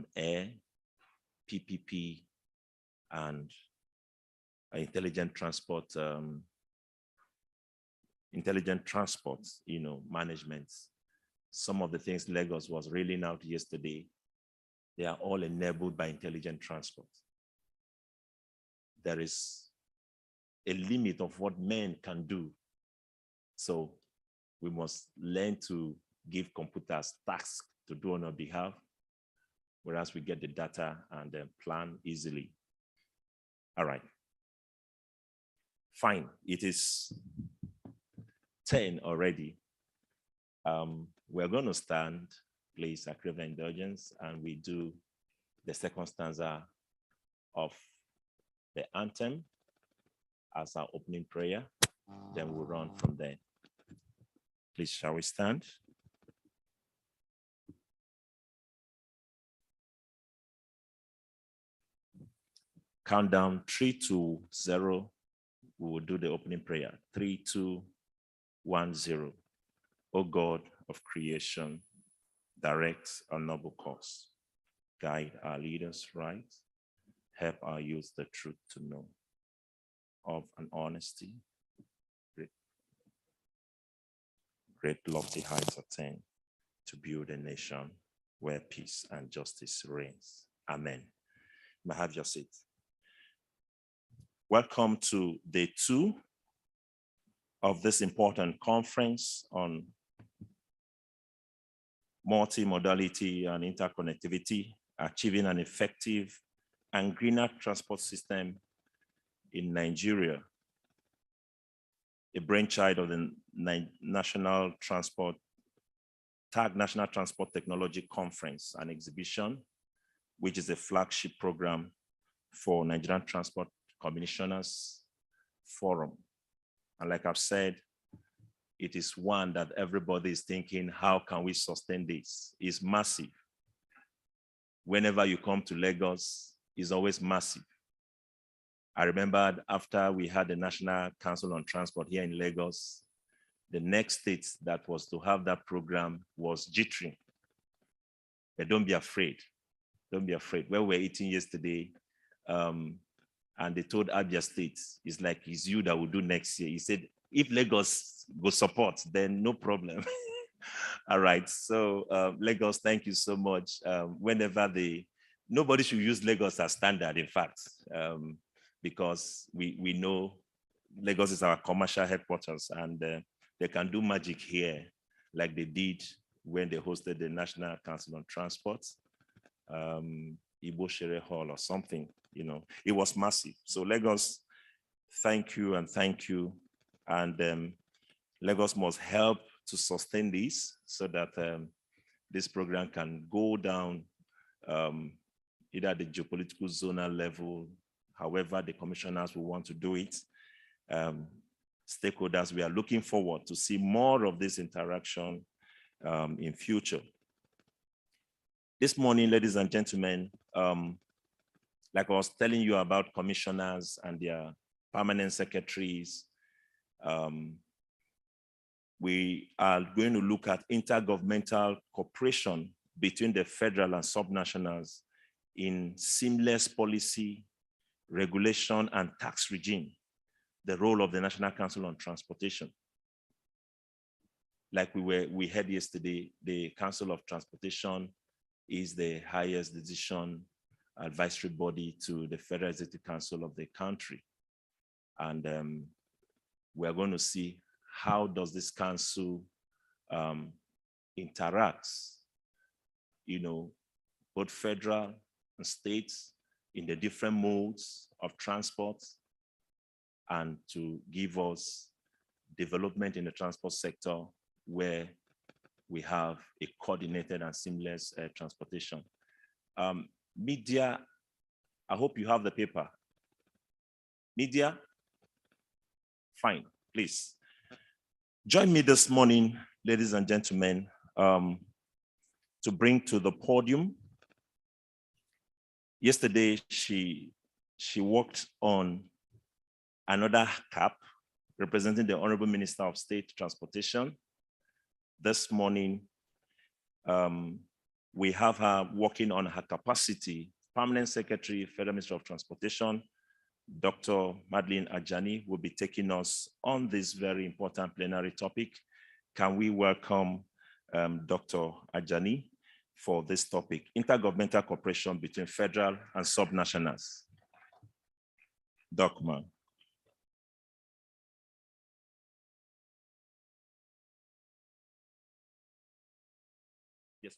on air, PPP, and intelligent transport, management. Some of the things Lagos was rolling out yesterday, they are all enabled by intelligent transport. There is a limit of what men can do. So we must learn to give computers tasks to do on our behalf, whereas we get the data and then plan easily. All right. Fine, it is 10 already. We're going to stand, please, at Crave Indulgence, and we do the second stanza of the anthem as our opening prayer. Then we'll run from there. Please, shall we stand? Countdown 3, 2, 0. We will do the opening prayer. 3, 2, 1, 0. O God of creation, direct our noble course. Guide our leaders right. Help our youth the truth to know. Of an honesty, great lofty heights attain to build a nation where peace and justice reigns. Amen. You may have your seat. Welcome to day 2 of this important conference on multimodality and interconnectivity, achieving an effective and greener transport system in Nigeria, a brainchild of the National Transport Technology Conference and Exhibition, which is a flagship program for Nigerian Transport Commissioners Forum. And like I've said, it is one that everybody is thinking, how can we sustain this? It's massive. Whenever you come to Lagos, it's always massive. I remembered after we had the National Council on Transport here in Lagos, the next state that was to have that program was Jitri. But don't be afraid. Don't be afraid. Where we were eating yesterday, and they told Abia State, it's like, it's you that will do next year. He said, if Lagos go support, then no problem. All right, so Lagos, thank you so much. Nobody should use Lagos as standard, in fact, because we know Lagos is our commercial headquarters, and they can do magic here, like they did when they hosted the National Council on Transport, Ibo Shere Hall or something, it was massive. So Lagos, thank you and thank you. And Lagos must help to sustain this so that this program can go down either at the geopolitical zonal level, however the commissioners will want to do it. Stakeholders, we are looking forward to see more of this interaction in future. This morning, ladies and gentlemen, like I was telling you about commissioners and their permanent secretaries, we are going to look at intergovernmental cooperation between the federal and subnationals in seamless policy, regulation, and tax regime, the role of the National Council on Transportation. Like we heard yesterday, the Council of Transportation is the highest decision advisory body to the Federal Executive Council of the country. And we're going to see how does this council interacts, both federal and states in the different modes of transport, and to give us development in the transport sector where we have a coordinated and seamless transportation. Media, I hope you have the paper. Media, fine, please. Join me this morning, ladies and gentlemen, to bring to the podium. Yesterday, she worked on another cap representing the Honorable Minister of State Transportation. This morning, We have her working on her capacity, Permanent Secretary, Federal Ministry of Transportation, Dr. Madeleine Ajani will be taking us on this very important plenary topic. Can we welcome Dr. Ajani for this topic, intergovernmental cooperation between federal and subnationals. Doc, ma'am. Yes.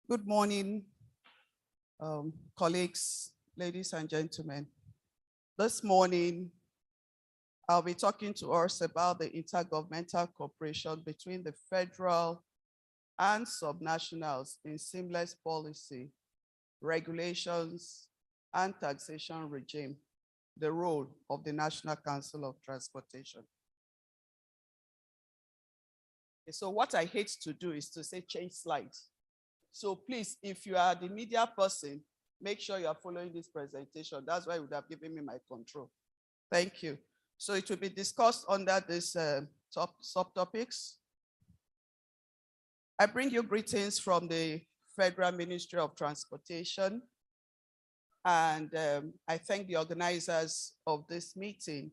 Good morning, colleagues, ladies and gentlemen. This morning, I'll be talking to us about the intergovernmental cooperation between the federal and subnationals in seamless policy, regulations, and taxation regime, the role of the National Council of Transportation. Okay, so what I hate to do is to say change slides. So please, if you are the media person, make sure you are following this presentation. That's why you would have given me my control. Thank you. So it will be discussed under this subtopics. I bring you greetings from the Federal Ministry of Transportation. And I thank the organizers of this meeting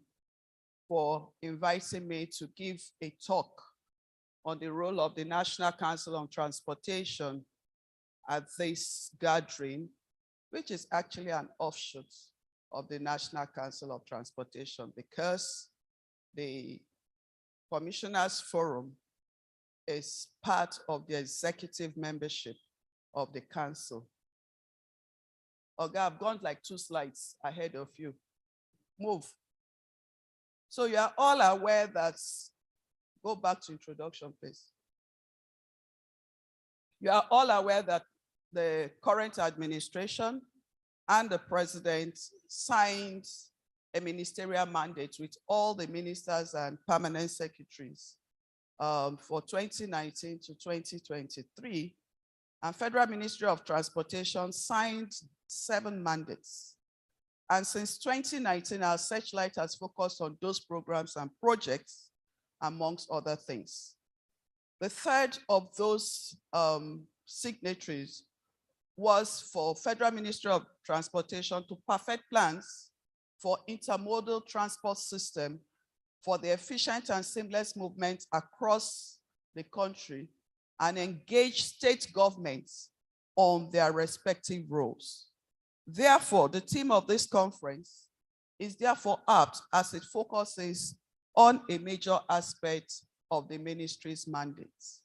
for inviting me to give a talk on the role of the National Council on Transportation at this gathering, which is actually an offshoot of the National Council of Transportation, because the Commissioners Forum is part of the executive membership of the council. Okay, I've gone like 2 slides ahead of you. Move. So you are all aware that, go back to introduction, please. You are all aware that the current administration and the president signed a ministerial mandate with all the ministers and permanent secretaries for 2019 to 2023. And Federal Ministry of Transportation signed 7 mandates. And since 2019, our searchlight has focused on those programs and projects, amongst other things. The third of those signatories was for Federal Ministry of Transportation to perfect plans for intermodal transport system for the efficient and seamless movement across the country and engage state governments on their respective roles. Therefore, the theme of this conference is therefore apt as it focuses on a major aspect of the ministry's mandates.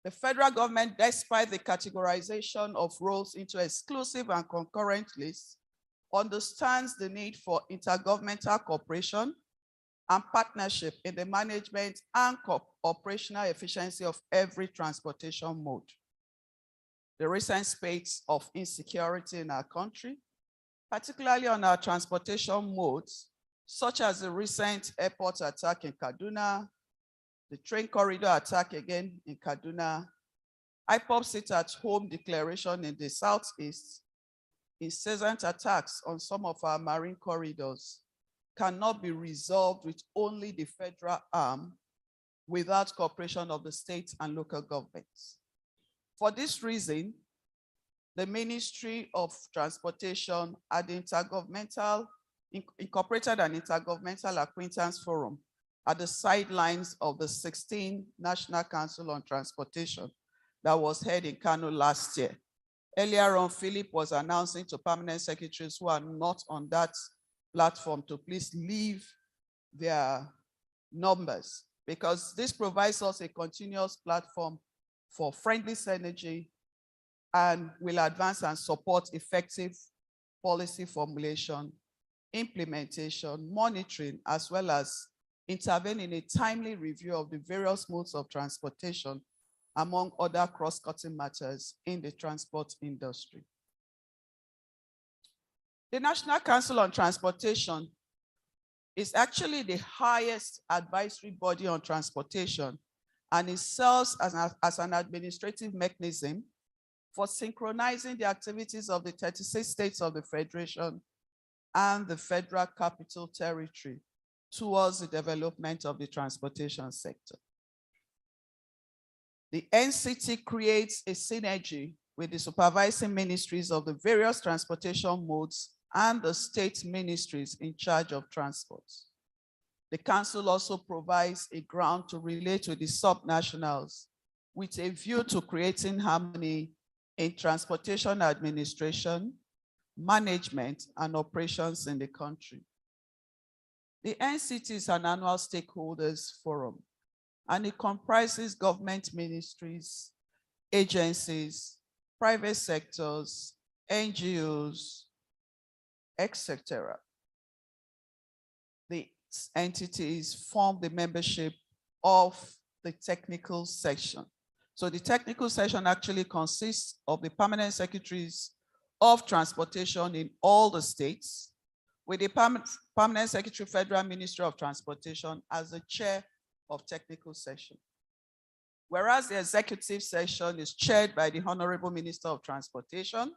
The federal government, despite the categorization of roles into exclusive and concurrent lists, understands the need for intergovernmental cooperation and partnership in the management and operational efficiency of every transportation mode. The recent spate of insecurity in our country, particularly on our transportation modes, such as the recent airport attack in Kaduna, the train corridor attack again in Kaduna, IPOB sit-at-home declaration in the Southeast, incessant attacks on some of our marine corridors cannot be resolved with only the federal arm without cooperation of the state and local governments. For this reason, the Ministry of Transportation had incorporated an intergovernmental acquaintance forum at the sidelines of the 16th National Council on Transportation that was held in Kano last year. Earlier on, Philip was announcing to permanent secretaries who are not on that platform to please leave their numbers, because this provides us a continuous platform for friendly synergy and will advance and support effective policy formulation, implementation, monitoring, as well as intervene in a timely review of the various modes of transportation among other cross-cutting matters in the transport industry. The National Council on Transportation is actually the highest advisory body on transportation, and it serves as an administrative mechanism for synchronizing the activities of the 36 states of the Federation and the Federal Capital Territory towards the development of the transportation sector. The NCT creates a synergy with the supervising ministries of the various transportation modes and the state ministries in charge of transport. The council also provides a ground to relate with the subnationals with a view to creating harmony in transportation administration, management, and operations in the country. The NCT is an annual stakeholders forum, and it comprises government ministries, agencies, private sectors, NGOs, etc. The entities form the membership of the technical section. So the technical section actually consists of the permanent secretaries of transportation in all the states, with the permanent secretary, Federal Ministry of Transportation, as the chair of technical session. Whereas the executive session is chaired by the Honorable Minister of Transportation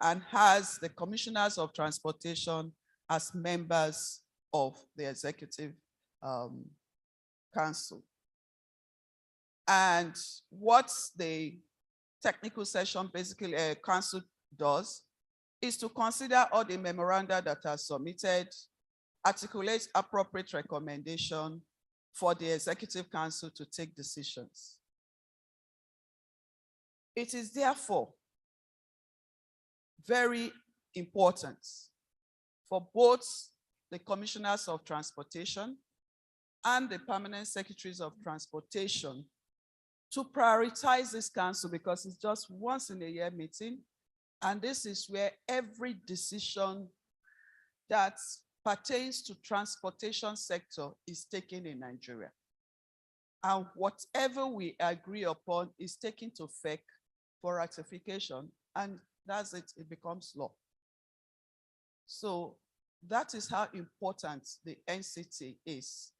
and has the commissioners of transportation as members of the executive council. And what the technical session basically council does is to consider all the memoranda that are submitted, articulate appropriate recommendation for the executive council to take decisions. It is therefore very important for both the commissioners of transportation and the permanent secretaries of transportation to prioritize this council, because it's just once in a year meeting. And this is where every decision that pertains to transportation sector is taken in Nigeria. And whatever we agree upon is taken to FEC for ratification, and that's it, it becomes law. So that is how important the NCT is.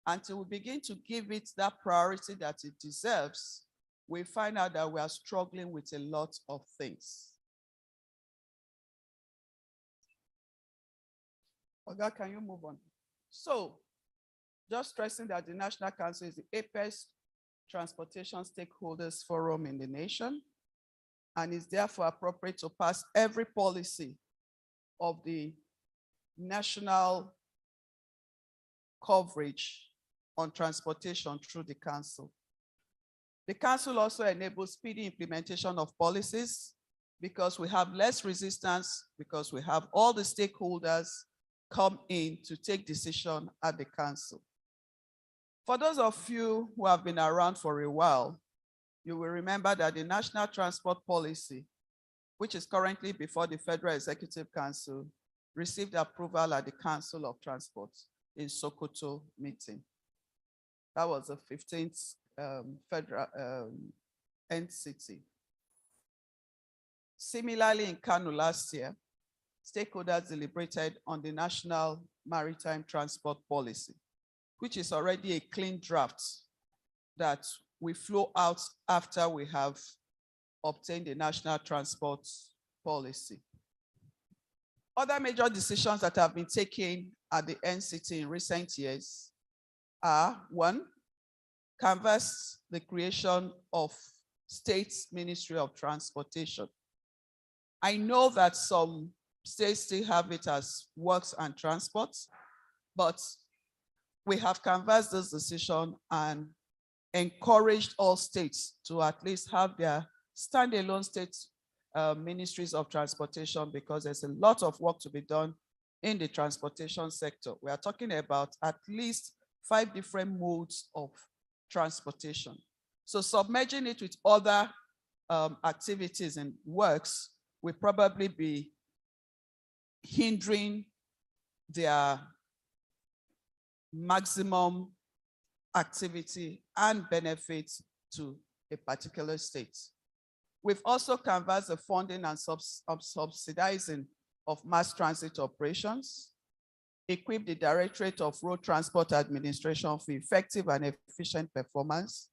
Until we begin to give it that priority that it deserves, we find out that we are struggling with a lot of things. Oga, can you move on? So, just stressing that the National Council is the apex transportation stakeholders forum in the nation, and is therefore appropriate to pass every policy of the national coverage on transportation through the council. The council also enables speedy implementation of policies because we have less resistance, because we have all the stakeholders come in to take decision at the council. For those of you who have been around for a while, you will remember that the National Transport Policy, which is currently before the Federal Executive Council, received approval at the Council of Transport in Sokoto meeting. That was the 15th federal NCT. Similarly, in Kano last year, stakeholders deliberated on the National Maritime Transport Policy, which is already a clean draft that we flow out after we have obtained the National Transport Policy. Other major decisions that have been taken at the NCT in recent years are: one, canvass the creation of State's Ministry of Transportation. I know that some states still have it as Works and Transport, but we have canvassed this decision and encouraged all states to at least have their standalone state ministries of transportation, because there's a lot of work to be done in the transportation sector. We are talking about at least 5 different modes of transportation. So submerging it with other activities and works will probably be hindering their maximum activity and benefits to a particular state. We've also canvassed the funding and subsidizing of mass transit operations, equip the Directorate of Road Transport Administration for effective and efficient performance,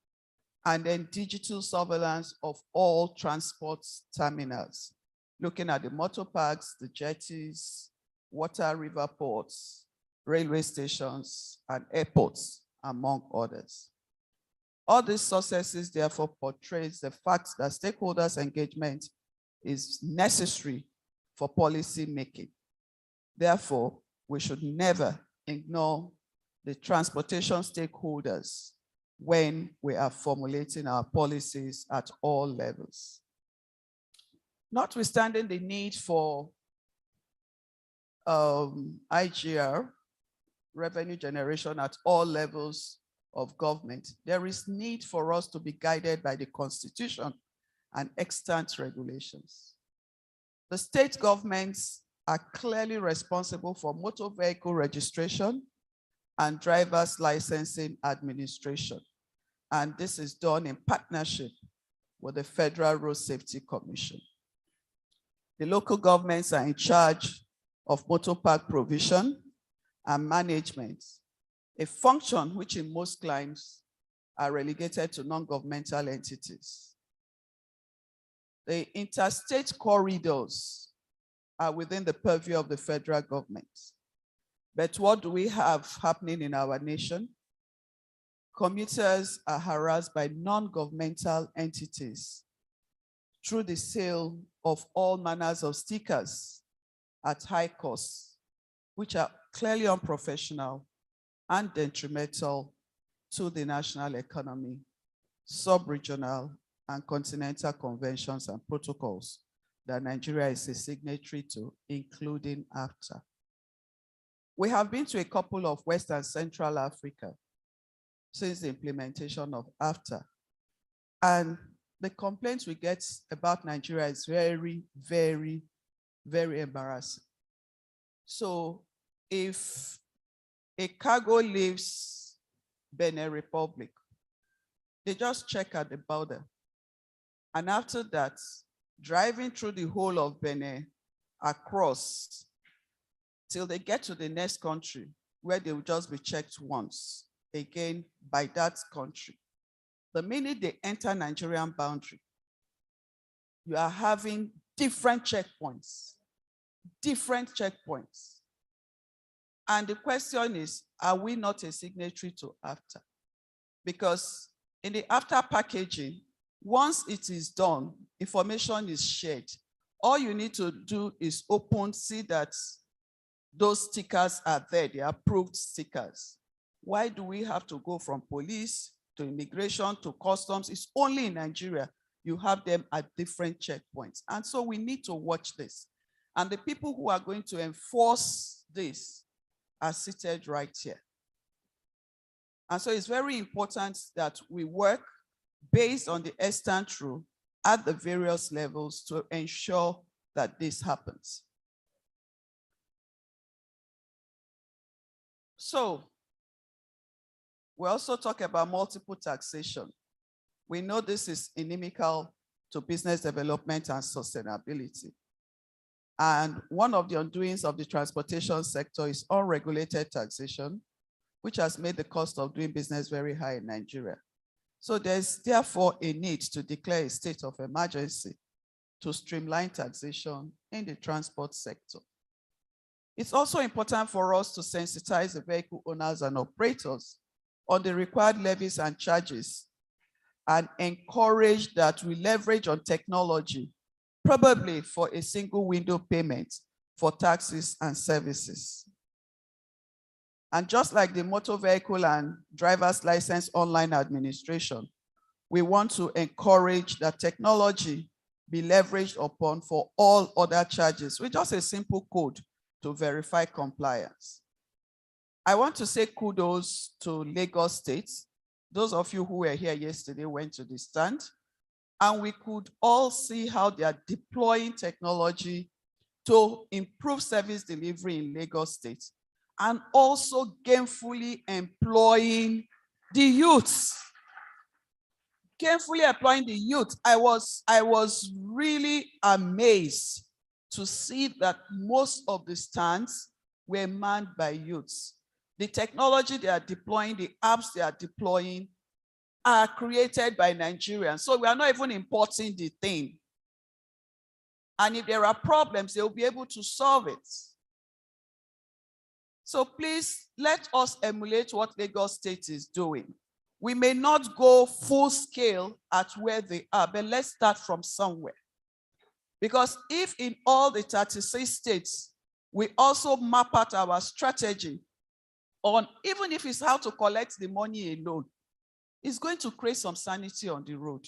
and then digital surveillance of all transport terminals, looking at the motor parks, the jetties, water river ports, railway stations, and airports, among others. All these successes therefore portrays the fact that stakeholders' engagement is necessary for policy making. Therefore, we should never ignore the transportation stakeholders when we are formulating our policies at all levels. Notwithstanding the need for IGR, revenue generation at all levels of government, there is need for us to be guided by the Constitution and extant regulations. The state governments are clearly responsible for motor vehicle registration and driver's licensing administration. And this is done in partnership with the Federal Road Safety Commission. The local governments are in charge of motor park provision and management, a function which in most climes are relegated to non-governmental entities. The interstate corridors are within the purview of the federal government. But what do we have happening in our nation? Commuters are harassed by non-governmental entities through the sale of all manners of stickers at high costs, which are clearly unprofessional and detrimental to the national economy, sub-regional and continental conventions and protocols that Nigeria is a signatory to, including AFTA. We have been to a couple of West and Central Africa since the implementation of AFTA. And the complaints we get about Nigeria is very, very, very embarrassing. So if a cargo leaves Benin Republic, they just check at the border. And after that, driving through the whole of Benin across till they get to the next country where they will just be checked once again by that country. The minute they enter Nigerian boundary, you are having different checkpoints. And the question is, are we not a signatory to AFTA? Because in the AFTA packaging, once it is done, information is shared. All you need to do is open, see that those stickers are there, the approved stickers. Why do we have to go from police to immigration to customs? It's only in Nigeria you have them at different checkpoints. And so we need to watch this. And the people who are going to enforce this are seated right here. And so it's very important that we work based on the extant rule at the various levels to ensure that this happens. So we also talk about multiple taxation. We know this is inimical to business development and sustainability. And one of the undoings of the transportation sector is unregulated taxation, which has made the cost of doing business very high in Nigeria. So there's therefore a need to declare a state of emergency to streamline taxation in the transport sector. It's also important for us to sensitize the vehicle owners and operators on the required levies and charges and encourage that we leverage on technology, probably for a single window payment for taxes and services. And just like the motor vehicle and driver's license online administration, we want to encourage that technology be leveraged upon for all other charges with just a simple code to verify compliance. I want to say kudos to Lagos State. Those of you who were here yesterday went to the stand, and we could all see how they are deploying technology to improve service delivery in Lagos State, and also gainfully employing the youths. carefully employing the youth, I was really amazed to see that most of the stands were manned by youths. The technology they are deploying, the apps they are deploying are created by Nigerians. So we are not even importing the thing. And if there are problems, they'll be able to solve it. So please let us emulate what Lagos State is doing. We may not go full scale at where they are, but let's start from somewhere. Because if in all the 36 states, we also map out our strategy on, even if it's how to collect the money alone, it's going to create some sanity on the road.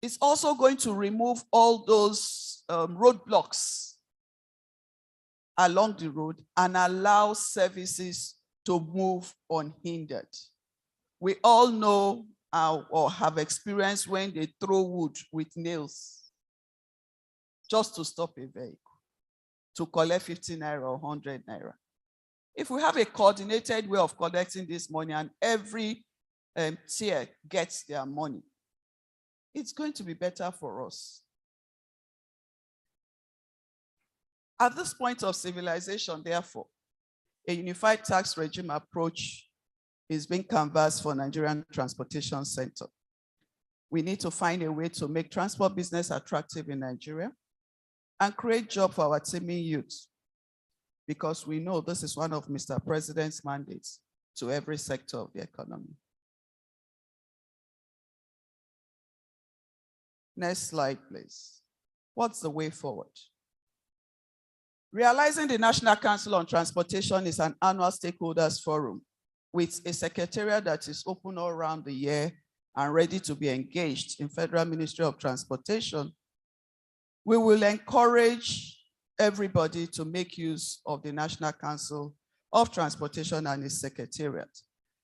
It's also going to remove all those roadblocks along the road and allow services to move unhindered. We all know or have experienced when they throw wood with nails just to stop a vehicle, to collect 50 naira or 100 naira. If we have a coordinated way of collecting this money and every tier gets their money, it's going to be better for us. At this point of civilization, therefore, a unified tax regime approach is being canvassed for Nigerian transportation sector. We need to find a way to make transport business attractive in Nigeria and create jobs for our teeming youth, because we know this is one of Mr. President's mandates to every sector of the economy. Next slide, please. What's the way forward? Realizing the National Council on Transportation is an annual stakeholders forum with a secretariat that is open all around the year and ready to be engaged in Federal Ministry of Transportation. We will encourage everybody to make use of the National Council of Transportation and its secretariat.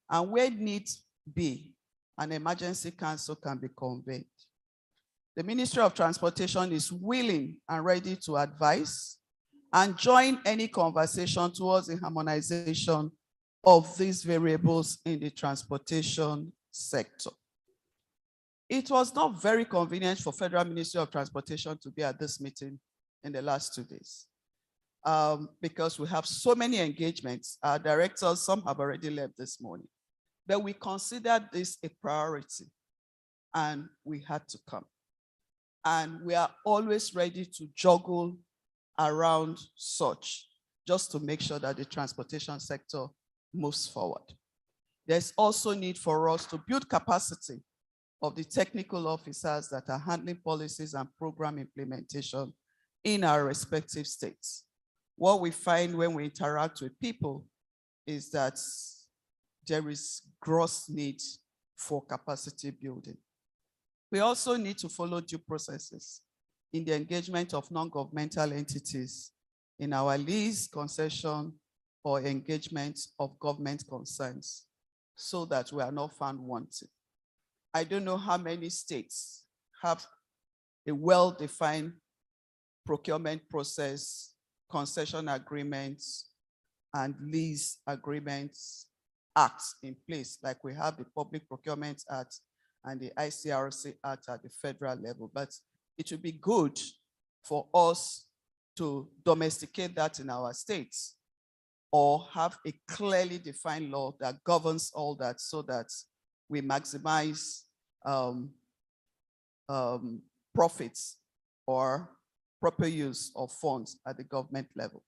And where needs be, an emergency council can be convened. The Ministry of Transportation is willing and ready to advise and join any conversation towards the harmonization of these variables in the transportation sector. It was not very convenient for Federal Ministry of Transportation to be at this meeting in the last 2 days because we have so many engagements. Our directors, some have already left this morning, but we considered this a priority and we had to come. And we are always ready to juggle around such, just to make sure that the transportation sector moves forward. There's also need for us to build capacity of the technical officers that are handling policies and program implementation in our respective states. What we find when we interact with people is that there is gross need for capacity building. We also need to follow due processes in the engagement of non-governmental entities in our lease, concession, or engagement of government concerns so that we are not found wanting. I don't know how many states have a well-defined procurement process, concession agreements, and lease agreements acts in place, like we have the Public Procurement Act and the ICRC Act at the federal level. But it would be good for us to domesticate that in our states or have a clearly defined law that governs all that so that we maximize profits or proper use of funds at the government level.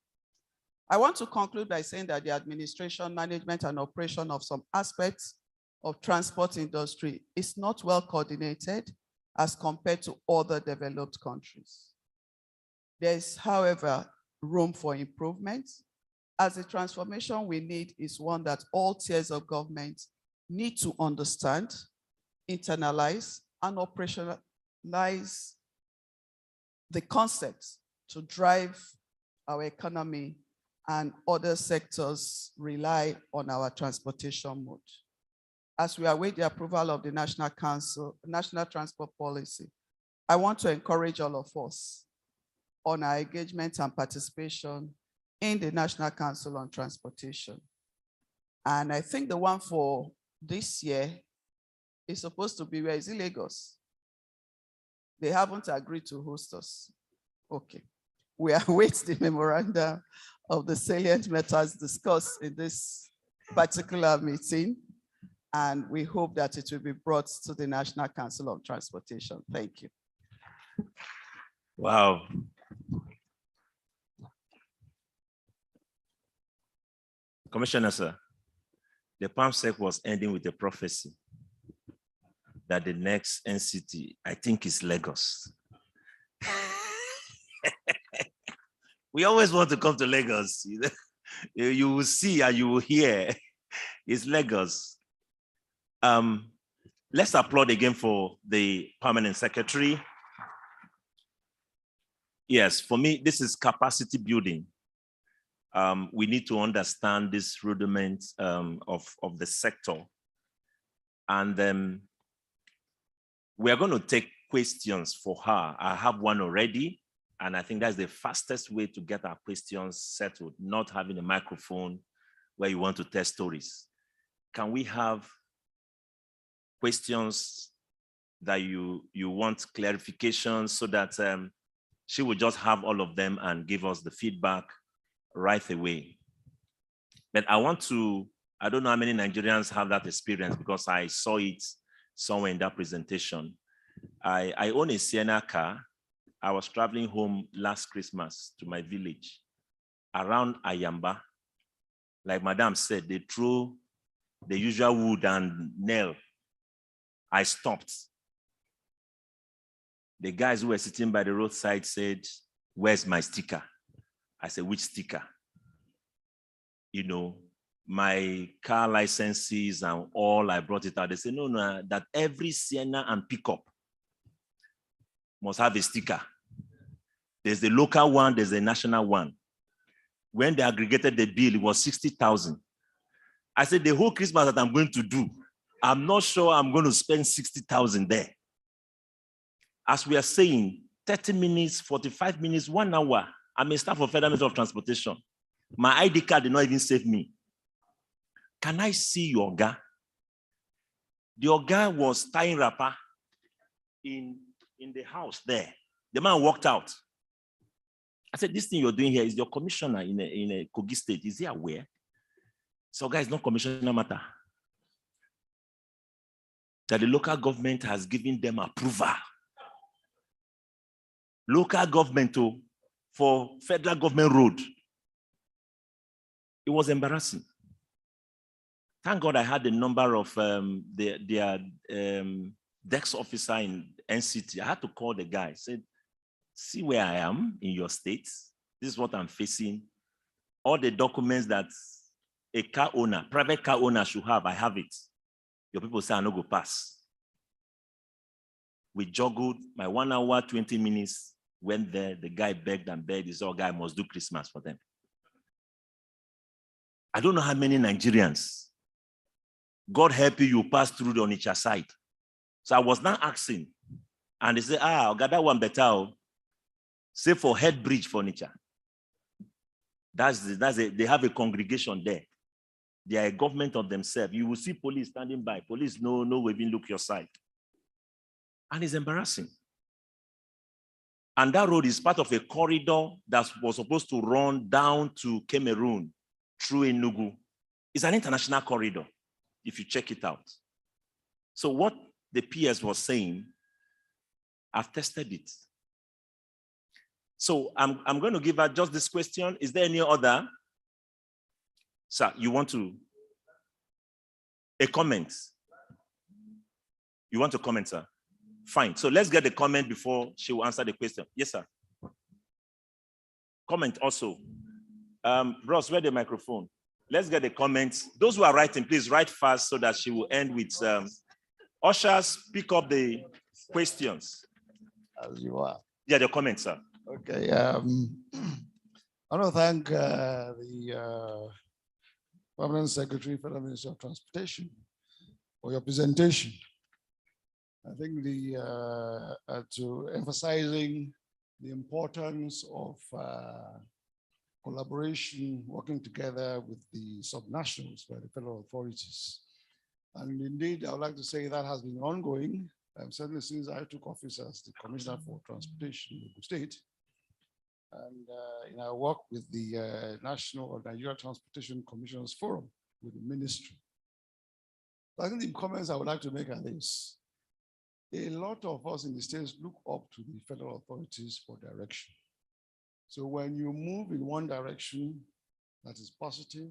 I want to conclude by saying that the administration, management, and operation of some aspects of transport industry is not well coordinated as compared to other developed countries. There's, however, room for improvement, as the transformation we need is one that all tiers of government need to understand, internalize, and operationalize the concepts to drive our economy, and other sectors rely on our transportation mode. As we await the approval of the National Transport Policy, I want to encourage all of us on our engagement and participation in the National Council on Transportation. And I think the one for this year is supposed to be where? Is it Lagos? They haven't agreed to host us. Okay. We await the memorandum of the salient matters discussed in this particular meeting, and we hope that it will be brought to the National Council of Transportation. Thank you. Wow. Commissioner, sir, the PAMSEC was ending with a prophecy that the next NCT, I think, is Lagos. We always want to come to Lagos. You will see and you will hear. It's Lagos. Let's applaud again for the permanent secretary. Yes, for me, this is capacity building. We need to understand this rudiment of the sector. And we are going to take questions for her. I have one already, and I think that's the fastest way to get our questions settled, not having a microphone where you want to tell stories. Can we have questions that you want clarification so that she will just have all of them and give us the feedback right away? But I don't know how many Nigerians have that experience because I saw it somewhere in that presentation. I own a Sienna car. I was traveling home last Christmas to my village around Ayamba. Like Madam said, they threw the usual wood and nail. I stopped. The guys who were sitting by the roadside said, "Where's my sticker?" I said, "Which sticker?" You know, my car licenses and all, I brought it out. They said, no, that every Sienna and pickup must have a sticker. There's the local one, there's the national one. When they aggregated the bill, it was 60,000. I said, the whole Christmas that I'm going to do, I'm not sure I'm going to spend 60,000 there. As we are saying, 30 minutes, 45 minutes, 1 hour. I'm a staff of Federal Ministry of Transportation. My ID card did not even save me. Can I see your Oga? The Oga was tying wrapper in the house there. The man walked out. I said, this thing you're doing here is your commissioner in a Kogi state. Is he aware? So guys, not commissioner matter. That the local government has given them approval. Local government for federal government road. It was embarrassing. Thank God I had the number of their desk officer in NCT. I had to call the guy. I said, see where I am in your state. This is what I'm facing. All the documents that a car owner, private car owner should have, I have it. Your people say I no go pass. We juggled my 1 hour, 20 minutes, went there. The guy begged and begged. He said, oh, guy must do Christmas for them. I don't know how many Nigerians, God help you, you pass through the Onitsha side. So I was now asking, and they said, I got that one better. Say for Head Bridge for Onitsha. They have a congregation there. They are a government of themselves. You will see police standing by. Police no even look your side. And it's embarrassing. And that road is part of a corridor that was supposed to run down to Cameroon through Enugu. It's an international corridor, if you check it out. So what the PS was saying, I've tested it. So I'm going to give her just this question. Is there any other? Sir, you want a comment? You want to comment, sir? Fine. So let's get the comment before she will answer the question. Yes, sir. Comment also. Ross, where the microphone? Let's get the comments. Those who are writing, please write fast so that she will end with ushers, pick up the questions. As you are. Yeah, the comments, sir. Okay. I want to thank the Permanent Secretary for the Ministry of Transportation for your presentation. I think to emphasizing the importance of collaboration, working together with the subnationals by the federal authorities. And indeed, I would like to say that has been ongoing, certainly since I took office as the Commissioner for Transportation in the state. And in our work with the National or Nigeria Transportation Commissioners Forum with the ministry. I think the comments I would like to make are this. A lot of us in the states look up to the federal authorities for direction. So when you move in one direction that is positive,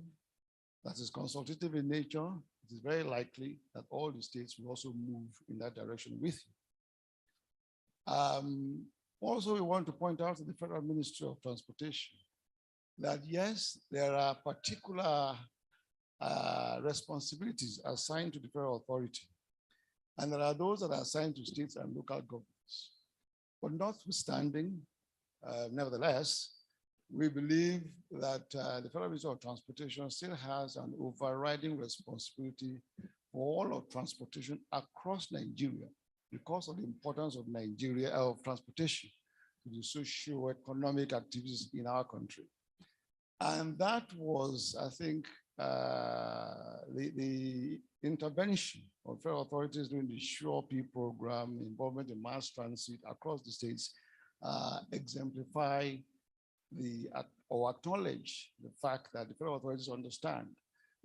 that is consultative in nature, it is very likely that all the states will also move in that direction with you. Also, we want to point out to the Federal Ministry of Transportation that yes, there are particular responsibilities assigned to the federal authority, and there are those that are assigned to states and local governments. But notwithstanding, nevertheless, we believe that the Federal Ministry of Transportation still has an overriding responsibility for all of transportation across Nigeria because of the importance of transportation to the socio-economic activities in our country. And that was, I think, the intervention of federal authorities during the Sure-P program, involvement in mass transit across the states, exemplify or acknowledge the fact that the federal authorities understand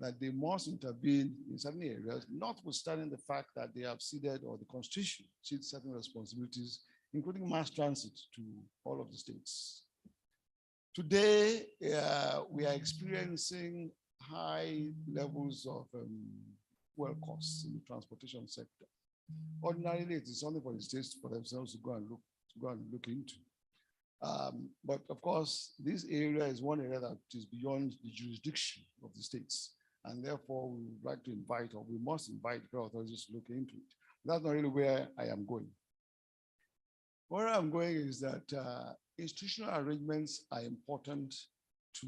that they must intervene in certain areas, notwithstanding the fact that they have ceded, or the Constitution cedes certain responsibilities, including mass transit, to all of the states. Today, we are experiencing high levels of fuel costs in the transportation sector. Ordinarily, it is only for the states for themselves to go and look into. But of course, this area is one area that is beyond the jurisdiction of the states. And therefore, we would like to invite, or we must invite the authorities to look into it. That's not really where I am going. Where I'm going is that institutional arrangements are important to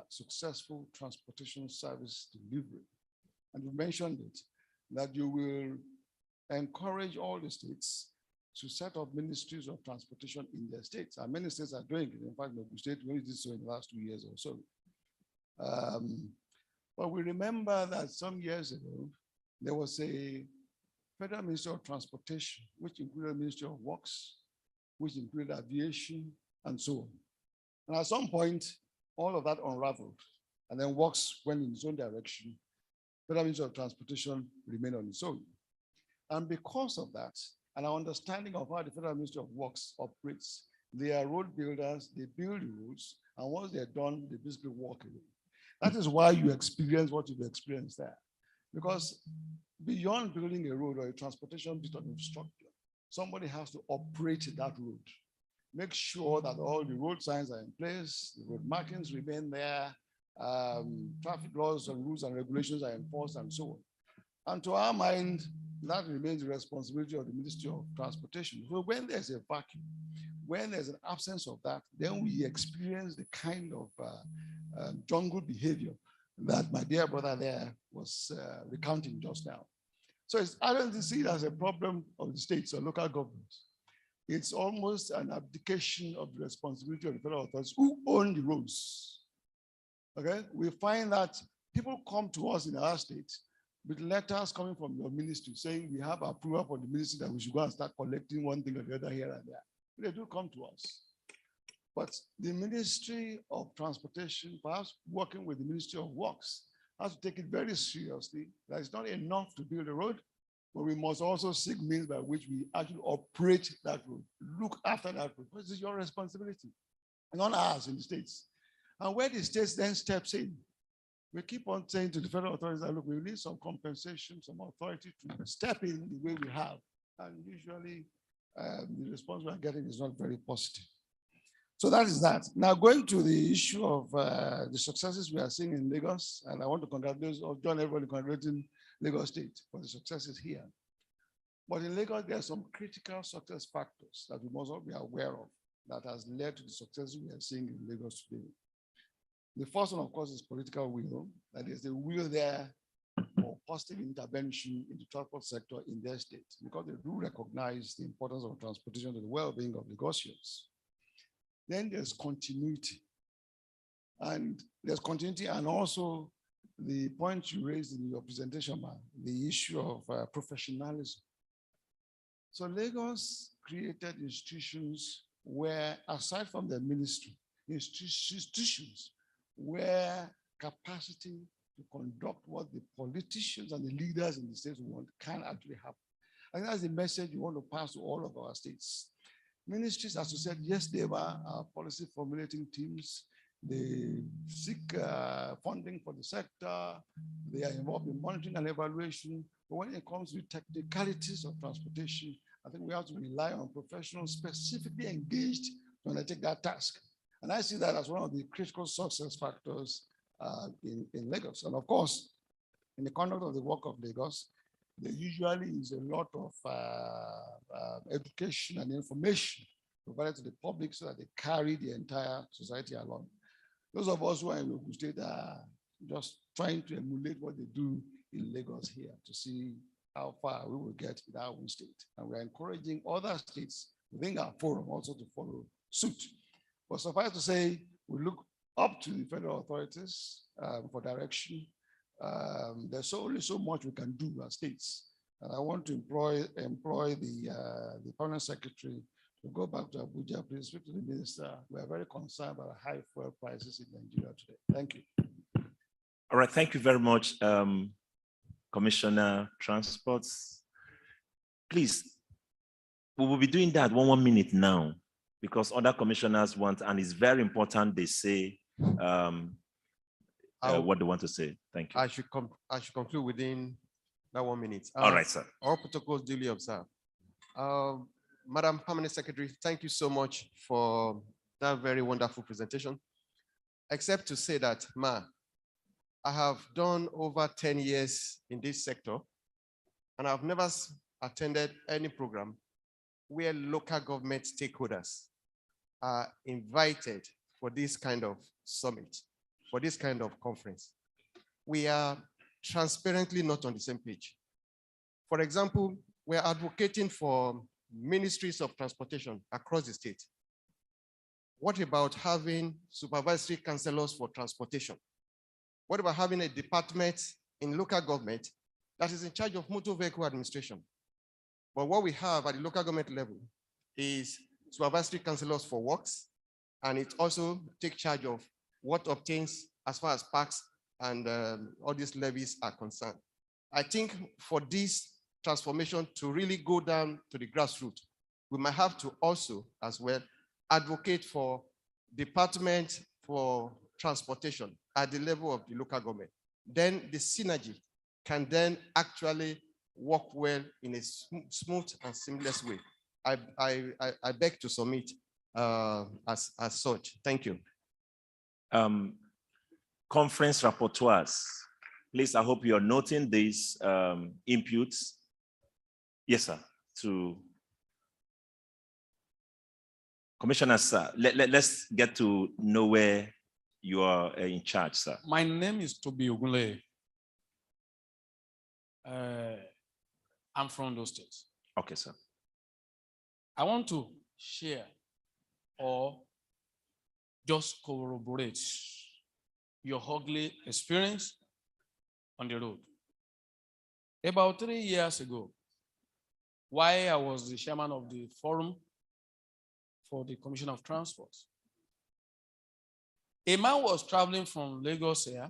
successful transportation service delivery. And you mentioned it, that you will encourage all the states to set up ministries of transportation in their states. And many states are doing it. In fact, the state really did so in the last 2 years or so. But we remember that some years ago, there was a Federal Ministry of Transportation, which included Ministry of Works, which included aviation, and so on. And at some point, all of that unraveled, and then Works went in its own direction. Federal Ministry of Transportation remained on its own. And because of that, and our understanding of how the Federal Ministry of Works operates, they are road builders, they build the roads, and once they're done, they basically walk away. That is why you experience what you've experienced there. Because beyond building a road or a transportation bit of infrastructure, somebody has to operate that road. Make sure that all the road signs are in place, the road markings remain there, traffic laws and rules and regulations are enforced, and so on. And to our mind, that remains the responsibility of the Ministry of Transportation. So when there's a vacuum, when there's an absence of that, then we experience the kind of jungle behavior that my dear brother there was recounting just now. So I don't see it as a problem of the states or local governments. It's almost an abdication of the responsibility of the federal authorities who own the roads. Okay, we find that people come to us in our state with letters coming from your ministry saying we have approval for the ministry that we should go and start collecting one thing or the other here and there. They do come to us. But the Ministry of Transportation, perhaps working with the Ministry of Works, has to take it very seriously. That it's not enough to build a road, but we must also seek means by which we actually operate that road, look after that road. This is your responsibility, not ours in the states. And where the states then steps in, we keep on saying to the federal authorities that, look, we need some compensation, some authority to step in the way we have. And usually the response we are getting is not very positive. So that is that. Now going to the issue of the successes we are seeing in Lagos, and I want to congratulate or join everybody congratulating Lagos State for the successes here. But in Lagos, there are some critical success factors that we must all be aware of that has led to the successes we are seeing in Lagos today. The first one, of course, is political will. That is the will there for positive intervention in the transport sector in their state, because they do recognize the importance of transportation to the well-being of Lagosians. Then there's continuity. And there's continuity and also the point you raised in your presentation, man, the issue of professionalism. So Lagos created institutions where, aside from the ministry, institutions where capacity to conduct what the politicians and the leaders in the states want can actually happen. I think that's the message you want to pass to all of our states. Ministries, as you said, yes, they were policy formulating teams. They seek funding for the sector. They are involved in monitoring and evaluation. But when it comes to technicalities of transportation, I think we have to rely on professionals specifically engaged to undertake that task. And I see that as one of the critical success factors in Lagos. And of course, in the conduct of the work of Lagos, there usually is a lot of education and information provided to the public so that they carry the entire society along. Those of us who are in Ogun State are just trying to emulate what they do in Lagos here to see how far we will get in our own state. And we're encouraging other states within our forum also to follow suit. But suffice to say, we look up to the federal authorities for direction. There's only so much we can do as states. And I want to employ the permanent secretary to go back to Abuja, please speak to the minister. We are very concerned about high fuel prices in Nigeria today. Thank you. All right, thank you very much, Commissioner Transports. Please, we will be doing that 1 minute now because other commissioners want, and it's very important they say what they want to say. Thank you. I should conclude within that 1 minute. All right, sir. All protocols duly observed. Madam Permanent Secretary, thank you so much for that very wonderful presentation. Except to say that, Ma, I have done over 10 years in this sector, and I've never attended any program where local government stakeholders are invited for this kind of summit, for this kind of conference. We are transparently not on the same page. For example, we're advocating for ministries of transportation across the state. What about having supervisory councillors for transportation? What about having a department in local government that is in charge of motor vehicle administration? But what we have at the local government level is supervisory councillors for works, and it also takes charge of what obtains as far as parks and all these levies are concerned. I think for this transformation to really go down to the grassroots, we might have to also as well advocate for department for transportation at the level of the local government. Then the synergy can then actually work well in a smooth and seamless way. I beg to submit as such. Thank you. Conference rapporteurs, please, I hope you're noting these inputs. Yes, sir. To Commissioner, sir, let's get to know where you are in charge, sir. My name is Tobi Ogunle. I'm from those states. Okay, sir. I want to share or just corroborate your ugly experience on the road. About 3 years ago, while I was the chairman of the forum for the Commission of Transport, a man was traveling from Lagos here.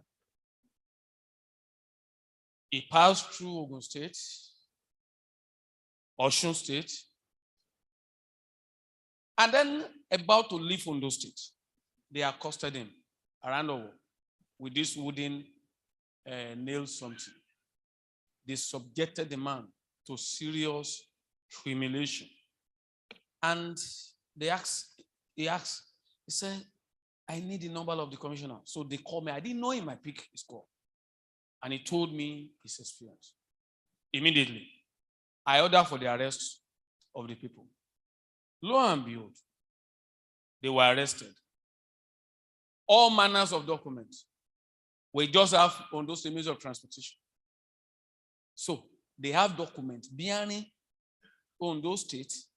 He passed through Ogun State, Osun State, and then about to leave Ondo State. They accosted him around with this wooden nail something. They subjected the man to serious humiliation. And he said, I need the number of the commissioner. So they called me. I didn't know he might pick his call. And he told me his experience. Immediately, I ordered for the arrest of the people. Lo and behold, they were arrested. All manners of documents. We just have on those means of transportation. So they have documents bearing on those states,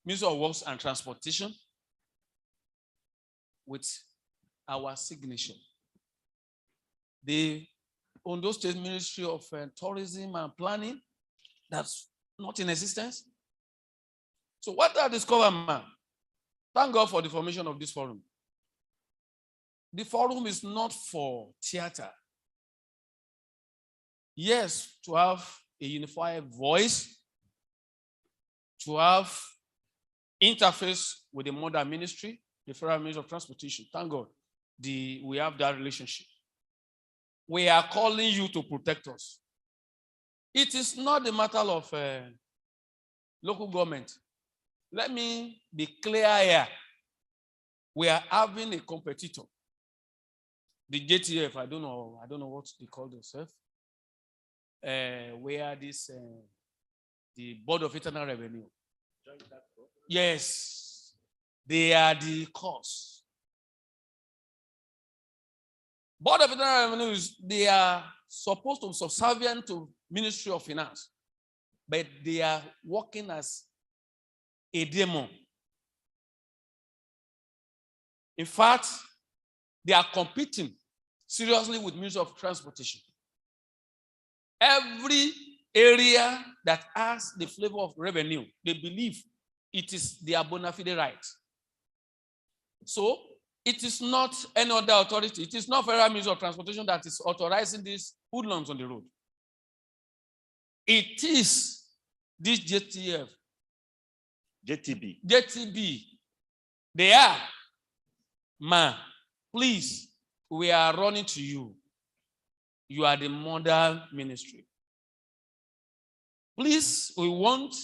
means of works and transportation with our signature. They Ondo State Ministry of Tourism and Planning that's not in existence. So what I discovered, man, thank God for the formation of this forum. The forum is not for theater. Yes, to have a unified voice, to have interface with the mother ministry, the Federal Ministry of Transportation. Thank God we have that relationship. We are calling you to protect us. It is not a matter of local government. Let me be clear here. We are having a competitor. The JTF, I don't know what they call themselves. Where this, the Board of Internal Revenue. Yes, they are the cause. Board of Internal Revenue, they are supposed to be subservient to Ministry of Finance, but they are working as a demon. In fact, they are competing seriously with Ministry of Transportation. Every area that has the flavor of revenue, they believe it is their bona fide right. So it is not any other authority. It is not Federal Ministry of Transportation that is authorizing these hoodlums on the road. It is this JTF. JTB. They are. Man, please, we are running to you. You are the mother ministry. Please, we want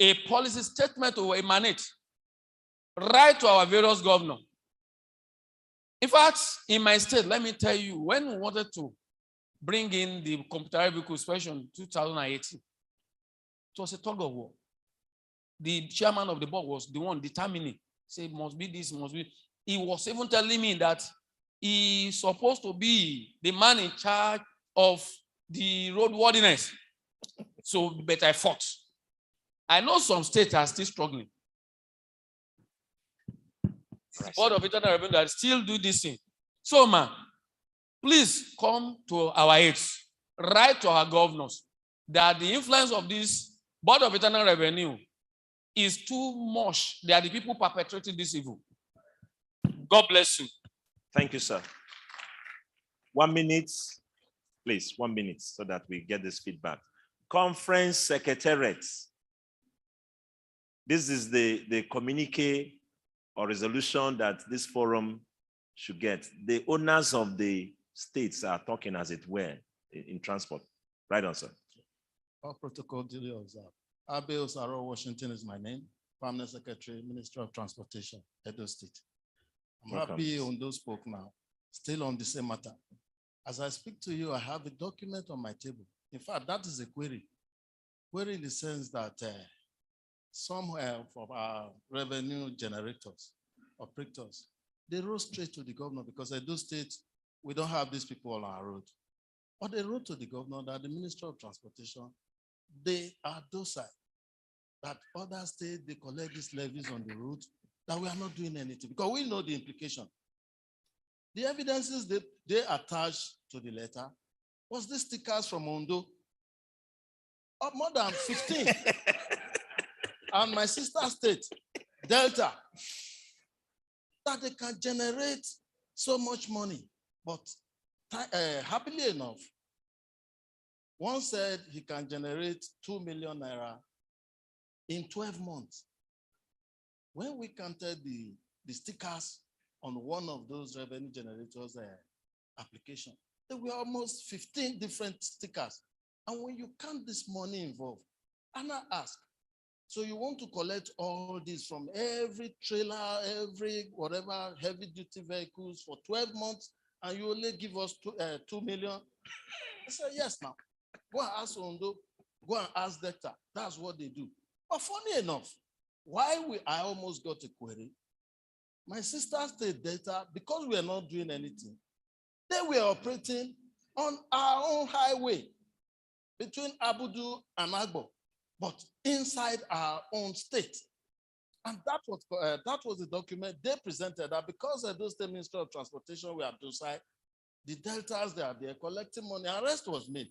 a policy statement to emanate right to our various governors. In fact, in my state, let me tell you, when we wanted to bring in the computer vehicle inspection in 2018, it was a tug of war. The chairman of the board was the one determining, say, must be this, must be. He was even telling me that he's supposed to be the man in charge of the roadworthiness. So, but I fought. I know some states are still struggling. The Board of Internal Revenue that still do this thing. So, man, please come to our aids, write to our governors that the influence of this Board of Internal Revenue is too much. They are the people perpetrating this evil. God bless you. Thank you, sir. 1 minute, please, 1 minute, so that we get this feedback. Conference Secretariat. This is the communique or resolution that this forum should get. The owners of the states are talking, as it were, in transport. Right on, sir. All protocol duly observed. Abe Osaro Washington is my name. Permanent Secretary, Minister of Transportation, Edo State. I'm happy Ondo spoke now. Still on the same matter. As I speak to you, I have a document on my table. In fact, that is a query. Query in the sense that some of our revenue generators, operators, they wrote straight to the governor because Edo State, we don't have these people on our road. But they wrote to the governor that the Minister of Transportation, they are docile, that other states, they collect these levies on the road, that we are not doing anything because we know the implication. The evidences they attached to the letter was the stickers from Ondo, of more than 15. And my sister state, Delta, that they can generate so much money. But happily enough, one said he can generate 2 million naira in 12 months. When we counted the stickers on one of those revenue generators application, there were almost 15 different stickers. And when you count this money involved, and I ask, so you want to collect all this from every trailer, every whatever heavy duty vehicles for 12 months, and you only give us 2 million? I said, yes, now. Go and ask Ondo, go and ask Delta. That's what they do. But funny enough, I almost got a query, my sister state Delta, because we are not doing anything, they were operating on our own highway between Abudu and Agbo, but inside our own state. And that was the document they presented, that because of those Minister of Transportation were docile, The Deltas, they are there collecting money. Arrest was made.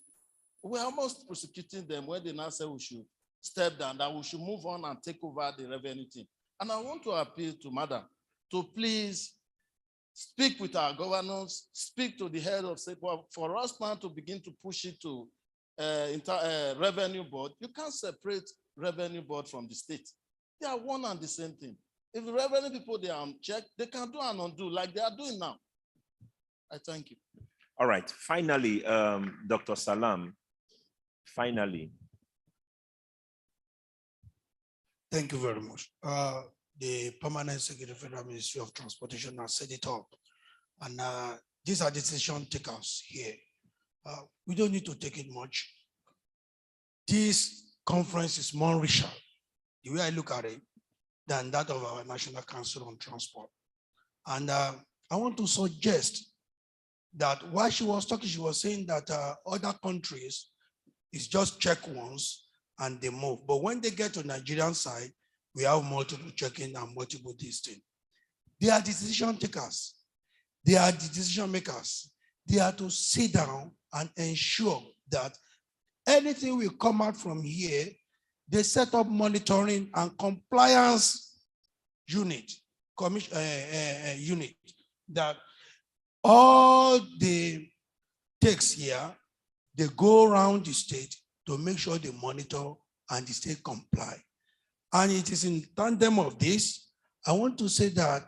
We're almost prosecuting them when they now say we should step down, that we should move on and take over the revenue team. And I want to appeal to Madam to please speak with our governors, speak to the head of state. For us now to begin to push it to revenue board, you can't separate revenue board from the state. They are one and the same thing. If the revenue people they are on check, they can do and undo like they are doing now. I thank you. All right. Finally, Dr. Salam. Finally. Thank you very much. The Permanent Secretary of Federal Ministry of Transportation has set it up. And these are decision takers here. We don't need to take it much. This conference is more richer, the way I look at it, than that of our National Council on Transport. And I want to suggest that while she was talking, she was saying that other countries is just check once and they move. But when they get to Nigerian side, we have multiple checking and multiple testing. They are decision takers. They are the decision makers. They are to sit down and ensure that anything will come out from here, they set up monitoring and compliance unit, unit that all the takes here, they go around the state to make sure they monitor and the state comply. And it is in tandem of this, I want to say that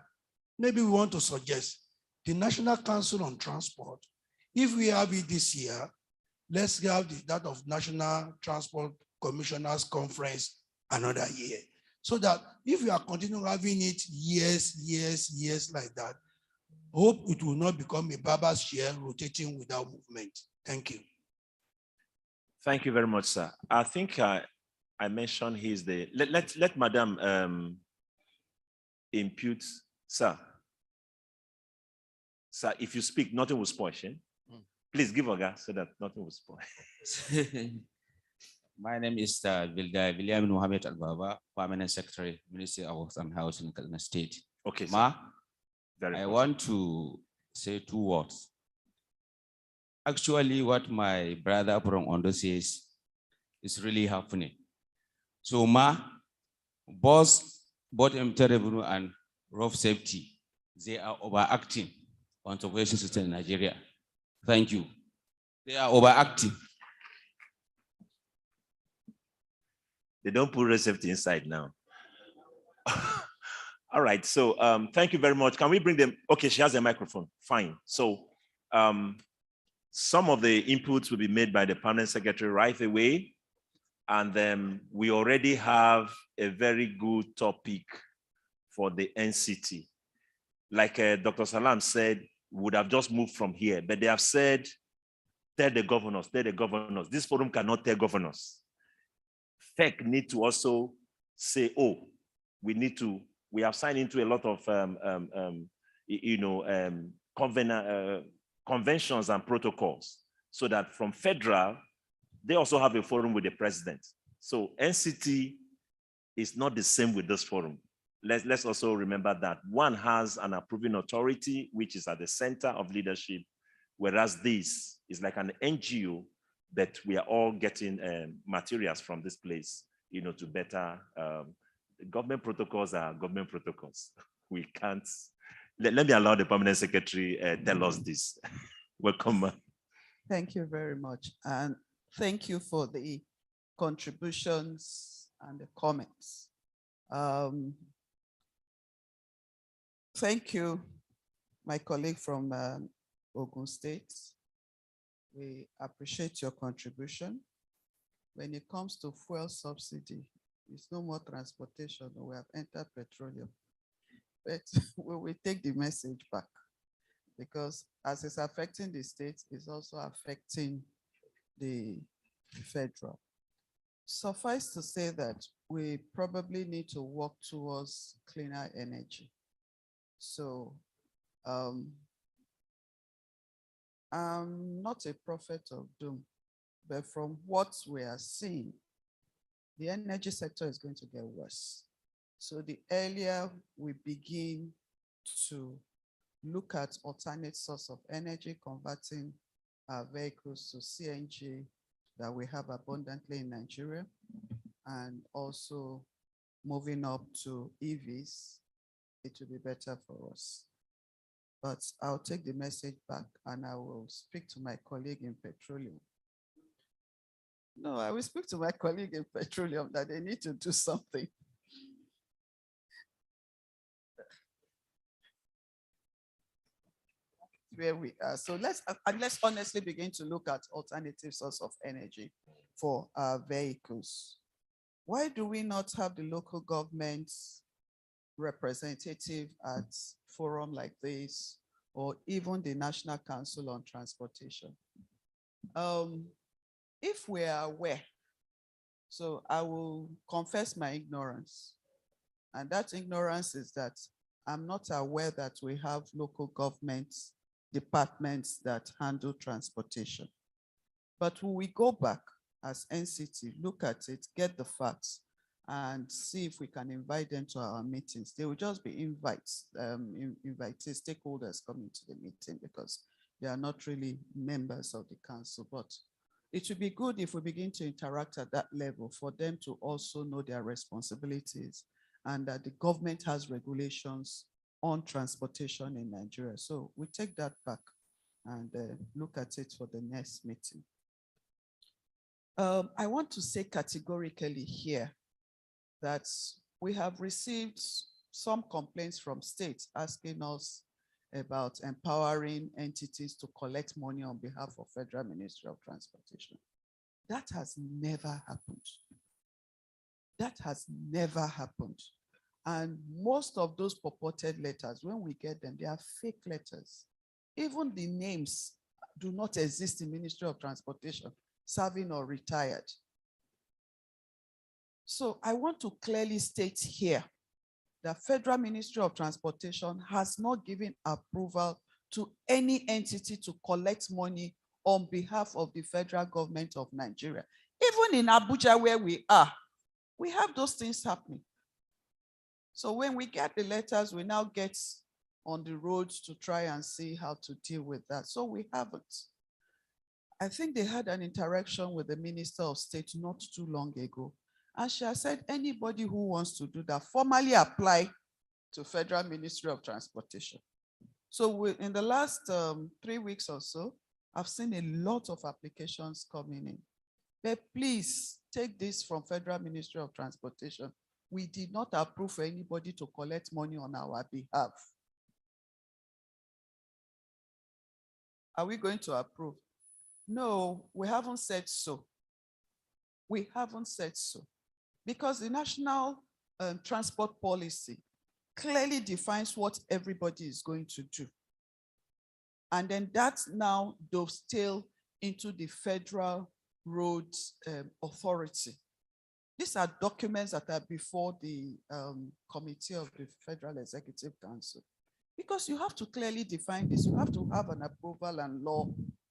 maybe we want to suggest the National Council on Transport, if we have it this year, let's have that of National Transport Commissioners Conference another year. So that if we are continuing having it years like that, hope it will not become a barber's chair rotating without movement. Thank you. Thank you very much, sir. I think I mentioned he's the, let Madam impute, sir. Sir, if you speak, nothing will spoil. Please give Oga so that nothing will spoil. My name is William Mohammed Al-Baba, Permanent Secretary, Ministry of Works and Housing, Kaduna State. Okay, sir. Ma, Very I important. want to say 2 words. Actually, what my brother from Ondo says is really happening. So, Ma, both MT revenue and road safety, they are overacting on transportation system in Nigeria. Thank you. They are overacting. They don't put road safety inside now. All right, so thank you very much. Can we bring them? Okay, she has a microphone, fine. So some of the inputs will be made by the Permanent Secretary right away. And then we already have a very good topic for the NCT. Like Dr. Salam said, would have just moved from here, but they have said, tell the governors. This forum cannot tell governors. FEC need to also say, oh, we have signed into a lot of conventions and protocols, so that from federal, they also have a forum with the president. So NCT is not the same with this forum. Let's also remember that one has an approving authority, which is at the center of leadership, whereas this is like an NGO that we are all getting materials from this place, to better, government protocols are government protocols. We can't, let me allow the Permanent Secretary tell us this. Welcome. Thank you very much. And thank you for the contributions and the comments. Thank you, my colleague from Ogun State. We appreciate your contribution. When it comes to fuel subsidy, it's no more transportation. We have entered petroleum. But we will take the message back, because as it's affecting the state, it's also affecting the federal. Suffice to say that we probably need to work towards cleaner energy. So I'm not a prophet of doom, but from what we are seeing, the energy sector is going to get worse. So the earlier we begin to look at alternate source of energy, converting our vehicles to CNG that we have abundantly in Nigeria, and also moving up to EVs. It will be better for us. But I'll take the message back and I will speak to my colleague in petroleum. No, I will speak to my colleague in petroleum that they need to do something. Where we are. So let's honestly begin to look at alternative source of energy for our vehicles. Why do we not have the local government's representative at forum like this, or even the National Council on Transportation? If we are aware, so I will confess my ignorance, and that ignorance is that I'm not aware that we have local governments departments that handle transportation. But when we go back as NCT, look at it, get the facts, and see if we can invite them to our meetings. They will just be invites, invited stakeholders coming to the meeting because they are not really members of the council. But it would be good if we begin to interact at that level for them to also know their responsibilities and that the government has regulations on transportation in Nigeria. So we take that back and look at it for the next meeting. I want to say categorically here that we have received some complaints from states asking us about empowering entities to collect money on behalf of Federal Ministry of Transportation. That has never happened. That has never happened. And most of those purported letters, when we get them, they are fake letters. Even the names do not exist in Ministry of Transportation, serving or retired. So I want to clearly state here that Federal Ministry of Transportation has not given approval to any entity to collect money on behalf of the federal government of Nigeria. Even in Abuja, where we are, we have those things happening. So when we get the letters, we now get on the road to try and see how to deal with that. So we haven't. I think they had an interaction with the Minister of State not too long ago. And she has said anybody who wants to do that, formally apply to Federal Ministry of Transportation. So in the last 3 weeks or so, I've seen a lot of applications coming in. But please take this from Federal Ministry of Transportation. We did not approve for anybody to collect money on our behalf. Are we going to approve? No, we haven't said so. We haven't said so. Because the National Transport Policy clearly defines what everybody is going to do. And then that now dovetails into the Federal Roads Authority. These are documents that are before the committee of the Federal Executive Council. Because you have to clearly define this. You have to have an approval and law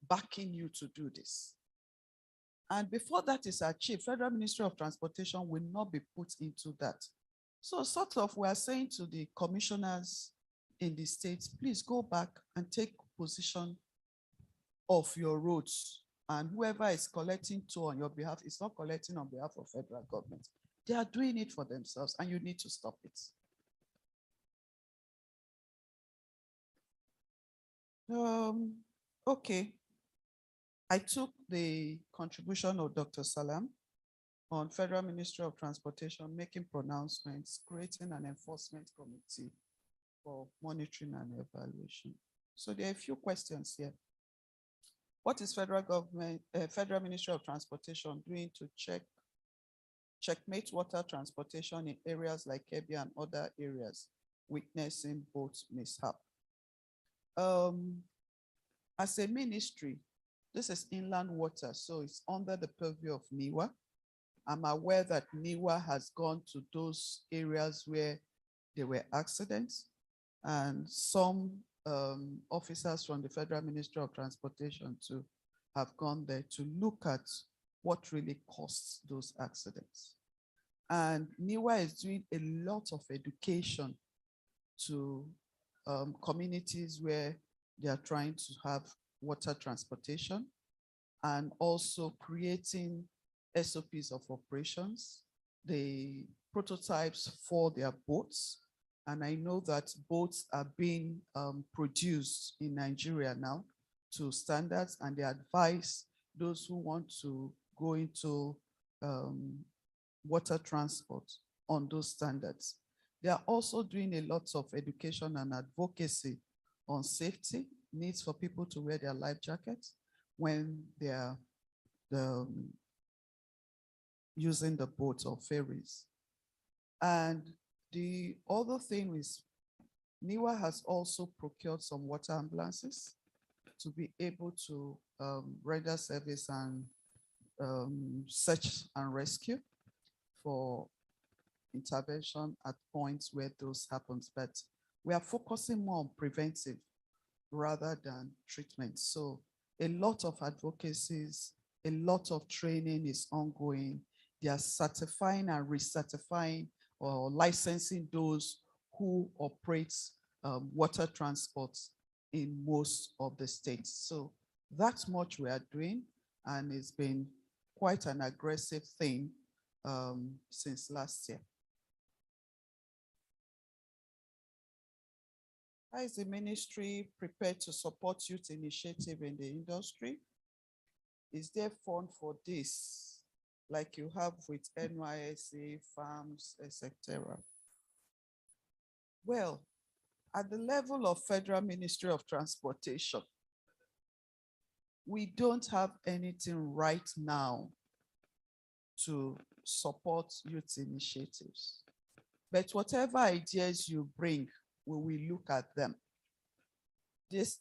backing you to do this. And before that is achieved, Federal Ministry of Transportation will not be put into that. So sort of we are saying to the commissioners in the states, please go back and take position of your roads. And whoever is collecting toll on your behalf is not collecting on behalf of federal government. They are doing it for themselves and you need to stop it. Okay. I took the contribution of Dr. Salam on Federal Ministry of Transportation, making pronouncements, creating an enforcement committee for monitoring and evaluation. So there are a few questions here. What is Federal Ministry of Transportation doing to checkmate water transportation in areas like Kebbi and other areas witnessing boat mishap? As a ministry, this is inland water, so it's under the purview of NIWA. I'm aware that NIWA has gone to those areas where there were accidents, and some officers from the Federal Ministry of Transportation too have gone there to look at what really caused those accidents. And NIWA is doing a lot of education to communities where they are trying to have water transportation, and also creating SOPs of operations, the prototypes for their boats. And I know that boats are being produced in Nigeria now to standards, and they advise those who want to go into water transport on those standards. They are also doing a lot of education and advocacy on safety, needs for people to wear their life jackets when they are using the boats or ferries. And the other thing is, NIWA has also procured some water ambulances to be able to render service and search and rescue for intervention at points where those happens. But we are focusing more on preventive rather than treatment. So a lot of advocacies, a lot of training is ongoing. They are certifying and recertifying or licensing those who operate water transport in most of the states. So that's much we are doing, and it's been quite an aggressive thing since last year. How is the ministry prepared to support youth initiative in the industry? Is there fund for this, like you have with NYSC, farms, etc.? Well, at the level of Federal Ministry of Transportation, we don't have anything right now to support youth initiatives. But whatever ideas you bring, we will look at them.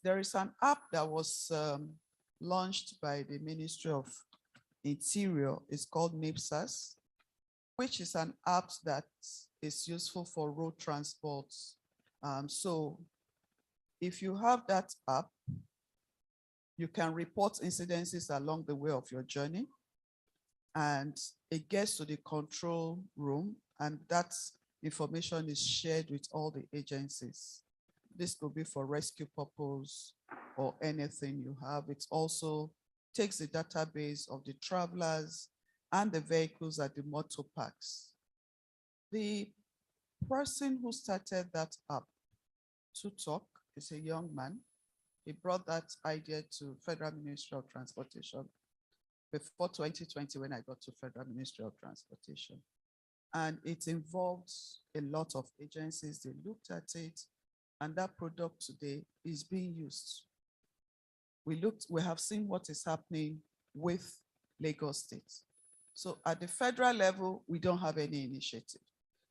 There is an app that was launched by the Ministry of Interior. It's called NIPSAS, which is an app that is useful for road transport. So if you have that app, you can report incidences along the way of your journey, and it gets to the control room, and that information is shared with all the agencies. This could be for rescue purpose or anything you have. It also takes the database of the travelers and the vehicles at the motor parks. The person who started that app, Tutok, is a young man. He brought that idea to Federal Ministry of Transportation before 2020 when I got to Federal Ministry of Transportation. And it involves a lot of agencies. They looked at it, and that product today is being used. We have seen what is happening with Lagos State. So at the federal level, we don't have any initiative.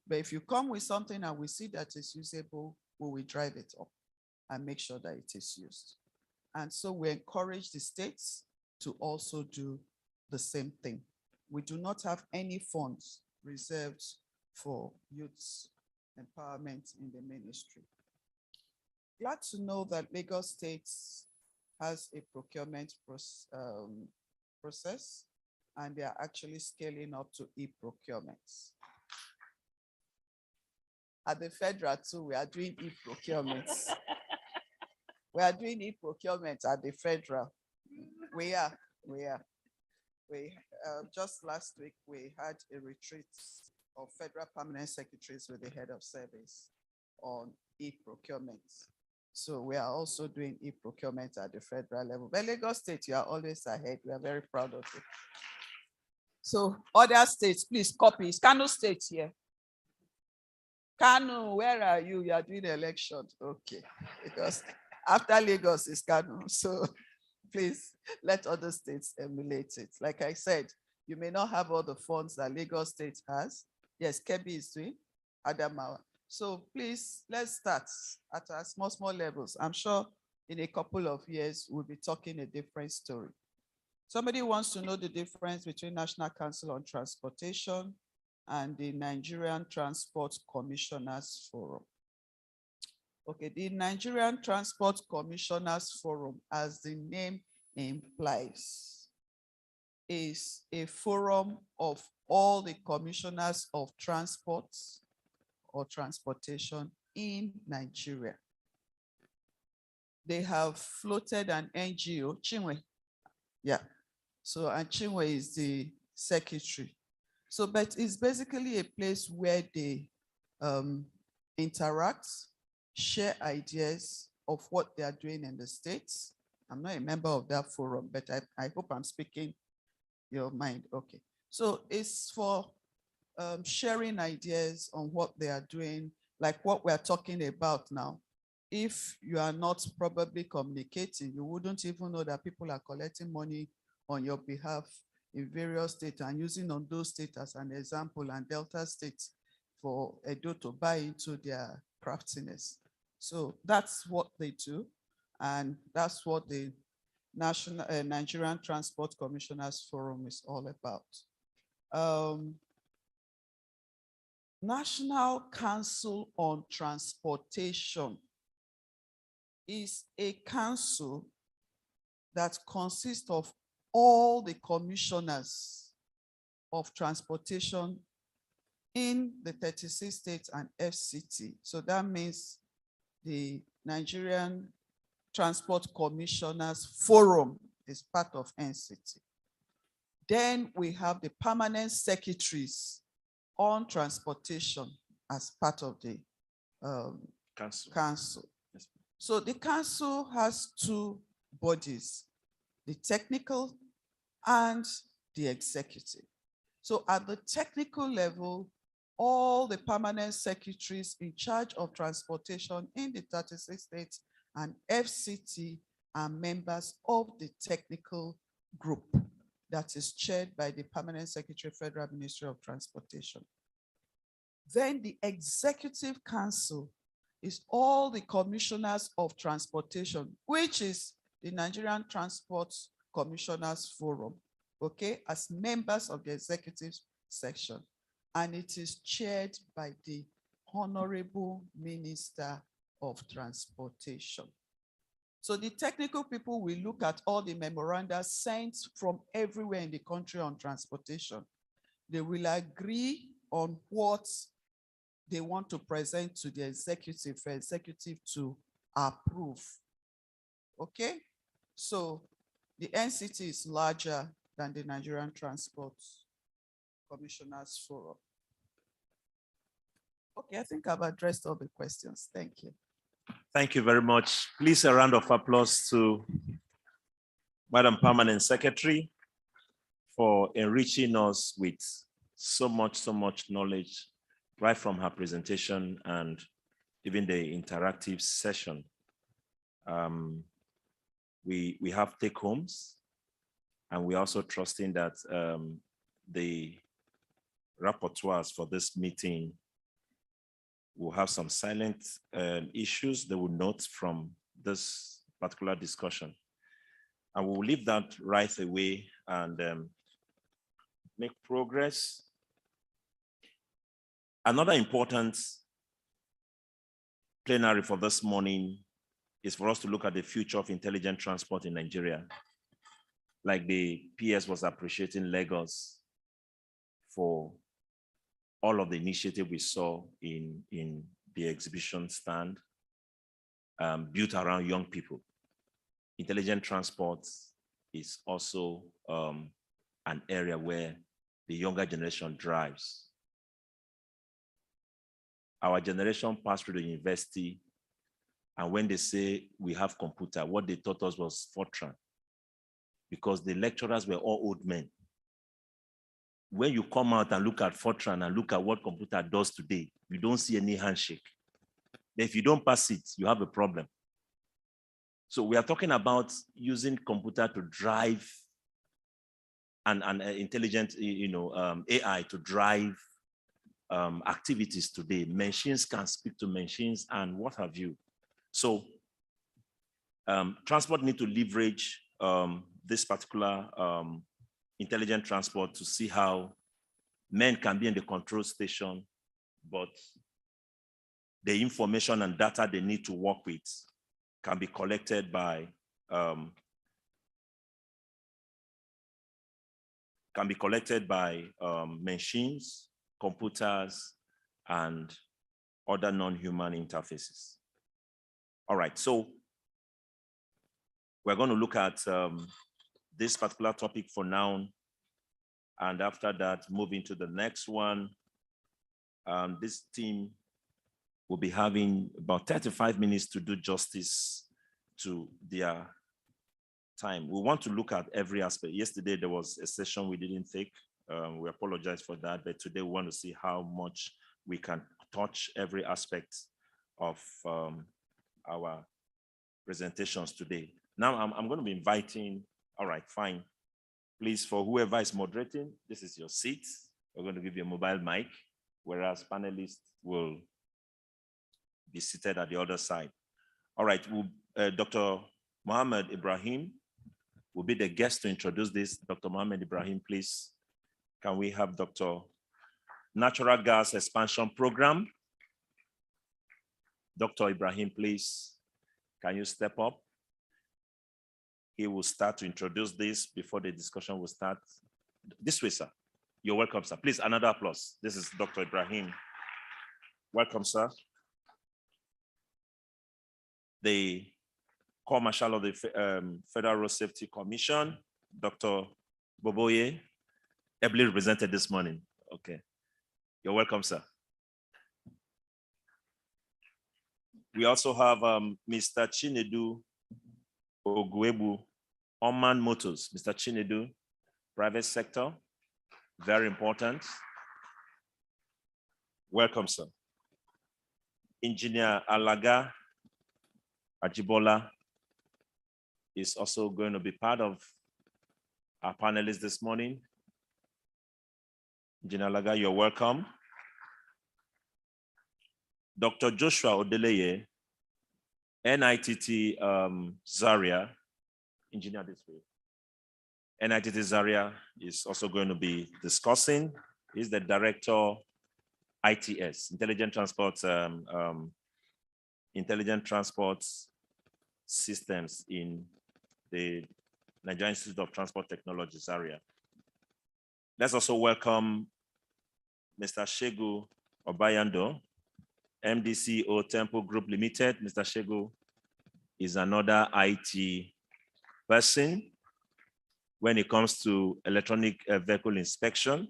But if you come with something and we see that it's usable, we will drive it up and make sure that it is used. And so we encourage the states to also do the same thing. We do not have any funds reserved for youth empowerment in the ministry. Glad to know that Lagos State has a procurement process, and they are actually scaling up to e-procurements. At the federal too, we are doing e-procurements. We are doing e-procurement at the federal. We are. Just last week, we had a retreat of federal permanent secretaries with the head of service on e-procurement. So we are also doing e-procurement at the federal level. But Lagos State, you are always ahead. We are very proud of you. So other states, please copy. Is Kano State here? Kano, where are you? You are doing election. Okay. Because after Lagos is Kano. So please let other states emulate it. Like I said, you may not have all the funds that Lagos State has. Yes, Kebbi is doing, Adamawa. So please, let's start at our small levels. I'm sure in a couple of years, we'll be talking a different story. Somebody wants to know the difference between National Council on Transportation and the Nigerian Transport Commissioners Forum. Okay, the Nigerian Transport Commissioners Forum, as the name implies, is a forum of all the commissioners of transport or transportation in Nigeria. they have floated an NGO, Chinwe. Yeah. So, and Chinwe is the secretary. So, but it's basically a place where they interact, share ideas of what they are doing in the States. I'm not a member of that forum, but I hope I'm speaking your mind. Okay. So it's for sharing ideas on what they are doing, like what we're talking about now. If you are not probably communicating, you wouldn't even know that people are collecting money on your behalf in various states and using on those states as an example, and Delta states for Edo to buy into their craftiness. So that's what they do. And that's what the Nigerian Transport Commissioners Forum is all about. National Council on Transportation is a council that consists of all the commissioners of transportation in the 36 states and FCT. So that means the Nigerian Transport Commissioners Forum is part of NCT. Then we have the permanent secretaries on transportation as part of the council. Yes. So the council has two bodies, the technical and the executive. So at the technical level, all the permanent secretaries in charge of transportation in the 36 states and FCT are members of the technical group that is chaired by the Permanent Secretary, Federal Ministry of Transportation. Then the Executive Council is all the commissioners of transportation, which is the Nigerian Transport Commissioners Forum, okay, as members of the executive section. And it is chaired by the Honorable Minister of Transportation. So the technical people will look at all the memoranda sent from everywhere in the country on transportation. They will agree on what they want to present to the executive for executive to approve. Okay? So the NCT is larger than the Nigerian Transport Commissioners Forum. Okay, I think I've addressed all the questions. Thank you. Thank you very much. Please a round of applause to Madam Permanent Secretary for enriching us with so much knowledge right from her presentation and even the interactive session. We have take homes, and we're also trusting that the rapporteurs for this meeting will have some silent issues they will note from this particular discussion. And we'll leave that right away and make progress. Another important plenary for this morning is for us to look at the future of intelligent transport in Nigeria. Like the PS was appreciating Lagos for all of the initiative we saw in the exhibition stand built around young people. Intelligent transport is also an area where the younger generation drives. Our generation passed through the university, and when they say we have computer, what they taught us was Fortran, because the lecturers were all old men. When you come out and look at Fortran and look at what computer does today, you don't see any handshake. If you don't pass it, you have a problem. So we are talking about using computer to drive and intelligent, AI to drive activities today. Machines can speak to machines and what have you. So transport need to leverage this particular intelligent transport to see how men can be in the control station, but the information and data they need to work with can be collected by machines, computers, and other non-human interfaces. All right, so We're going to look at this particular topic for now. And after that, move into the next one. This team will be having about 35 minutes to do justice to their time. We want to look at every aspect. Yesterday, there was a session we didn't take. We apologize for that, but today we want to see how much we can touch every aspect of our presentations today. Now, I'm going to be inviting, all right, fine. Please, for whoever is moderating, this is your seat. We're going to give you a mobile mic, whereas panelists will be seated at the other side. All right, Dr. Mohammed Ibrahim will be the guest to introduce this. Dr. Mohammed Ibrahim, please. Can we have Dr. Natural Gas Expansion Program? Dr. Ibrahim, please. Can you step up? He will start to introduce this before the discussion will start. This way, sir. You're welcome, sir. Please, another applause. This is Dr. Ibrahim. Welcome, sir. The Corps Marshal of the Federal Road Safety Commission, Dr. Boboye, ably represented this morning. Okay. You're welcome, sir. We also have Mr. Chinedu Ogwebu, Oman Motors. Mr. Chinedu, private sector, very important. Welcome, sir. Engineer Alaga Ajibola is also going to be part of our panelists this morning. Engineer Alaga, you're welcome. Dr. Joshua Odeleye, NITT Zaria, engineer this way. NITT Zaria is also going to be discussing. He's the director ITS, Intelligent Transport Systems in the Nigerian Institute of Transport Technology, Zaria. Let's also welcome Mr. Shegu Obayando, MDCO Temple Group Limited. Mr. Shegu is another IT person when it comes to electronic vehicle inspection.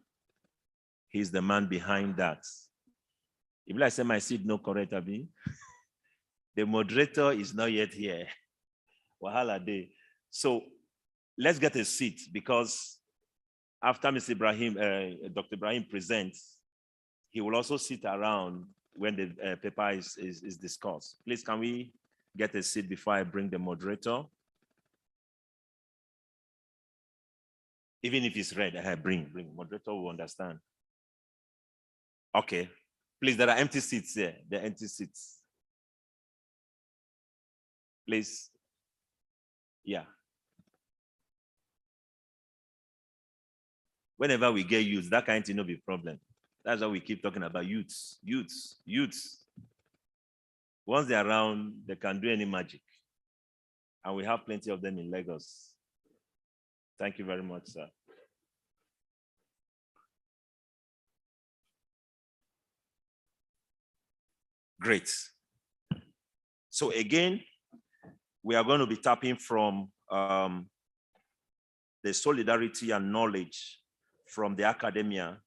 He's the man behind that. If I say my seat no correct, Abi, the moderator is not yet here. Wahala day. So let's get a seat, because after Mr. Ibrahim, Dr. Ibrahim presents, he will also sit around when the paper is discussed. Please, can we get a seat before I bring the moderator? Even if it's red, bring. Moderator will understand. Okay. Please, there are empty seats here. There are empty seats. Please. Yeah. Whenever we get youths, that kind of thing will be a problem. That's why we keep talking about youths. Once they're around, they can do any magic. And we have plenty of them in Lagos. Thank you very much, sir. Great. So again, we are going to be tapping from the solidarity and knowledge from the academia.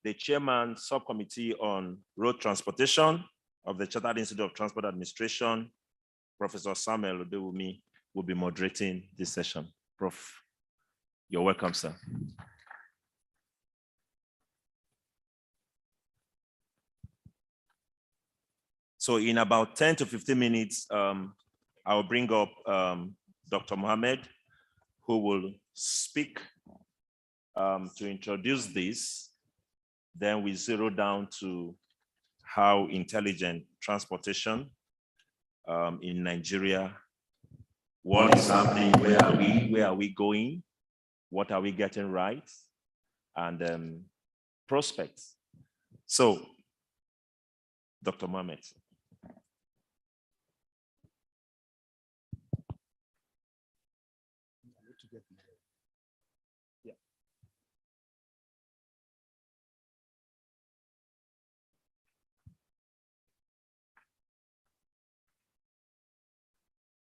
The chairman subcommittee on road transportation of the Chartered Institute of Transport Administration, Professor Samuel Odewumi, will be moderating this session. Prof, you're welcome, sir. So in about 10 to 15 minutes, I'll bring up Dr. Mohammed, who will speak to introduce this. Then we zero down to how intelligent transportation in Nigeria, what is happening, where are we going, what are we getting right, and prospects. So, Dr. Mohammed.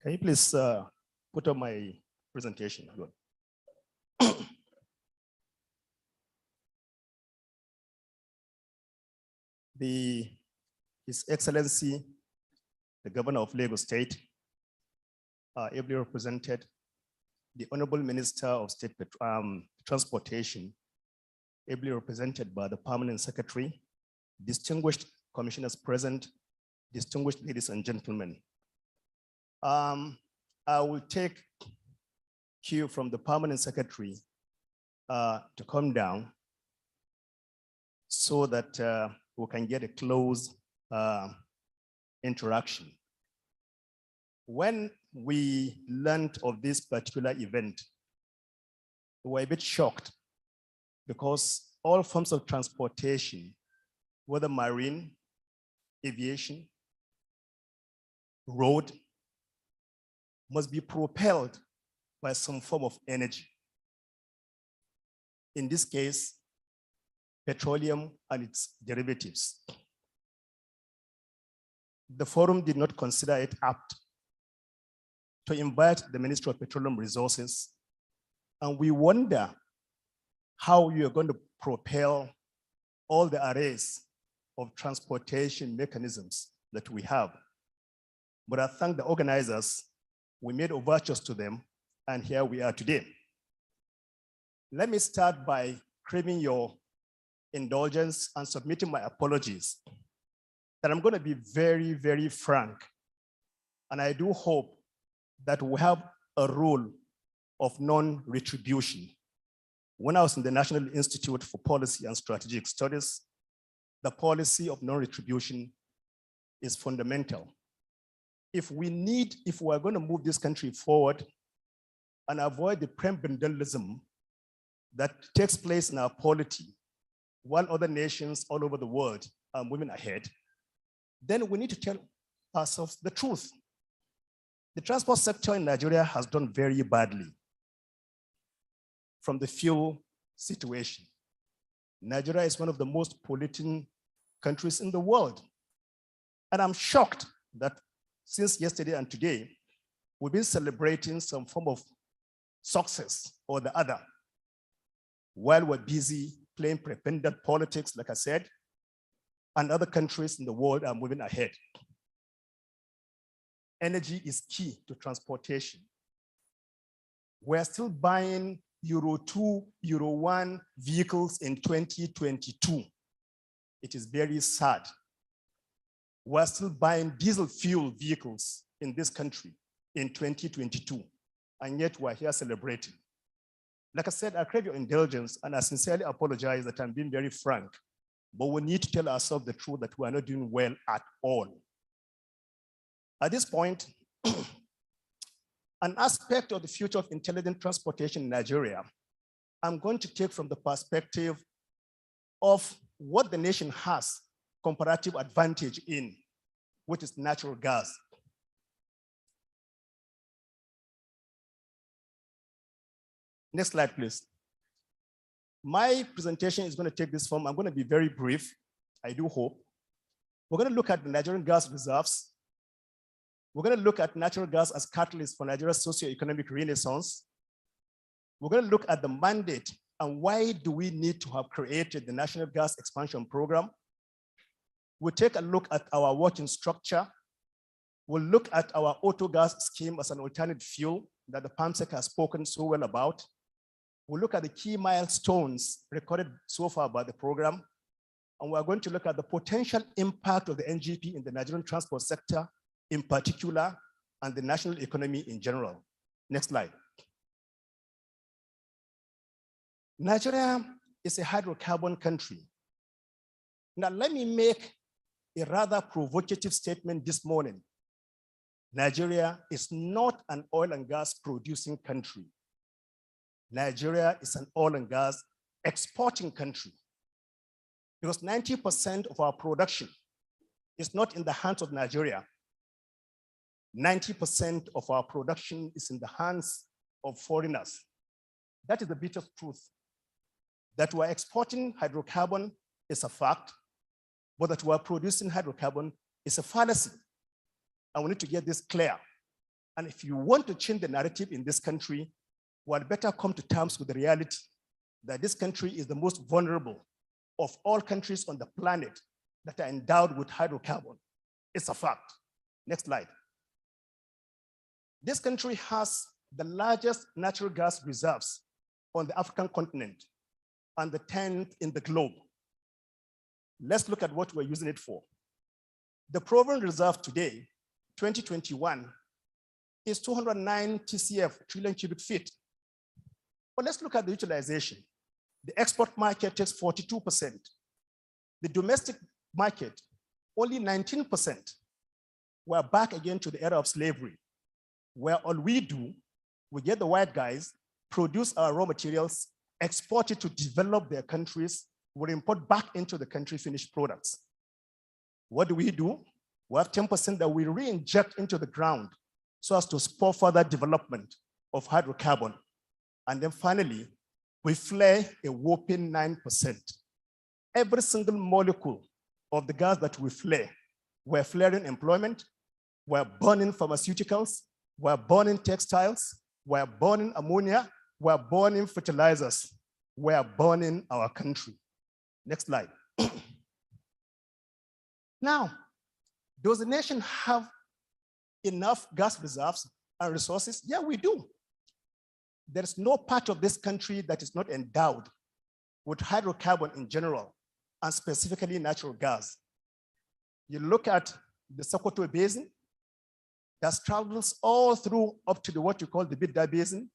Can you please put up my presentation. Good. His Excellency, the Governor of Lagos State, ably represented, the Honorable Minister of State Transportation, ably represented by the Permanent Secretary, distinguished commissioners present, distinguished ladies and gentlemen. I will take cue from the Permanent Secretary to come down so that we can get a close interaction. When we learned of this particular event, we were a bit shocked because all forms of transportation, whether marine, aviation, road, must be propelled by some form of energy. In this case, petroleum and its derivatives. The forum did not consider it apt to invite the Ministry of Petroleum Resources, and we wonder how you are going to propel all the arrays of transportation mechanisms that we have. But I thank the organizers. We made overtures to them, and here we are today. Let me start by craving your indulgence and submitting my apologies that I'm going to be very, very frank. And I do hope that we have a rule of non-retribution. When I was in the National Institute for Policy and Strategic Studies, the policy of non-retribution is fundamental. If we are going to move this country forward and avoid the prebendalism that takes place in our polity, while other nations all over the world are moving ahead, then we need to tell ourselves the truth. The transport sector in Nigeria has done very badly from the fuel situation. Nigeria is one of the most polluting countries in the world. And I'm shocked that since yesterday and today, we've been celebrating some form of success or the other, while we're busy playing prebendal politics, like I said, and other countries in the world are moving ahead. Energy is key to transportation. We're still buying Euro 2, Euro 1 vehicles in 2022. It is very sad. We're still buying diesel fuel vehicles in this country in 2022, and yet we're here celebrating. Like I said, I crave your indulgence, and I sincerely apologize that I'm being very frank, but we need to tell ourselves the truth that we are not doing well at all. At this point, an aspect of the future of intelligent transportation in Nigeria, I'm going to take from the perspective of what the nation has comparative advantage in, which is natural gas. Next slide, please. My presentation is going to take this form. I'm going to be very brief, I do hope. We're going to look at the Nigerian gas reserves. We're going to look at natural gas as catalyst for Nigeria's socio-economic renaissance. We're going to look at the mandate and why do we need to have created the National Gas Expansion Program. We'll take a look at our working structure. We'll look at our auto gas scheme as an alternate fuel that the PAMSEC has spoken so well about. We'll look at the key milestones recorded so far by the program. And we're going to look at the potential impact of the NGP in the Nigerian transport sector in particular, and the national economy in general. Next slide. Nigeria is a hydrocarbon country. Now let me make a rather provocative statement this morning. Nigeria is not an oil and gas producing country. Nigeria is an oil and gas exporting country, because 90% of our production is not in the hands of Nigeria. 90% of our production is in the hands of foreigners. That is the bitter truth. That we're exporting hydrocarbon is a fact, but that we're producing hydrocarbon is a fallacy. And we need to get this clear. And if you want to change the narrative in this country, we had better come to terms with the reality that this country is the most vulnerable of all countries on the planet that are endowed with hydrocarbon. It's a fact. Next slide. This country has the largest natural gas reserves on the African continent and the 10th in the globe. Let's look at what we're using it for. The proven reserve today, 2021, is 209 TCF, trillion cubic feet. But let's look at the utilization. The export market takes 42%. The domestic market, only 19%. We're back again to the era of slavery, where all we do, we get the white guys, produce our raw materials, export it to develop their countries, we import back into the country finished products. What do? We have 10% that we re-inject into the ground so as to spur further development of hydrocarbon. And then finally, we flare a whopping 9%. Every single molecule of the gas that we flare, we're flaring employment, we're burning pharmaceuticals, we're burning textiles, we're burning ammonia, we're burning fertilizers, we're burning our country. Next slide. Now, does the nation have enough gas reserves and resources? Yeah, we do. There's no part of this country that is not endowed with hydrocarbon in general, and specifically natural gas. You look at the Sokoto Basin, that travels all through up to what you call the Bidda Basin.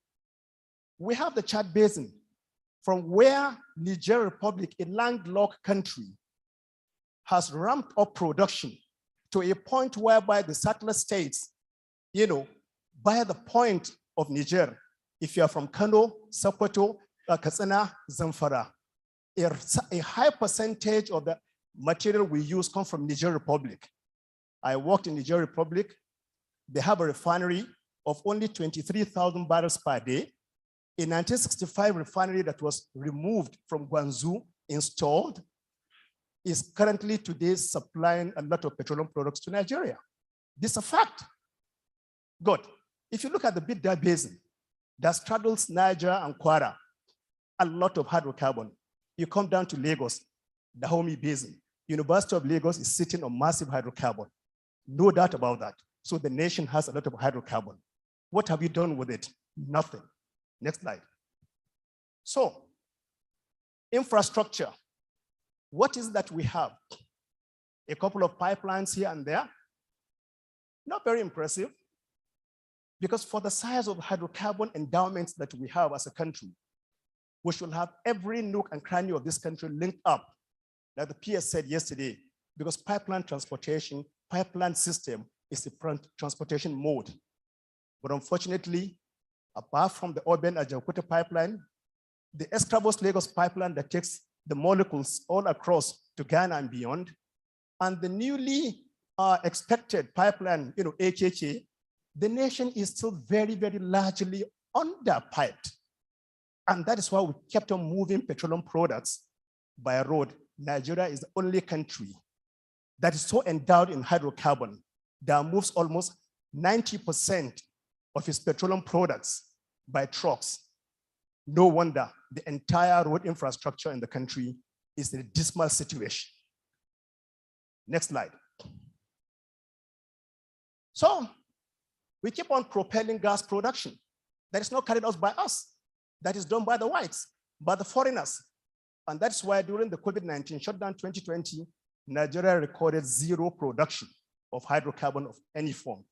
We have the Chad Basin, from where Niger Republic, a landlocked country, has ramped up production to a point whereby the settler states, by the point of Niger, if you are from Kano, Sokoto, Katsina, Zamfara, a high percentage of the material we use come from Niger Republic. I worked in Niger Republic. They have a refinery of only 23,000 barrels per day. A 1965 refinery that was removed from Guangzhou, installed, is currently today supplying a lot of petroleum products to Nigeria. This is a fact. Good. If you look at the Bidda Basin that straddles Niger and Kwara, a lot of hydrocarbon. You come down to Lagos, the Dahomey Basin. University of Lagos is sitting on massive hydrocarbon. No doubt about that. So the nation has a lot of hydrocarbon. What have you done with it? Nothing. Next slide. So, infrastructure. What is that we have? A couple of pipelines here and there. Not very impressive, because for the size of hydrocarbon endowments that we have as a country, we should have every nook and cranny of this country linked up, like the PS said yesterday, because pipeline transportation, pipeline system is the transportation mode. But unfortunately, apart from the urban Ajaokuta pipeline, the Escravos Lagos pipeline that takes the molecules all across to Ghana and beyond, and the newly expected pipeline, HHA, the nation is still very, very largely underpiped. And that is why we kept on moving petroleum products by road. Nigeria is the only country that is so endowed in hydrocarbon that moves almost 90% of its petroleum products by trucks. No wonder the entire road infrastructure in the country is in a dismal situation. Next slide. So we keep on propelling gas production that is not carried out by us, that is done by the whites, by the foreigners. And that's why during the COVID-19 shutdown 2020, Nigeria recorded zero production of hydrocarbon of any form.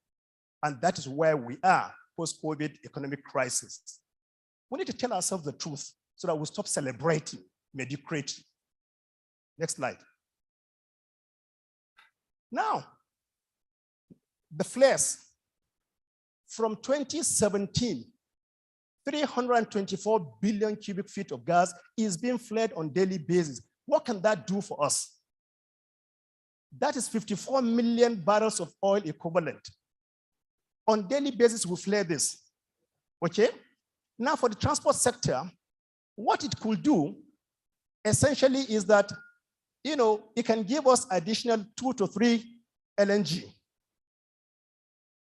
And that is where we are post-COVID economic crisis. We need to tell ourselves the truth so that we stop celebrating mediocrity. Next slide. Now, the flares from 2017, 324 billion cubic feet of gas is being flared on a daily basis. What can that do for us? That is 54 million barrels of oil equivalent. On a daily basis, we flare this, okay? Now for the transport sector, what it could do essentially is that, it can give us additional 2 to 3 LNG.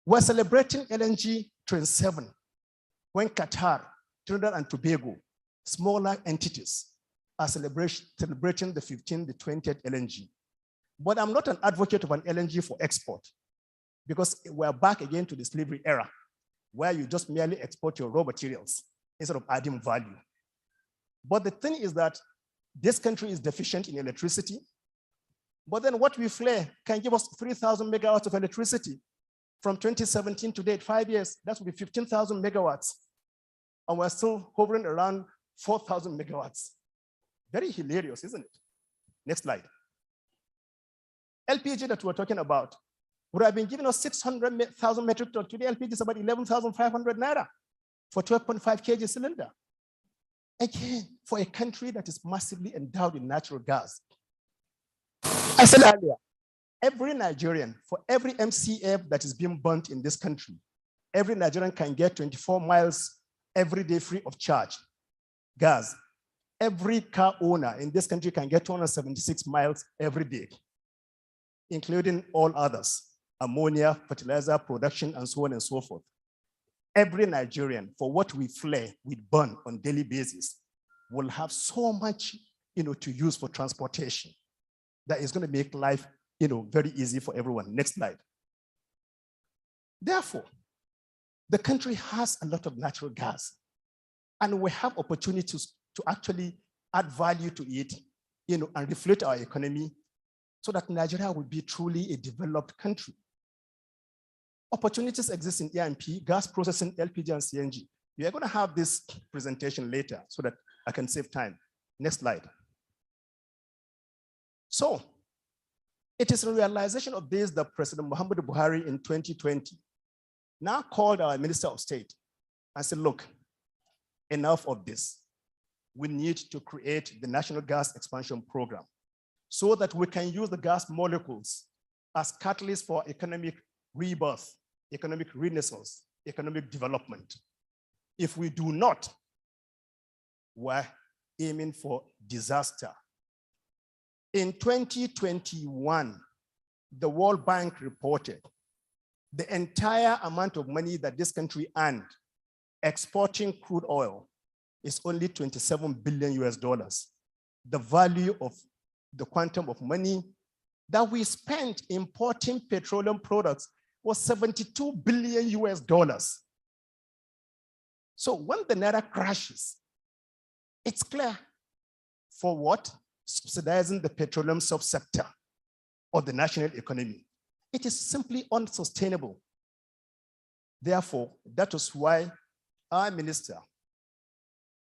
We're celebrating LNG Train 7 when Qatar, Trinidad and Tobago, smaller entities are celebrating the 15th, the 20th LNG. But I'm not an advocate of an LNG for export because we're back again to the slavery era where you just merely export your raw materials instead of adding value. But the thing is that this country is deficient in electricity, but then what we flare can give us 3,000 megawatts of electricity. From 2017 to date, 5 years, that would be 15,000 megawatts. And we're still hovering around 4,000 megawatts. Very hilarious, isn't it? Next slide. LPG that we're talking about would have been giving us 600,000 metric tons. Today, LPG is about 11,500 naira for 12.5 kg cylinder. Again, for a country that is massively endowed in natural gas. I said earlier, every Nigerian, for every MCF that is being burnt in this country, every Nigerian can get 24 miles every day free of charge. Gas. Every car owner in this country can get 276 miles every day, including all others, ammonia, fertilizer, production, and so on and so forth. Every Nigerian, for what we flare, we burn on a daily basis, will have so much, to use for transportation that is going to make life, very easy for everyone. Next slide. Therefore, the country has a lot of natural gas, and we have opportunities to actually add value to it, and reflect our economy so that Nigeria will be truly a developed country. Opportunities exist in E&P, gas processing, LPG, and CNG. We are going to have this presentation later so that I can save time. Next slide. So, it is a realization of this that President Muhammadu Buhari in 2020 now called our Minister of State and said, look, enough of this. We need to create the National Gas Expansion Program so that we can use the gas molecules as catalysts for economic rebirth, economic renaissance, economic development. If we do not, we're aiming for disaster. In 2021, the World Bank reported the entire amount of money that this country earned exporting crude oil is only $27 billion US. The value of the quantum of money that we spent importing petroleum products was $72 billion US. So when the Naira crashes, it's clear for what? Subsidizing the petroleum subsector of the national economy. It is simply unsustainable. Therefore, that was why our minister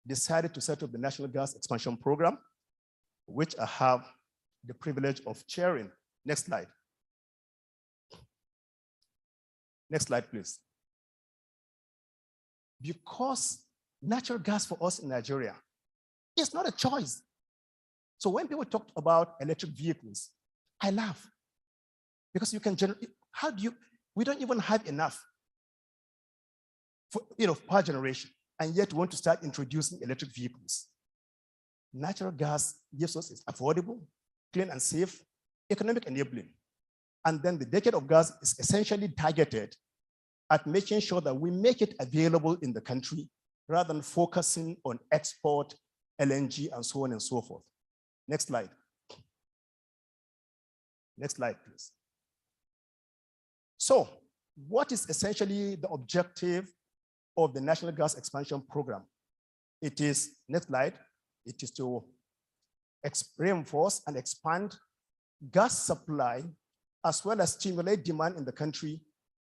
decided to set up the National Gas Expansion Program, which I have the privilege of chairing. Next slide. Next slide, please. Because natural gas for us in Nigeria is not a choice. So when people talk about electric vehicles, I laugh because you can generate, we don't even have enough for, power generation, and yet we want to start introducing electric vehicles. Natural gas gives us is affordable, clean and safe, economic enabling. And then the decade of gas is essentially targeted at making sure that we make it available in the country rather than focusing on export, LNG, and so on and so forth. Next slide. Next slide, please. So what is essentially the objective of the National Gas Expansion Program? It is, next slide, it is to reinforce and expand gas supply as well as stimulate demand in the country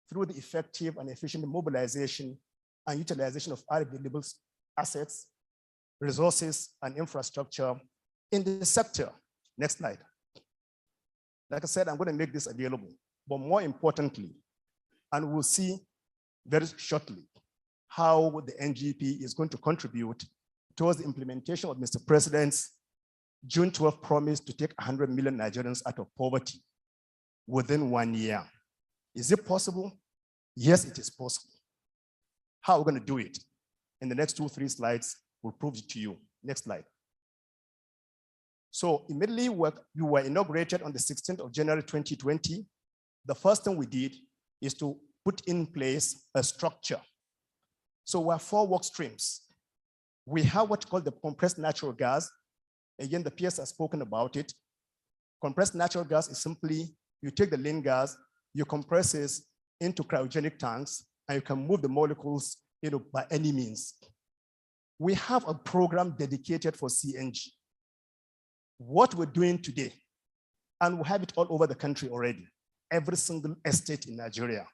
through the effective and efficient mobilization and utilization of available assets, resources, and infrastructure in the sector. Next slide. Like I said, I'm going to make this available, but more importantly, and we'll see very shortly how the NGP is going to contribute towards the implementation of Mr. President's June 12 promise to take 100 million Nigerians out of poverty within 1 year. Is it possible? Yes, it is possible. How are we going to do it? In the next 2-3 slides, we'll prove it to you. Next slide. So immediately we were inaugurated on the 16th of January 2020. The first thing we did is to put in place a structure. So we have 4 work streams. We have what's called the compressed natural gas. Again, the PS has spoken about it. Compressed natural gas is simply, you take the lean gas, you compress it into cryogenic tanks, and you can move the molecules by any means. We have a program dedicated for CNG. What we're doing today, and we have it all over the country already, every single estate in Nigeria.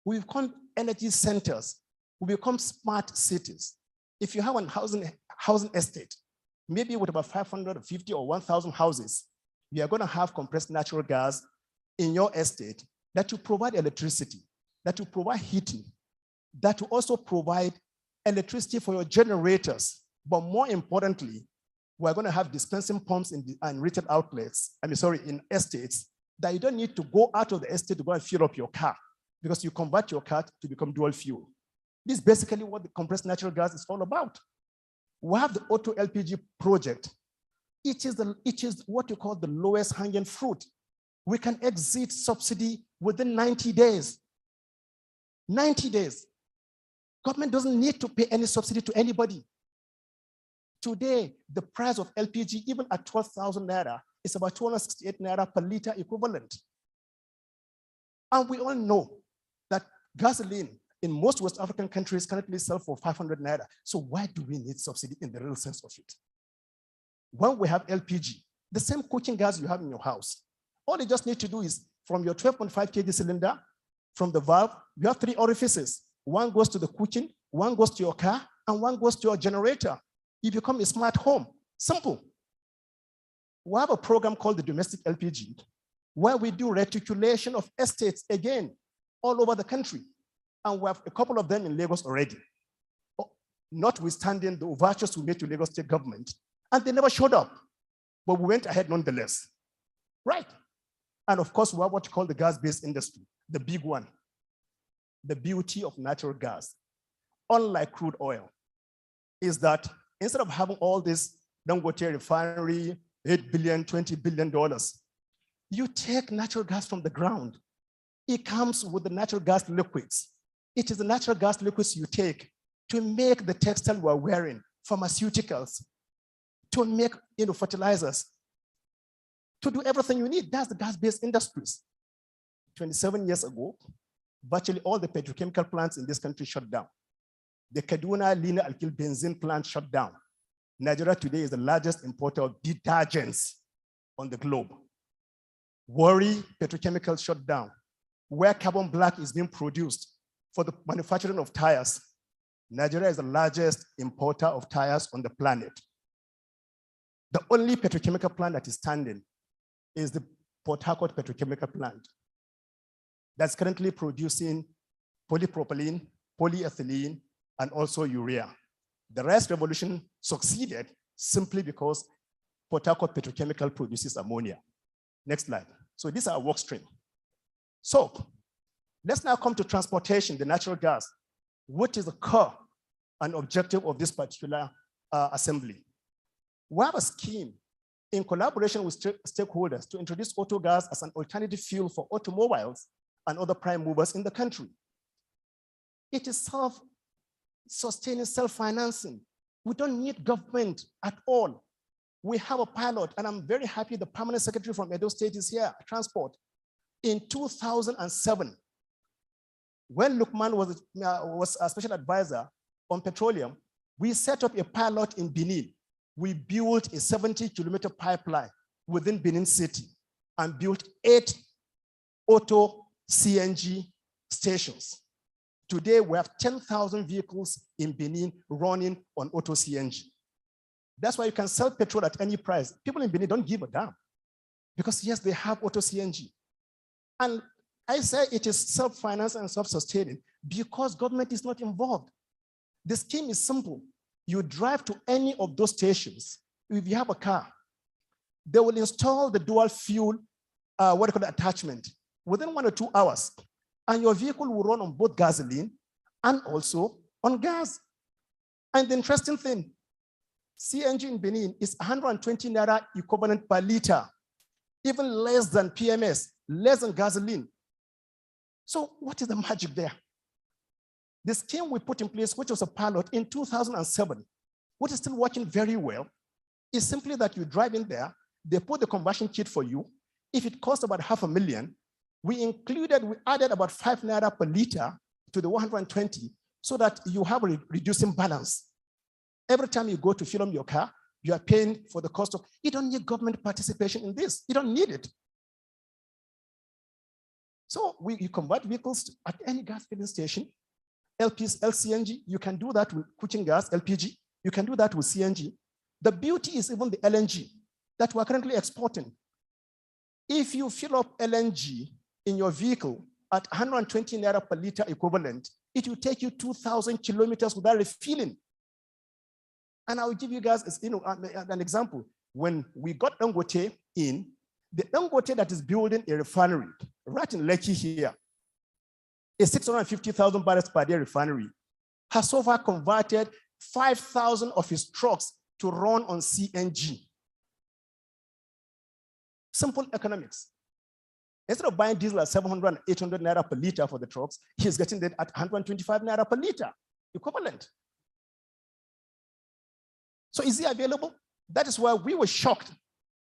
We become energy centers. We become smart cities. If you have a housing estate, maybe with about 550 or 1,000 houses, you are going to have compressed natural gas in your estate that will provide electricity, that will provide heating, that will also provide electricity for your generators. But more importantly, we're going to have dispensing pumps in retail outlets, in estates, that you don't need to go out of the estate to go and fill up your car, because you convert your car to become dual fuel. This is basically what the compressed natural gas is all about. We have the Auto LPG project. It is what you call the lowest hanging fruit. We can exit subsidy within 90 days. 90 days. Government doesn't need to pay any subsidy to anybody. Today, the price of LPG, even at 12,000 naira, is about 268 naira per liter equivalent. And we all know that gasoline in most West African countries currently sell for 500 naira. So why do we need subsidy in the real sense of it? When we have LPG, the same cooking gas you have in your house, all you just need to do is from your 12.5 kg cylinder, from the valve, you have 3 orifices. One goes to the kitchen, one goes to your car, and one goes to your generator. You become a smart home. Simple. We have a program called the Domestic LPG, where we do reticulation of estates again, all over the country. And we have a couple of them in Lagos already, notwithstanding the overtures we made to Lagos state government, and they never showed up, but we went ahead nonetheless, right? And of course, we have what you call the gas-based industry, the big one. The beauty of natural gas, unlike crude oil, is that instead of having all this Dangote refinery, $8 billion, $20 billion, you take natural gas from the ground. It comes with the natural gas liquids. It is the natural gas liquids you take to make the textile we're wearing, pharmaceuticals, to make fertilizers, to do everything you need. That's the gas-based industries. 27 years ago, virtually all the petrochemical plants in this country shut down. The Kaduna linear alkyl benzene plant shut down. Nigeria today is the largest importer of detergents on the globe. Warri petrochemicals shut down. Where carbon black is being produced for the manufacturing of tires, Nigeria is the largest importer of tires on the planet. The only petrochemical plant that is standing is the Port Harcourt petrochemical plant that's currently producing polypropylene, polyethylene, and also urea. The rice revolution succeeded simply because Port Harcourt petrochemical produces ammonia. Next slide. So these are work stream. So let's now come to transportation, the natural gas, which is the core and objective of this particular assembly. We have a scheme in collaboration with stakeholders to introduce auto gas as an alternative fuel for automobiles and other prime movers in the country. It is self-sustaining, self-financing. We don't need government at all. We have a pilot, and I'm very happy the permanent secretary from Edo State is here, transport. In 2007, when Lukman was a special advisor on petroleum, we set up a pilot in Benin. We built a 70-kilometer pipeline within Benin City and built 8 auto CNG stations. Today, we have 10,000 vehicles in Benin running on auto CNG. That's why you can sell petrol at any price. People in Benin don't give a damn because yes, they have auto CNG. And I say it is self-financed and self-sustaining because government is not involved. The scheme is simple. You drive to any of those stations. If you have a car, they will install the dual fuel, attachment within 1 or 2 hours. And your vehicle will run on both gasoline and also on gas. And the interesting thing, CNG in Benin is 120 naira equivalent per liter, even less than PMS, less than gasoline. So what is the magic there? The scheme we put in place, which was a pilot in 2007, what is still working very well, is simply that you drive in there, they put the combustion kit for you. If it costs about $500,000, we added about 5 naira per liter to the 120 so that you have a reducing balance. Every time you go to fill up your car, you are paying for the cost of, you don't need government participation in this. You don't need it. So you convert vehicles at any gas filling station, LCNG, you can do that with cooking gas, LPG, you can do that with CNG. The beauty is even the LNG that we're currently exporting. If you fill up LNG in your vehicle at 120 naira per liter equivalent, it will take you 2,000 kilometers without refilling. And I'll give you guys an example. When we got Dangote in, the Dangote that is building a refinery right in Lekki here, a 650,000 barrels per day refinery, has so far converted 5,000 of his trucks to run on CNG. Simple economics. Instead of buying diesel at 700 and 800 naira per liter for the trucks, he's getting that at 125 naira per liter equivalent. So is it available? That is why we were shocked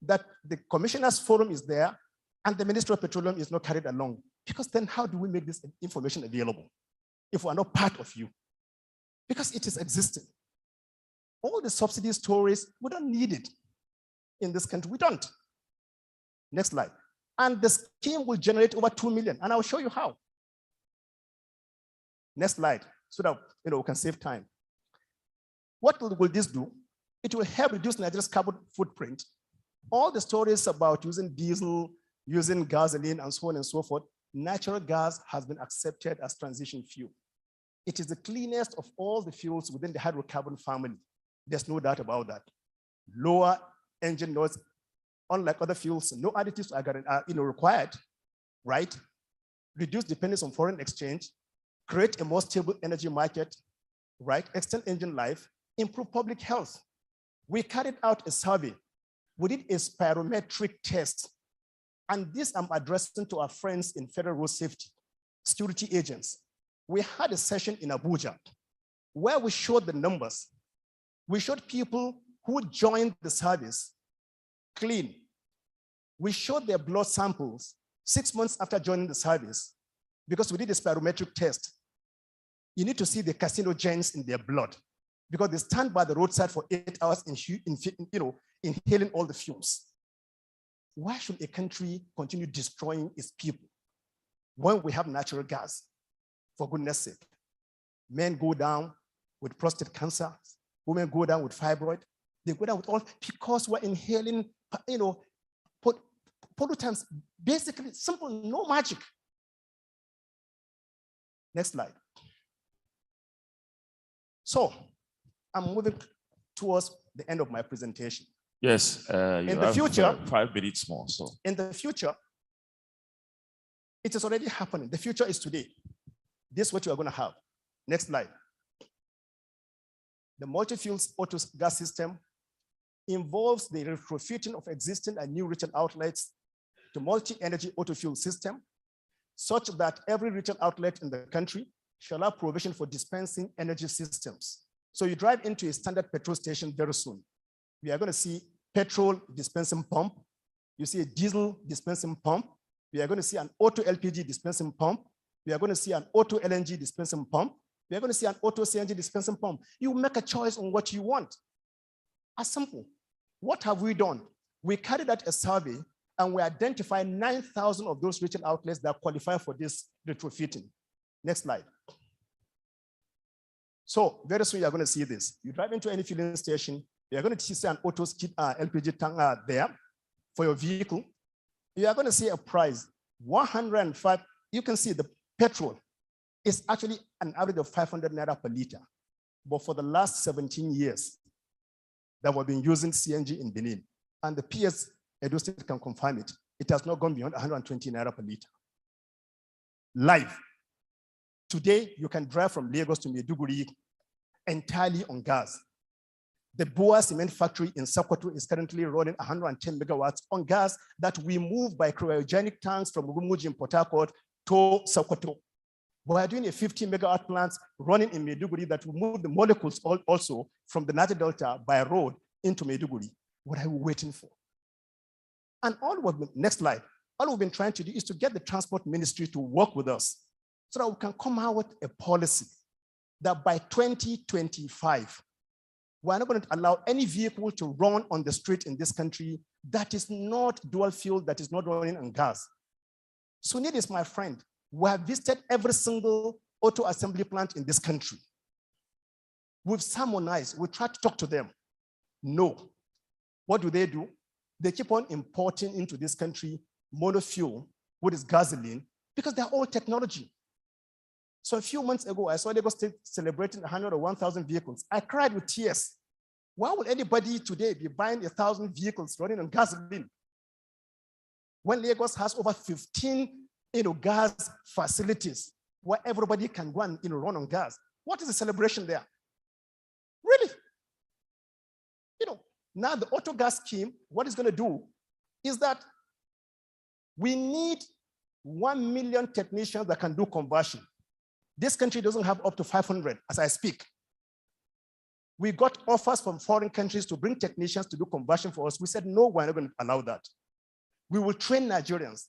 that the Commissioners Forum is there and the Ministry of Petroleum is not carried along. Because then how do we make this information available if we are not part of you? Because it is existing. All the subsidy stories, we don't need it in this country. We don't. Next slide. And the scheme will generate over 2 million, and I'll show you how. Next slide, so that we can save time. What will this do? It will help reduce Nigeria's carbon footprint. All the stories about using diesel, using gasoline, and so on and so forth, natural gas has been accepted as transition fuel. It is the cleanest of all the fuels within the hydrocarbon family. There's no doubt about that. Lower engine noise, unlike other fuels, no additives are required, right? Reduce dependence on foreign exchange, create a more stable energy market, right? Extend engine life, improve public health. We carried out a survey. We did a spirometric test. And this I'm addressing to our friends in Federal Road Safety, security agents. We had a session in Abuja where we showed the numbers. We showed people who joined the service clean. We showed their blood samples 6 months after joining the service because we did a spirometric test. You need to see the carcinogens in their blood because they stand by the roadside for 8 hours inhaling all the fumes. Why should a country continue destroying its people when we have natural gas? For goodness sake, men go down with prostate cancer, women go down with fibroid, they go down with all because we're inhaling, pollutants. Basically, simple, no magic. Next slide. So I'm moving towards the end of my presentation. Yes, you in the have future, 5 minutes more. So in the future, it is already happening. The future is today. This is what you are going to have. Next slide. The multi-fuel auto gas system involves the retrofitting of existing and new retail outlets to multi-energy auto fuel system, such that every retail outlet in the country shall have provision for dispensing energy systems. So you drive into a standard petrol station very soon. We are going to see petrol dispensing pump. You see a diesel dispensing pump. We are going to see an auto LPG dispensing pump. We are going to see an auto LNG dispensing pump. We are going to see an auto CNG dispensing pump. You make a choice on what you want. As simple. What have we done? We carried out a survey and we identified 9,000 of those retail outlets that qualify for this retrofitting. Next slide. So very soon you're going to see this. You drive into any filling station, you're going to see an auto LPG tank there for your vehicle. You are going to see a price, 105. You can see the petrol is actually an average of 500 naira per liter. But for the last 17 years that we've been using CNG in Benin, and the PS Edo State can confirm it, it has not gone beyond 120 naira per liter. Live. Today, you can drive from Lagos to Maiduguri entirely on gas. The Boa Cement Factory in Sokoto is currently running 110 megawatts on gas that we move by cryogenic tanks from Rumuji in Port Harcourt to Sokoto. We are doing a 50 megawatt plant running in Maiduguri that will move the molecules also from the Niger Delta by road into Maiduguri. What are we waiting for? And next slide, all we've been trying to do is to get the transport ministry to work with us so that we can come out with a policy that by 2025, we're not going to allow any vehicle to run on the street in this country that is not dual fuel, that is not running on gas. Sunil is my friend. We have visited every single auto assembly plant in this country. We've harmonized, we try to talk to them. No. What do? They keep on importing into this country monofuel, which is gasoline, because they're all technology. So a few months ago, I saw Lagos State celebrating 100 or 1,000 vehicles. I cried with tears. Why would anybody today be buying 1,000 vehicles running on gasoline when Lagos has over 15 gas facilities where everybody can go and run on gas? What is the celebration there? Really? Now the auto gas scheme, what it's going to do is that we need 1 million technicians that can do conversion. This country doesn't have up to 500 as I speak. We got offers from foreign countries to bring technicians to do conversion for us. We said, no, we're not going to allow that. We will train Nigerians.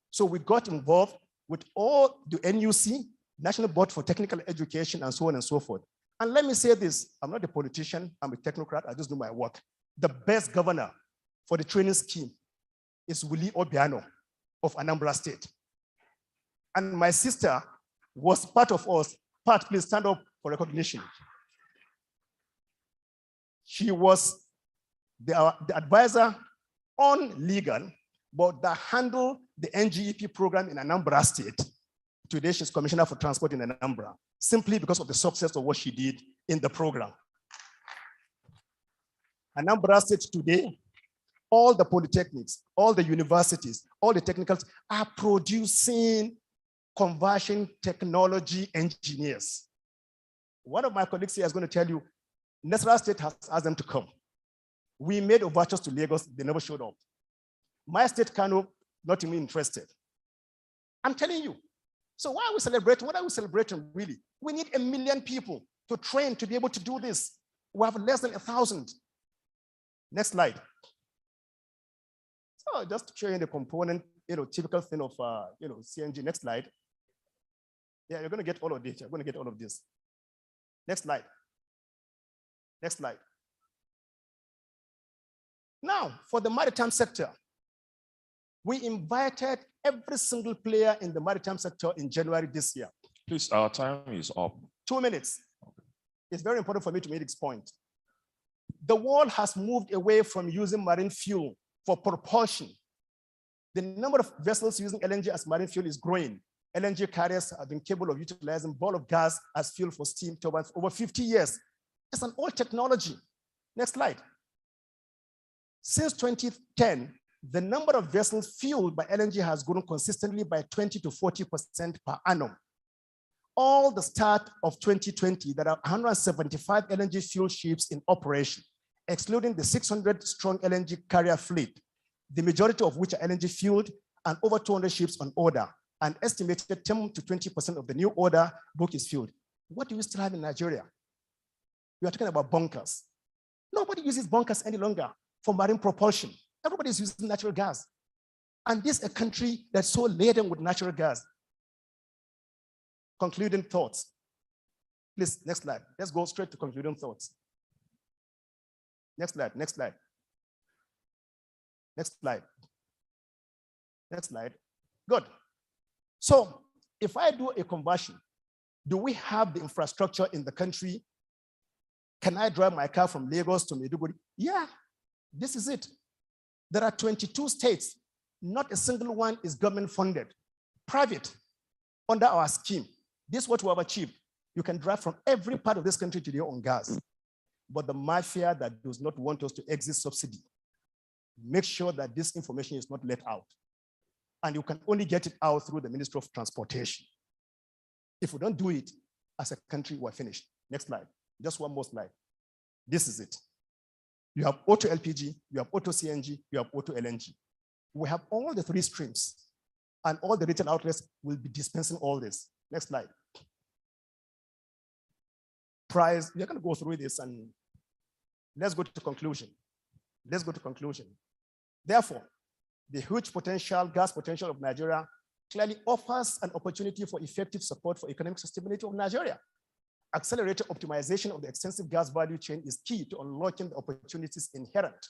So we got involved with all the NUC, National Board for Technical Education, and so on and so forth. And let me say this, I'm not a politician, I'm a technocrat, I just do my work. The best governor for the training scheme is Willie Obiano of Anambra State. And my sister was part of us. Pat, please stand up for recognition. She was the advisor on legal, but that handled the NGEP program in Anambra State. Today, she's Commissioner for Transport in Anambra, simply because of the success of what she did in the program. Anambra State today, all the polytechnics, all the universities, all the technicals are producing conversion technology engineers. One of my colleagues here is going to tell you, Nasarawa State has asked them to come. We made overtures to Lagos, they never showed up. My state, Kano, not even interested. I'm telling you. So why are we celebrating? What are we celebrating really? We need 1 million people to train to be able to do this. We have less than 1,000. Next slide. So just to show you the component, typical thing of, CNG. Next slide. Yeah, you're going to get all of this. You're going to get all of this. Next slide. Next slide. Now, for the maritime sector, we invited every single player in the maritime sector in January this year. Please, our time is up. 2 minutes. It's very important for me to make this point. The world has moved away from using marine fuel for propulsion. The number of vessels using LNG as marine fuel is growing. LNG carriers have been capable of utilizing ball of gas as fuel for steam turbines over 50 years. It's an old technology. Next slide. Since 2010, the number of vessels fueled by LNG has grown consistently by 20 to 40% per annum. All the start of 2020, there are 175 LNG fuel ships in operation, excluding the 600-strong LNG carrier fleet, the majority of which are LNG fueled, and over 200 ships on order. An estimated 10 to 20% of the new order book is fueled. What do we still have in Nigeria? We are talking about bunkers. Nobody uses bunkers any longer for marine propulsion. Everybody is using natural gas. And this is a country that's so laden with natural gas. Concluding thoughts. Please, next slide. Let's go straight to concluding thoughts. Next slide, next slide. Next slide. Next slide. Good. So if I do a conversion, do we have the infrastructure in the country? Can I drive my car from Lagos to Maiduguri? Yeah, this is it. There are 22 states. Not a single one is government funded. Private, under our scheme. This is what we have achieved. You can drive from every part of this country today on gas. But the mafia that does not want us to exit subsidy, make sure that this information is not let out. And you can only get it out through the Ministry of Transportation. If we don't do it, as a country, we're finished. Next slide. Just one more slide. This is it. You have auto LPG, you have auto CNG, you have auto LNG. We have all the three streams. and all the retail outlets will be dispensing all this. Next slide. Price, we're going to go through this and let's go to conclusion. Let's go to conclusion. Therefore, the huge potential, gas potential of Nigeria clearly offers an opportunity for effective support for economic sustainability of Nigeria. Accelerated optimization of the extensive gas value chain is key to unlocking the opportunities inherent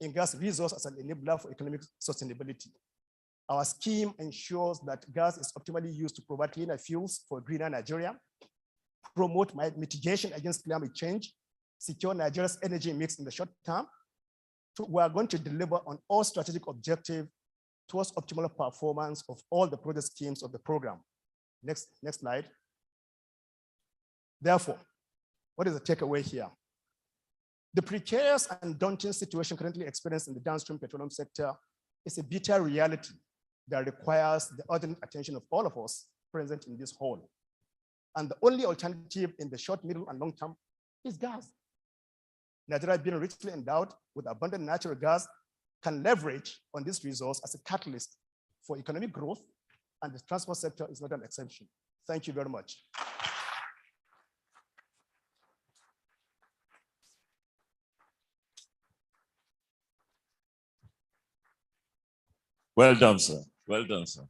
in gas resource as an enabler for economic sustainability. Our scheme ensures that gas is optimally used to provide cleaner fuels for greener Nigeria, promote mitigation against climate change, secure Nigeria's energy mix in the short term. So we are going to deliver on all strategic objectives towards optimal performance of all the project schemes of the program. Next slide. Therefore, what is the takeaway here? The precarious and daunting situation currently experienced in the downstream petroleum sector is a bitter reality that requires the urgent attention of all of us present in this hall. And the only alternative in the short, middle, and long term is gas. Nigeria, being richly endowed with abundant natural gas, can leverage on this resource as a catalyst for economic growth, and the transport sector is not an exception. Thank you very much. Well done, sir. Well done, sir.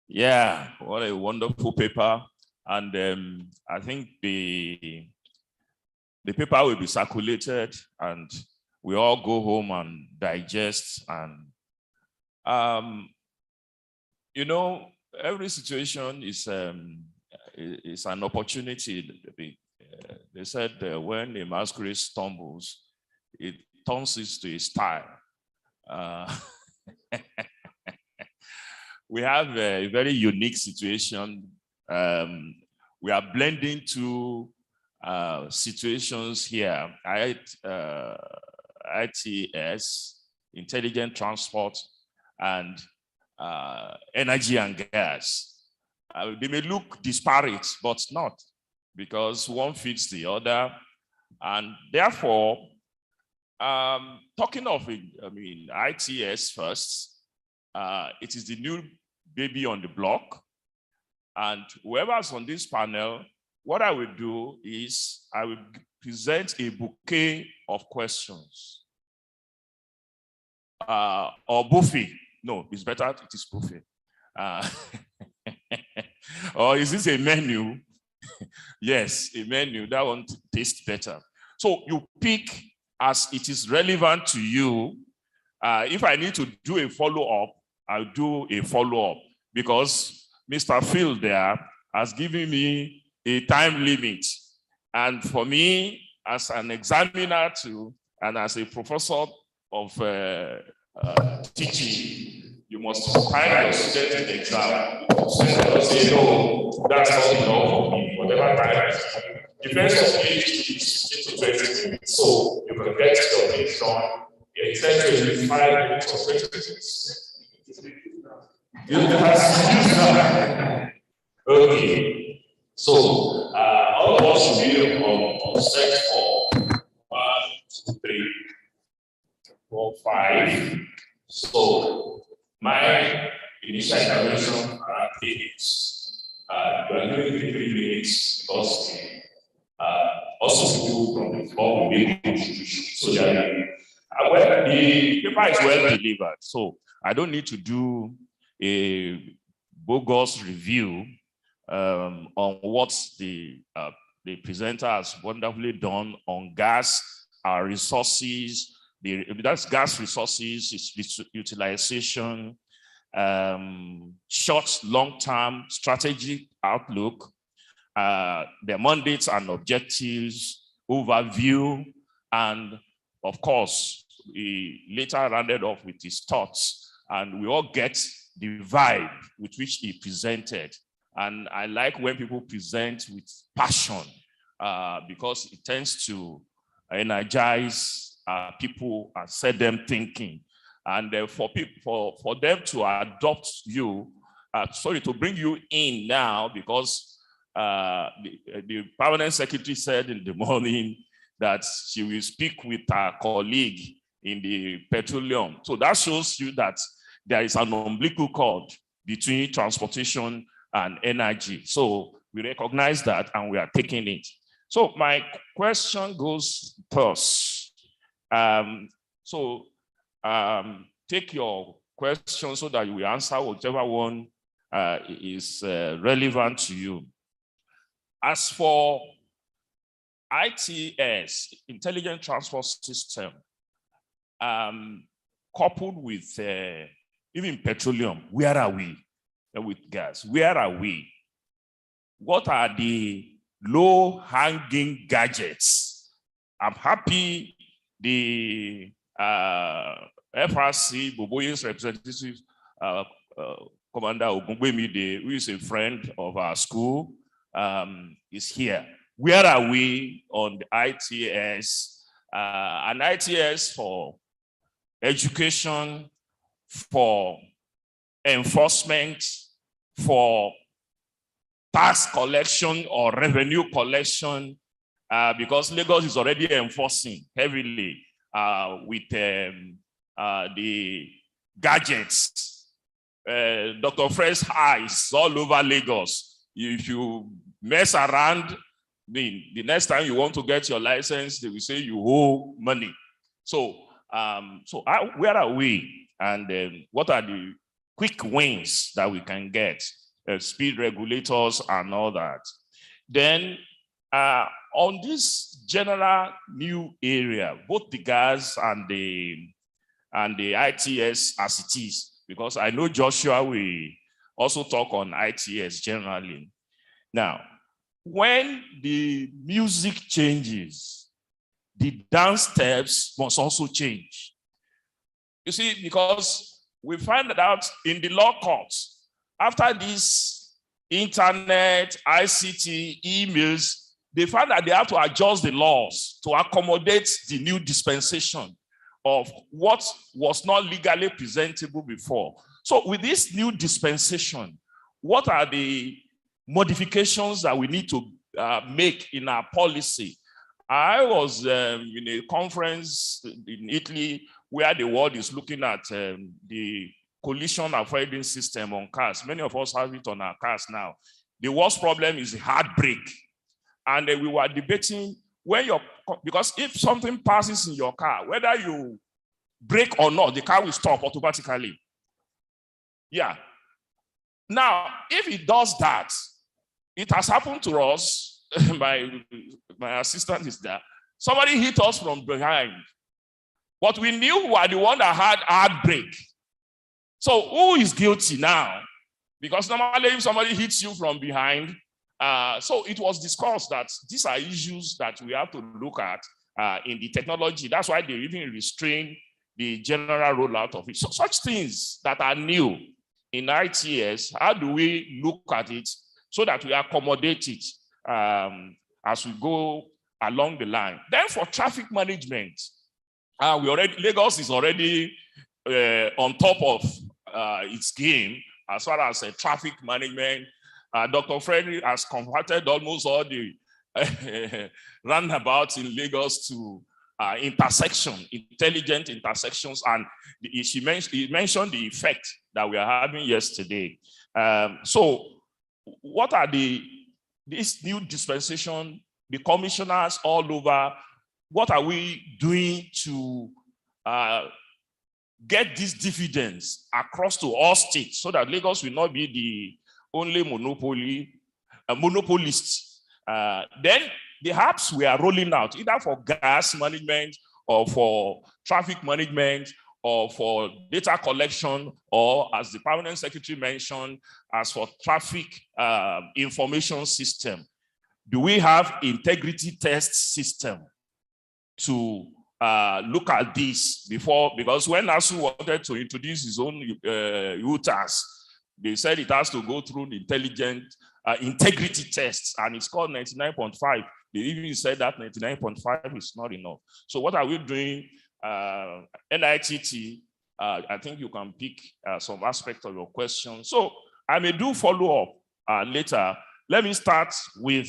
Yeah, what a wonderful paper. And I think the paper will be circulated and we all go home and digest. And, you know, every situation is an opportunity. They said when a masquerade stumbles, it turns it to a style. We have a very unique situation. We are blending two situations here. ITS, intelligent transport, and energy and gas. They may look disparate, but not, because one fits the other. And therefore, talking of, ITS first, it is the new baby on the block. And whoever's on this panel, what I will do is I will present a bouquet of questions. Or buffet. No, it's better, it is buffet. Or is this a menu? Yes, a menu. That one tastes better. So you pick as it is relevant to you. If I need to do a follow-up, I'll do a follow-up, because Mr. Phil there has given me a time limit. And for me, as an examiner too, and as a professor of teaching, you must find your student in the exam. Students say, no, that's not enough for me, whatever time. Depends on each to 20 minutes. So you can get your things done in 10 to 5 minutes or 20 minutes. You can okay. So all of us should be on set for 1, 2, 3, 4, 5. So my initial intervention are 3 minutes. You are doing 3 minutes because also people from the floor will make contribution. So that the paper is well delivered. So I don't need to do a bogus review on what the presenter has wonderfully done on gas, our resources, that's gas resources, its utilization, short, long-term strategic outlook, the mandates and objectives, overview, and of course, he later rounded off with his thoughts, and we all get the vibe with which he presented. And I like when people present with passion because it tends to energize people and set them thinking. And for them to adopt you, to bring you in now, because the permanent secretary said in the morning that she will speak with her colleague in the petroleum. So that shows you that there is an umbilical cord between transportation and energy. So we recognize that and we are taking it. So my question goes thus. Take your question so that you will answer whichever one is relevant to you. As for ITS, Intelligent Transport System, coupled with even petroleum, where are we? With gas, where are we? What are the low-hanging gadgets? I'm happy the FRC, Boboye's representative, Commander Ogungbemide, who is a friend of our school, is here. Where are we on the ITS? An ITS for education, for enforcement, for tax collection or revenue collection, because Lagos is already enforcing heavily with the gadgets. Dr. Fred's eyes all over Lagos. If you mess around, the next time you want to get your license, they will say you owe money. So, where are we? And what are the quick wins that we can get? Speed regulators and all that. Then on this general new area, both the gas and the ITS as it is, because I know Joshua will also talk on ITS generally. Now, when the music changes, the dance steps must also change. You see, because we find out in the law courts, after this internet, ICT, emails, they found that they have to adjust the laws to accommodate the new dispensation of what was not legally presentable before. So with this new dispensation, what are the modifications that we need to make in our policy? I was in a conference in Italy where the world is looking at the collision avoidance system on cars. Many of us have it on our cars now. The worst problem is the hard brake. And we were debating when because if something passes in your car, whether you brake or not, the car will stop automatically. Yeah. Now, if it does that, it has happened to us. My assistant is there. Somebody hit us from behind. But we knew we were the one that had hard brake. So who is guilty now? Because normally if somebody hits you from behind, so it was discussed that these are issues that we have to look at in the technology. That's why they even restrain the general rollout of it. So such things that are new in ITS, how do we look at it so that we accommodate it as we go along the line? Then for traffic management, Lagos is already on top of its game as far as traffic management. Dr. Frederick has converted almost all the roundabouts in Lagos to intelligent intersections, and he mentioned the effect that we are having yesterday. So what are this new dispensation, the commissioners all over, what are we doing to get these dividends across to all states so that Lagos will not be the only monopolist? Then the apps we are rolling out, either for gas management or for traffic management or for data collection, or as the permanent secretary mentioned, as for traffic information system. Do we have integrity test system to look at this before? Because when ASU wanted to introduce his own UTAS, they said it has to go through the intelligent integrity tests, and it's called 99.5. They even said that 99.5 is not enough. So what are we doing? NITT, I think you can pick some aspect of your question. So I may do follow up later. Let me start with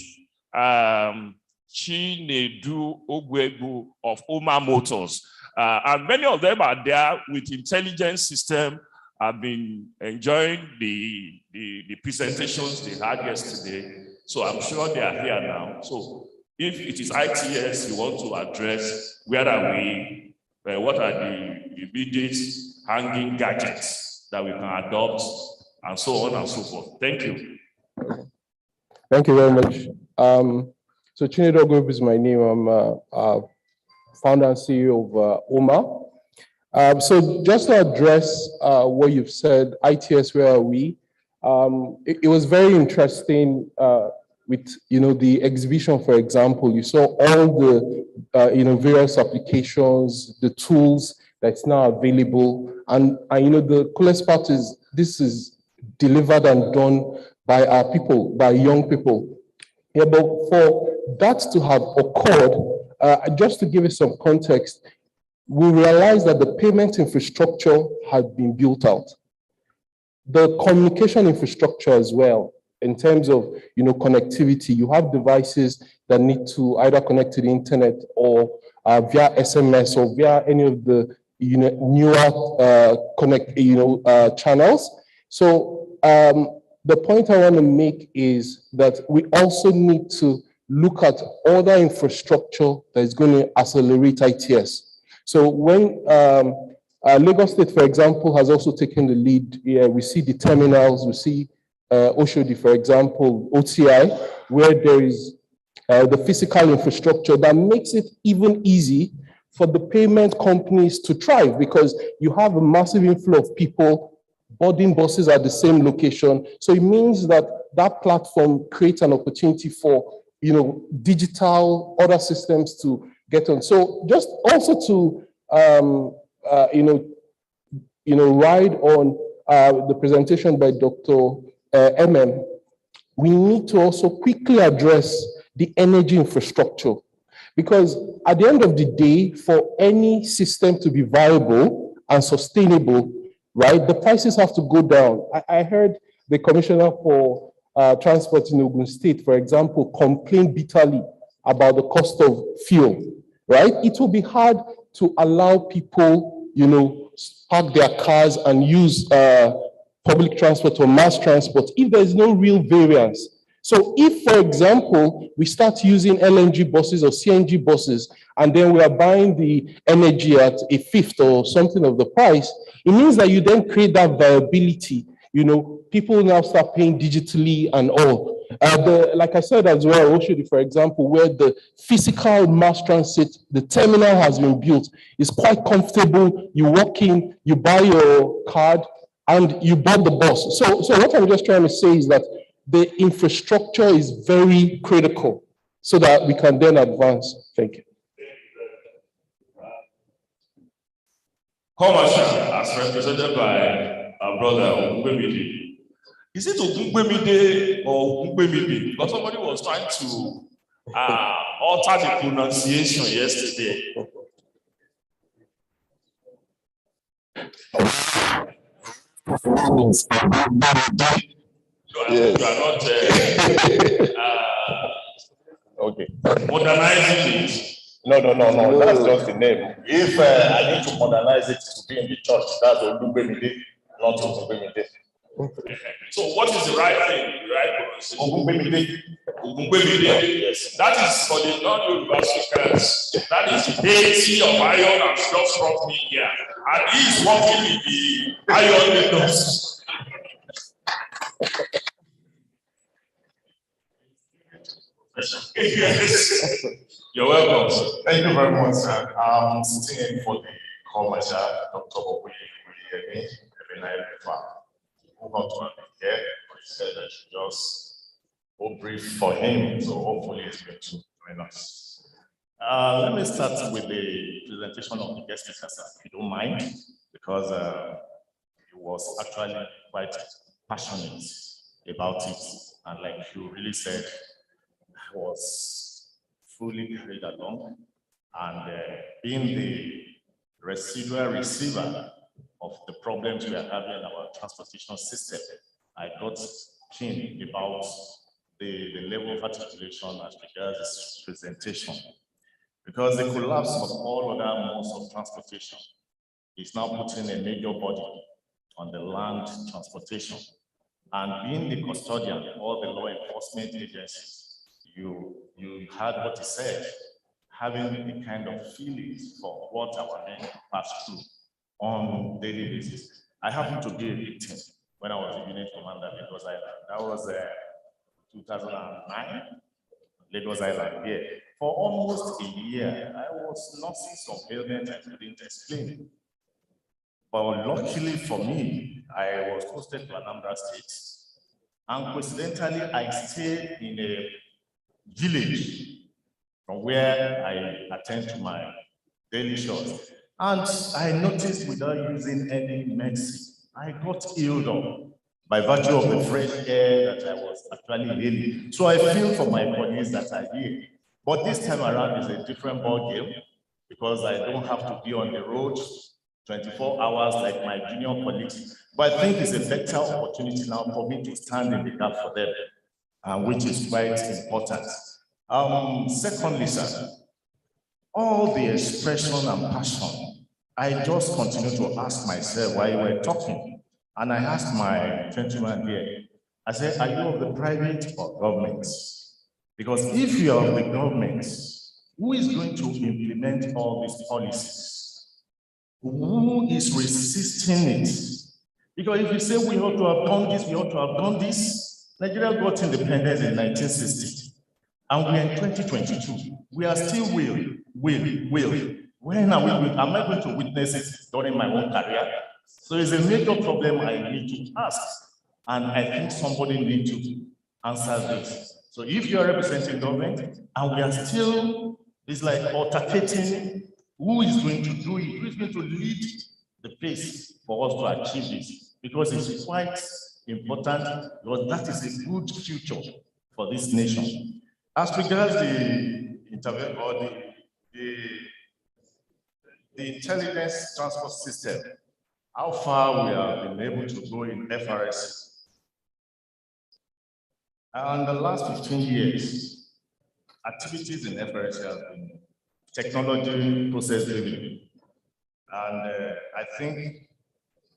Chinedu Ogwegu of Oma Motors. And many of them are there with intelligence system I've been enjoying the presentations they had yesterday. So I'm sure they are here now. So if it is ITS you want to address, where are we? What are the immediate hanging gadgets that we can adopt, and so on and so forth? Thank you. Thank you very much. So Chinedu Group is my name. I'm founder and CEO of OMA. So just to address what you've said, ITS, where are we? It was very interesting with the exhibition, for example. You saw all the various applications, the tools that's now available, and the coolest part is this is delivered and done by our people, by young people. Yeah, but for that to have occurred, just to give you some context, we realized that the payment infrastructure had been built out. The communication infrastructure as well, in terms of connectivity, you have devices that need to either connect to the internet or via SMS or via any of the newer channels. So the point I want to make is that we also need to look at other infrastructure that is going to accelerate ITS. So when Lagos State, for example, has also taken the lead, we see the terminals, we see Oshodi, for example, OTI, where there is the physical infrastructure that makes it even easy for the payment companies to thrive, because you have a massive inflow of people boarding buses at the same location. So it means that that platform creates an opportunity for digital other systems to get on. So just also to ride on the presentation by Dr. MM, we need to also quickly address the energy infrastructure, because at the end of the day, for any system to be viable and sustainable, right, the prices have to go down. I heard the Commissioner for Transport in Ogun State, for example, complain bitterly about the cost of fuel, right? It will be hard to allow people, park their cars and use public transport or mass transport if there is no real variance. So if, for example, we start using LNG buses or CNG buses, and then we are buying the energy at a fifth or something of the price, it means that you then create that viability. People now start paying digitally and all. Like I said as well, Oshodi, for example, where the physical mass transit, the terminal has been built, is quite comfortable. You walk in, you buy your card, and you board the bus. So what I'm just trying to say is that the infrastructure is very critical so that we can then advance. Thank you. Commercial, as represented by our brother Ogungbemide. Is it Ogungbemide or Ogungbemide? Because somebody was trying to alter the pronunciation yesterday. You are not okay. Modernizing it. No. That's just the name. If I need to modernize it to be in the church, that's Ogungbemide, not Ogungbemide. So what is the right thing? The right pronunciation? Ogungbemide. Yes. That is for the non-Yoruba speakers. That is the deity of iron and just brought me here. And he is working in the iron windows. Yes. You're welcome. Thank you very much, sir. I'm sitting in for the commercial, Dr. Obi, move on to here. He said that she just go brief for him, so hopefully it's going to join us. Let me start with the presentation of the guest speaker, if you don't mind, because he was actually quite passionate about it, and like you really said, I was fully carried along, and being the residual receiver of the problems we are having in our transportation system, I got keen about the level of articulation as regards this presentation, because the collapse of all other modes of transportation is now putting a major burden on the land transportation. And being the custodian of all the law enforcement agencies, you heard what he said, having a kind of feelings for what our men pass through on daily basis. I happened to be a victim when I was a unit commander at Lagos Island. That was 2009, Lagos Island, yeah. For almost a year, I was nursing some ailment I couldn't explain. But luckily for me, I was posted to Anambra State. And coincidentally, I stayed in a village from where I attend to my daily chores. And I noticed without using any medicine, I got healed up by virtue of the fresh air that I was actually inhaling. So I feel for my colleagues that are here. But this time around is a different ball game because I don't have to be on the road 24 hours like my junior colleagues. But I think it's a better opportunity now for me to stand in the gap for them, which is quite important. Secondly, sir, all the expression and passion, I just continue to ask myself while you were talking, and I asked my gentleman here, I said, are you of the private or government? Because if you are of the government, who is going to implement all these policies? Who is resisting it? Because if you say we ought to have done this, we ought to have done this, Nigeria got independence in 1960, and we are in 2022. We are still will. When am I going to witness it during my own career? So it's a major problem I need to ask, and I think somebody needs to answer this. So if you are representing government, and we are still, it's like altercating, who is going to do it? Who is going to lead the pace for us to achieve this? Because it's quite important, because that is a good future for this nation. As regards the intervention or the intelligence transport system, how far we have been able to go in FRS. And the last 15 years, activities in FRS have been technology process driven. And I think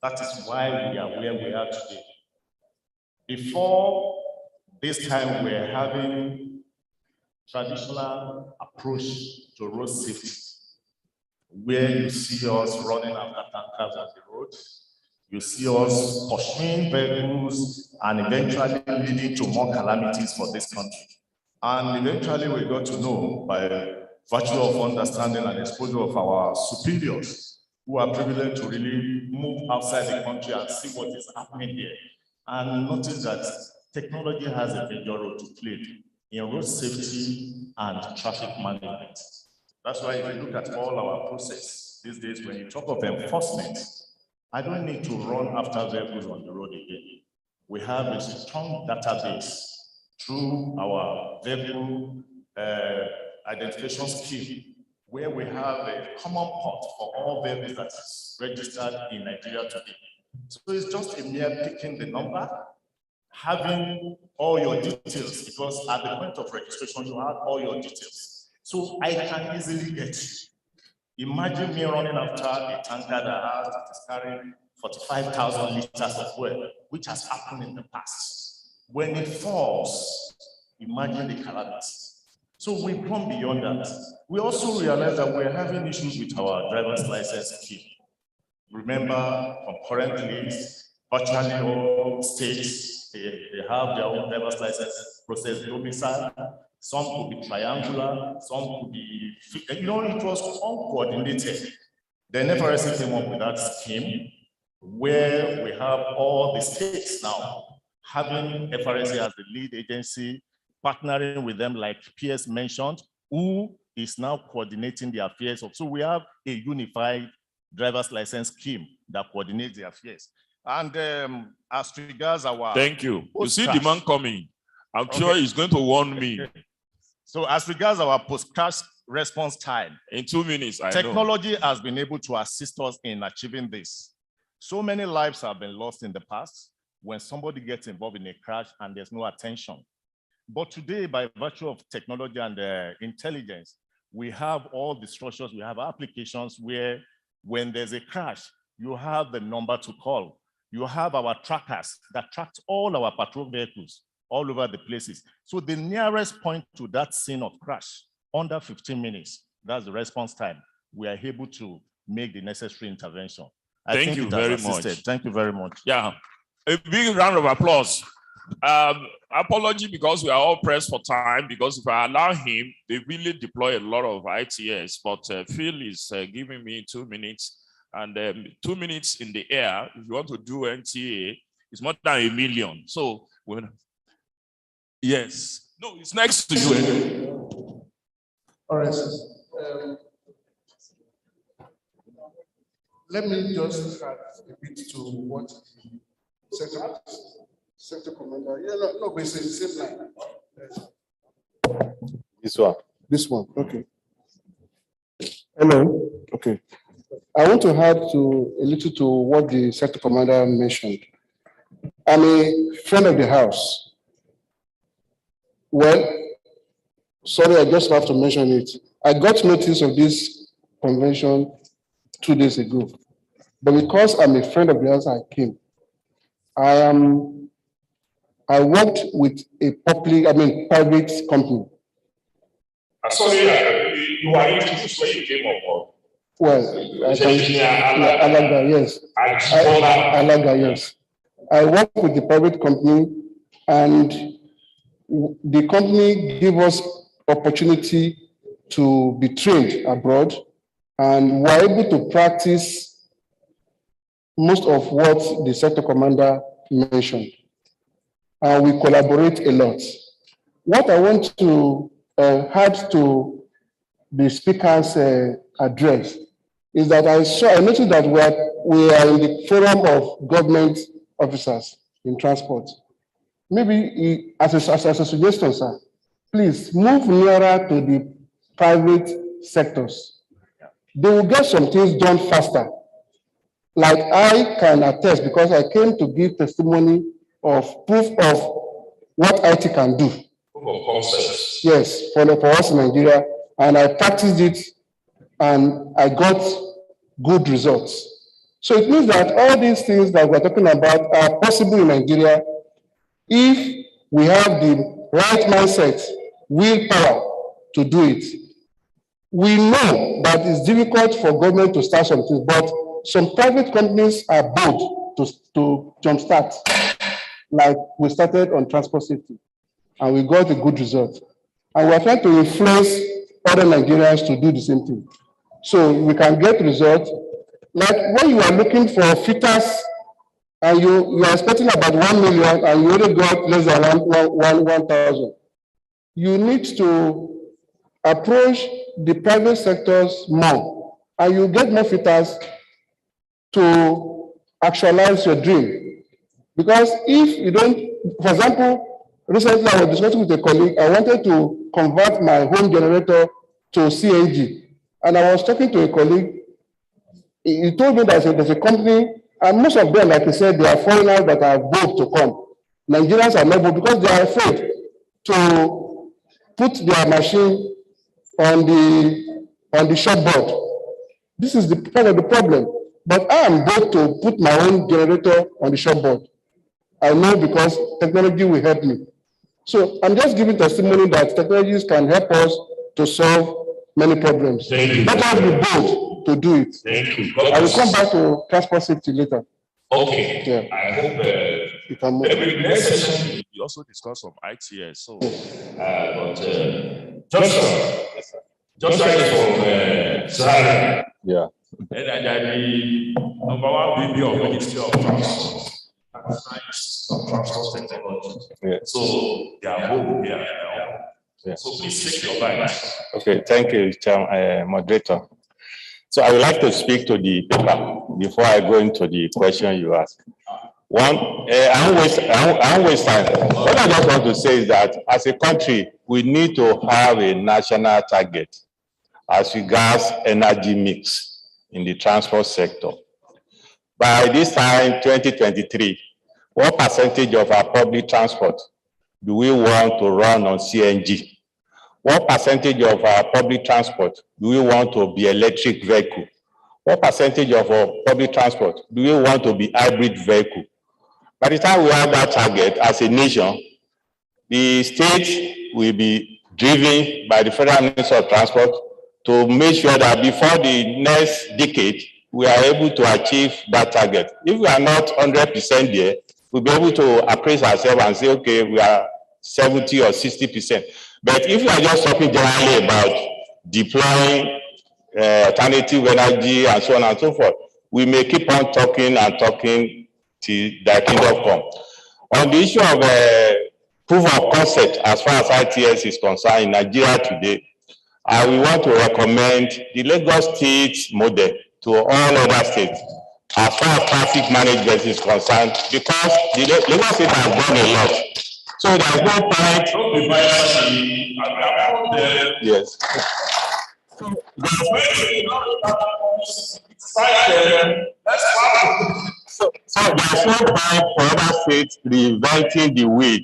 that is why we are where we are today. Before this time, we were having traditional approach to road safety, where you see us running after tankers on the road, you see us pursuing vehicles and eventually leading to more calamities for this country. And eventually we got to know by virtue of understanding and exposure of our superiors who are privileged to really move outside the country and see what is happening here. And notice that technology has a major role to play in road safety and traffic management. That's why if you look at all our process these days, when you talk of enforcement, I don't need to run after vehicles on the road again. We have a strong database through our vehicle identification scheme, where we have a common pot for all vehicles that is registered in Nigeria today. So it's just a mere picking the number, having all your details, because at the point of registration, you have all your details. So I can easily get you. Imagine me running after a tanker that is carrying 45,000 liters of oil, which has happened in the past. When it falls, imagine the calamity. So we've gone beyond that. We also realize that we're having issues with our driver's license scheme. Remember, concurrently, virtually all states, they have their own driver's license process domicile. Some could be triangular, some could be, it was uncoordinated. Then FRC came up with that scheme where we have all the states now having FRC as the lead agency, partnering with them like PS mentioned, who is now coordinating the affairs of. So we have a unified driver's license scheme that coordinates the affairs. And as regards our— Thank you. You see the man coming. I'm sure he's going to warn me. So as regards our post-crash response time, in 2 minutes, technology has been able to assist us in achieving this. So many lives have been lost in the past when somebody gets involved in a crash and there's no attention. But today, by virtue of technology and intelligence, we have all the structures, we have applications where when there's a crash, you have the number to call. You have our trackers that tracked all our patrol vehicles all over the places. So the nearest point to that scene of crash, under 15 minutes, that's the response time, we are able to make the necessary intervention. Thank you very much. Thank you very much. Yeah, a big round of applause. Apology because we are all pressed for time, because if I allow him, they really deploy a lot of ITS, but Phil is giving me 2 minutes, and 2 minutes in the air, if you want to do NTA, it's more than $1 million. So, yes, no, it's next to you. All right. Let me just add a bit to what the sector commander. Yeah, no, but it's the same line. This one. This one, okay. Hello, okay. I want to add a little to what the sector commander mentioned. I'm a friend of the house. Well, sorry, I just have to mention it. I got notice of this convention 2 days ago, but because I'm a friend of the house, I came. I worked with a private company. Sorry, you are introduced when you came on board. Well, Alaga, yes. Alaga, yes. I work with the private company, and the company gave us opportunity to be trained abroad, and we're able to practice most of what the sector commander mentioned. We collaborate a lot. What I want to add to the speaker's address is that I noticed that we are in the forum of government officers in transport. Maybe as a suggestion, sir, please move nearer to the private sectors. They will get some things done faster. Like I can attest, because I came to give testimony of proof of what IT can do. Yes, for us in Nigeria, and I practiced it, and I got good results. So it means that all these things that we're talking about are possible in Nigeria if we have the right mindset, willpower to do it. We know that it's difficult for government to start something, but some private companies are bold to jumpstart, like we started on transport safety, and we got a good result. And we're trying to influence other Nigerians to do the same thing, so we can get results. Like when you are looking for fitters and you are expecting about 1 million and you only got less than 1,000, you need to approach the private sectors more, and you get more fitters to actualize your dream. Because if you don't, for example, recently I was discussing with a colleague, I wanted to convert my home generator to CNG. And I was talking to a colleague, he told me that there's a company, and most of them, like he said, they are foreigners that are bold to come. Nigerians are not bold because they are afraid to put their machine on the shopboard. This is the part of the problem. But I am bold to put my own generator on the shopboard. I know because technology will help me. So I'm just giving testimony that technologies can help us to solve many problems. Let us be bold to do it. Thank you. I will come back to transport safety later. Okay. Yeah. I hope You can move. maybe the next session we also discuss some ITS. So, but Joshua is from Zaria. Yeah. And the number one VP of Ministry of Transport and Science of Transport Technology. Yeah. So they are both here now. Yeah. So please take your mind. Okay, thank you, moderator. So I would like to speak to the paper before I go into the question you asked. One, I won't waste time. What I just want to say is that as a country, we need to have a national target as regards energy mix in the transport sector. By this time, 2023, what percentage of our public transport do we want to run on CNG? What percentage of our public transport do we want to be electric vehicle? what percentage of public transport do we want to be hybrid vehicle? By the time we have that target as a nation, the state will be driven by the Federal Ministry of Transport to make sure that before the next decade, we are able to achieve that target. If we are not 100% there, we'll be able to appraise ourselves and say, okay, we are 70 or 60%. But if we are just talking generally about deploying alternative energy and so on and so forth, we may keep on talking and talking till the kingdom come. On the issue of proof of concept, as far as ITS is concerned in Nigeria today, we want to recommend the Lagos State model to all other states as far as traffic management is concerned, because the Lagos State has done a lot. So there's no point. Yes. So there's no point for other states reinventing the wheel.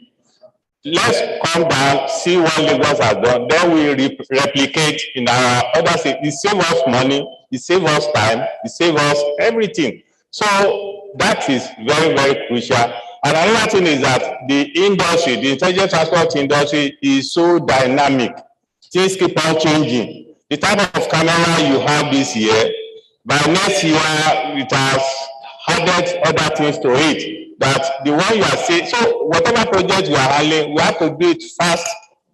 Let's come down, see what Lagos has done, then we replicate in our other states. It saves us money, it saves us time, it saves us everything. So that is very, very crucial. And another thing is that the industry, the intelligent transport industry is so dynamic. Things keep on changing. The type of camera you have this year, by next year, it has added other things to it. That the one you are saying, so whatever project you are handling, we have to do it fast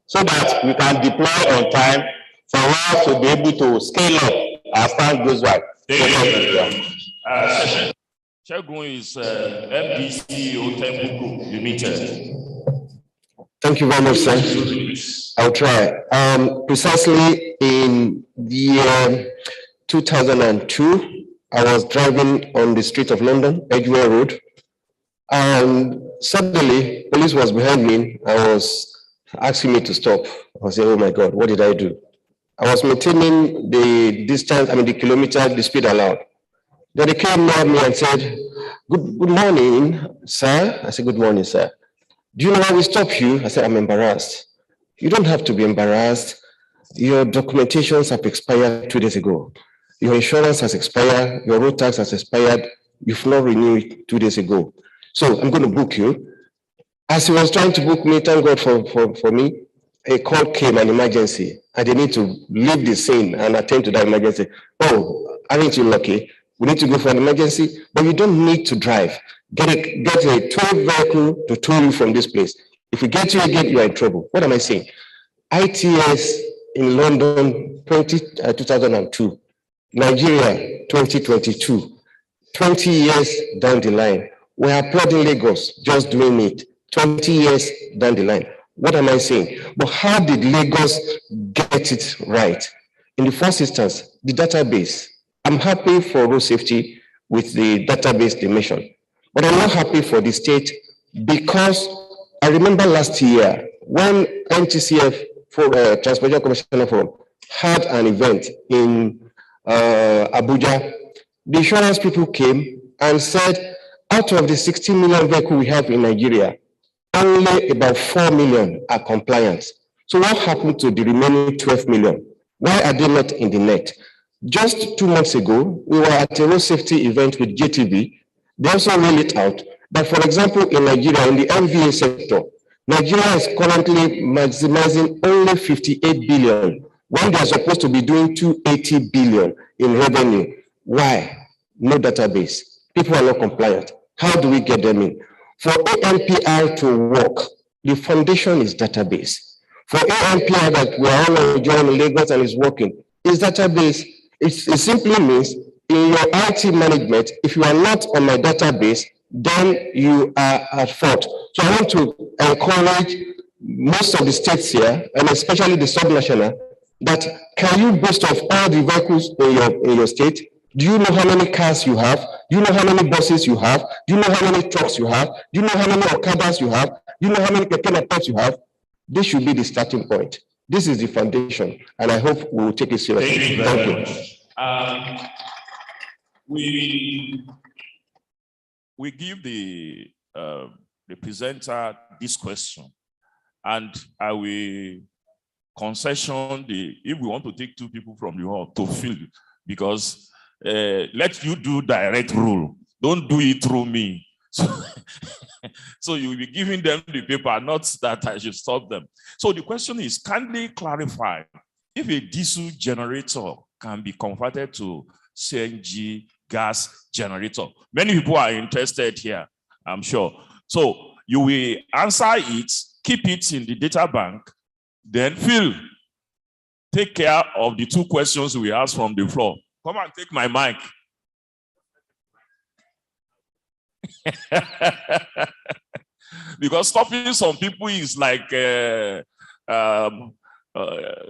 so that we can deploy on time for us to be able to scale up as time goes by. Segun is MD CEO Temple Group Limited. Thank you very much, sir. I'll try. Precisely in the year 2002, I was driving on the street of London, Edgware Road, and suddenly police was behind me. I was asking me to stop. I was saying, oh my God, what did I do? I was maintaining the distance, the kilometer, the speed allowed. Then they came near me and said, good morning, sir. I said, good morning, sir. Do you know why we stopped you? I said, I'm embarrassed. You don't have to be embarrassed. Your documentations have expired 2 days ago. Your insurance has expired. Your road tax has expired. You've not renewed it 2 days ago. So I'm going to book you. As he was trying to book me, thank God for me, a call came, an emergency, and they need to leave the scene and attend to that emergency. Oh, aren't you lucky? We need to go for an emergency, but you don't need to drive. Get a tow vehicle to tow you from this place. If we get you again, you are in trouble. What am I saying? ITS in London, 2002, Nigeria, 2022, 20 years down the line. We are applauding Lagos, just doing it, 20 years down the line. What am I saying? But how did Lagos get it right? In the first instance, the database. I'm happy for road safety with the database dimension, but I'm not happy for the state because I remember last year when NTCF for Transportation Commissioner Forum had an event in Abuja. The insurance people came and said, out of the 60 million vehicles we have in Nigeria, only about 4 million are compliant. So what happened to the remaining 12 million? Why are they not in the net? Just 2 months ago, we were at a road safety event with JTB. They also rolled it out. But for example, in Nigeria, in the MVA sector, Nigeria is currently maximizing only 58 billion when they are supposed to be doing 280 billion in revenue. Why? No database. People are not compliant. How do we get them in? For ANPR to work, the foundation is database. For ANPR that we are all enjoying in Lagos and is working, is database. It simply means in your IT management, if you are not on my database, then you are at fault. So I want to encourage most of the states here, and especially the subnational, that can you boast of all the vehicles in your state? Do you know how many cars you have? Do you know how many buses you have? Do you know how many trucks you have? Do you know how many Okadas you have? Do you know how many Kekena you have? This should be the starting point. This is the foundation, and I hope we will take it seriously. Thank you very much. We give the presenter this question, and I will concession if we want to take 2 people from the hall to fill, because let you do direct rule. Don't do it through me. So you will be giving them the paper, not that I should stop them. So the question is, kindly clarify if a diesel generator can be converted to CNG gas generator. Many people are interested here, I'm sure. So you will answer it, keep it in the data bank, then Phil, take care of the two questions we asked from the floor. Come and take my mic. Because stopping some people is like,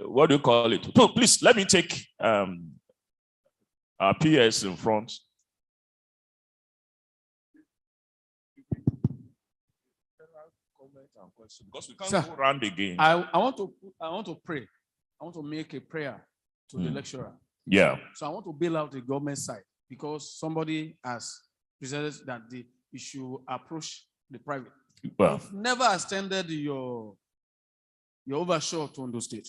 what do you call it? So please, let me take our PS in front. Because we can't Sir, go around again. I want to pray. I want to make a prayer to the lecturer. Yeah. So I want to bail out the government side because somebody has presented that you should approach the private. Well, You've never extended your overshot to Ondo State.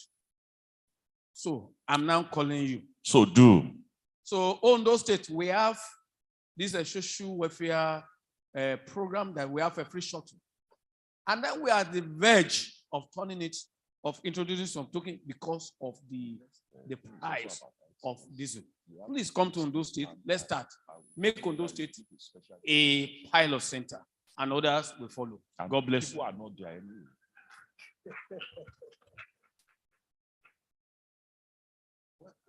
So I'm now calling you. So do. So Ondo State, we have this social welfare program that we have a free shuttle. And then we are at the verge of turning it, of introducing some token because of the price of diesel. Please come to Ondo State. Let's start. Make Ondo State a pilot center, and others will follow. God bless you. People are not there anyway.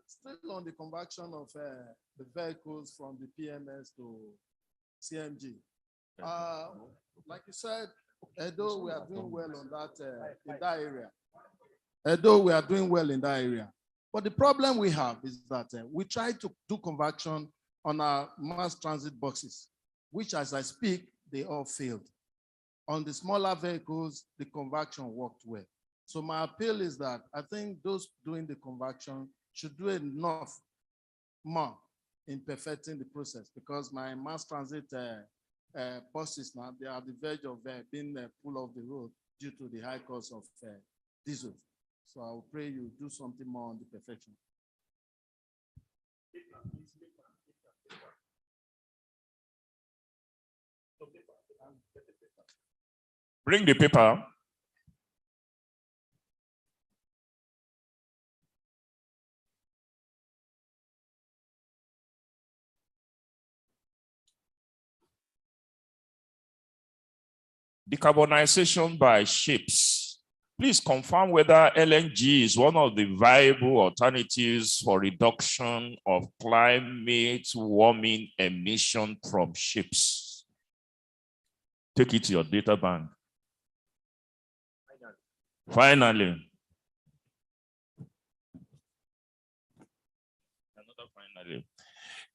Still on the conversion of the vehicles from the PMS to CNG. Like you said, although we are doing well on that in that area. Although we are doing well in that area. But the problem we have is that we try to do conversion on our mass transit buses, which as I speak, they all failed. On the smaller vehicles, the conversion worked well. So my appeal is that I think those doing the conversion should do enough more in perfecting the process, because my mass transit buses now, they are at the verge of being pulled off the road due to the high cost of diesel. So I will pray you do something more on the perfection. Bring the paper. Decarbonization by ships. Please confirm whether LNG is one of the viable alternatives for reduction of climate warming emission from ships. Take it to your data bank. Finally. Another finally.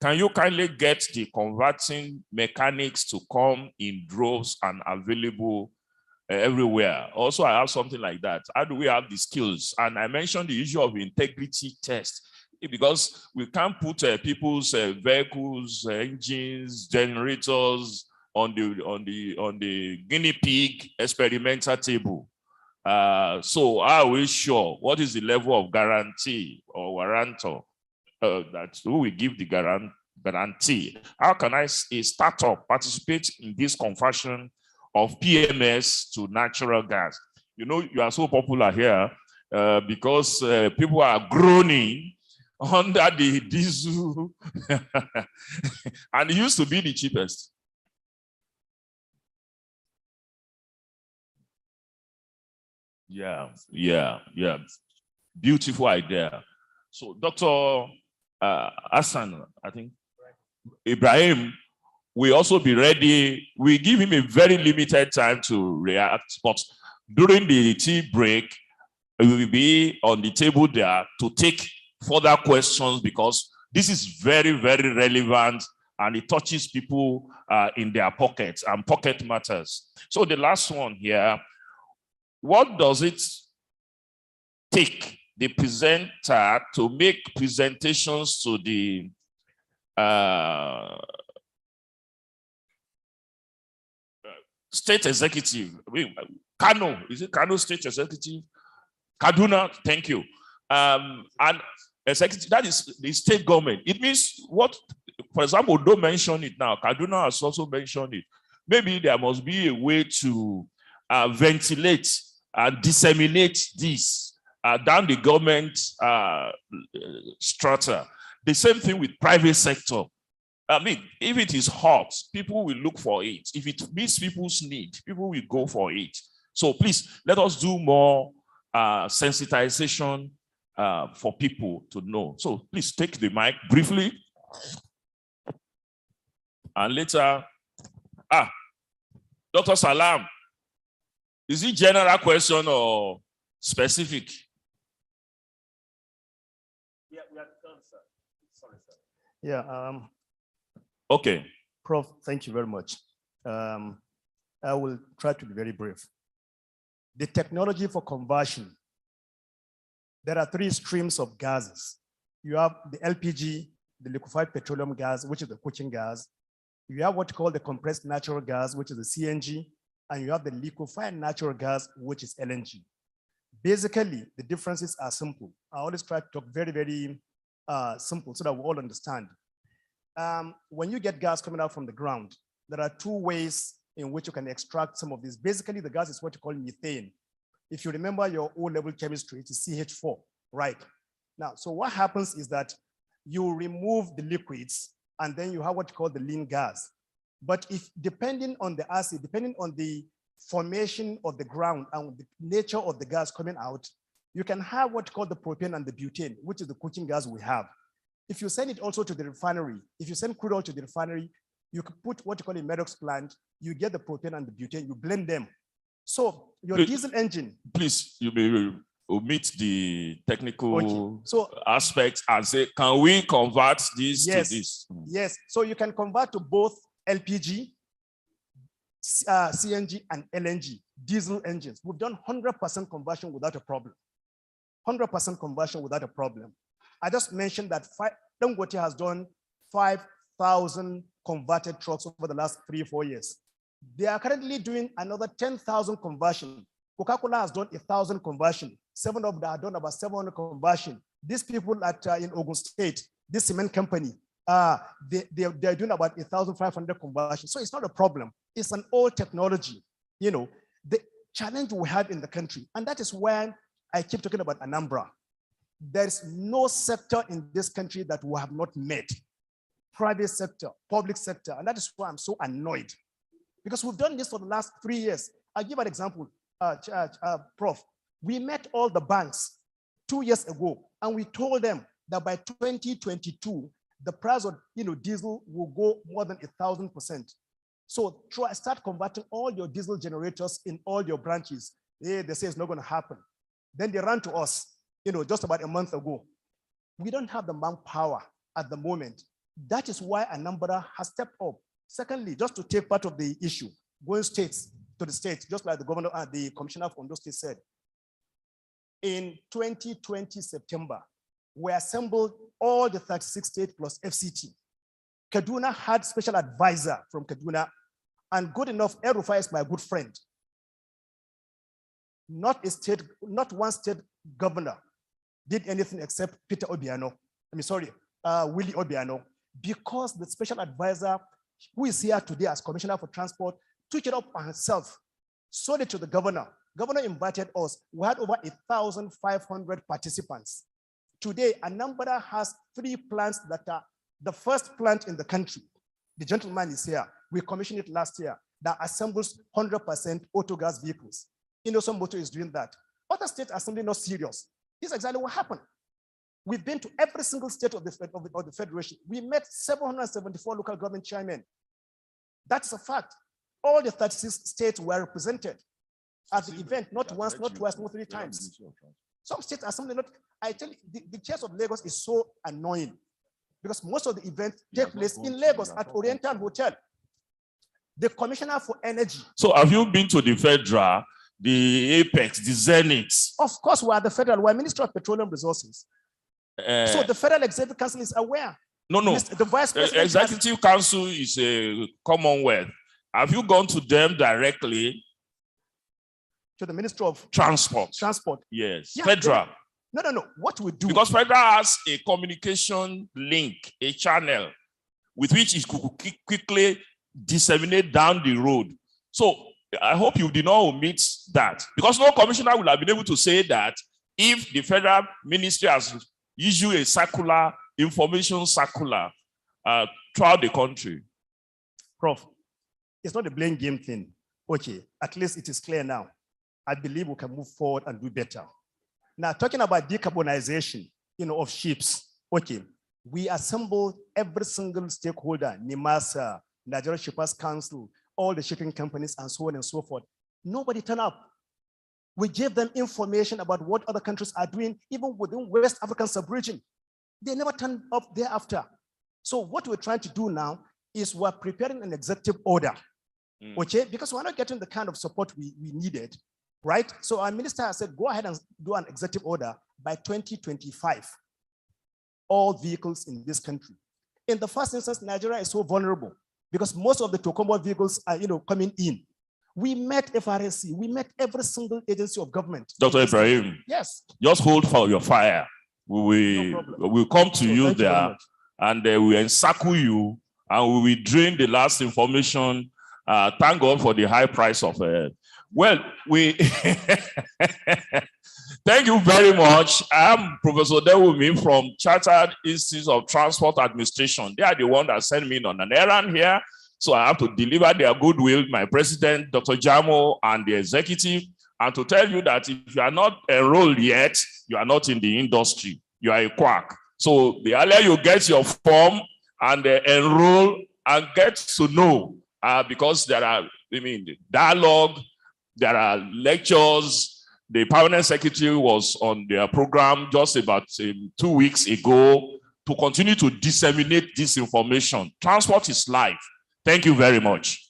Can you kindly get the converting mechanics to come in droves and available everywhere? Also, I have something like that. How do we have the skills? And I mentioned the issue of integrity test, because we can't put people's vehicles, engines, generators on the guinea pig experimental table. So are we sure? What is the level of guarantee or warrantor that who will give the guarantee? How can a startup participate in this conversion of PMS to natural gas? You know, you are so popular here because people are groaning under the diesel and it used to be the cheapest. Yeah. Beautiful idea. So Dr. Hassan, I think, Ibrahim, we also be ready. We give him a very limited time to react, but during the tea break, we will be on the table there to take further questions, because this is very, very relevant and it touches people in their pockets, and pocket matters. So the last one here, what does it take the presenter to make presentations to the state executive? Kano, is it Kano State Executive? Kaduna, thank you. And executive, that is the state government. It means what, for example, don't mention it now. Kaduna has also mentioned it. Maybe there must be a way to ventilate and disseminate this down the government strata. The same thing with private sector. I mean, if it is hot, people will look for it. If it meets people's need, people will go for it. So please, let us do more sensitization for people to know. So please take the mic briefly. And later, Dr. Salam, is it general question or specific? Yeah, we are done, sir. Sorry, sir. Yeah. Okay. Prof, thank you very much. I will try to be very brief. The technology for conversion, there are 3 streams of gases. You have the LPG, the liquefied petroleum gas, which is the cooking gas. You have what you call the compressed natural gas, which is the CNG, and you have the liquefied natural gas, which is LNG. Basically, the differences are simple. I always try to talk very, very simple so that we all understand. When you get gas coming out from the ground, there are 2 ways in which you can extract some of this. Basically, the gas is what you call methane. If you remember your O-level chemistry, it is CH4, right? Now, so what happens is that you remove the liquids and then you have what you call the lean gas. But if depending on the acid, depending on the formation of the ground and the nature of the gas coming out, you can have what you call the propane and the butane, which is the cooking gas we have. If you send it also to the refinery, if you send crude oil to the refinery, you can put what you call a Medox plant, you get the propane and the butane, you blend them. So your diesel engine. Please, you may omit the technical so, aspects and say, can we convert this yes, to this? Yes, so you can convert to both LPG, CNG, and LNG, diesel engines. We've done 100% conversion without a problem. 100% conversion without a problem. I just mentioned that Dangote has done 5,000 converted trucks over the last 3-4 years. They are currently doing another 10,000 conversion. Coca-Cola has done 1,000 conversion. 7 of them have done about 700 conversion. These people at in Ogun State, this cement company, they're doing about 1,500 conversion. So it's not a problem. It's an old technology. You know, the challenge we have in the country, and that is when I keep talking about Anambra. There's no sector in this country that we have not met. Private sector, public sector, and that is why I'm so annoyed. Because we've done this for the last 3 years. I'll give an example, Prof. We met all the banks 2 years ago, and we told them that by 2022, the price of diesel will go more than 1,000%. So start converting all your diesel generators in all your branches. They say it's not going to happen. Then they ran to us, just about a month ago. We don't have the manpower at the moment. That is why Anambra has stepped up. Secondly, just to take part of the issue, going states to the states, just like the governor and the commissioner for Ondo State said. In 2020 September, we assembled all the 36 states plus FCT. Kaduna had special advisor from Kaduna, and good enough, El-Rufai is my good friend. Not one state governor did anything except Peter Obiano. Willie Obiano, because the special advisor who is here today as Commissioner for Transport took it up on himself, sold it to the governor. Governor invited us. We had over 1,500 participants. Today, Anambra has 3 plants that are the first plant in the country. The gentleman is here. We commissioned it last year that assembles 100% auto gas vehicles. Innocent Motor is doing that. Other states are simply not serious. This is exactly what happened. We've been to every single state of the Federation. We met 774 local government chairmen. That's a fact. All the 36 states were represented at the event, not once, not twice, not 3 times. Some states are simply not. I tell you, the case of Lagos is so annoying because most of the events take place in Lagos at Oriental Hotel. The Commissioner for Energy. So have you been to the Federal, the Apex, the Zenith? Of course, we are the Federal. We are Ministry of Petroleum Resources. So the Federal Executive Council is aware. No. The Vice President Executive Council is a Commonwealth. Have you gone to them directly? To the Ministry of Transport. Transport. Yes. Yeah, Federal. No. What we do. Because Federal has a communication link, a channel with which it could quickly disseminate down the road. So I hope you did not omit that, because no commissioner will have been able to say that if the federal ministry has issued a circular, information circular throughout the country. Prof, it's not a blame game thing. Okay, at least it is clear now. I believe we can move forward and do better. Now, talking about decarbonization, of ships. Okay, we assembled every single stakeholder, NIMASA, Nigeria Shippers Council, all the shipping companies, and so on and so forth. Nobody turned up. We gave them information about what other countries are doing, even within West African sub-region. They never turned up thereafter. So what we're trying to do now is we're preparing an executive order, okay? Because we're not getting the kind of support we needed, right? So our minister has said, go ahead and do an executive order by 2025. All vehicles in this country. In the first instance, Nigeria is so vulnerable because most of the Tokombo vehicles are, coming in. We met FRSC, we met every single agency of government. Dr. Ibrahim, yes. Just hold for your fire. We'll come to you there and we will encircle you and we will drain the last information. Thank God for the high price of it. Well, thank you very much. I'm Professor Dewumi from Chartered Institute of Transport Administration. They are the one that sent me on an errand here. So I have to deliver their goodwill, my president, Dr. Jamo, and the executive, and to tell you that if you are not enrolled yet, you are not in the industry. You are a quack. So the earlier you get your form and enroll and get to know, because there are, dialogue, there are lectures. The permanent secretary was on their program just about 2 weeks ago to continue to disseminate this information. Transport is life. Thank you very much.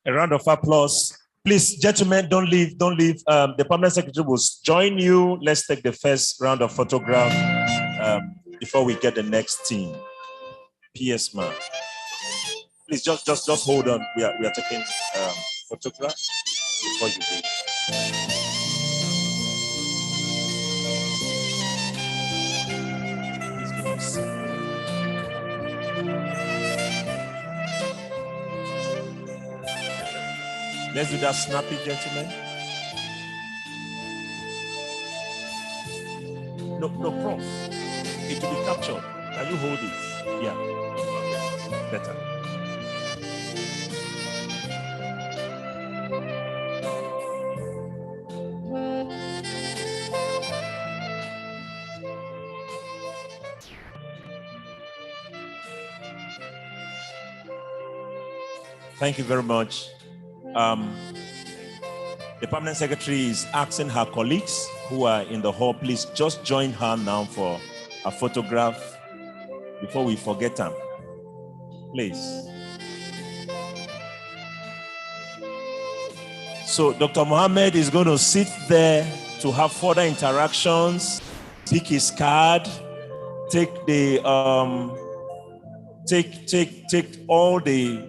A round of applause. Please, gentlemen, don't leave, don't leave. The permanent secretary will join you. Let's take the first round of photograph before we get the next team. PS man. Please just hold on. We are taking photograph before you leave. Let's do that snappy, gentlemen. No, Prof. It will be captured. Can you hold it? Yeah. Better. Thank you very much. The permanent secretary is asking her colleagues who are in the hall, please just join her now for a photograph before we forget them. Please. So Dr. Mohammed is going to sit there to have further interactions, pick his card, take the take all the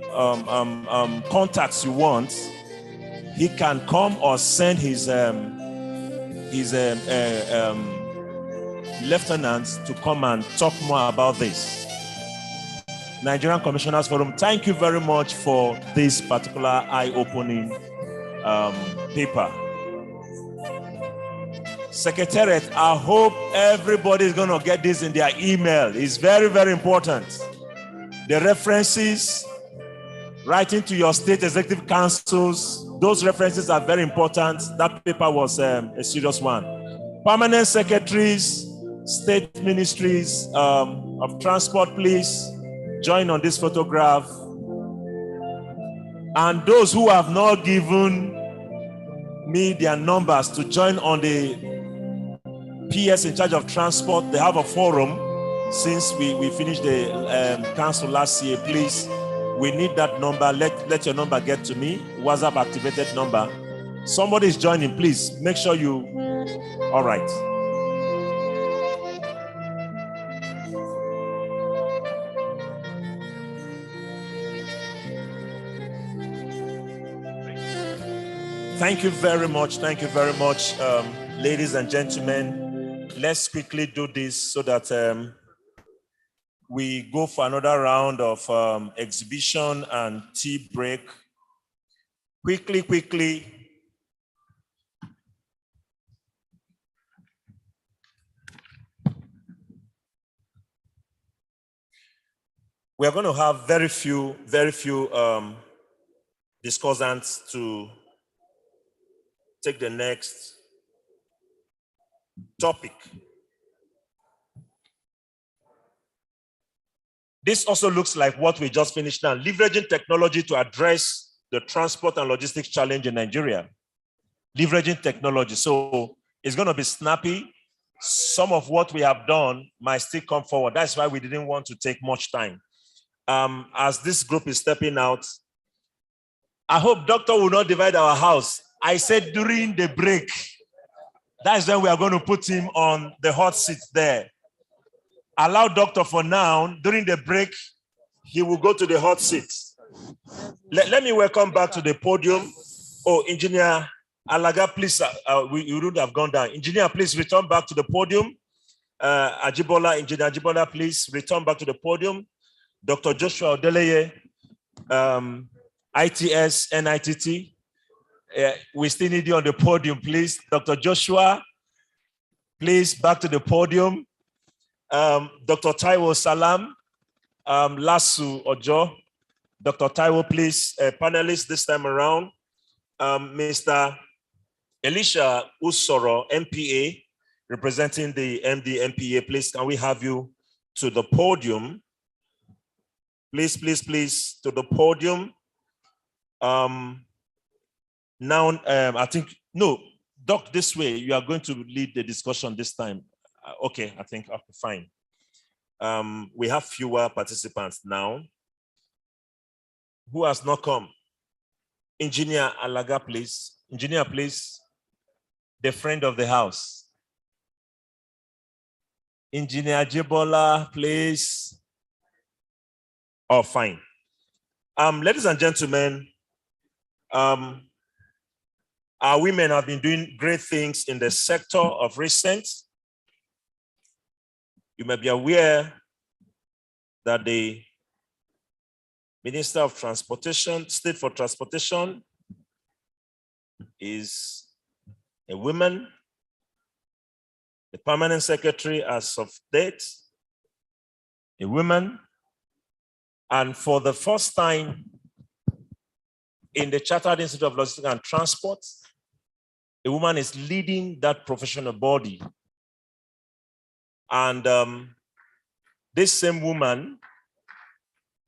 contacts you want. He can come or send his lieutenants to come and talk more about this. Nigerian Commissioners Forum, thank you very much for this particular eye-opening paper. Secretariat, I hope everybody is going to get this in their email. It's very, very important. The references, writing to your state executive councils, those references are very important. That paper was a serious one. Permanent secretaries, state ministries of transport, please join on this photograph. And those who have not given me their numbers to join on the PS in charge of transport, they have a forum since we finished the council last year. Please, we need that number. Let your number get to me. WhatsApp activated number. Somebody is joining. Please make sure you. All right. Thank you very much. Thank you very much, ladies and gentlemen. Let's quickly do this so that we go for another round of exhibition and tea break. Quickly. We are going to have very few discussants to take the next topic. This also looks like what we just finished now, leveraging technology to address the transport and logistics challenge in Nigeria. Leveraging technology. So it's going to be snappy. Some of what we have done might still come forward. That's why we didn't want to take much time. As this group is stepping out, I hope Doctor will not divide our house. I said during the break, that's when we are going to put him on the hot seat there. Allow Doctor for now. During the break, he will go to the hot seat. Let me welcome back to the podium. Oh, Engineer Alaga, please, you would have gone down. Engineer, please return back to the podium. Ajibola, Engineer Ajibola, please return back to the podium. Dr. Joshua Odeleye, ITS, NITT. We still need you on the podium, please. Dr. Joshua, please back to the podium. Dr. Taiwo Salam, Lasu Ojo. Dr. Taiwo, please, panelists this time around. Mr. Elisha Usoro, MPA, representing the MD MPA, please, can we have you to the podium? Please, to the podium. Now, I think, no, Doc, this way, you are going to lead the discussion this time. Okay, I think, okay, fine. We have fewer participants now. Who has not come? Engineer Alaga, please. Engineer, please. The friend of the house. Engineer Jibola, please. Oh, fine. Ladies and gentlemen, our women have been doing great things in the sector of recent. You may be aware that the Minister of Transportation, State for Transportation, is a woman. The Permanent Secretary as of date, a woman. And for the first time in the Chartered Institute of Logistics and Transport, a woman is leading that professional body. And this same woman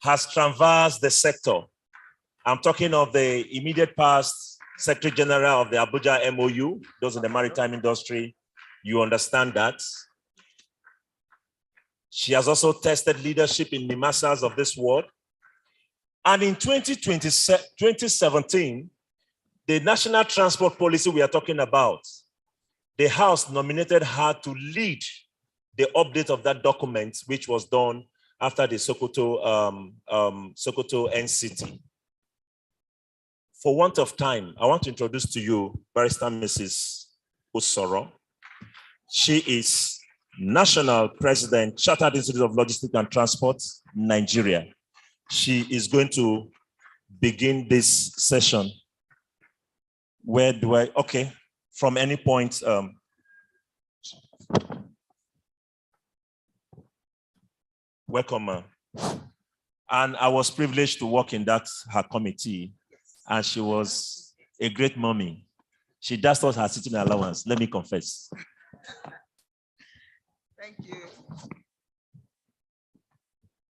has traversed the sector. I'm talking of the immediate past Secretary General of the Abuja MOU, those in the maritime industry, you understand that. She has also tested leadership in the masses of this world. And in 2017, the national transport policy we are talking about, the House nominated her to lead the update of that document, which was done after the Sokoto NCT. For want of time, I want to introduce to you Barrister Mrs. Usoro. She is National President, Chartered Institute of Logistics and Transport, Nigeria. She is going to begin this session. Where do I, okay, from any point. Welcome. And I was privileged to work in that, her committee, and she was a great mommy. She just thought her sitting allowance, let me confess. Thank you.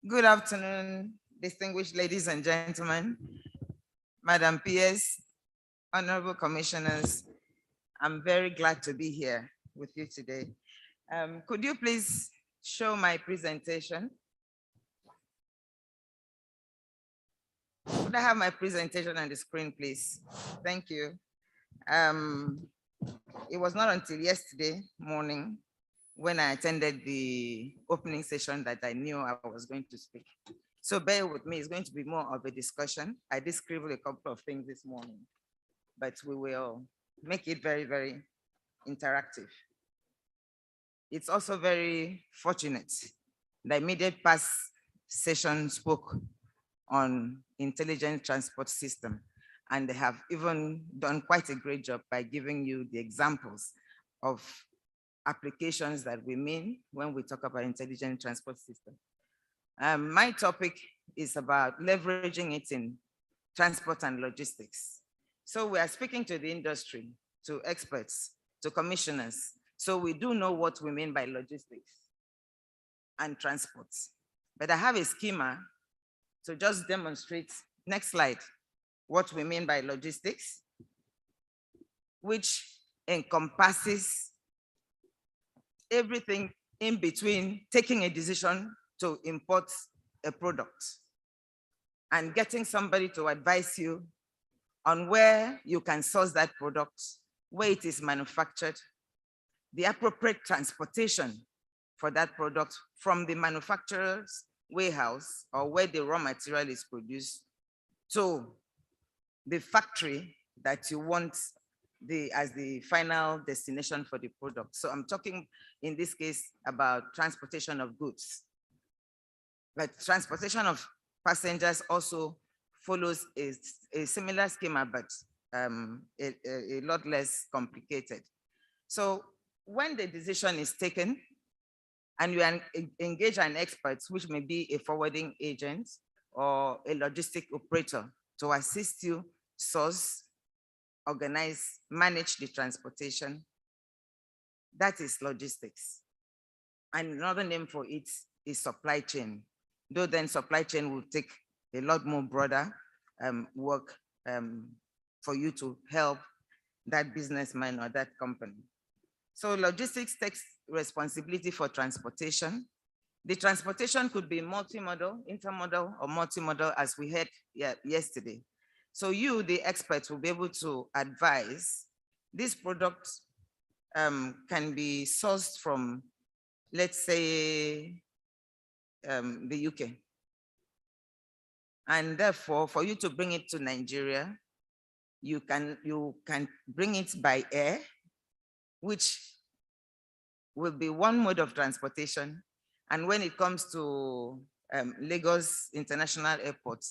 Good afternoon, distinguished ladies and gentlemen, Madam PS, honorable commissioners. I'm very glad to be here with you today. Could you please show my presentation? Could I have my presentation on the screen, please? Thank you. It was not until yesterday morning when I attended the opening session that I knew I was going to speak. So bear with me, it's going to be more of a discussion. I did scribble a couple of things this morning, but we will make it very, very interactive. It's also very fortunate. The immediate past session spoke on intelligent transport system, and they have even done quite a great job by giving you the examples of applications that we mean when we talk about intelligent transport system. My topic is about leveraging it in transport and logistics. So we are speaking to the industry, to experts, to commissioners. So we do know what we mean by logistics and transport. But I have a schema to just demonstrate, next slide, what we mean by logistics, which encompasses everything in between taking a decision to import a product and getting somebody to advise you on where you can source that product, where it is manufactured, the appropriate transportation for that product from the manufacturer's warehouse or where the raw material is produced to the factory that you want as the final destination for the product. So I'm talking in this case about transportation of goods. But transportation of passengers also follows a similar schema, but a lot less complicated. So when the decision is taken and you engage an expert, which may be a forwarding agent or a logistic operator to assist you source, organize, manage the transportation, that is logistics. And another name for it is supply chain, though then supply chain will take a lot more broader work for you to help that businessman or that company. So logistics takes responsibility for transportation. The transportation could be multimodal, intermodal, or multimodal, as we heard yesterday. So you, the experts, will be able to advise this product can be sourced from, let's say, the UK. And therefore, for you to bring it to Nigeria, you can bring it by air, which will be one mode of transportation. And when it comes to Lagos International Airport,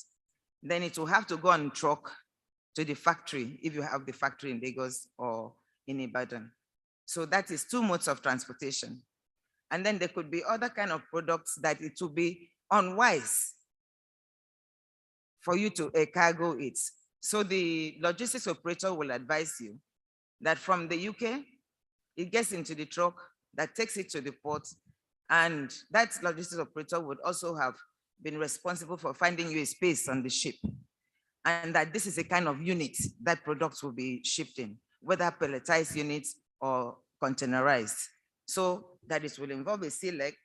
then it will have to go on truck to the factory, if you have the factory in Lagos or in Ibadan. So that is two modes of transportation. And then there could be other kind of products that it will be unwise for you to cargo it. So the logistics operator will advise you that from the UK, it gets into the truck that takes it to the port, and that logistics operator would also have been responsible for finding you a space on the ship, and that this is a kind of unit that products will be shipped in, whether pelletized units or containerized. So that it will involve a sea leg,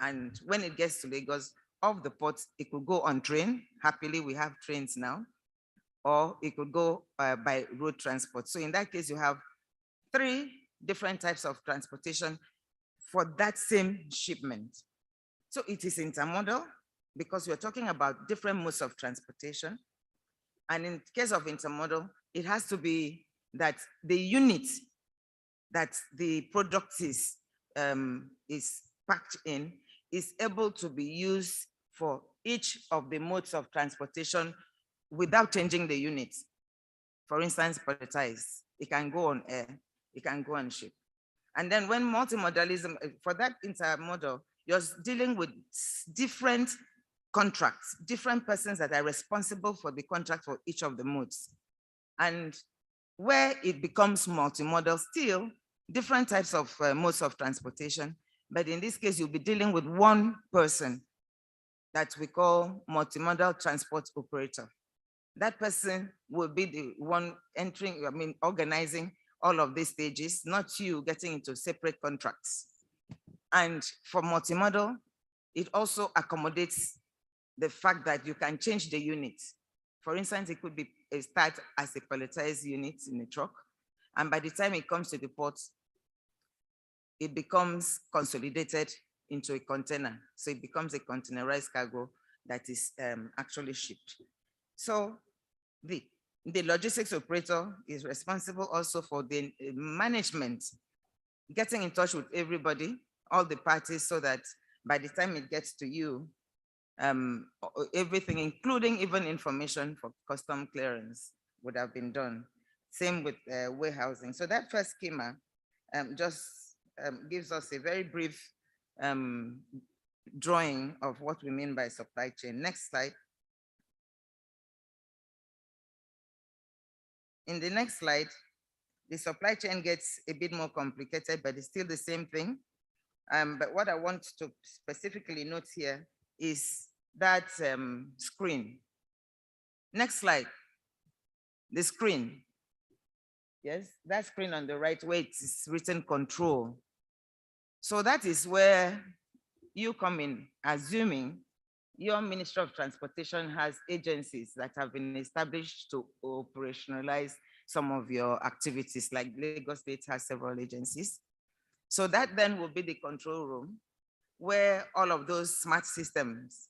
and when it gets to Lagos, off the port, it could go on train. Happily, we have trains now, or it could go by road transport. So in that case, you have three different types of transportation for that same shipment. So it is intermodal because we're talking about different modes of transportation. And in case of intermodal, it has to be that the unit that the product is packed in is able to be used for each of the modes of transportation without changing the unit. For instance, pelletized, it can go on air, it can go on ship. And then when multimodalism, for that intermodal, you're dealing with different contracts, different persons that are responsible for the contract for each of the modes. And where it becomes multimodal, still different types of modes of transportation. But in this case, you'll be dealing with one person that we call multimodal transport operator. That person will be the one organizing all of these stages, not you getting into separate contracts. And for multimodal, it also accommodates the fact that you can change the unit. For instance, it could be start as a pelletized unit in a truck, and by the time it comes to the port, it becomes consolidated into a container. So it becomes a containerized cargo that is actually shipped. So The logistics operator is responsible also for the management, getting in touch with everybody, all the parties, so that by the time it gets to you, everything, including even information for custom clearance, would have been done. Same with warehousing. So that first schema just gives us a very brief drawing of what we mean by supply chain. Next slide. In the next slide, the supply chain gets a bit more complicated, but it's still the same thing. But what I want to specifically note here is that screen. Next slide. The screen. Yes, that screen on the right where it is written control. So that is where you come in, assuming your Ministry of Transportation has agencies that have been established to operationalize some of your activities, like Lagos State has several agencies. So that then will be the control room where all of those smart systems,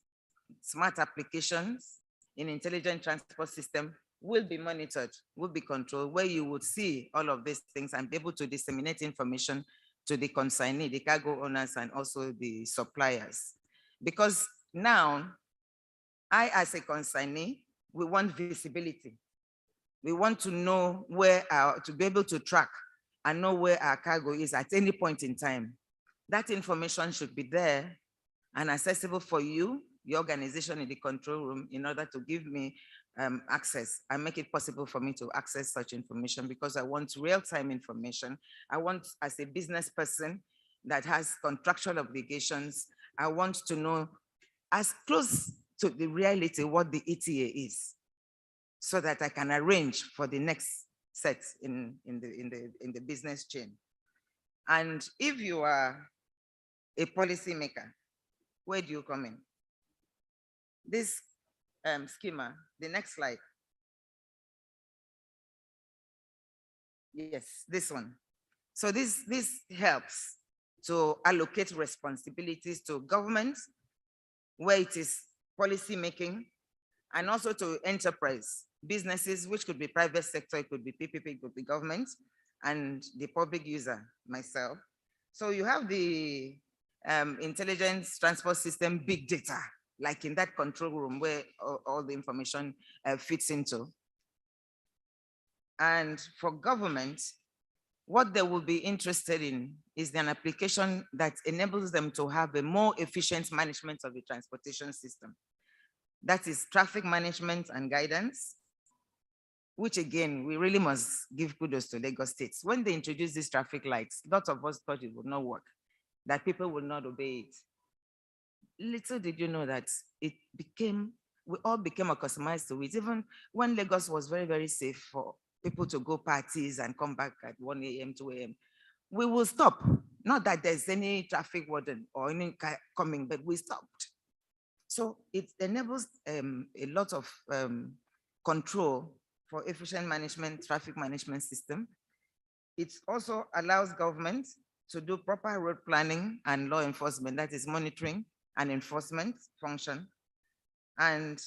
smart applications in intelligent transport system will be monitored, will be controlled, where you would see all of these things and be able to disseminate information to the consignee, the cargo owners, and also the suppliers. Because now, I, as a consignee, we want visibility. We want to know where to be able to track and know where our cargo is at any point in time. That information should be there and accessible for you, your organization in the control room, in order to give me access and make it possible for me to access such information, because I want real-time information. I want, as a business person that has contractual obligations, I want to know as close to the reality what the ETA is, so that I can arrange for the next set in the business chain. And if you are a policymaker, where do you come in? This schema, the next slide. Yes, this one. So this helps to allocate responsibilities to government, where it is policy making, and also to enterprise, businesses, which could be private sector, it could be PPP, it could be government, and the public user, myself. So you have the intelligence transport system, big data, like in that control room where all the information fits into. And for government, what they will be interested in is an application that enables them to have a more efficient management of the transportation system. That is traffic management and guidance, which again, we really must give kudos to Lagos State. When they introduced these traffic lights, lots of us thought it would not work, that people would not obey it. Little did you know that we all became accustomed to it. Even when Lagos was very, very safe for people to go parties and come back at 1 a.m., 2 a.m., we will stop. Not that there's any traffic warden or any car coming, but we stopped. So it enables a lot of control for efficient management, traffic management system. It also allows government to do proper road planning and law enforcement, that is monitoring and enforcement function, and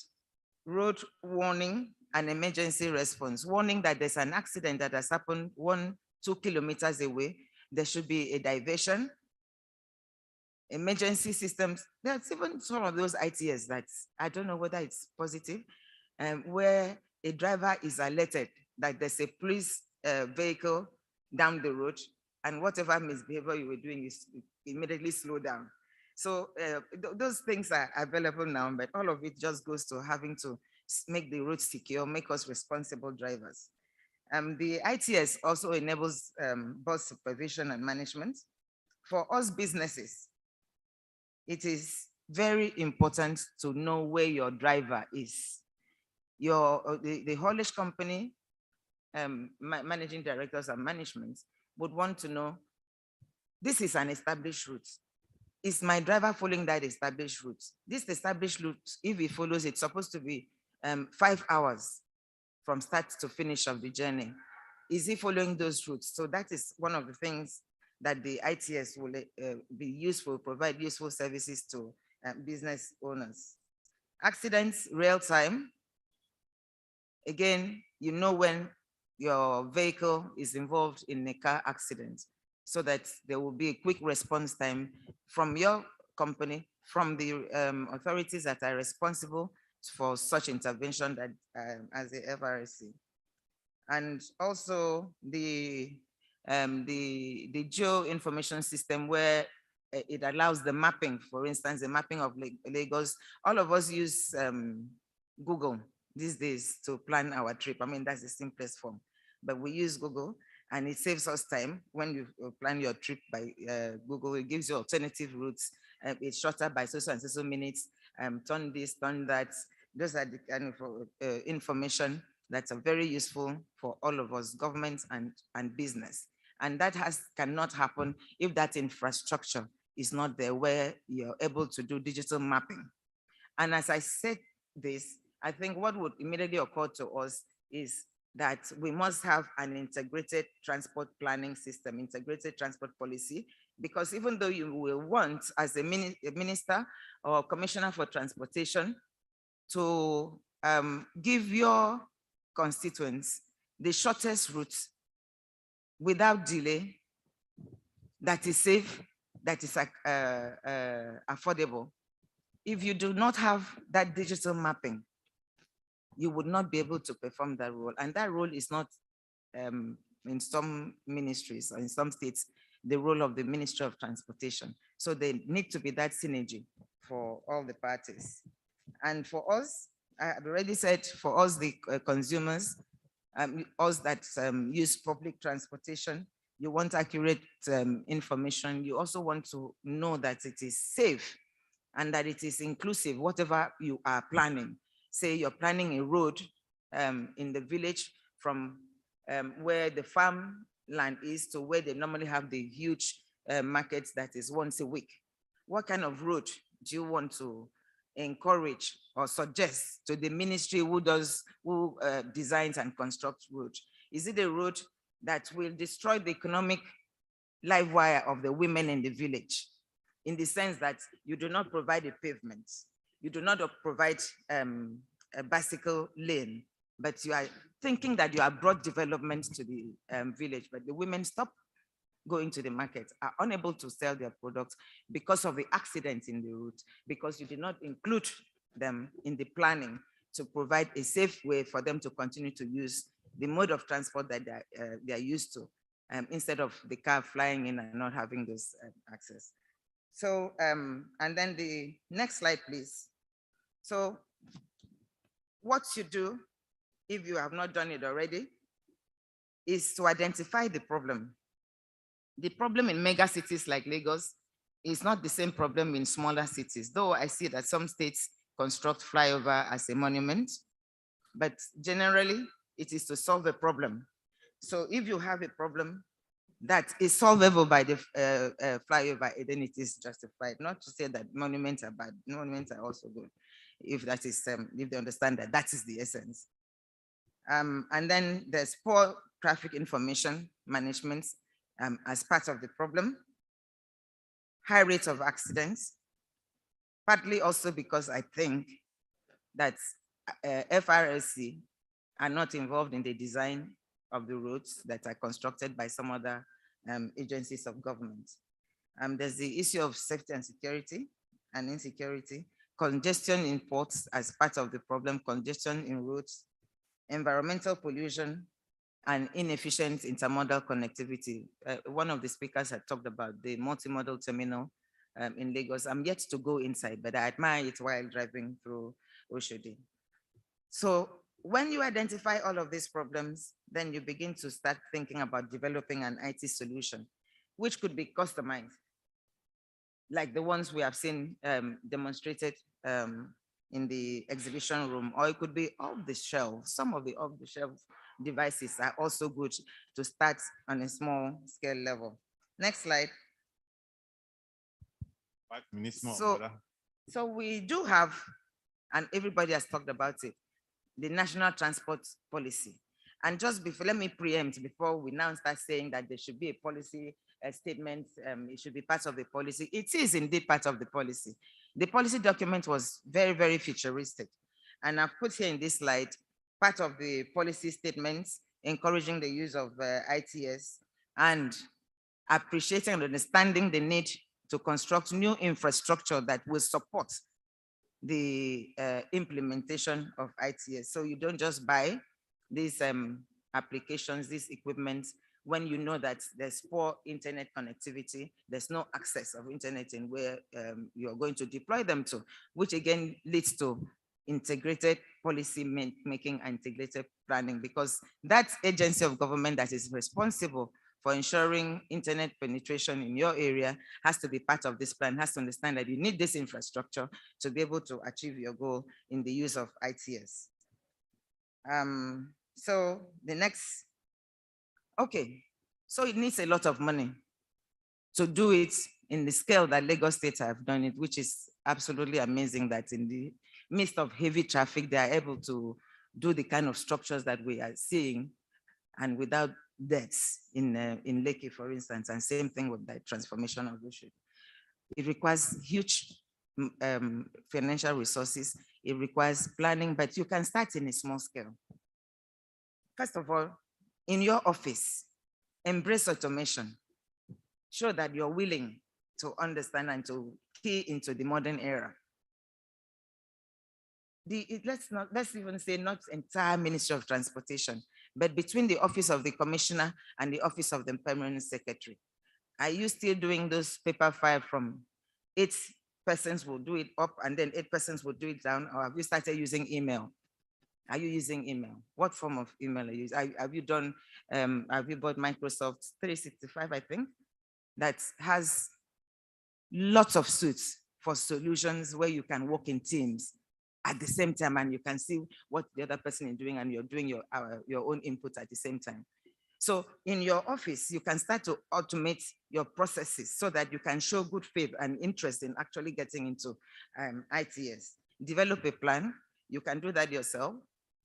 road warning and emergency response, warning that there's an accident that has happened 1-2 kilometers away, there should be a diversion. Emergency systems, there's even some of those ITS that I don't know whether it's positive, where a driver is alerted that there's a police vehicle down the road, and whatever misbehavior you were doing is immediately slow down. So those things are available now, but all of it just goes to having to make the road secure, make us responsible drivers. The ITS also enables bus supervision and management. For us businesses, it is very important to know where your driver is. The haulage company, managing directors and management would want to know, this is an established route. Is my driver following that established route? This established route, if he follows, it's supposed to be 5 hours from start to finish of the journey. Is he following those routes? So that is one of the things that the ITS will be useful, provide useful services to business owners. Accidents, real time. Again, you know when your vehicle is involved in a car accident, so that there will be a quick response time from your company, from the authorities that are responsible for such intervention that as the FRSC. And also the geo information system, where it allows the mapping, for instance, the mapping of Lagos. All of us use Google these days to plan our trip. I mean, that's the simplest form, but we use Google, and it saves us time. When you plan your trip by Google, it gives you alternative routes. It's shorter by so and so minutes. Turn this, turn that. Those are the kind of information that's very useful for all of us, government and business. And that cannot happen if that infrastructure is not there, where you're able to do digital mapping. And as I said this, I think what would immediately occur to us is that we must have an integrated transport planning system, integrated transport policy, because even though you will want, as a minister or commissioner for transportation, to give your constituents the shortest route without delay, that is safe, that is affordable. If you do not have that digital mapping, you would not be able to perform that role. And that role is not, in some ministries or in some states, the role of the Ministry of Transportation. So there need to be that synergy for all the parties. And for us, I have already said, for us, the consumers, us that use public transportation, you want accurate information. You also want to know that it is safe and that it is inclusive, whatever you are planning. Say you're planning a road in the village from where the farm land is to where they normally have the huge markets that is once a week. What kind of road do you want to encourage or suggest to the ministry who designs and constructs roads? Is it a road that will destroy the economic live wire of the women in the village, in the sense that you do not provide a pavement, you do not provide a bicycle lane, but you are thinking that you have brought development to the village, but the women stop going to the market, are unable to sell their products because of the accidents in the route, because you did not include them in the planning to provide a safe way for them to continue to use the mode of transport that they are used to, instead of the car flying in and not having this access. So, and then the next slide, please. So what you do, if you have not done it already, is to identify the problem. The problem in mega cities like Lagos is not the same problem in smaller cities, though I see that some states construct flyover as a monument, but generally it is to solve a problem. So if you have a problem that is solvable by the flyover, then it is justified. Not to say that monuments are bad, monuments are also good, if that is, if they understand that that is the essence. And then there's poor traffic information management as part of the problem. High rates of accidents, partly also because I think that FRSC are not involved in the design of the roads that are constructed by some other agencies of government. There's the issue of safety and security and insecurity, congestion in ports as part of the problem, congestion in roads, environmental pollution, and inefficient intermodal connectivity. One of the speakers had talked about the multimodal terminal in Lagos. I'm yet to go inside, but I admire it while driving through Oshodi. So when you identify all of these problems, then you begin to start thinking about developing an IT solution, which could be customized, like the ones we have seen demonstrated in the exhibition room, or it could be off the shelf. Some of the off the shelf devices are also good to start on a small scale level. Next slide. 5 minutes more, So, brother. so we do have, and everybody has talked about it, the National Transport Policy. And just before, let me preempt before we now start saying that there should be a policy statement, it should be part of the policy. It is indeed part of the policy. The policy document was very, very futuristic. And I've put here in this slide part of the policy statements, encouraging the use of ITS and appreciating and understanding the need to construct new infrastructure that will support the implementation of ITS. So you don't just buy these applications, these equipments, when you know that there's poor internet connectivity, there's no access of internet in where you're going to deploy them to, which again leads to integrated policy making and integrated planning, because that agency of government that is responsible for ensuring internet penetration in your area has to be part of this plan, has to understand that you need this infrastructure to be able to achieve your goal in the use of ITS. So the next, okay, so it needs a lot of money to do it in the scale that Lagos State have done it, which is absolutely amazing that in the midst of heavy traffic, they are able to do the kind of structures that we are seeing and without deaths in Lekki, for instance, and same thing with the transformation of Oshodi. It requires huge financial resources. It requires planning, but you can start in a small scale. First of all, in your office, embrace automation. Show that you're willing to understand and to key into the modern era. Let's even say not entire Ministry of Transportation, but between the office of the commissioner and the office of the permanent secretary. Are you still doing those paper file from 8 persons will do it up and then 8 persons will do it down, or have you started using email? Are you using email? What form of email are you using? Have you done, have you bought Microsoft 365, I think, that has lots of suites for solutions where you can work in teams at the same time and you can see what the other person is doing and you're doing your own input at the same time. So in your office, you can start to automate your processes so that you can show good faith and interest in actually getting into ITS. Develop a plan. You can do that yourself.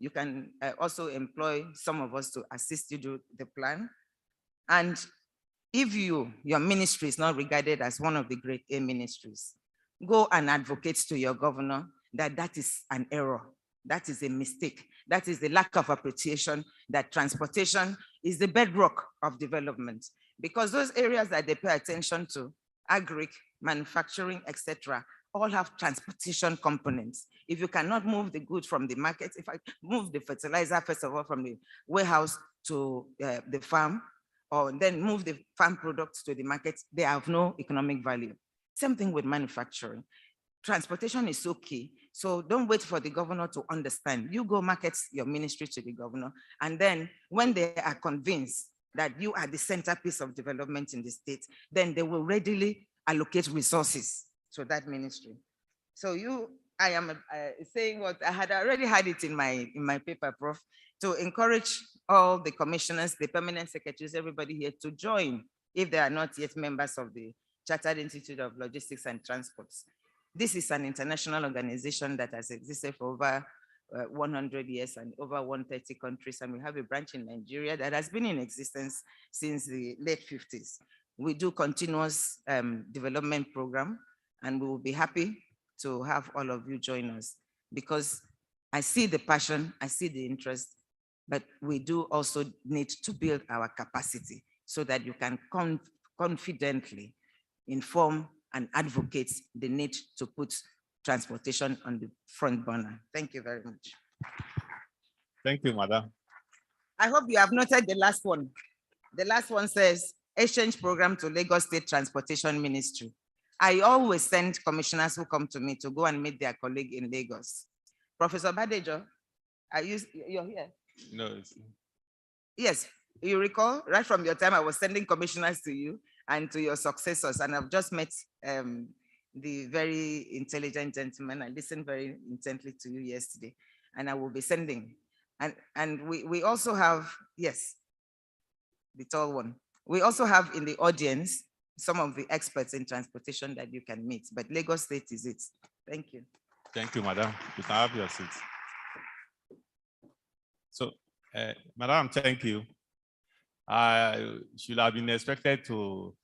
You can also employ some of us to assist you do the plan. And if your ministry is not regarded as one of the great A ministries, go and advocate to your governor that that is an error. That is a mistake. That is the lack of appreciation that transportation is the bedrock of development. Because those areas that they pay attention to, agri, manufacturing, etc., all have transportation components. If you cannot move the goods from the market, if I move the fertilizer, first of all, from the warehouse to the farm, or then move the farm products to the market, they have no economic value. Same thing with manufacturing. Transportation is so key. So don't wait for the governor to understand. You go market your ministry to the governor. And then when they are convinced that you are the centerpiece of development in the state, then they will readily allocate resources to that ministry. So I am saying what I had already had it in my paper, Prof, to encourage all the commissioners, the permanent secretaries, everybody here to join if they are not yet members of the Chartered Institute of Logistics and Transports. This is an international organization that has existed for over 100 years and over 130 countries. And we have a branch in Nigeria that has been in existence since the late 50s. We do continuous development program, and we will be happy to have all of you join us because I see the passion, I see the interest, but we do also need to build our capacity so that you can confidently inform and advocate the need to put transportation on the front burner. Thank you very much. Thank you, Madam. I hope you have noted the last one. The last one says, exchange program to Lagos State Transportation Ministry. I always send commissioners who come to me to go and meet their colleague in Lagos. Professor Badejo, you're here? No. Yes, you recall, right from your time, I was sending commissioners to you and to your successors, and I've just met the very intelligent gentleman. I listened very intently to you yesterday, and I will be sending. And we also have, yes, the tall one. We also have in the audience some of the experts in transportation that you can meet, but Lagos State is it. Thank you. Thank you, Madam. You can have your seat. So, Madam, thank you. I should have been expected to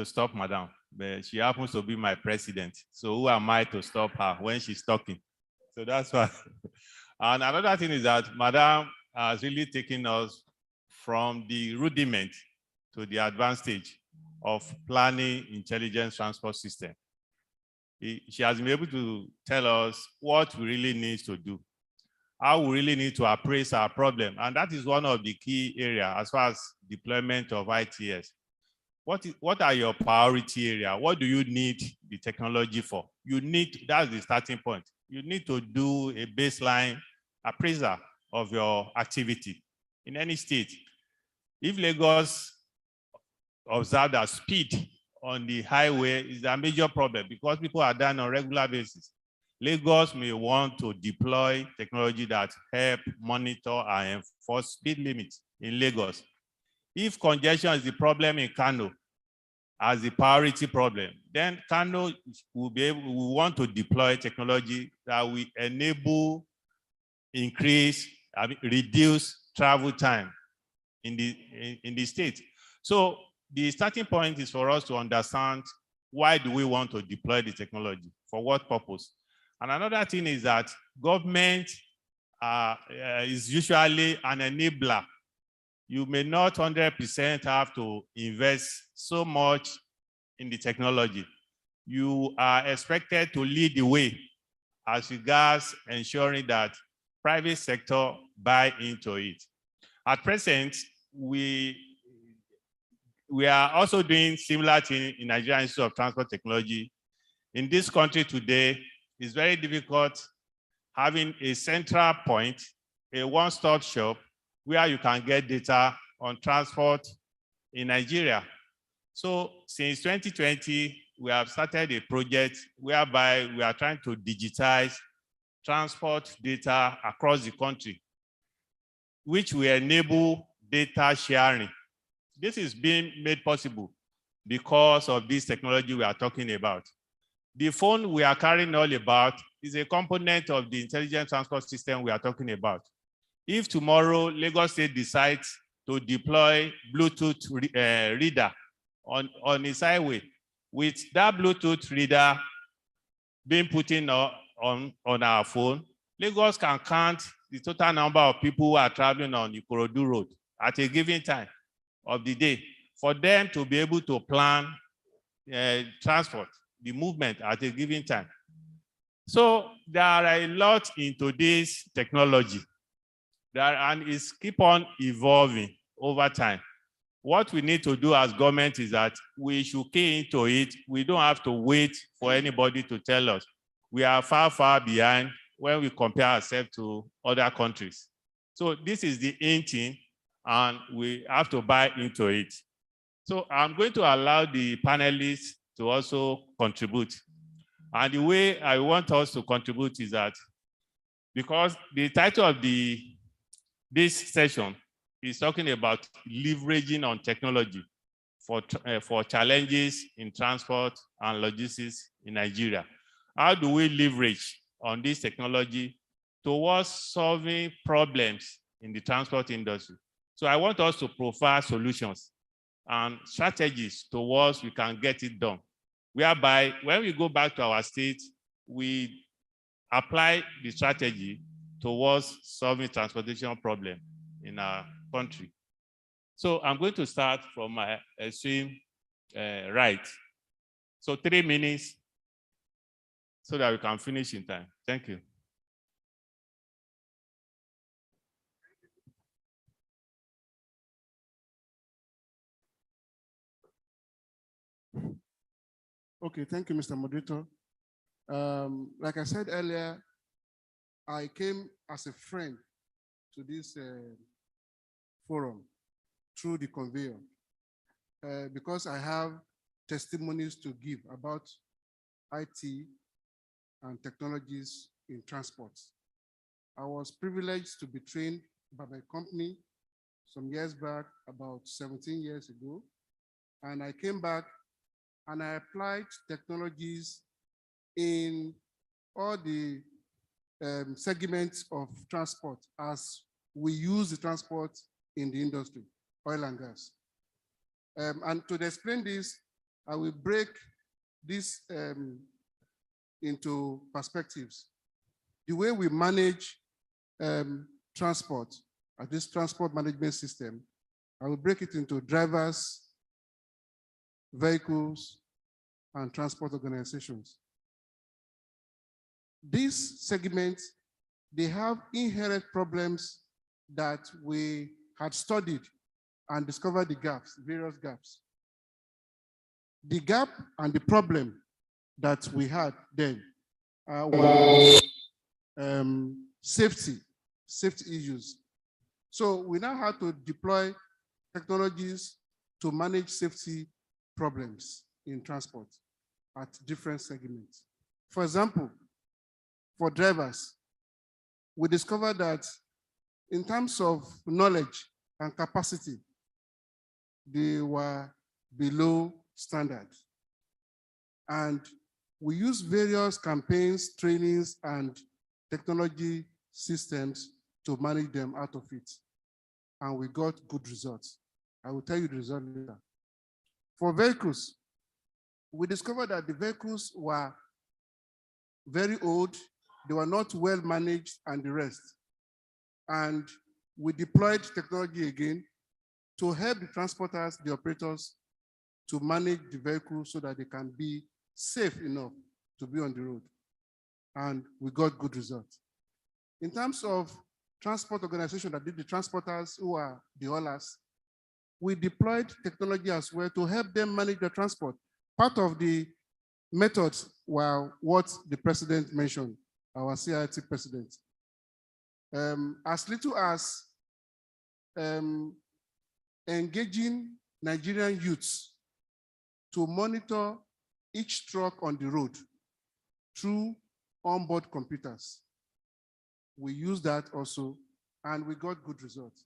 stop Madam, but she happens to be my president. So who am I to stop her when she's talking? So that's why And another thing is that Madam has really taken us from the rudiment to the advanced stage of planning intelligent transport system. She has been able to tell us what we really need to do, how we really need to appraise our problem. And that is one of the key areas as far as deployment of ITS. What are your priority area? What do you need the technology for? That's the starting point. You need to do a baseline appraisal of your activity in any state. If Lagos observe that speed on the highway is a major problem because people are dying on a regular basis, Lagos may want to deploy technology that help monitor and enforce speed limits in Lagos. If congestion is the problem in Kano as the priority problem, then Kano will want to deploy technology that will enable reduce travel time in the state. So the starting point is for us to understand why do we want to deploy the technology, for what purpose. And another thing is that government is usually an enabler. You may not 100% have to invest so much in the technology. You are expected to lead the way as regards ensuring that private sector buy into it. At present, we are also doing similar thing in Nigerian Institute of Transport Technology. In this country today, it's very difficult having a central point, a one-stop shop where you can get data on transport in Nigeria. So since 2020, we have started a project whereby we are trying to digitize transport data across the country, which will enable data sharing. This is being made possible because of this technology we are talking about. The phone we are carrying all about is a component of the intelligent transport system we are talking about. If tomorrow Lagos State decides to deploy Bluetooth reader on its highway, with that Bluetooth reader being put in on our phone, Lagos can count the total number of people who are traveling on Ikorodu Road at a given time of the day for them to be able to plan transport, the movement at a given time. So there are a lot into this technology and it's keep on evolving over time. What we need to do as government is that we should key into it. We don't have to wait for anybody to tell us. We are far, far behind when we compare ourselves to other countries. So this is the in thing, and we have to buy into it. So I'm going to allow the panelists to also contribute. And the way I want us to contribute is that because the title of this session is talking about leveraging on technology for challenges in transport and logistics in Nigeria. How do we leverage on this technology towards solving problems in the transport industry? So I want us to profile solutions and strategies towards we can get it done, whereby when we go back to our state, we apply the strategy towards solving transportation problem in our country. So I'm going to start from my extreme right. So 3 minutes so that we can finish in time. Thank you. Okay, thank you, Mr. Moderator. Like I said earlier, I came as a friend to this forum through the conveyor because I have testimonies to give about IT and technologies in transport. I was privileged to be trained by my company some years back, about 17 years ago, and I came back and I applied technologies in all the segments of transport as we use the transport in the industry, oil and gas. And to explain this, I will break this into perspectives. The way we manage transport, this transport management system, I will break it into drivers, vehicles, and transport organizations. These segments, they have inherent problems that we had studied and discovered the gaps, various gaps. The gap and the problem that we had then were safety issues. So we now have to deploy technologies to manage safety problems in transport at different segments. For example, for drivers, we discovered that in terms of knowledge and capacity, they were below standard. And we use various campaigns, trainings, and technology systems to manage them out of it. And we got good results. I will tell you the result later. For vehicles, we discovered that the vehicles were very old, they were not well managed, and the rest. And we deployed technology again to help the transporters, the operators, to manage the vehicle so that they can be safe enough to be on the road. And we got good results. In terms of transport organization that did the transporters who are the haulers, we deployed technology as well to help them manage the transport. Part of the methods were what the president mentioned, our CIT president. As little as engaging Nigerian youths to monitor each truck on the road through onboard computers. We use that also, and we got good results.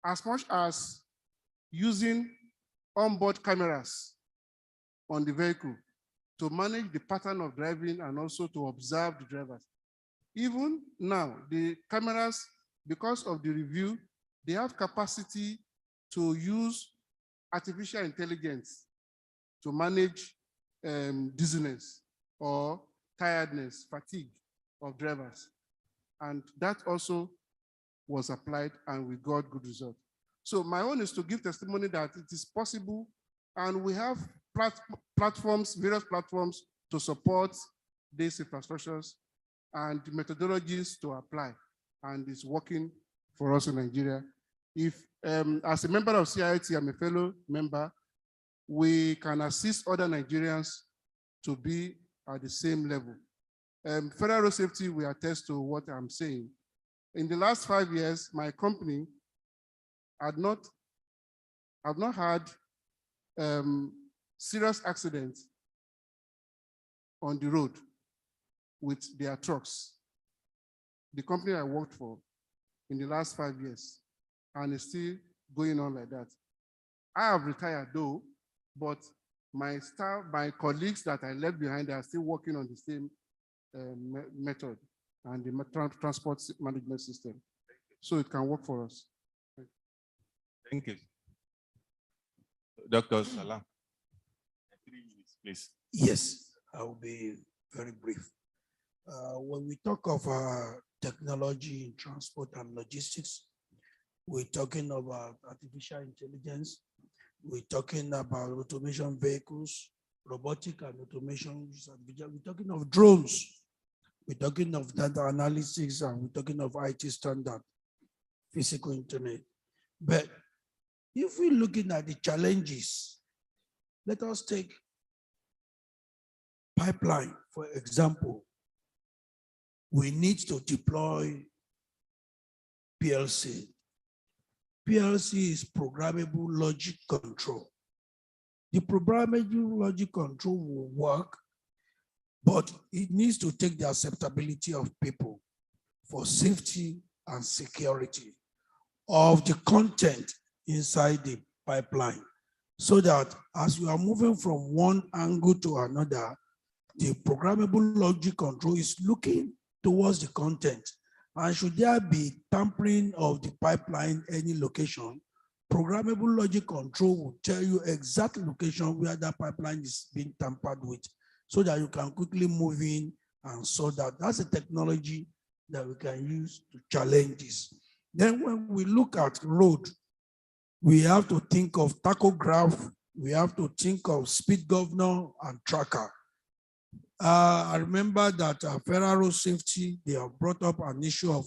As much as using onboard cameras on the vehicle to manage the pattern of driving and also to observe the drivers. Even now, the cameras, because of the review, they have capacity to use artificial intelligence to manage dizziness or tiredness, fatigue of drivers. And that also was applied and we got good results. So my own is to give testimony that it is possible, and we have platforms, various platforms to support these infrastructures and methodologies to apply, and it's working for us in Nigeria. If, as a member of CIT, I'm a fellow member, we can assist other Nigerians to be at the same level. Federal Road Safety, we attest to what I'm saying. In the last 5 years, my company have not had serious accidents on the road with their trucks. The company I worked for in the last 5 years, and it's still going on like that. I have retired though, but my staff, my colleagues that I left behind, they are still working on the same method and the transport management system. So it can work for us. Thank you. Dr. Salam. 3 minutes, please. Yes, I will be very brief. When we talk of technology in transport and logistics, we're talking about artificial intelligence, we're talking about automation vehicles, robotic and automation, we're talking of drones, we're talking of data analytics, and we're talking of IT standard, physical internet. But if we're looking at the challenges, let us take pipeline, for example. We need to deploy PLC. PLC is programmable logic control. The programmable logic control will work, but it needs to take the acceptability of people for safety and security of the content inside the pipeline, so that as you are moving from one angle to another, the programmable logic control is looking towards the content. And should there be tampering of the pipeline, any location, programmable logic control will tell you exact location where that pipeline is being tampered with, so that you can quickly move in and sort that. That's a technology that we can use to challenge this. Then when we look at road, we have to think of tachograph, we have to think of speed governor and tracker. I remember that Federal Road Safety, they have brought up an issue of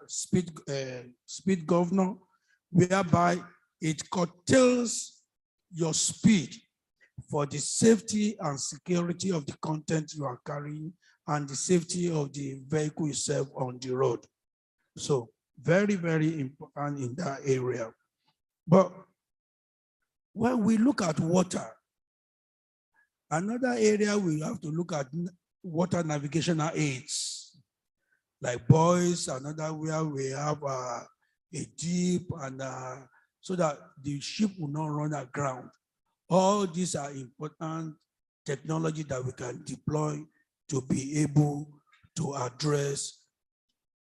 speed governor, whereby it curtails your speed for the safety and security of the content you are carrying and the safety of the vehicle itself on the road. So very, very important in that area. But when we look at water, another area we have to look at water navigational aids, like buoys, another where we have a deep and so that the ship will not run aground. All these are important technology that we can deploy to be able to address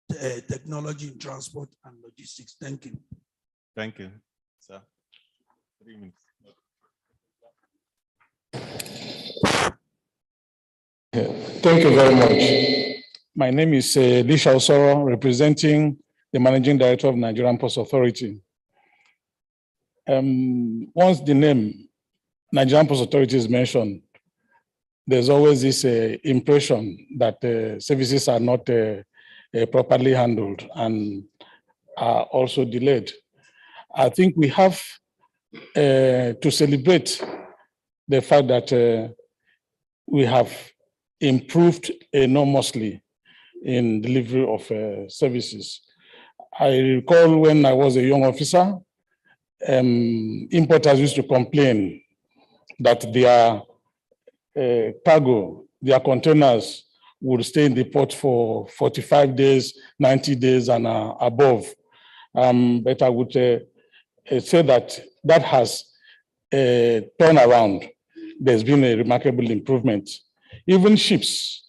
the technology in transport and logistics. Thank you. Thank you, sir. 3 minutes. Thank you very much. My name is Lisha Osoro, representing the Managing Director of Nigerian Ports Authority. Once the name Nigerian Ports Authority is mentioned, there's always this impression that services are not properly handled and are also delayed. I think we have to celebrate the fact that we have improved enormously in delivery of services. I recall when I was a young officer, importers used to complain that their cargo, their containers would stay in the port for 45 days, 90 days and above. But I would say that that has turned around. There's been a remarkable improvement. Even ships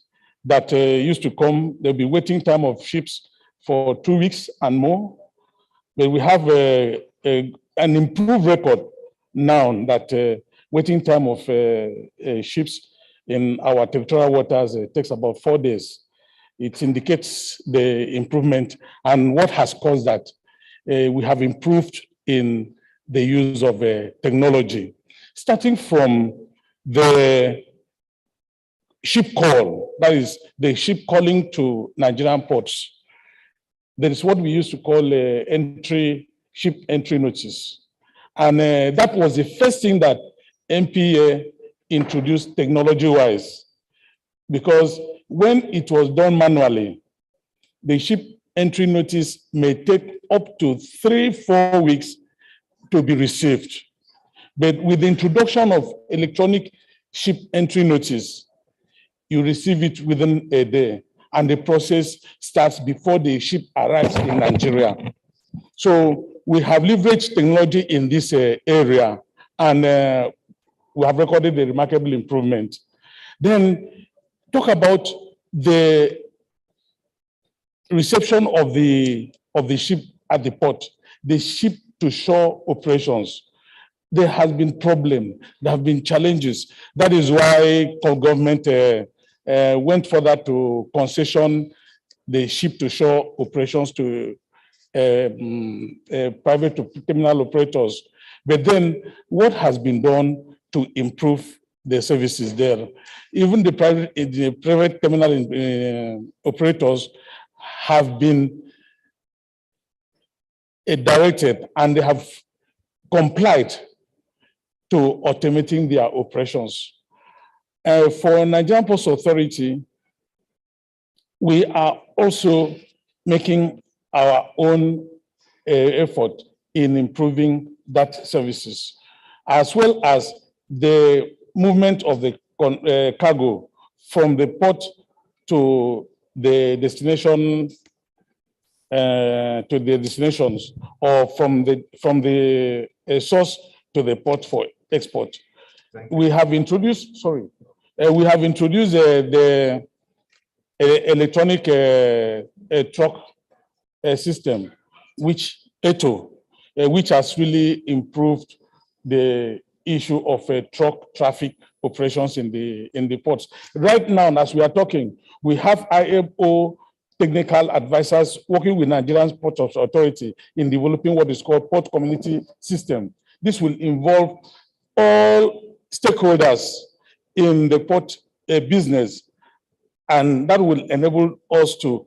that used to come, there'll be waiting time of ships for 2 weeks and more. But we have an improved record now that waiting time of ships in our territorial waters takes about 4 days. It indicates the improvement and what has caused that. We have improved in the use of technology, starting from the ship call, that is the ship calling to Nigerian ports. There is what we used to call ship entry notice. And that was the first thing that NPA introduced technology-wise, because when it was done manually, the ship entry notice may take up to 3-4 weeks to be received. But with the introduction of electronic ship entry notice, you receive it within a day, and the process starts before the ship arrives in Nigeria. So we have leveraged technology in this area, and we have recorded a remarkable improvement. Then talk about the reception of the ship at the port, the ship-to-shore operations. There has been problem, there have been challenges. That is why the government went further to concession the ship-to-shore operations to private terminal operators. But then what has been done to improve the services there? Even the private terminal operators have been directed, and they have complied to automating their operations. For Nigerian Ports Authority, we are also making our own effort in improving that services, as well as the movement of the cargo from the port to the destination, or from the source to the port for export. We have introduced, the electronic truck system, which ETO, which has really improved the issue of truck traffic operations in the ports. Right now, as we are talking, we have IMO technical advisors working with Nigerian Port Authority in developing what is called port community system. This will involve all stakeholders in the port business, and that will enable us to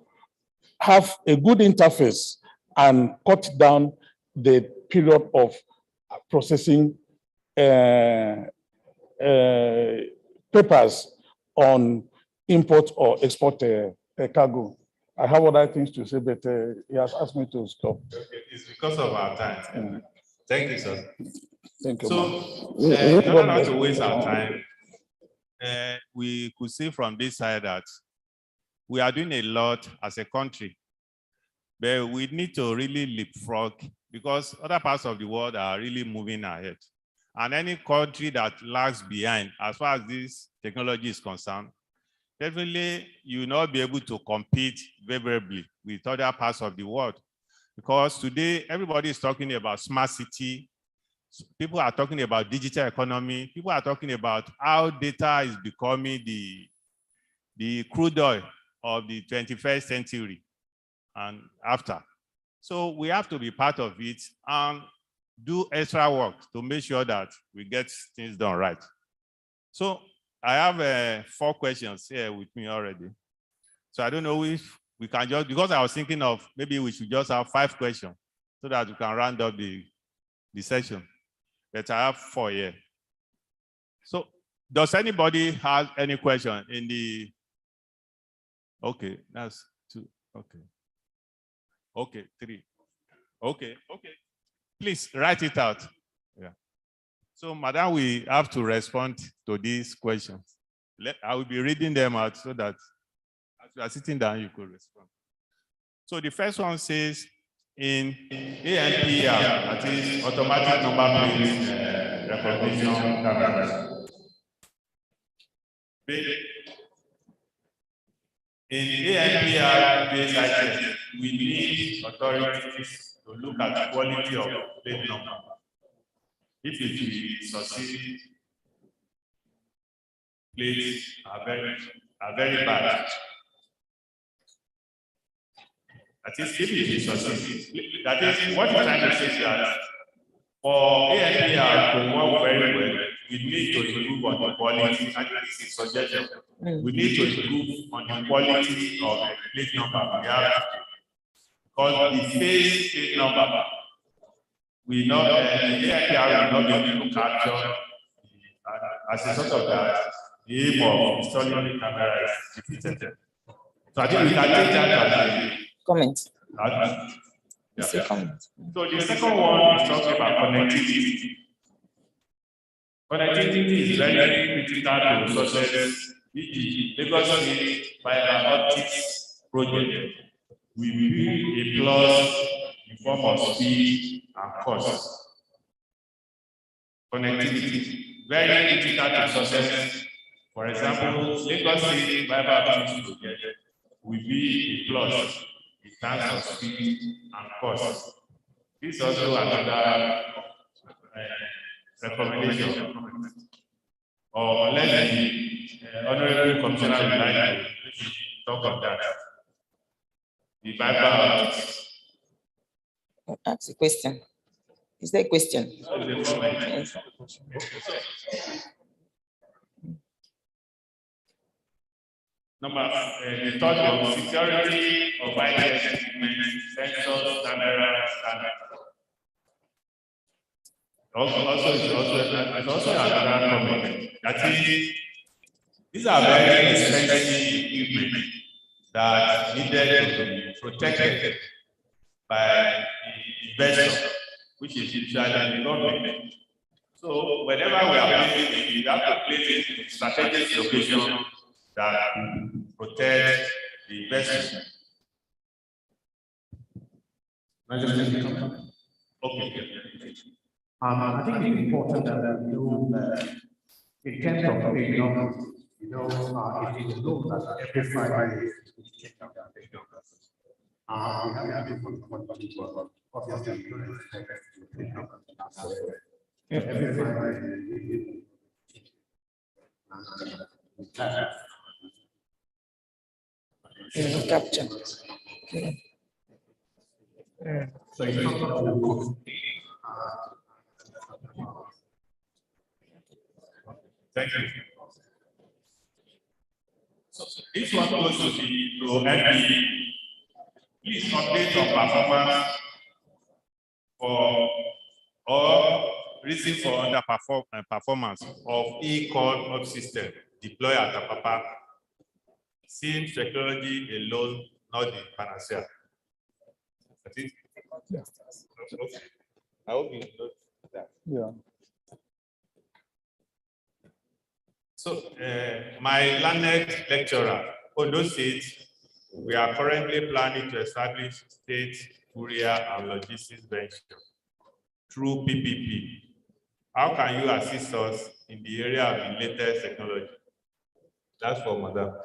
have a good interface and cut down the period of processing papers on import or export cargo. I have other things to say, but he has asked me to stop. Okay, it's because of our time. Thank you, sir. Thank you. So, in order not to waste our time, we could see from this side that we are doing a lot as a country, but we need to really leapfrog because other parts of the world are really moving ahead. And any country that lags behind as far as this technology is concerned, definitely you will not be able to compete favorably with other parts of the world. Because today, everybody is talking about smart city. People are talking about digital economy. People are talking about how data is becoming the crude oil of the 21st century and after. So we have to be part of it and do extra work to make sure that we get things done right. So I have 4 questions here with me already. So I don't know if we can just, because I was thinking of maybe we should just have 5 questions so that we can round up the session. But I have 4 here. So does anybody have any question in the, okay, that's 2, okay. Okay, 3, okay. Please write it out. Yeah. So, Madam, we have to respond to these questions. I will be reading them out so that as you are sitting down, you could respond. So the first one says, in ANPR, that is automatic number plate recognition cameras. In ANPR-based items, we need authorities to look at the quality of plate number. If it will succeed, plates are very bad. That is, if it will succeed, that is, what you're trying to say is that for ANPR to work very well, we need to improve on the quality, and this is suggestion. We need to improve on the quality of the plate number we have, because the phase plate number, we know the ANPR will not be able to capture, as a sort of that, the aim of installing the camera is defeated. So I think we can take that as a comment. Yeah. So the second one is talking about connectivity. Connectivity is very critical to success. Lagos State Fiber Optics project will bring a plus in form of speed and cost. Connectivity, very critical to success. For example, Lagos State Fiber Optics project will be a plus in terms of speed and cost. This is also another recommendation. Or unless the Honorable Commissioner would like to talk of that. The fiber optics. Ask a question. Is there a question? Yes. Number, the third one, security of IT equipment, sensors, cameras, standards. It's also another comment. That is, these are very expensive equipment that needed to be protected by the investor, which is usually the government. So whenever we are placing it, we have to place it in strategic location that protect the investment. Okay. I think it's important that we know in terms of pay numbers, it is known that every 5 years we check out the pay numbers. We have to do obviously we don't expect to pay numbers. Every 5 years Capture. So it's not Thank you. So this one goes to the NPE. Please update on performance for or reason for performance of e-call up system deployed at Apapa. Seems technology alone not the panacea. That's it? Yeah. Okay. I hope you know that. Yeah. So, my learned lecturer, Ondo State, we are currently planning to establish state courier and logistics venture through PPP. How can you assist us in the area of the latest technology? That's for Madam.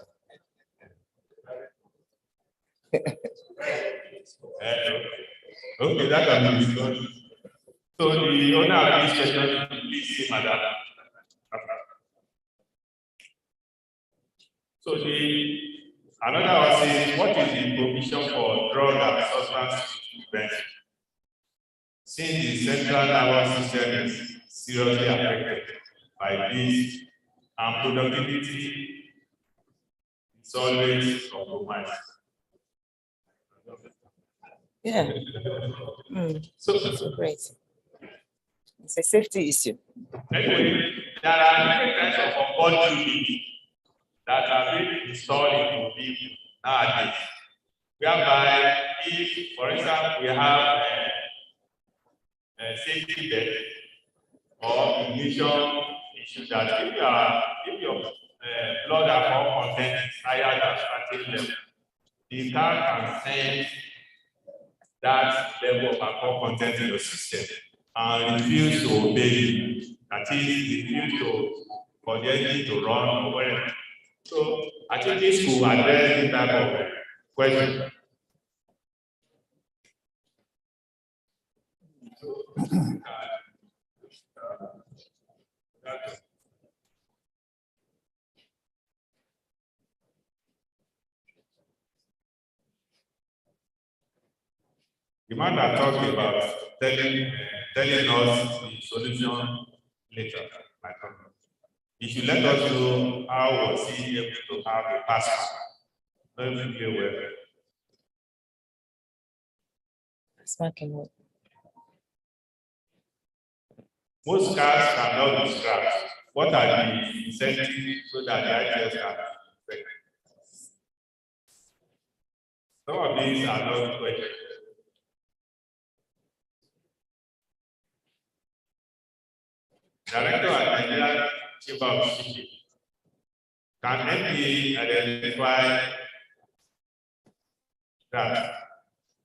Okay, that can be discussed. So the owner of this question, please see Madam. So another one says, what is the provision for drug and substance prevention? Since the central nervous system is seriously affected by this, and productivity is always compromised. Yeah. So great. It's a safety issue. Anyway, there are different types of onboard units that are being installed in people nowadays. Whereby, if, for instance, we have a safety belt or ignition issue that if your blood alcohol content is higher than starting level, the car can sense that level of alcohol content in your system and refuse to obey you. That is, refuse for the engine to run or whatever. So I think this will address this type of question. The man that talked about telling us the solution later, my comment. He should let us know how was he able to have a passport. Very well. Most cars cannot be scrapped. What are the incentives so that the ITS can be affected? Some of these are not questions. Director at Nigeria Chamber of Shipping. Can NPA identify that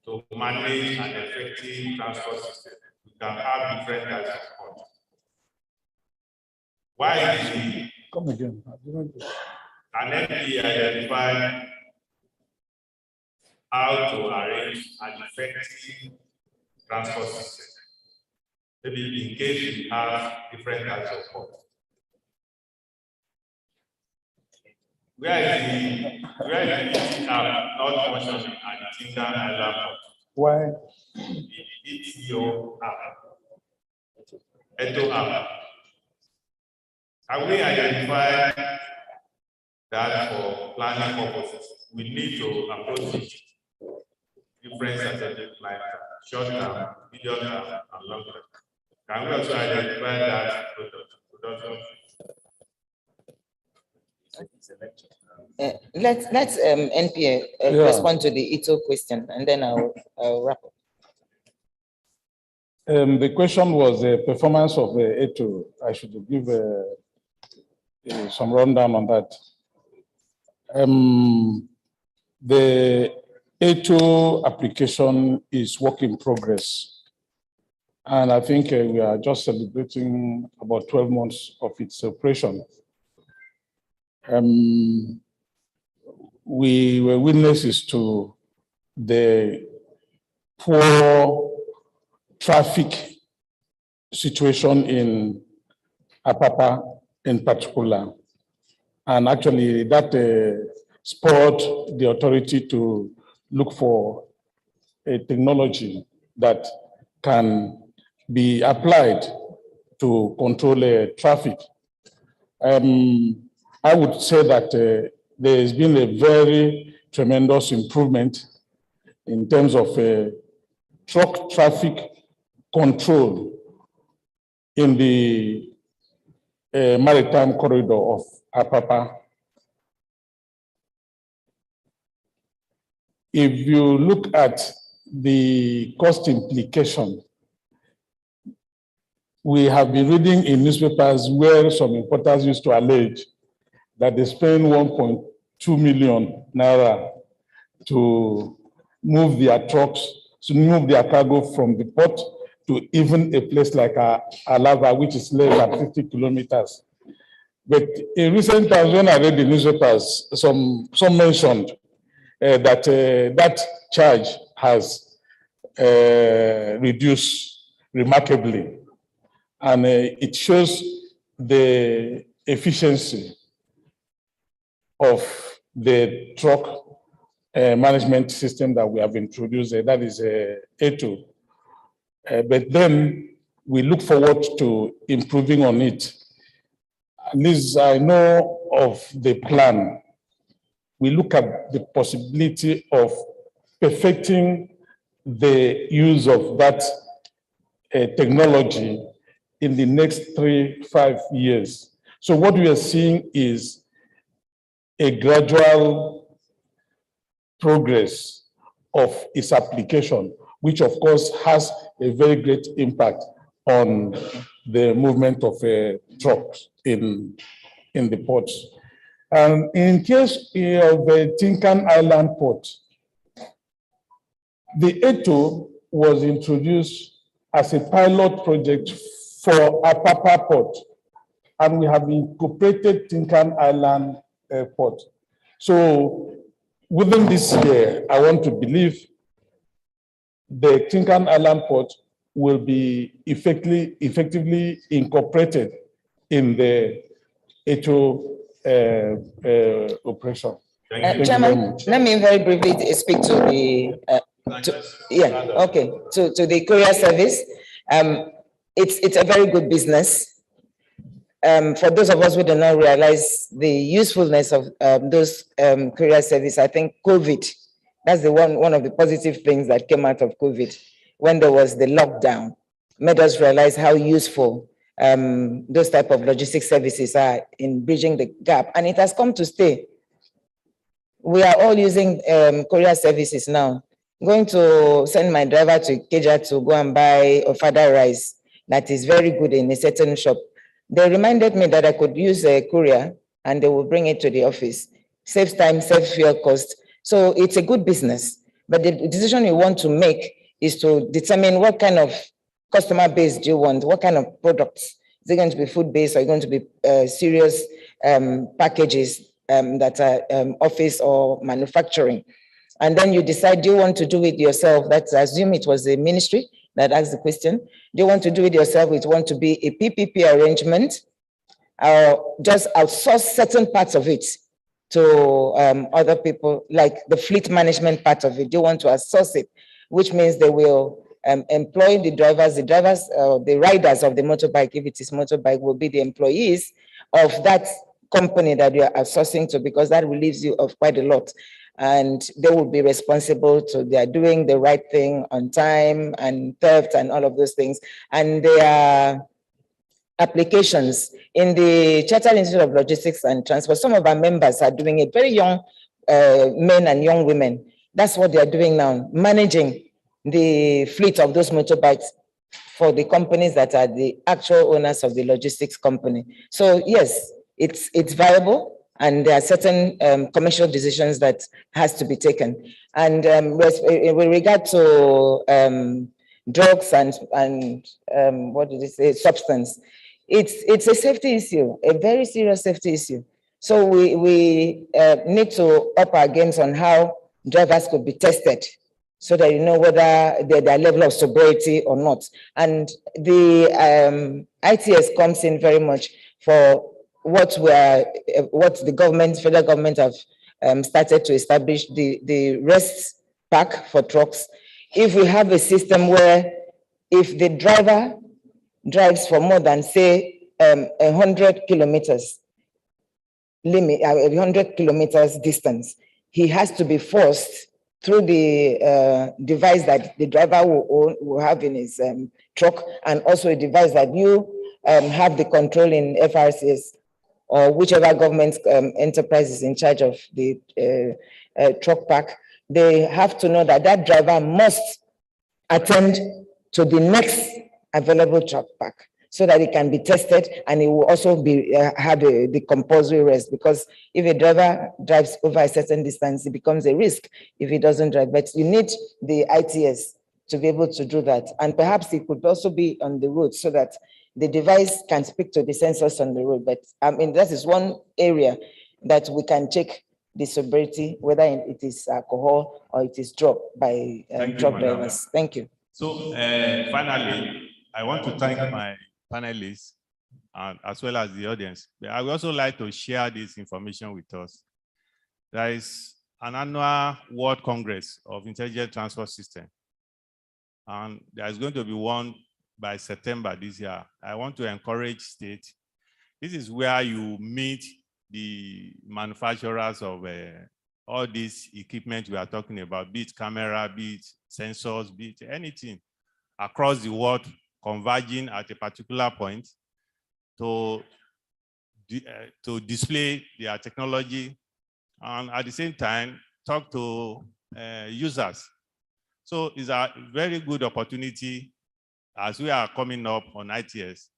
to manage an effective transport system? We can have different types of support. Why is it? Come again. Can NPA identify how to arrange an effective transport system? Maybe in case we have different types of support. Where is the app not functioning at the Tinker Island port? Why? The ETO app. ETO app. Can we identify that for planning purposes? We need to approach it. Different strategic plans, short term, medium term, and long term. Can we also identify that production? Let's NPA respond to the ITO question, and then I'll wrap up. The question was the performance of the ETO. I should give some rundown on that. The ETO application is work in progress. And I think we are just celebrating about 12 months of its operation. We were witnesses to the poor traffic situation in Apapa in particular. And actually that spurred the authority to look for a technology that can be applied to control traffic. I would say that there has been a very tremendous improvement in terms of truck traffic control in the maritime corridor of Apapa. If you look at the cost implication, we have been reading in newspapers where some importers used to allege that they spend 1.2 million naira to move their trucks, to move their cargo from the port to even a place like Alava, which is less than 50 kilometers. But in recent times, when I read the newspapers, some mentioned that that charge has reduced remarkably. And it shows the efficiency of the truck management system that we have introduced, that is A2. But then we look forward to improving on it. At least I know of the plan. We look at the possibility of perfecting the use of that technology in the next 3-5 years. So what we are seeing is a gradual progress of its application, which of course has a very great impact on the movement of trucks in the ports. And in case of the Tinkan Island port, the A2 was introduced as a pilot project for Apapa port, and we have incorporated Tinkan Island port. So within this year, I want to believe the Tinkan Island port will be effectively incorporated in the A2 operation. Chairman, let me very briefly speak to the to the courier service. It's a very good business. For those of us who do not realize the usefulness of those courier service, I think COVID, that's the one of the positive things that came out of COVID, when there was the lockdown, made us realize how useful those type of logistics services are in bridging the gap, and it has come to stay. We are all using courier services now. I'm going to send my driver to Ikeja to go and buy Ofada rice that is very good in a certain shop. They reminded me that I could use a courier and they will bring it to the office. Saves time, saves fuel cost. So it's a good business. But the decision you want to make is to determine what kind of customer base do you want, what kind of products. Is it going to be food-based or going to be serious packages that are office or manufacturing? And then you decide, do you want to do it yourself? Let's assume it was the ministry that asked the question. Do you want to do it yourself? It want to be a PPP arrangement, or just outsource certain parts of it to other people, like the fleet management part of it. Do you want to outsource it? Which means they will employ the drivers, the riders of the motorbike, if it is motorbike, will be the employees of that company that you are outsourcing to, because that relieves you of quite a lot. And they will be responsible to, they are doing the right thing on time and theft and all of those things. And their applications in the Chartered Institute of Logistics and Transport, some of our members are doing it, very young men and young women. That's what they are doing now, managing the fleet of those motorbikes for the companies that are the actual owners of the logistics company. So yes, it's viable. And there are certain commercial decisions that has to be taken. And with regard to drugs and what did they say, substance, it's a safety issue, a very serious safety issue. So we need to up our games on how drivers could be tested, so that you know whether their level of sobriety or not. And the ITS comes in very much for what the government, federal government have started to establish the rest park for trucks. If we have a system where if the driver drives for more than, say, 100 kilometers limit, 100 kilometers distance, he has to be forced through the device that the driver will have in his truck, and also a device that you have the control in FRCS or whichever government enterprise is in charge of the truck park. They have to know that that driver must attend to the next available truck park so that it can be tested, and it will also be have the compulsory rest, because if a driver drives over a certain distance, it becomes a risk if he doesn't drive. But you need the ITS to be able to do that. And perhaps it could also be on the road so that the device can speak to the sensors on the road. But I mean, that is one area that we can check the sobriety, whether it is alcohol or it is drug by truck drivers. Thank you. So finally, I want to thank my panelists and as well as the audience. I would also like to share this information with us. There is an annual World Congress of Intelligent Transport System, and there is going to be one by September this year. I want to encourage states. This is where you meet the manufacturers of all this equipment we are talking about, be it camera, be it sensors, be it anything across the world, converging at a particular point to display their technology, and at the same time talk to users. So it's a very good opportunity as we are coming up on ITS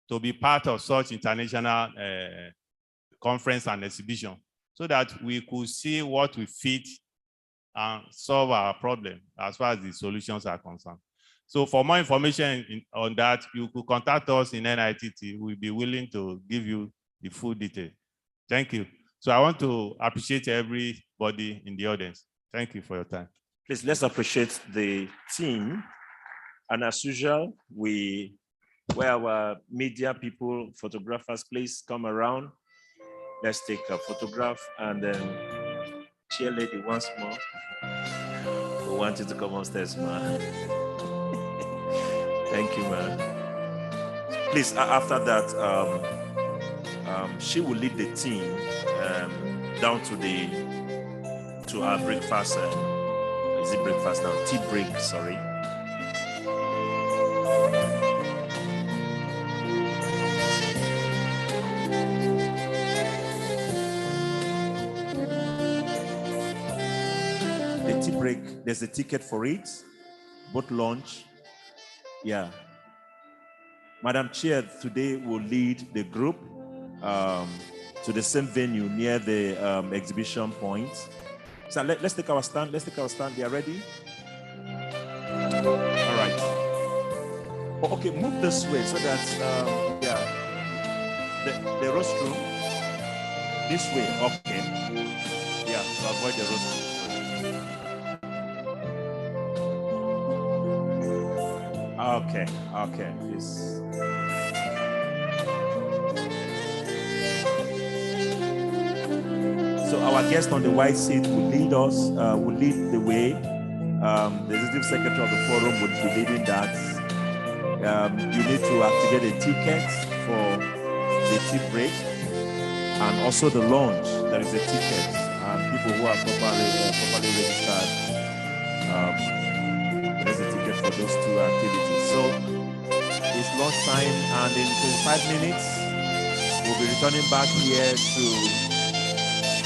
to be part of such international conference and exhibition, so that we could see what we fit and solve our problem as far as the solutions are concerned. So for more information on that, you could contact us in NITT. We'll be willing to give you the full detail. Thank you. So I want to appreciate everybody in the audience. Thank you for your time. Please, let's appreciate the team. And as usual, where our media people, photographers, please come around. Let's take a photograph, and then chair lady once more. We want you to come upstairs, man. Thank you, man. Please, after that, she will lead the team down to our breakfast. Is it breakfast now? Tea break, sorry. The tea break, there's a ticket for it, both lunch. Yeah. Madam Chair today will lead the group to the same venue near the exhibition point. So let's take our stand. Let's take our stand. They are ready? All right. Oh, okay, move this way so that, the rostrum. This way, okay. Yeah, to avoid the rostrum. Okay, yes. So our guest on the white seat will lead us, will lead the way. The executive secretary of the forum will be leading that. You need to activate a ticket for the tea break, and also the lunch. There is a ticket, and people who are properly registered. There's a ticket for those two activities. So it's lunchtime, and in 25 minutes, we'll be returning back here to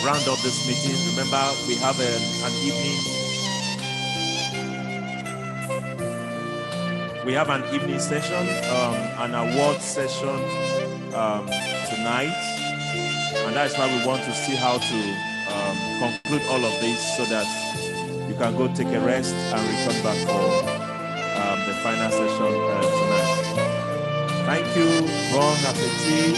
round up this meeting. Remember, we have an evening session, an award session tonight, and that's why we want to see how to conclude all of this so that you can go take a rest and return back for the final session tonight. Thank you. Bon appetit.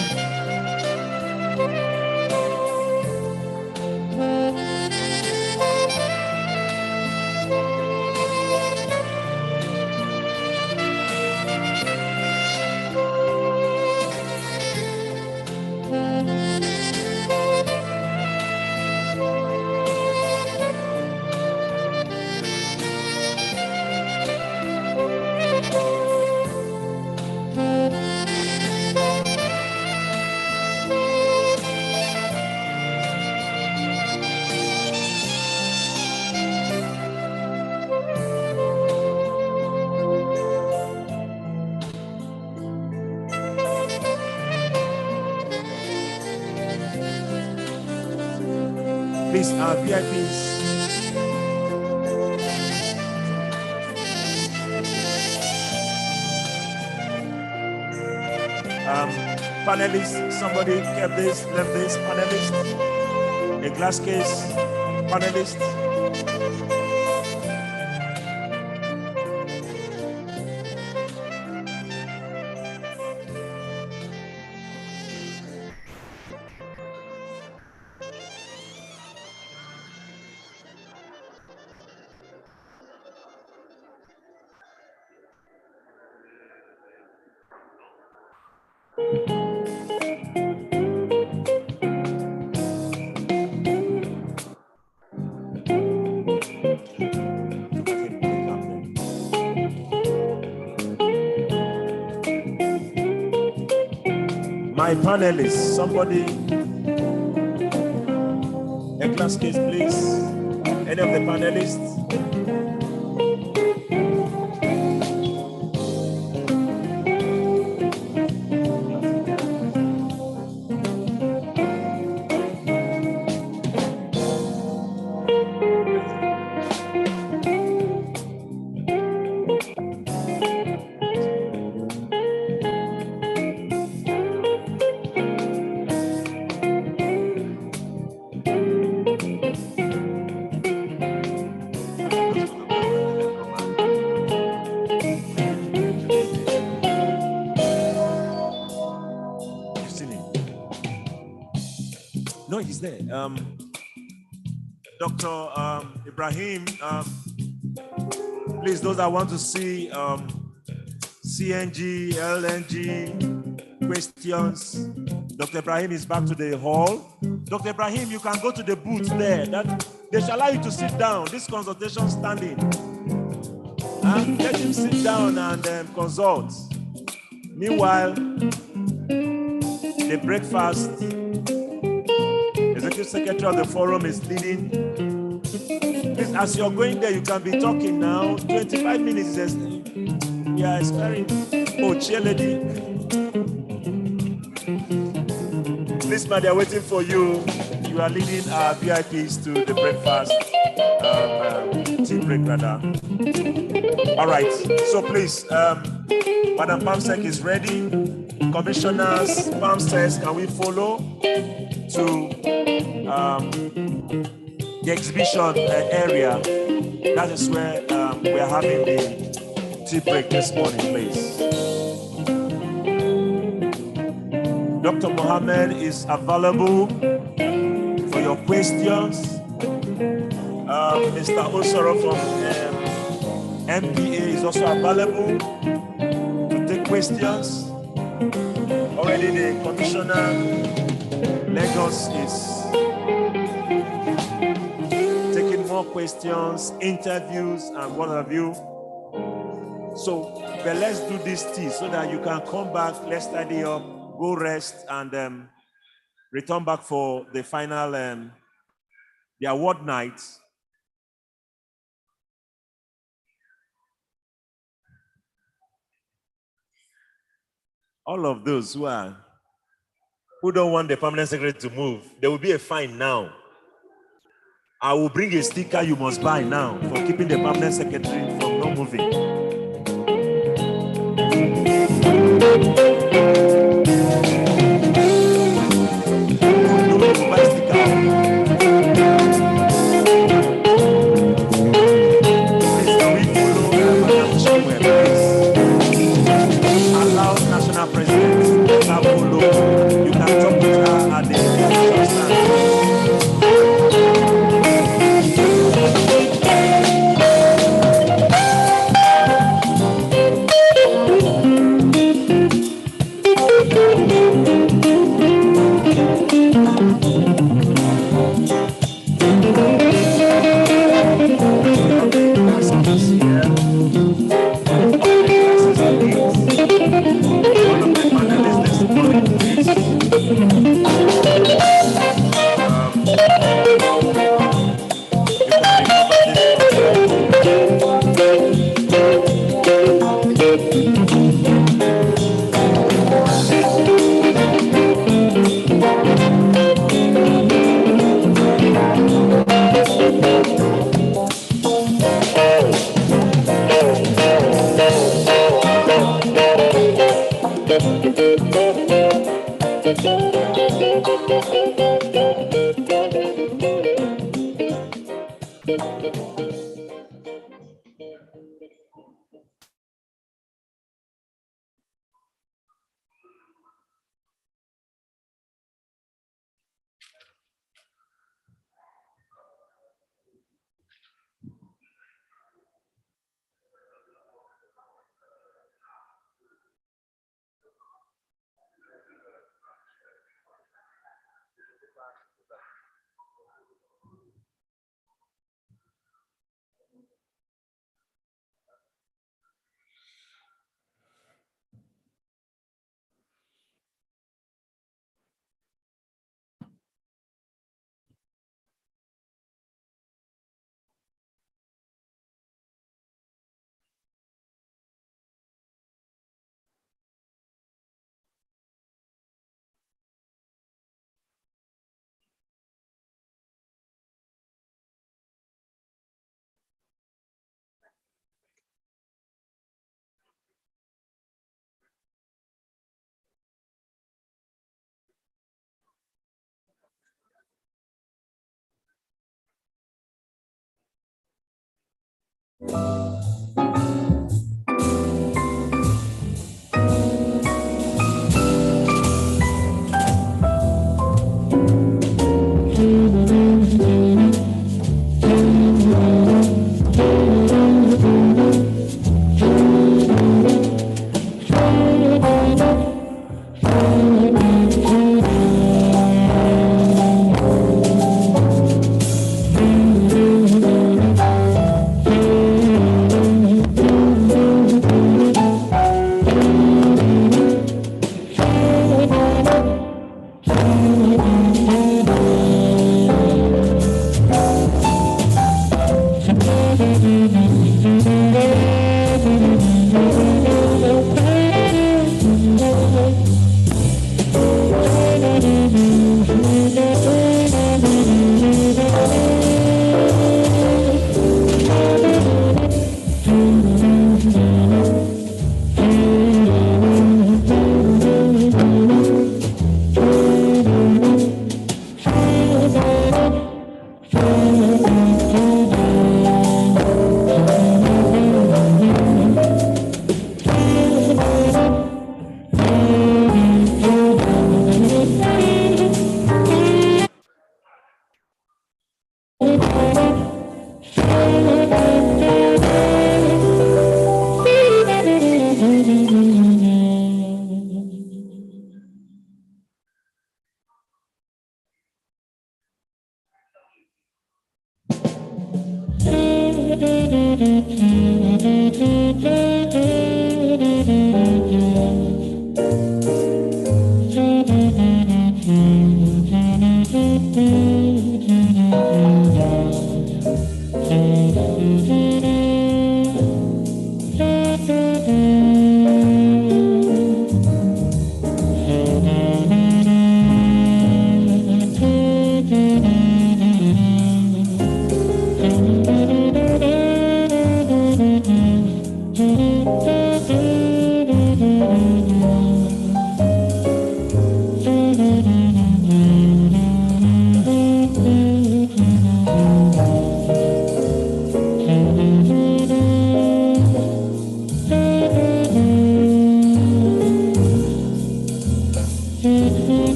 Please, our VIPs. Panelists, somebody kept this, left this, panelist, a glass case, panelist. My panelists, somebody, a glass case, please. Any of the panelists? No, he's there. Dr. Ibrahim, please, those that want to see CNG, LNG questions, Dr. Ibrahim is back to the hall. Dr. Ibrahim, you can go to the booth there. They shall allow you to sit down. This consultation standing. Let him sit down and consult. Meanwhile, the breakfast, Executive Secretary of the Forum is leading. Please, as you're going there, you can be talking now. 25 minutes is expiring. Oh, chair lady. Please, man, they're waiting for you. You are leading our VIPs to the breakfast, tea break rather. All right, so please, Madam Pamsec is ready. Commissioners, Pamsec, can we follow to the exhibition area? That is where we are having the tea break this morning, please. Dr. Mohammed is available for your questions. Mr. Osoro from MPA is also available to take questions. Already the Commissioner Lagos is taking more questions, interviews, and what have you. So, but let's do this tea so that you can come back, let's study up, go rest, and return back for the final, the award night. All of those who don't want the permanent secretary to move, there will be a fine now. I will bring a sticker you must buy now for keeping the permanent secretary from not moving.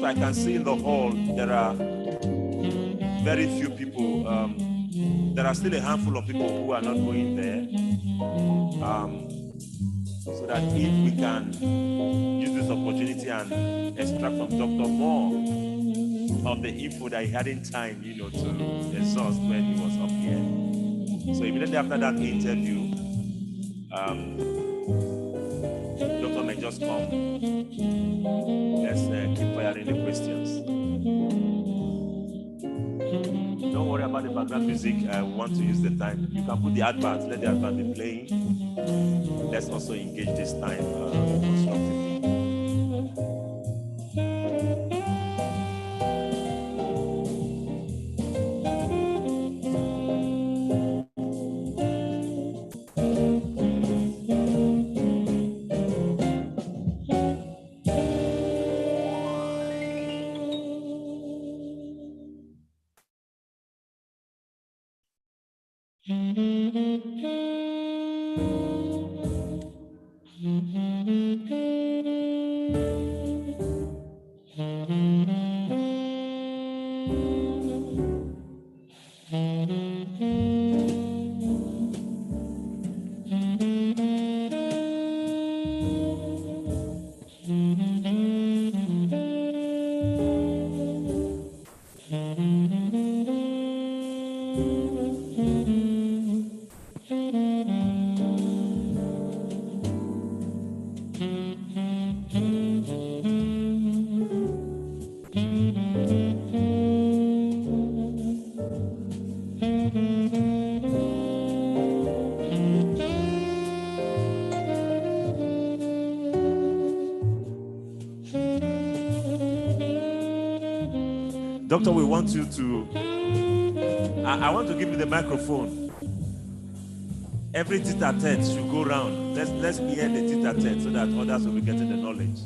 I can see in the hall, there are very few people. There are still a handful of people who are not going there. So that if we can use this opportunity and extract from Dr. Moore of the info that he hadn't time, to exhaust when he was up here. So immediately after that interview, Dr. may just come. Let's keep firing the questions. Don't worry about the background music. I want to use the time. You can put the adverts, let the advert be playing. Let's also engage this time constructively. Doctor, we want you to, I want to give you the microphone. Every tete-a-tete should go round. Let's hear the tete-a-tete so that others will be getting the knowledge.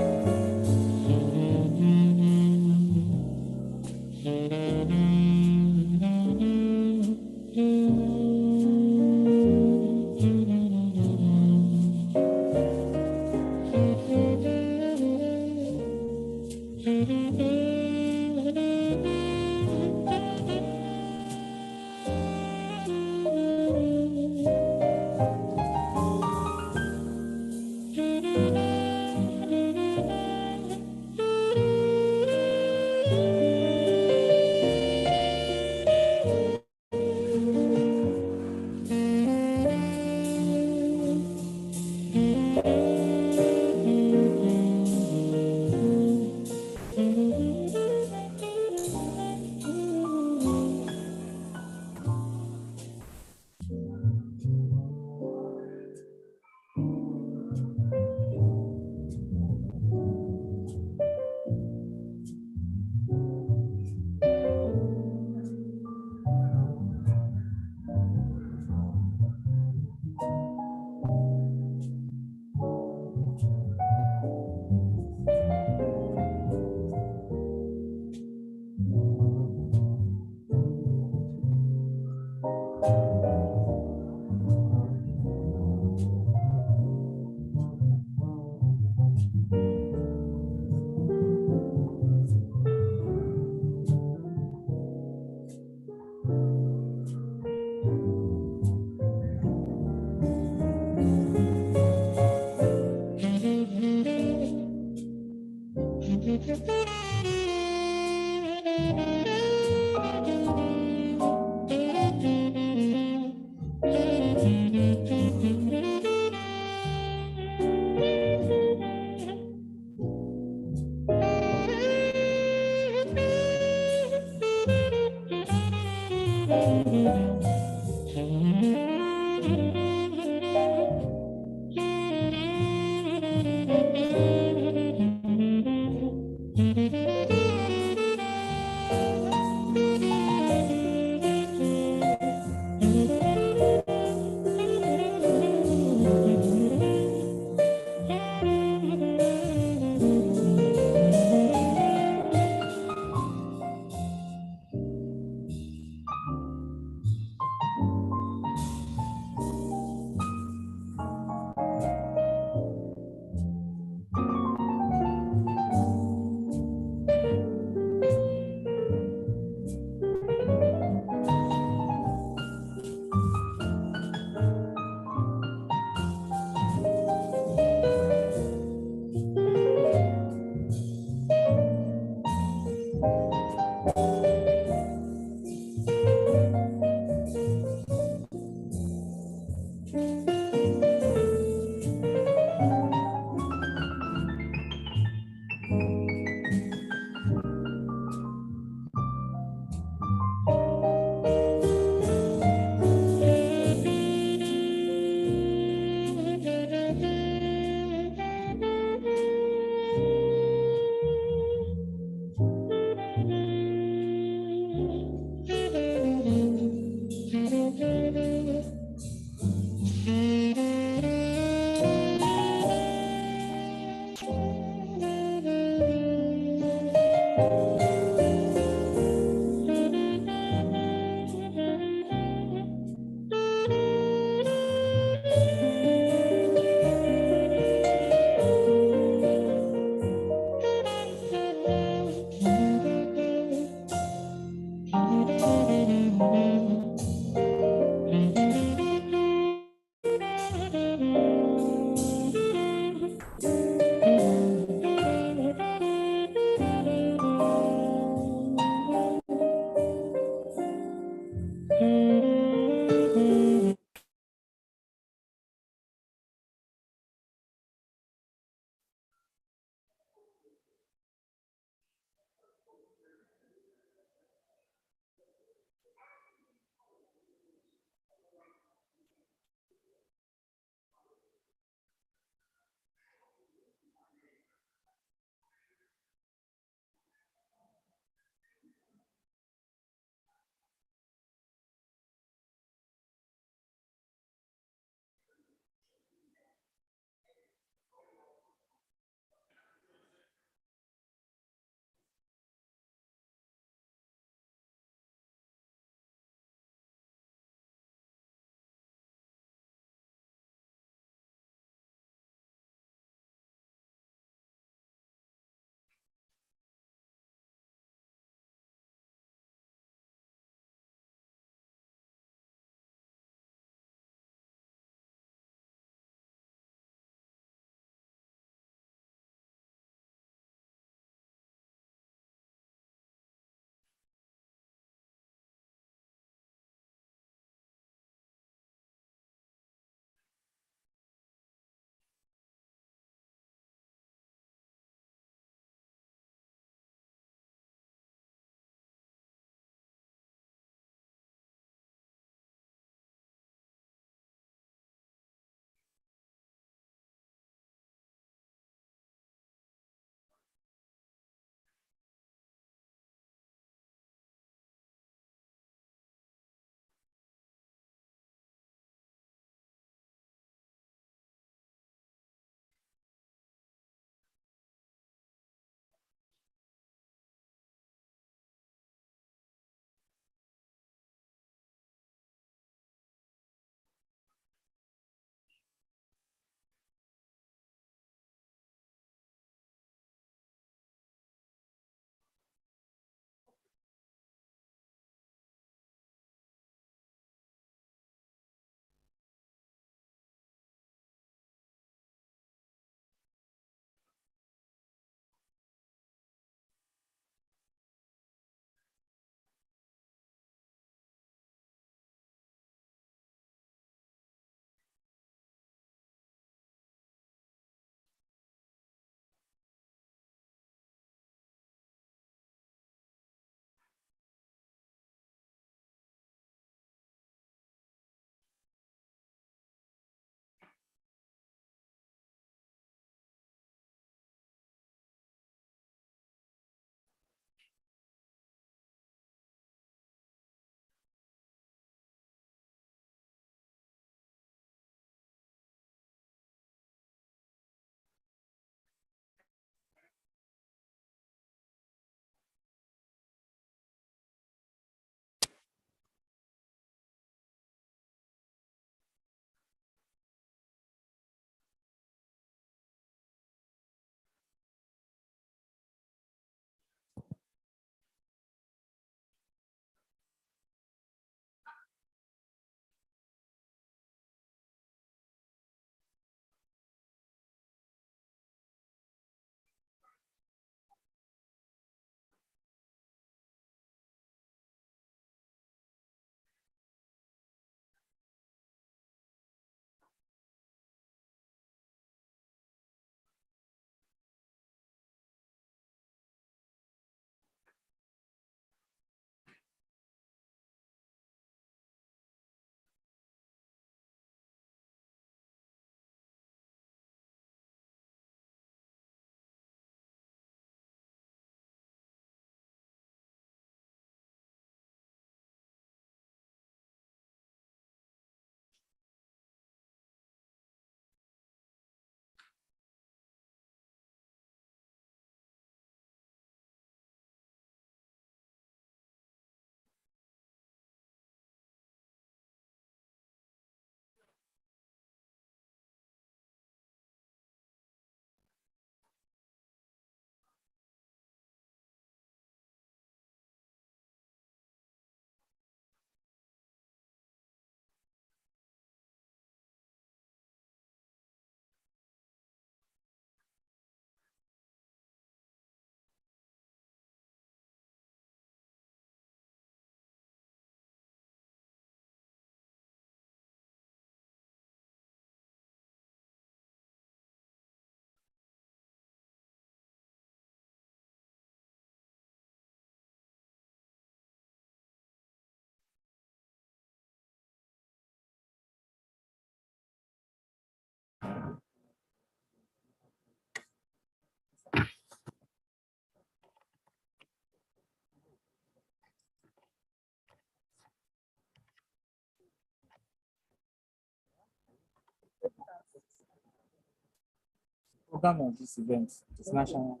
program of this event is national.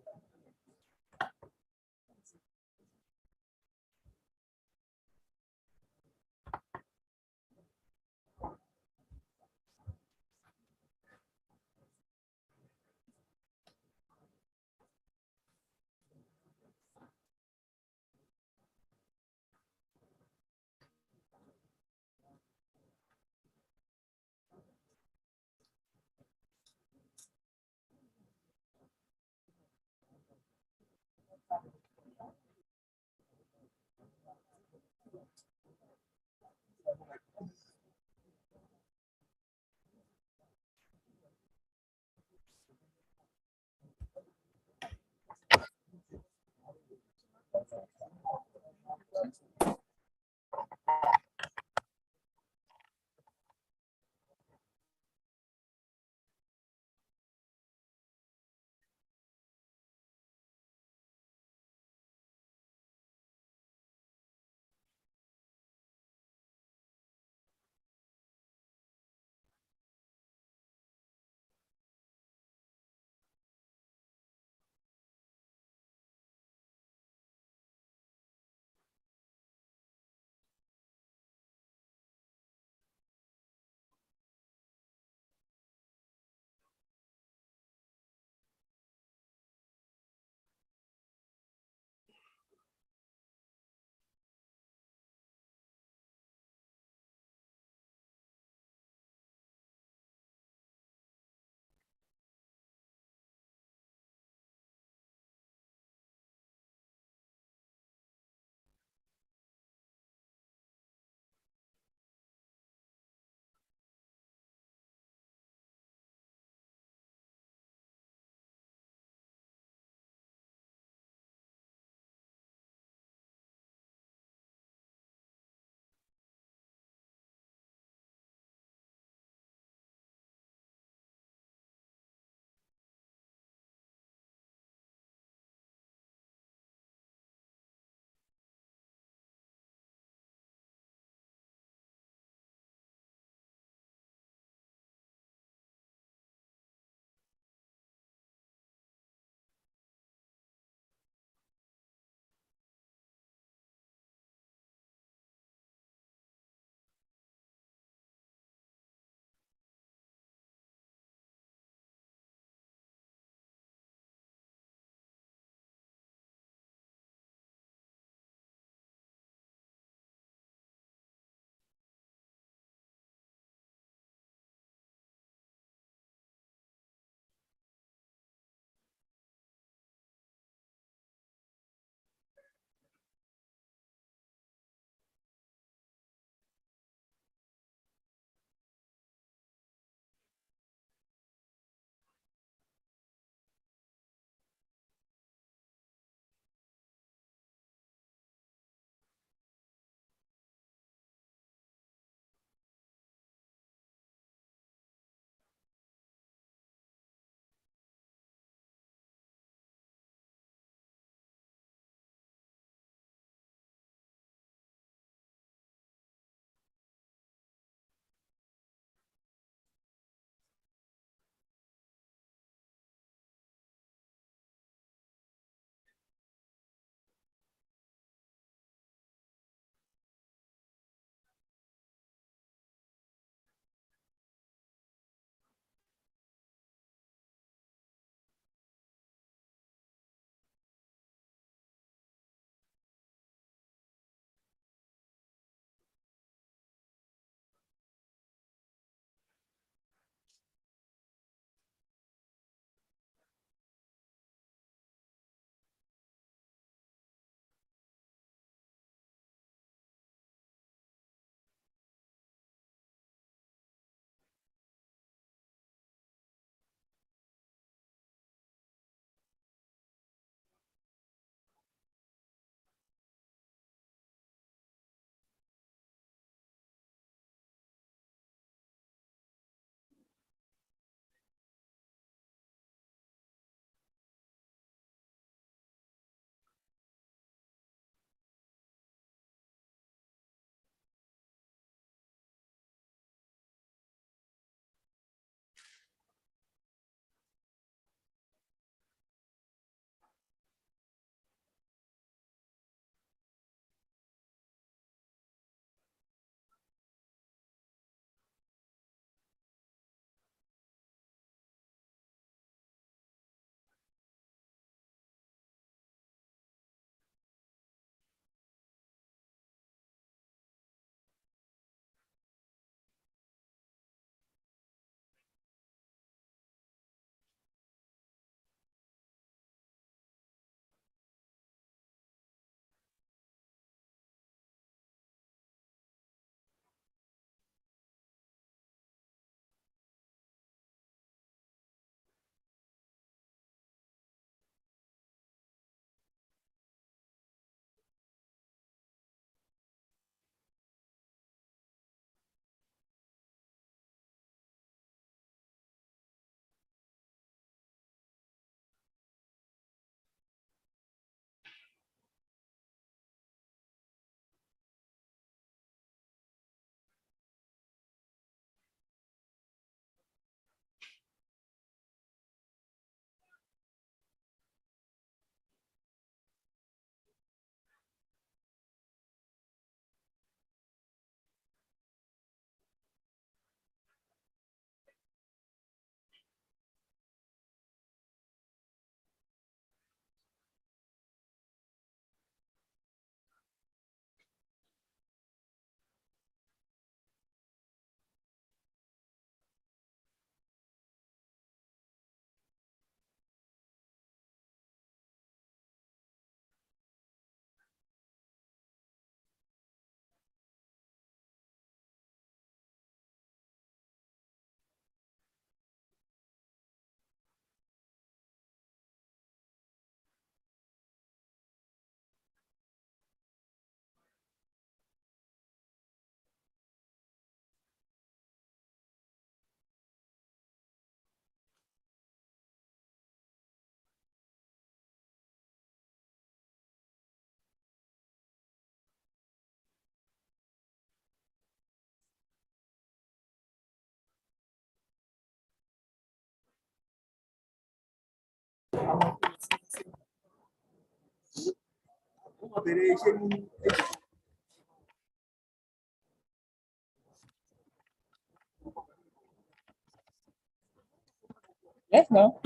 Yes, no.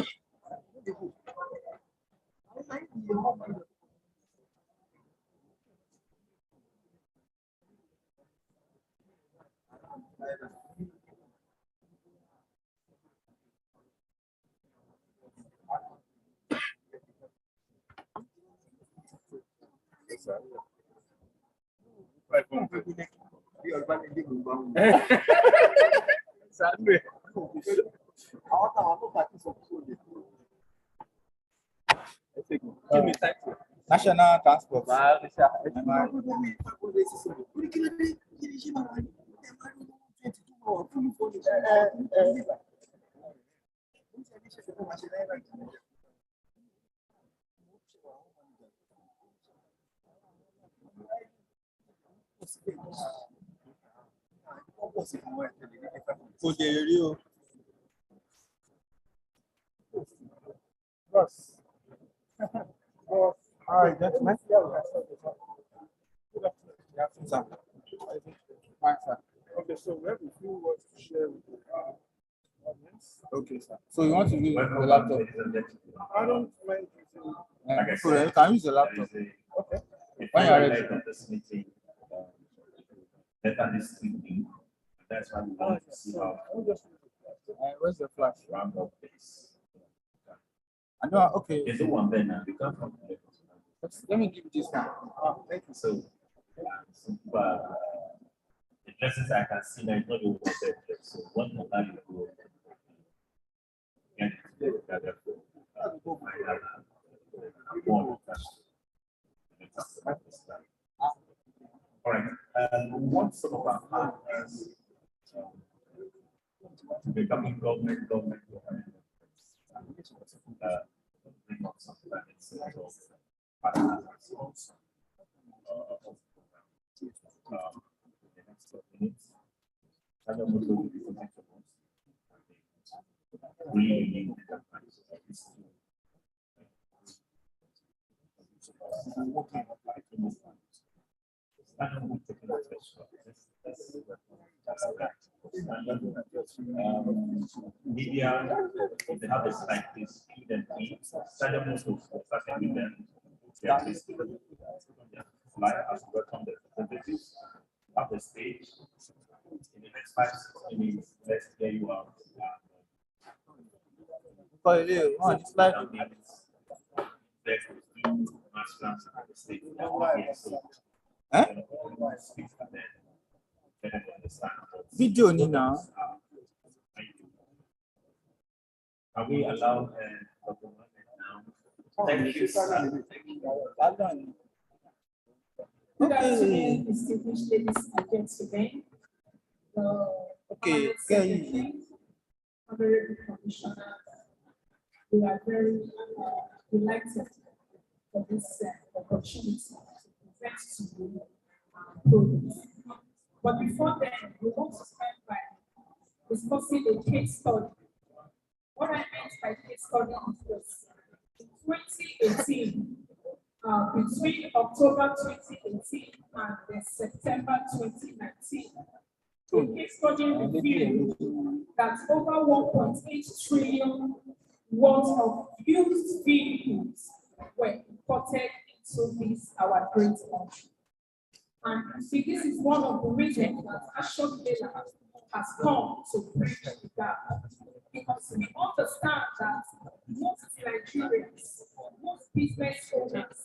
National transport. All right, gentlemen. Fine, sir. Okay, so we have a few words to share with the audience. Okay, sir. So you want to use the laptop? I don't mind using. So you can use the laptop. Okay. When you are ready. This evening, that's why we want to see how. Where's the flash? Round of this. I know. Okay. There's the one there now. We can't come to Let me give you this one. thank you. So, the dresses I can see now is not the one that so one can allow you to go. And all right. We want some of our partners becoming government. Bring up some planets the next 12 minutes. I don't know if you can really media, if they have a scientist, give them start most of starting with them. They are listed. Like as welcome the representatives, have the stage. In the next 5-6 minutes, let's hear you out. Video ni now. Are we allowed now? Thank you, sir. Good afternoon, distinguished ladies and gentlemen. Okay, Honorable Commissioner, we are very delighted for this opportunity to present to you progress. But before then, we want to start by discussing a case study. What I meant by case study is this. In 2018, between October 2018 and September 2019, the case study revealed that over 1.8 trillion worth of used vehicles were imported into this our great country. And you see, this is one of the reasons that Ashok Lela has come to bridge the gap. Because we understand that most Nigerians, most business owners,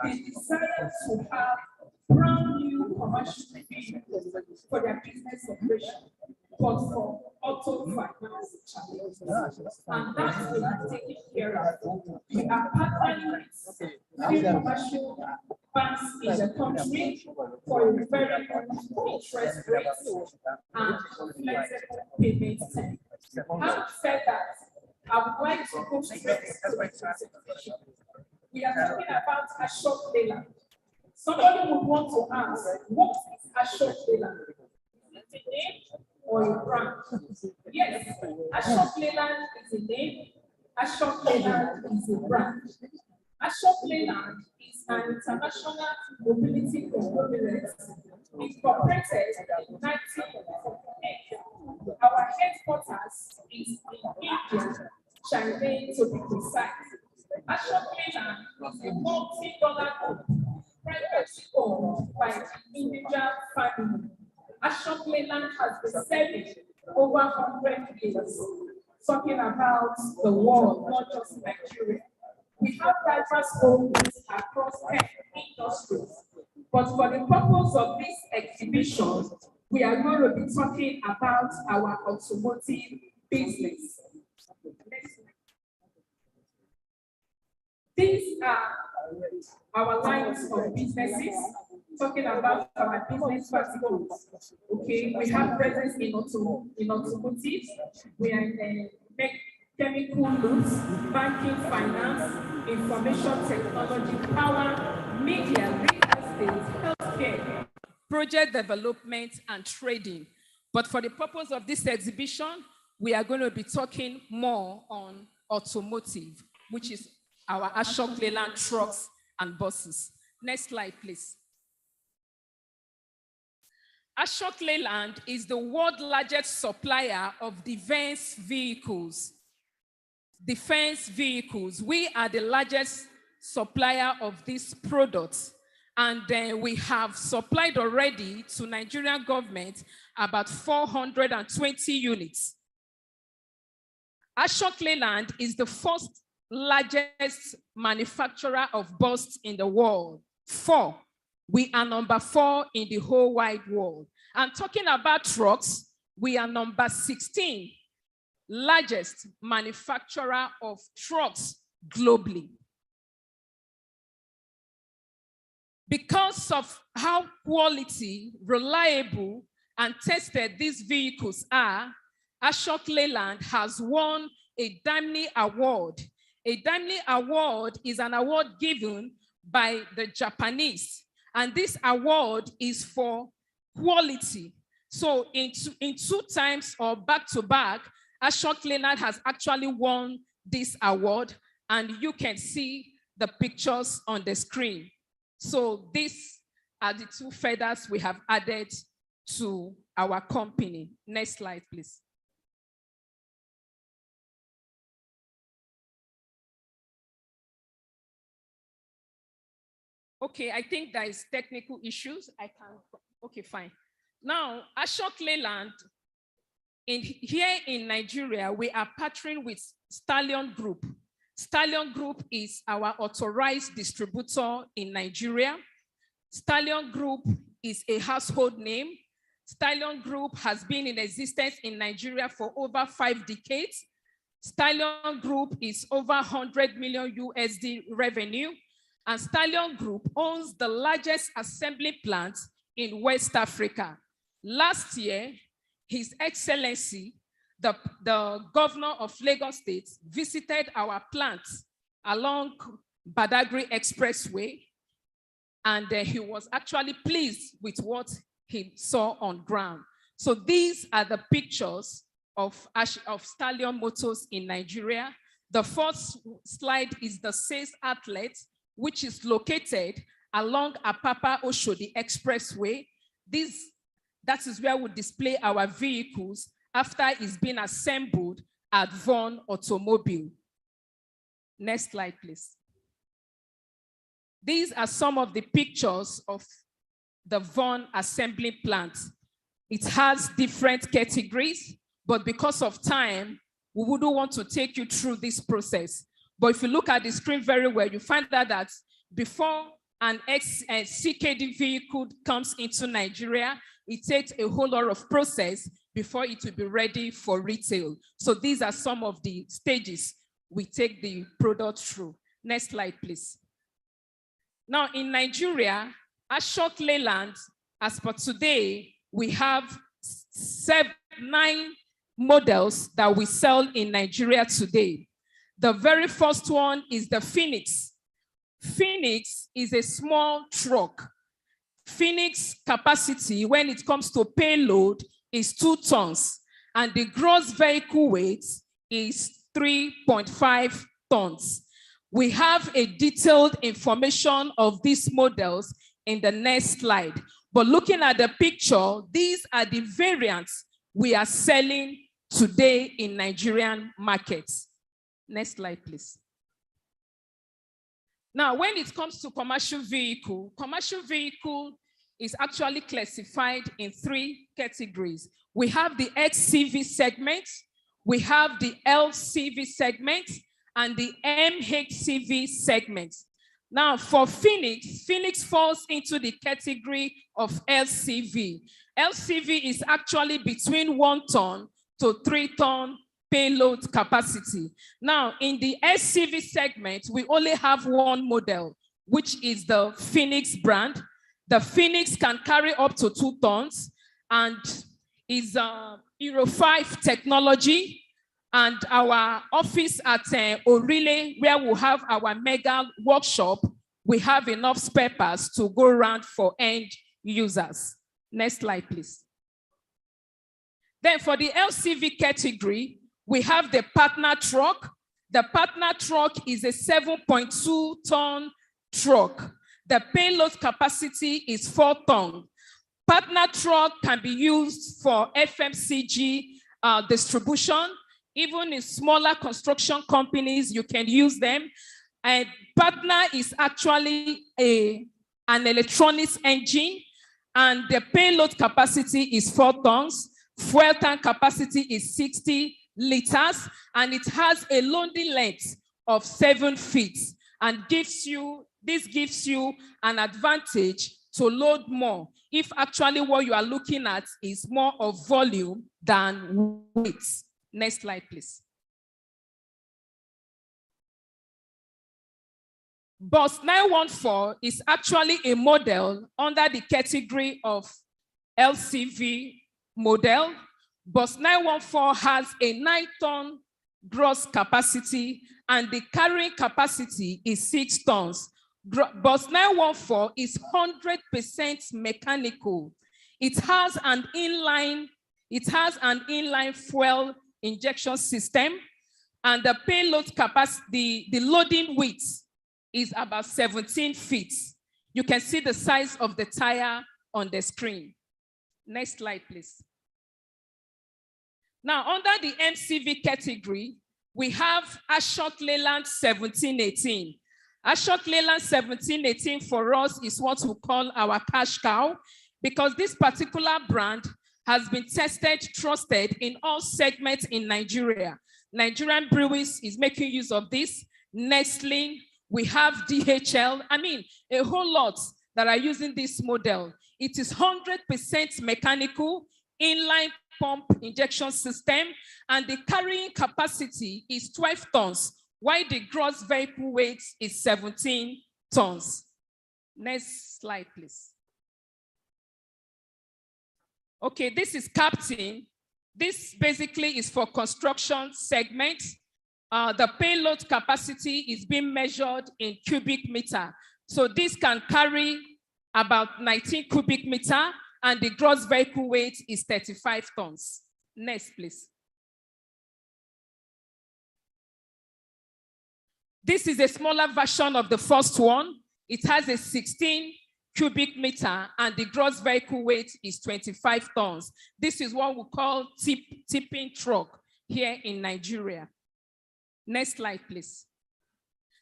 they desire to have brand new commercial vehicles for their business operation, but for auto finance challenges. And that we are taking care of. We are partnering with three commercial banks in the country for a very good interest rate and flexible payment terms. Having said that, I would like to go straight to the presentation. We are talking about Ashok Lela. Somebody would want to ask, what is Ashok Lela? Is it a name or a brand? Yes, Ashok Lela is a name. Ashok Lela is a brand. Ashok Leyland is an international mobility conglomerate incorporated in 1948. Our headquarters is in India, Chennai to be precise. Ashok Leyland is a multi-dollar group privately owned by the individual family. Ashok Leyland has been serving over 100 years, talking about the world, not just Nigeria. We have diverse holdings across 10 industries, but for the purpose of this exhibition, we are going to be talking about our automotive business. These are our lines of businesses, talking about our business verticals. Okay, we have presence in automotive, we are in chemical goods, banking, finance, information technology, power, media, real estate, healthcare, project development, and trading. But for the purpose of this exhibition, we are going to be talking more on automotive, which is our Ashok Leyland trucks and buses. Next slide, please. Ashok Leyland is the world's largest supplier of defense vehicles. We are the largest supplier of these products. And we have supplied already to Nigerian government about 420 units. Ashok Leyland is the first largest manufacturer of buses in the world. We are number 4 in the whole wide world. And talking about trucks, we are number 16 largest manufacturer of trucks globally. Because of how quality, reliable, and tested these vehicles are, Ashok Leyland has won a Daimler Award. A Daimler Award is an award given by the Japanese, and this award is for quality. So in two times or back-to-back, Ashok Leyland has actually won this award, and you can see the pictures on the screen. So these are the 2 feathers we have added to our company. Next slide, please. Okay, I think there is technical issues. Okay, fine. Now, Ashok Leyland, here in Nigeria, we are partnering with Stallion Group. Stallion Group is our authorized distributor in Nigeria. Stallion Group is a household name. Stallion Group has been in existence in Nigeria for over 5 decades. Stallion Group is over 100 million USD revenue. And Stallion Group owns the largest assembly plant in West Africa. Last year, His Excellency, the governor of Lagos State, visited our plant along Badagry Expressway, and he was actually pleased with what he saw on ground. So these are the pictures of Stallion Motors in Nigeria. The first slide is the sales outlet, which is located along Apapa Oshodi Expressway. That is where we display our vehicles after it's been assembled at Vaughan Automobile. Next slide, please. These are some of the pictures of the Vaughan assembly plant. It has different categories, but because of time, we wouldn't want to take you through this process. But if you look at the screen very well, you find that before an CKD vehicle comes into Nigeria, it takes a whole lot of process before it will be ready for retail. So these are some of the stages we take the product through. Next slide, please. Now in Nigeria, Ashok Leyland, as per today, we have 9 models that we sell in Nigeria today. The very first one is the Phoenix. Phoenix is a small truck. Phoenix capacity, when it comes to payload, is 2 tons, and the gross vehicle weight is 3.5 tons. We have a detailed information of these models in the next slide. But looking at the picture, these are the variants we are selling today in Nigerian markets. Next slide, please. Now, when it comes to commercial vehicle is actually classified in 3 categories. We have the XCV segment, we have the LCV segment, and the MHCV segment. Now, for Phoenix falls into the category of LCV. LCV is actually between 1 ton to 3 ton payload capacity. Now, in the SCV segment, we only have 1 model, which is the Phoenix brand. The Phoenix can carry up to 2 tons and is Euro 5 technology. And our office at Orile, where we have our mega workshop, we have enough spare parts to go around for end users. Next slide, please. Then for the LCV category, we have the partner truck. The partner truck is a 7.2 ton truck. The payload capacity is 4 tons. Partner truck can be used for FMCG distribution. Even in smaller construction companies, you can use them. And partner is actually an electronics engine, and the payload capacity is 4 tons. Fuel tank capacity is 60 liters, and it has a loading length of 7 feet, and this gives you an advantage to load more if actually what you are looking at is more of volume than weight. Next slide, please. Bus 914 is actually a model under the category of LCV model. Bus 914 has a 9-ton gross capacity and the carrying capacity is 6 tons. Bus 914 is 100% mechanical. It has an inline fuel injection system, and the payload capacity, the loading width is about 17 feet. You can see the size of the tire on the screen. Next slide, please. Now, under the MCV category, we have Ashok Leyland 1718. Ashok Leyland 1718 for us is what we call our cash cow, because this particular brand has been tested, trusted in all segments in Nigeria. Nigerian Breweries is making use of this. Nestle, we have DHL, a whole lot that are using this model. It is 100% mechanical, inline pump injection system, and the carrying capacity is 12 tons, while the gross vehicle weight is 17 tons. Next slide, please. Okay, this is Captain. This basically is for construction segment. The payload capacity is being measured in cubic meter. So this can carry about 19 cubic meter, and the gross vehicle weight is 35 tons. Next, please. This is a smaller version of the first one. It has a 16 cubic meter, and the gross vehicle weight is 25 tons. This is what we call tipping truck here in Nigeria. Next slide, please.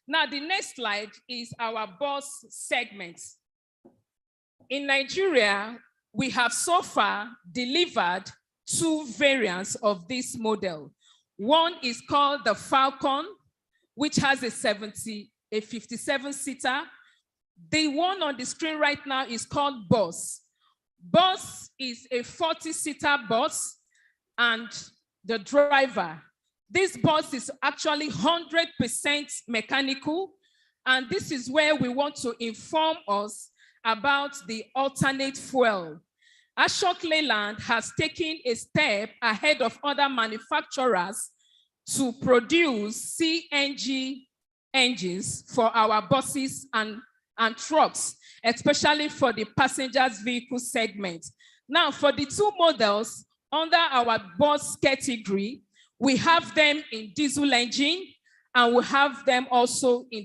Now, the next slide is our bus segment. In Nigeria, we have so far delivered 2 variants of this model. One is called the Falcon, which has a 57-seater. The one on the screen right now is called Bus. Bus is a 40-seater bus, and the driver. This bus is actually 100% mechanical, and this is where we want to inform us about the alternate fuel. Ashok Leyland has taken a step ahead of other manufacturers to produce CNG engines for our buses and trucks, especially for the passengers vehicle segment. Now, for the 2 models under our bus category, we have them in diesel engine and we have them also in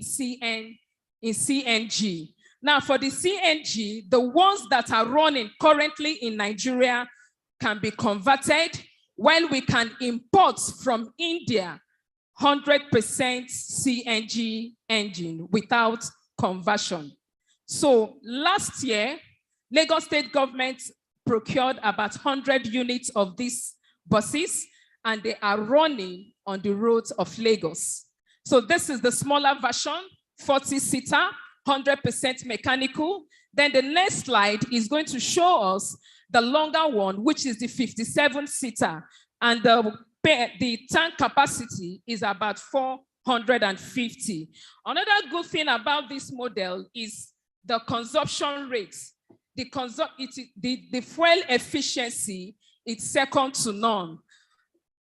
CNG. Now for the CNG, the ones that are running currently in Nigeria can be converted, while we can import from India 100% CNG engine without conversion. So last year, Lagos State government procured about 100 units of these buses, and they are running on the roads of Lagos. So this is the smaller version, 40-seater, 100% mechanical. Then the next slide is going to show us the longer one, which is the 57-seater. And the tank capacity is about 450. Another good thing about this model is the consumption rates. The fuel efficiency is second to none.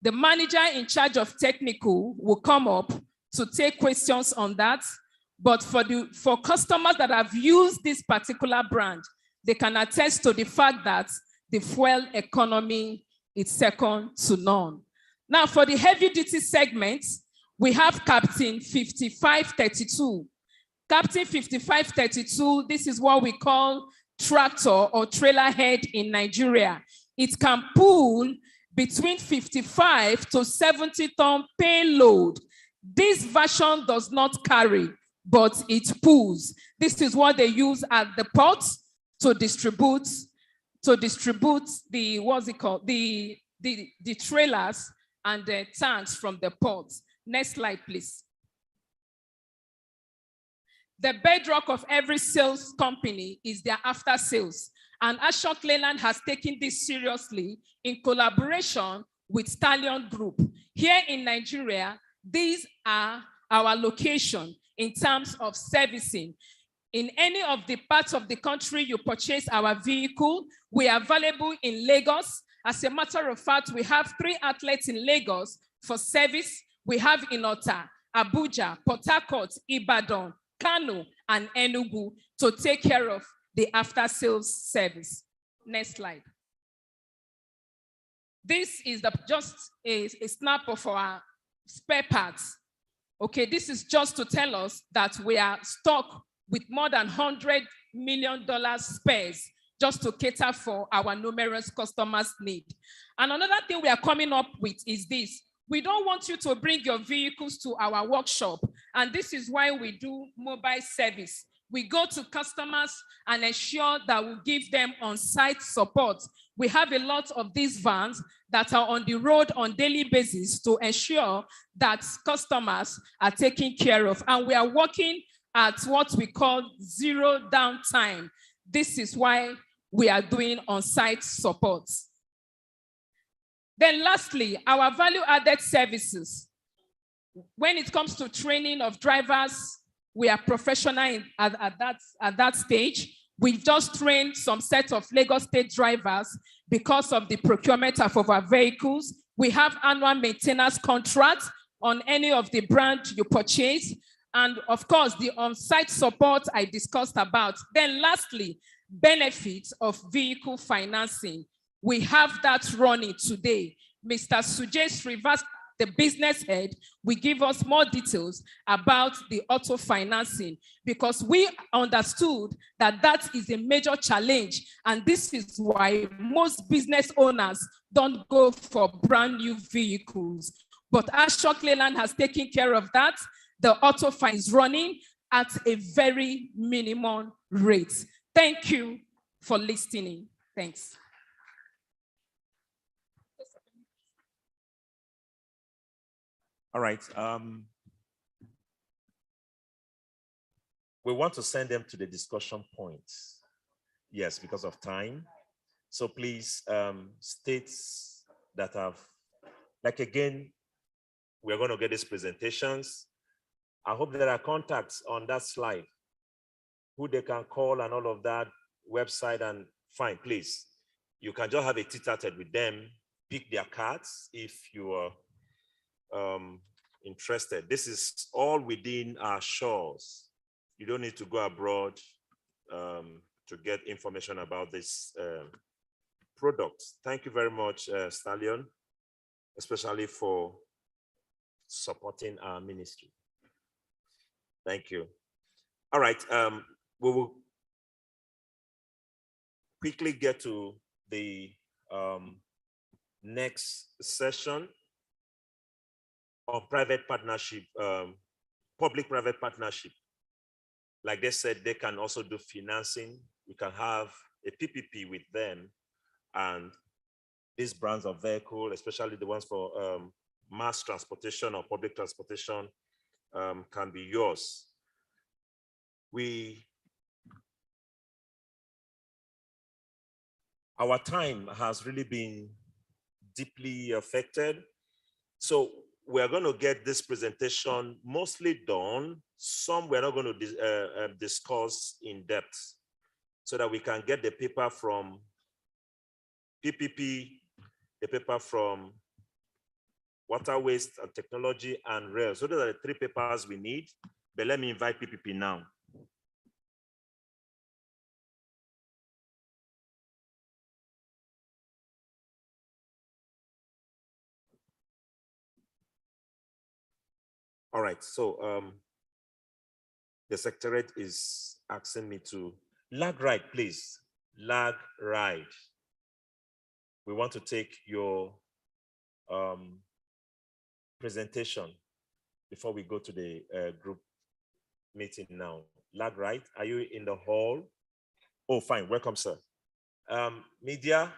The manager in charge of technical will come up to take questions on that. But for customers that have used this particular brand, they can attest to the fact that the fuel economy is second to none. Now, for the heavy duty segment, we have Captain 5532. Captain 5532, this is what we call tractor or trailer head in Nigeria. It can pull between 55 to 70 ton payload. This version does not carry, but it pulls. This is what they use at the ports to distribute the, what's it called? The trailers and the tanks from the ports. Next slide, please. The bedrock of every sales company is their after sales. And Ashok Leyland has taken this seriously in collaboration with Stallion Group. Here in Nigeria, these are our location in terms of servicing. In any of the parts of the country you purchase our vehicle, we are available in Lagos. As a matter of fact, we have 3 outlets in Lagos for service. We have in Ota, Abuja, Port Harcourt, Ibadan, Kano, and Enugu to take care of the after-sales service. Next slide. This is just a snap of our spare parts. Okay, this is just to tell us that we are stocked with more than $100 million spares just to cater for our numerous customers' need. And another thing we are coming up with is this. We don't want you to bring your vehicles to our workshop, and this is why we do mobile service. We go to customers and ensure that we give them on-site support. We have a lot of these vans that are on the road on daily basis to ensure that customers are taken care of. And we are working at what we call zero downtime. This is why we are doing on-site support. Then lastly, our value-added services. When it comes to training of drivers, we are professional at that stage. We've just trained some set of Lagos State drivers because of the procurement of our vehicles. We have annual maintenance contracts on any of the brand you purchase. And of course, the on-site support I discussed about. Then lastly, benefits of vehicle financing. We have that running today. Mr. Sujay Srivastava, the business head, will give us more details about the auto financing, because we understood that that is a major challenge. And this is why most business owners don't go for brand new vehicles. But Ashok Leyland has taken care of that. The auto finance is running at a very minimum rate. Thank you for listening. Thanks. All right. We want to send them to the discussion points. Yes, because of time. So please, states that have, like again, we're going to get these presentations. I hope there are contacts on that slide, who they can call and all of that, website, and fine, please. You can just have a tete-a-tete with them, pick their cards if you are interested. This is all within our shores. You don't need to go abroad to get information about this product. Thank you very much, Stallion, especially for supporting our ministry. Thank you. All right, we will quickly get to the next session of private partnership, public-private partnership. Like they said, they can also do financing. We can have a PPP with them, and these brands of vehicle, especially the ones for mass transportation or public transportation, can be yours. Our time has really been deeply affected. So we're going to get this presentation mostly done. Some we're not going to discuss in depth, so that we can get the paper from PPP, the paper from water waste and technology and rail. So those are the three papers we need. But let me invite PPP now. All right, so the secretariat is asking me to lag right, please. Lag right. We want to take your presentation before we go to the group meeting now. Lag right, are you in the hall? Oh, fine, welcome, sir. Media,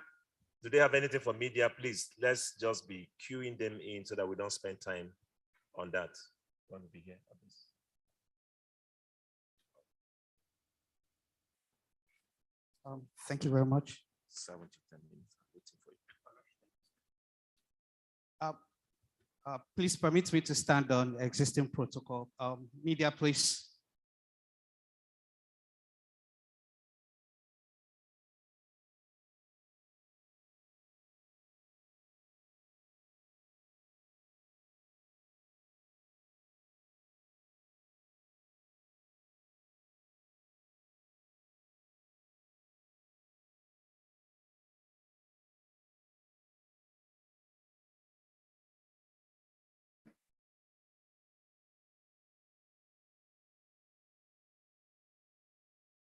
do they have anything for media? Please, let's just be queuing them in so that we don't spend time on that. Want to be here? Thank you very much. 7 to 10 minutes. I'm waiting for you. Please permit me to stand on existing protocol. Media, please.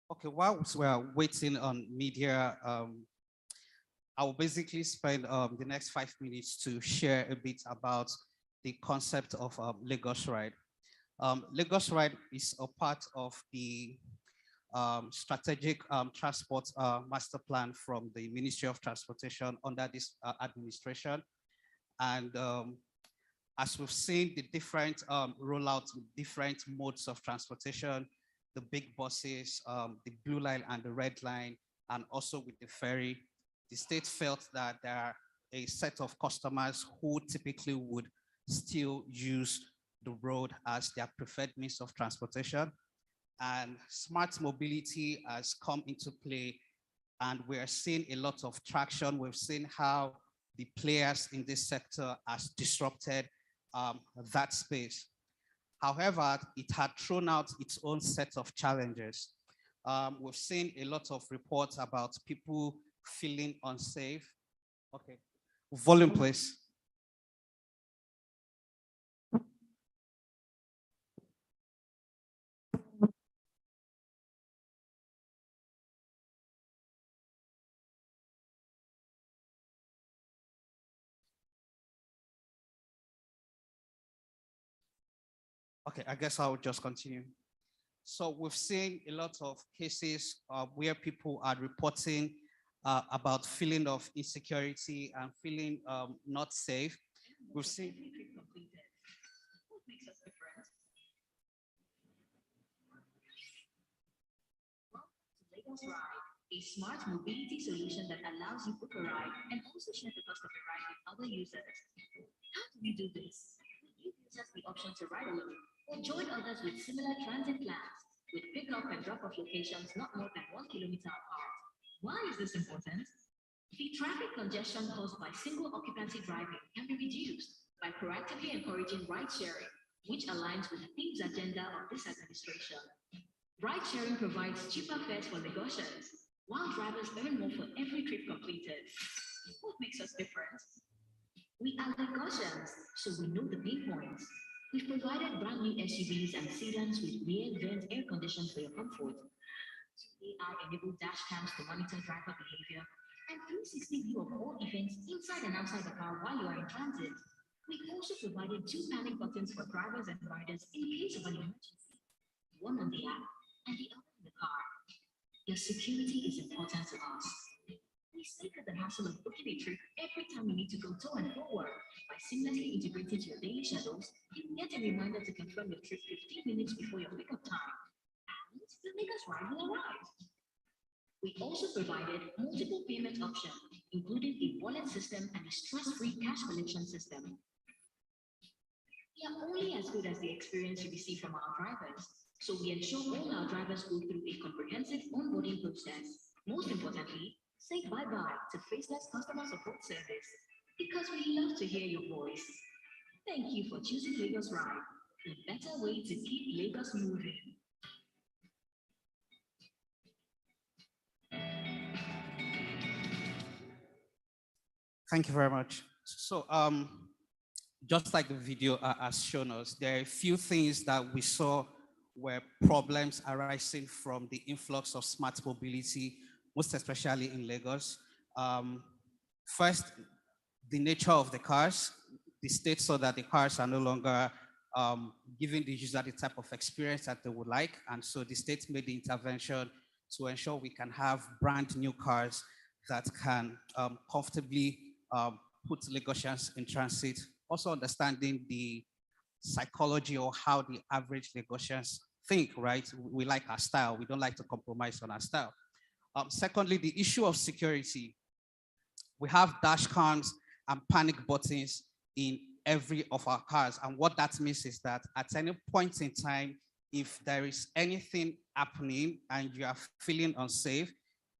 Okay, whilst we're waiting on media, I will basically spend the next 5 minutes to share a bit about the concept of Lagos Ride. Lagos Ride is a part of the strategic transport master plan from the Ministry of Transportation under this administration. And as we've seen the different rollouts with different modes of transportation, the big buses, the blue line and the red line, and also with the ferry, the state felt that there are a set of customers who typically would still use the road as their preferred means of transportation. And smart mobility has come into play, and we're seeing a lot of traction. We've seen how the players in this sector has disrupted that space. However, it had thrown out its own set of challenges. We've seen a lot of reports about people feeling unsafe. Okay, volume please. Okay, I guess I'll just continue. So we've seen a lot of cases where people are reporting about feeling of insecurity and feeling not safe. We've seen. What makes us different? Lagos Ride, a smart mobility solution that allows you book a ride and also share the cost of the ride with other users. How do we do this? We give users the option to ride alone or join others with similar transit plans, with pickup and drop-off locations not more than 1 kilometer apart. Why is this important? The traffic congestion caused by single occupancy driving can be reduced by proactively encouraging ride sharing, which aligns with the theme's agenda of this administration. Ride sharing provides cheaper fares for Lagosians, while drivers earn more for every trip completed. What makes us different? We are Lagosians, so we know the pain points. We've provided brand new SUVs and sedans with rear vent air conditioning for your comfort. AI-enabled dash cams to monitor driver behavior and 360 view of all events inside and outside the car while you are in transit. We also provided 2 panic buttons for drivers and riders in case of an emergency, one on the app and the other in the car. Your security is important to us. We save you the hassle of booking a trip every time you need to go to and forward. By seamlessly integrating to your daily schedules, you get a reminder to confirm your trip 15 minutes before your pickup time. And the Lagos ride will arrive. We also provided multiple payment options, including a wallet system and a stress-free cash collection system. We are only as good as the experience you receive from our drivers, so we ensure all our drivers go through a comprehensive onboarding process. Most importantly, say bye-bye to faceless customer support service, because we love to hear your voice. Thank you for choosing Lagos Ride, a better way to keep Lagos moving. Thank you very much. So, just like the video has shown us, there are a few things that we saw were problems arising from the influx of smart mobility, most especially in Lagos. First, the nature of the cars. The state saw that the cars are no longer giving the user the type of experience that they would like. And so the state made the intervention to ensure we can have brand new cars that can comfortably put Lagosians in transit. Also understanding the psychology or how the average Lagosians think, right? We like our style. We don't like to compromise on our style. Secondly, the issue of security. We have dash cams and panic buttons in every of our cars. And what that means is that at any point in time, if there is anything happening and you are feeling unsafe,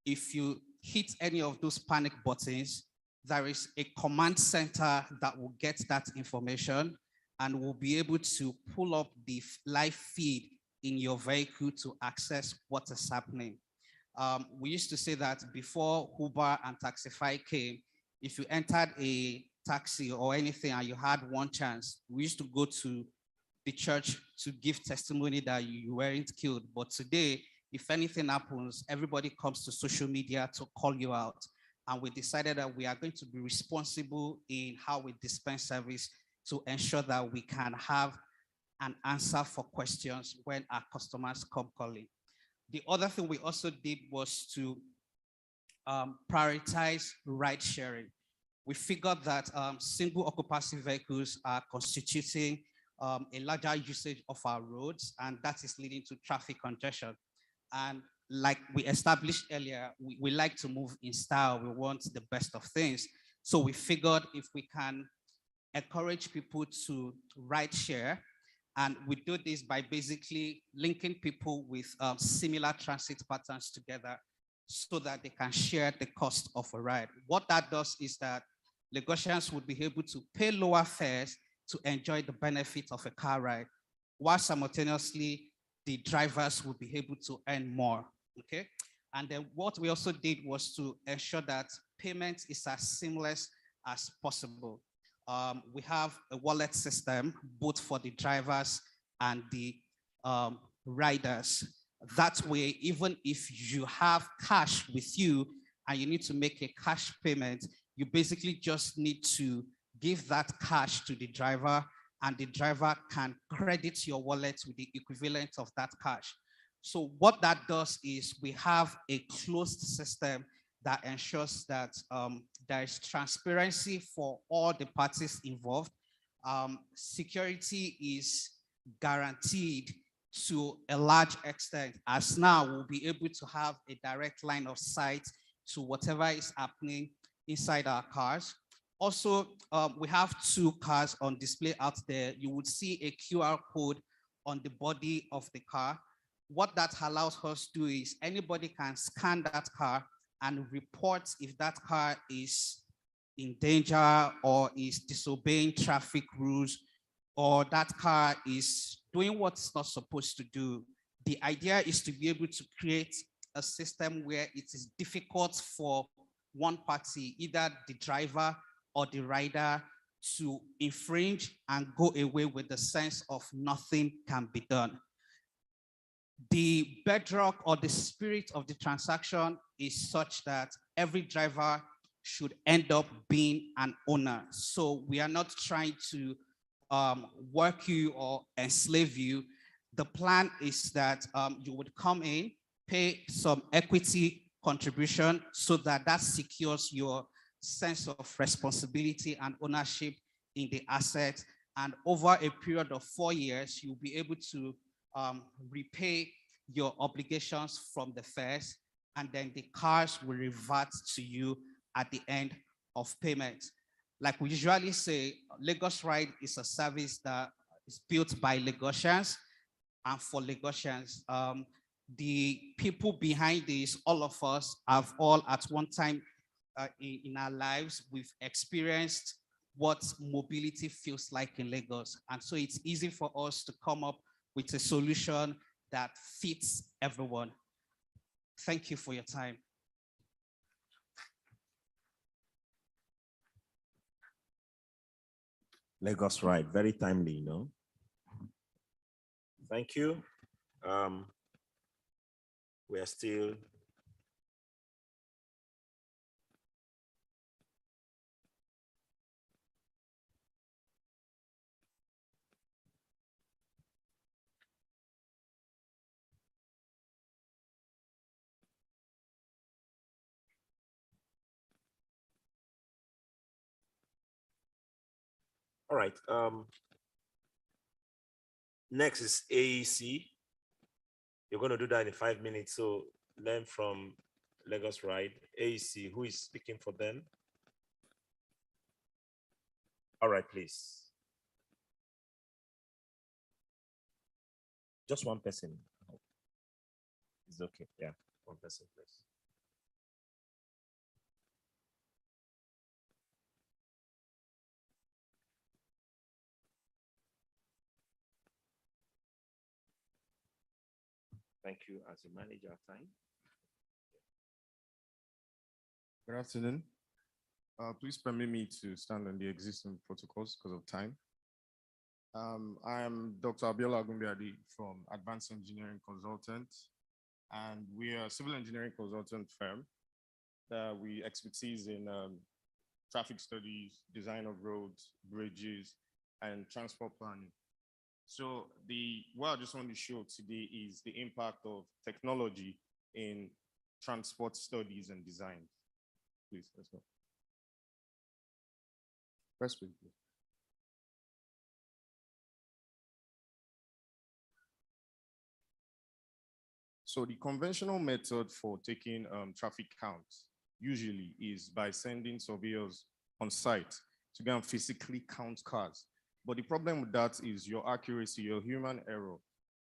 if you hit any of those panic buttons, there is a command center that will get that information and will be able to pull up the live feed in your vehicle to access what is happening. We used to say that before Uber and Taxify came, if you entered a taxi or anything and you had one chance, we used to go to the church to give testimony that you weren't killed. But today, if anything happens, everybody comes to social media to call you out. And we decided that we are going to be responsible in how we dispense service to ensure that we can have an answer for questions when our customers come calling. The other thing we also did was to prioritize ride sharing. We figured that single occupancy vehicles are constituting a larger usage of our roads, and that is leading to traffic congestion. And like we established earlier, we like to move in style. We want the best of things. So we figured if we can encourage people to ride share, and we do this by basically linking people with similar transit patterns together so that they can share the cost of a ride. What that does is that Lagosians would be able to pay lower fares to enjoy the benefit of a car ride, while simultaneously the drivers would be able to earn more, okay? And then what we also did was to ensure that payment is as seamless as possible. We have a wallet system, both for the drivers and the riders. That way, even if you have cash with you and you need to make a cash payment, you basically just need to give that cash to the driver, and the driver can credit your wallet with the equivalent of that cash. So what that does is we have a closed system that ensures that there is transparency for all the parties involved. Security is guaranteed to a large extent, as now we'll be able to have a direct line of sight to whatever is happening inside our cars. Also, we have 2 cars on display out there. You would see a QR code on the body of the car. What that allows us to do is anybody can scan that car and report if that car is in danger or is disobeying traffic rules, or that car is doing what it's not supposed to do. The idea is to be able to create a system where it is difficult for one party, either the driver or the rider, to infringe and go away with the sense of nothing can be done. The bedrock or the spirit of the transaction is such that every driver should end up being an owner. So we are not trying to work you or enslave you. The plan is that you would come in, pay some equity contribution so that that secures your sense of responsibility and ownership in the asset. And over a period of 4 years, you'll be able to repay your obligations from the first, and then the cars will revert to you at the end of payment. Like we usually say, Lagos Ride is a service that is built by Lagosians and for Lagosians. The people behind this, all of us have all at one time in our lives, we've experienced what mobility feels like in Lagos. And so it's easy for us to come up with a solution that fits everyone. Thank you for your time. Lagos Ride, very timely, you know. Thank you. We are still all right. Next is AEC. You're going to do that in 5 minutes. So learn from Lagos Ride. AEC, who is speaking for them? All right, please. Just one person. It's okay. Yeah, one person, please. Thank you. As you manage our time. Good afternoon. Please permit me to stand on the existing protocols because of time. I am Dr. Abiola Agumbiadi from Advanced Engineering Consultant, and we are a civil engineering consultant firm. We expertise in traffic studies, design of roads, bridges, and transport planning. So what I just want to show today is the impact of technology in transport studies and design. Please, let's go. Press play, please. So the conventional method for taking traffic counts usually is by sending surveyors on site to go and physically count cars. But the problem with that is your accuracy, your human error.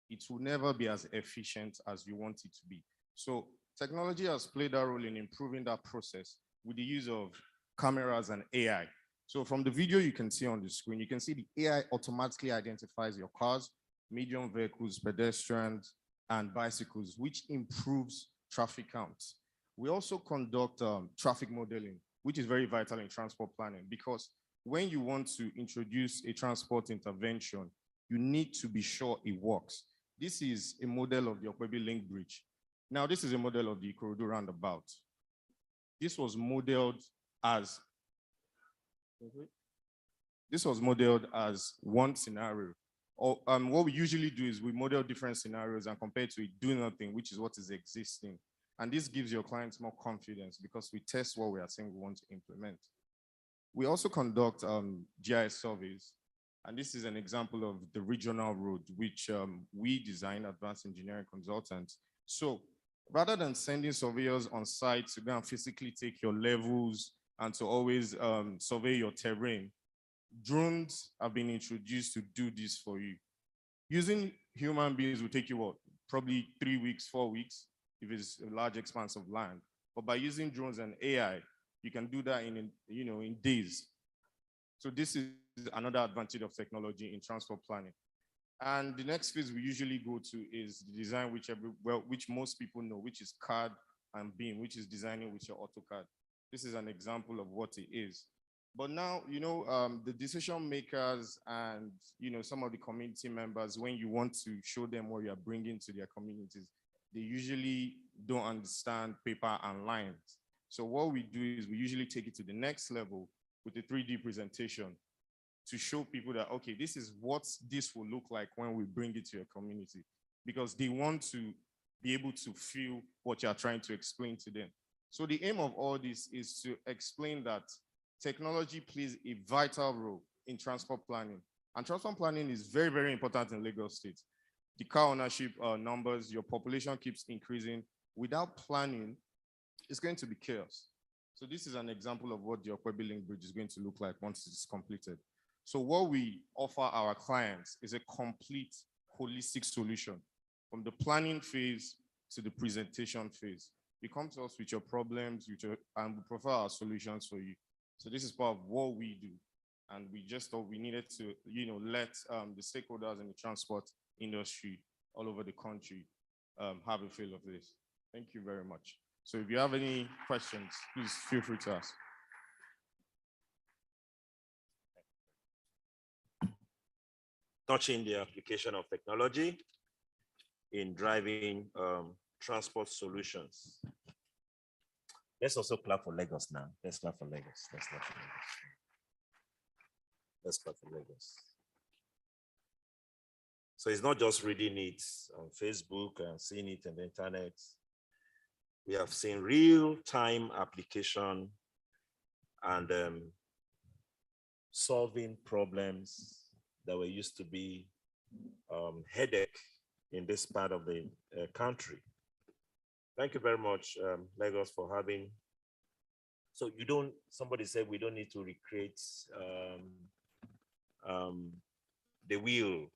It will never be as efficient as you want it to be. So technology has played a role in improving that process with the use of cameras and AI. So from the video you can see on the screen, you can see the AI automatically identifies your cars, medium vehicles, pedestrians, and bicycles, which improves traffic counts. We also conduct traffic modeling, which is very vital in transport planning, because when you want to introduce a transport intervention, you need to be sure it works. This is a model of the Okwebi Link Bridge. Now, this is a model of the Ikorodu roundabout. This was modeled as one scenario. Or what we usually do is we model different scenarios and compare to it, do nothing, which is what is existing. And this gives your clients more confidence because we test what we are saying we want to implement. We also conduct GIS surveys, and this is an example of the regional road, which we design, Advanced Engineering Consultants. So rather than sending surveyors on site to go and physically take your levels and to always survey your terrain, drones have been introduced to do this for you. Using human beings will take you what? Probably 3 weeks, 4 weeks, if it's a large expanse of land. But by using drones and AI, you can do that in days. So this is another advantage of technology in transport planning. And the next phase we usually go to is the design, which most people know, which is CAD and BIM, which is designing with your AutoCAD. This is an example of what it is. But now, the decision makers and, some of the community members, when you want to show them what you are bringing to their communities, they usually don't understand paper and lines. So what we do is we usually take it to the next level with a 3D presentation to show people that, okay, this is what this will look like when we bring it to your community, because they want to be able to feel what you're trying to explain to them. So the aim of all this is to explain that technology plays a vital role in transport planning. And transport planning is very, very important in Lagos State. The car ownership numbers, your population keeps increasing. Without planning, it's going to be chaos. So this is an example of what the Okwebi Link Bridge is going to look like once it's completed. So what we offer our clients is a complete holistic solution from the planning phase to the presentation phase. You come to us with your problems, and we provide our solutions for you. So this is part of what we do. And we just thought we needed to, let the stakeholders in the transport industry all over the country have a feel of this. Thank you very much. So if you have any questions, please feel free to ask. Touching the application of technology in driving transport solutions. Let's also clap for Lagos now. Let's clap for Lagos. Let's clap for Lagos. Let's clap for Lagos. So it's not just reading it on Facebook and seeing it on the internet. We have seen real-time application and solving problems that were used to be headache in this part of the country. Thank you very much, Lagos, for having. So somebody said we don't need to recreate the wheel.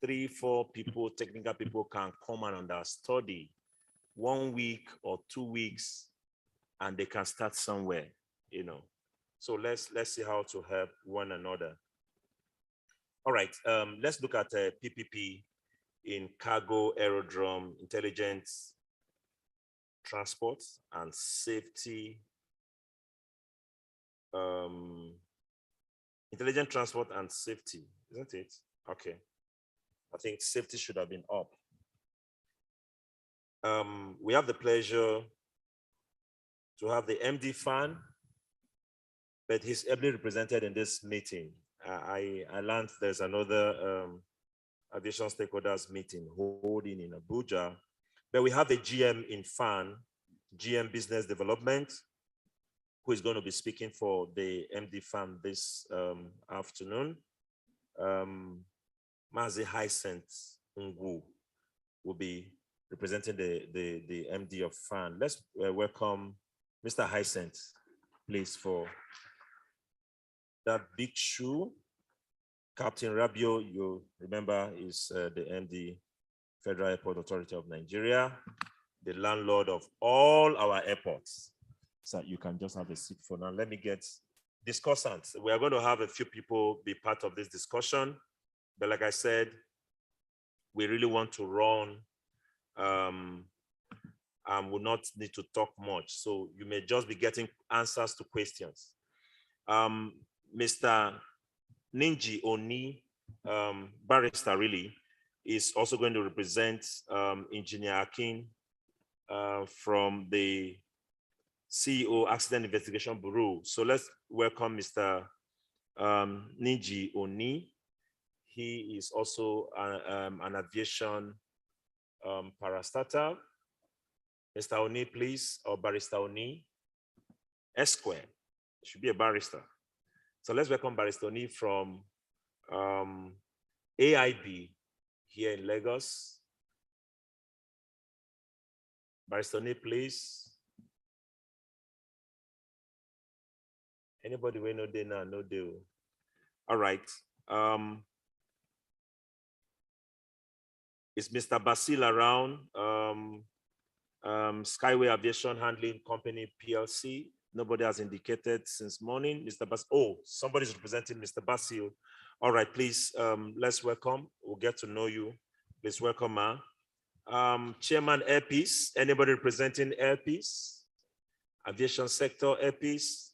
3-4 people, technical people can come and understudy 1 week or 2 weeks, and they can start somewhere, So let's see how to help one another. All right, let's look at PPP in cargo, aerodrome, intelligence, transport, and safety. Intelligent transport and safety, isn't it? Okay. I think safety should have been up. We have the pleasure to have the MD fan, but he's ably represented in this meeting. I learned there's another aviation stakeholders meeting holding in Abuja, but we have the GM in FAN, GM Business Development, who is going to be speaking for the MD FAN this afternoon. Mazi Hyacinth Ngwu will be representing the MD of FAN. Let's welcome Mr. Hyacinth, please, for that big shoe. Captain Rabio, you remember, is the MD, Federal Airport Authority of Nigeria, the landlord of all our airports. So you can just have a seat for now. Let me get discussants. We are going to have a few people be part of this discussion. But like I said, we really want to run and will not need to talk much. So you may just be getting answers to questions. Mr. Ninji Oni, barrister really, is also going to represent Engineer Akin from the CEO Accident Investigation Bureau. So let's welcome Mr. Ninji Oni. He is also an aviation parastatal. Mr. Oni, please, or Barrister Oni. Esquire, should be a barrister. So let's welcome Barrister Oni from AIB here in Lagos. Barrister Oni, please. Anybody we know they now, no deal. All right. Is Mr. Basil around? Skyway Aviation Handling Company PLC. Nobody has indicated since morning. Mr. Basil. Oh, somebody's representing Mr. Basil. All right, please. Let's welcome. We'll get to know you. Please welcome, ma. Chairman Airpeace. Anybody representing Airpeace? Aviation sector Airpeace.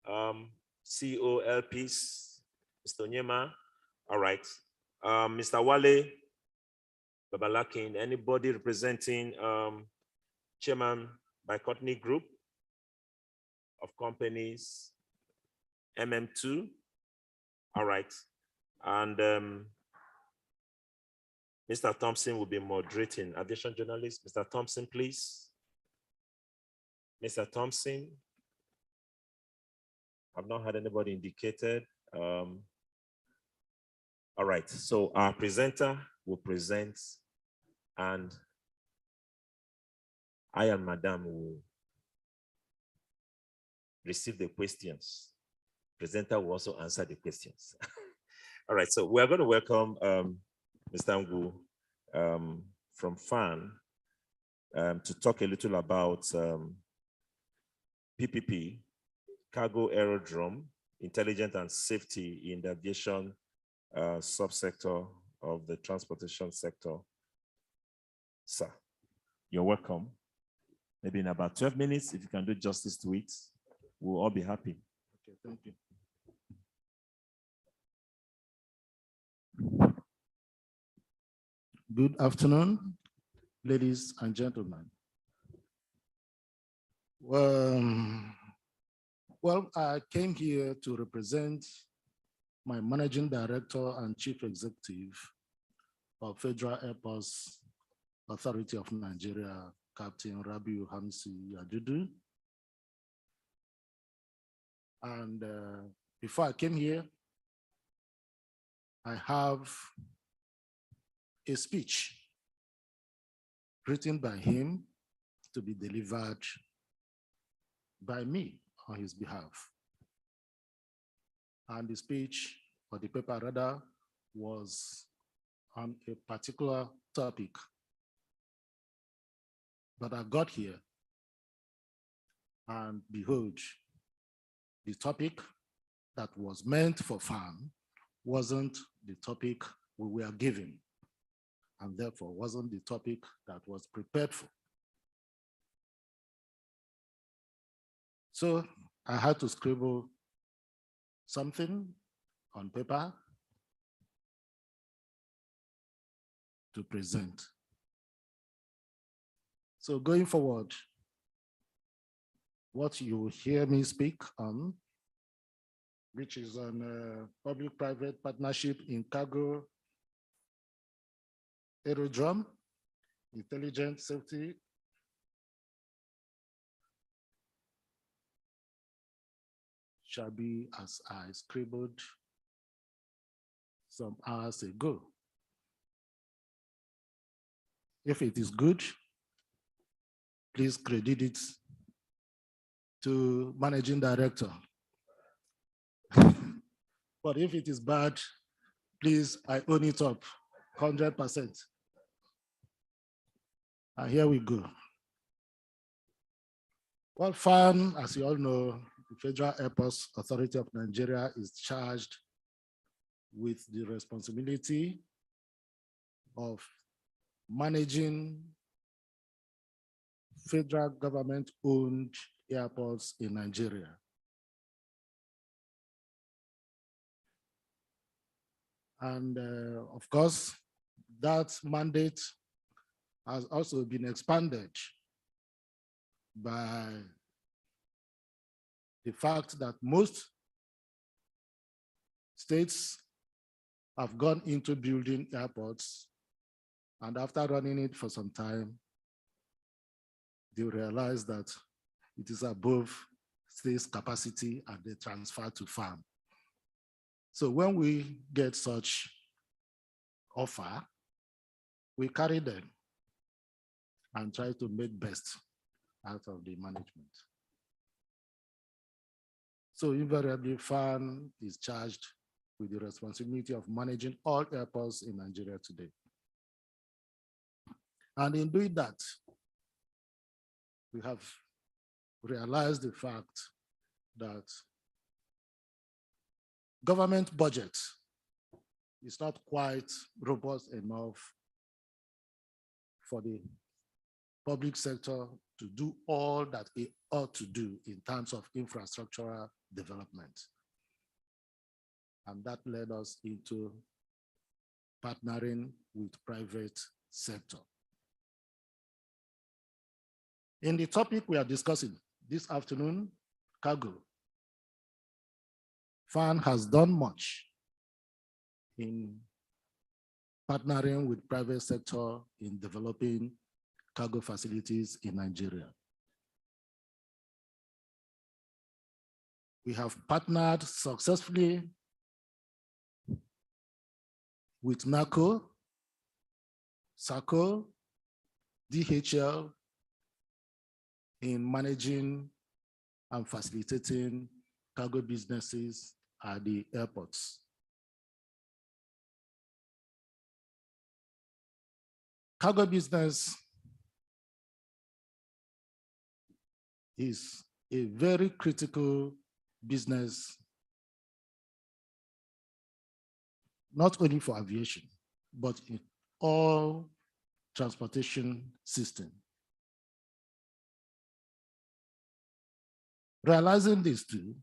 CEO LPs, Mr. Onyema. All right. Mr. Wale Babalakin, anybody representing Chairman Bicotany Group of Companies, MM2. All right. And Mr. Thompson will be moderating. Aviation journalist, Mr. Thompson, please. Mr. Thompson. I've not had anybody indicated. All right, so our presenter will present, and I and Madam will receive the questions. Presenter will also answer the questions. All right, so we're going to welcome Mr. Ngu from FAN to talk a little about PPP, cargo aerodrome, intelligence and safety in the aviation subsector of the transportation sector. Sir, you're welcome. Maybe in about 12 minutes, if you can do justice to it, we'll all be happy. Okay, thank you. Good afternoon, ladies and gentlemen. Well, I came here to represent my Managing Director and Chief Executive of Federal Airports Authority of Nigeria, Captain Rabiu Hamisi Yadudu. And before I came here, I have a speech written by him to be delivered by me on his behalf. And the speech, or the paper rather, was on a particular topic. But I got here, and behold, the topic that was meant for FAN wasn't the topic we were given, and therefore wasn't the topic that was prepared for. So I had to scribble something on paper to present. So going forward, what you hear me speak on, which is on public-private partnership in cargo aerodrome, intelligent safety, shall be as I scribbled some hours ago. If it is good, please credit it to Managing Director. But if it is bad, please, I own it up 100%. And here we go. Well, FAN, as you all know, the Federal Airports Authority of Nigeria is charged with the responsibility of managing federal government-owned airports in Nigeria. And of course, that mandate has also been expanded by the fact that most states have gone into building airports, and after running it for some time, they realize that it is above state's capacity and they transfer to FAN. So when we get such offer, we carry them and try to make best out of the management. So invariably, FAN is charged with the responsibility of managing all airports in Nigeria today. And in doing that, we have realized the fact that government budget is not quite robust enough for the public sector to do all that it ought to do in terms of infrastructural development. And that led us into partnering with private sector. In the topic we are discussing this afternoon, cargo, FAN has done much in partnering with private sector in developing cargo facilities in Nigeria. We have partnered successfully with NACO, SACO, DHL in managing and facilitating cargo businesses at the airports. Cargo business is a very critical business, not only for aviation, but in all transportation system. Realizing this too,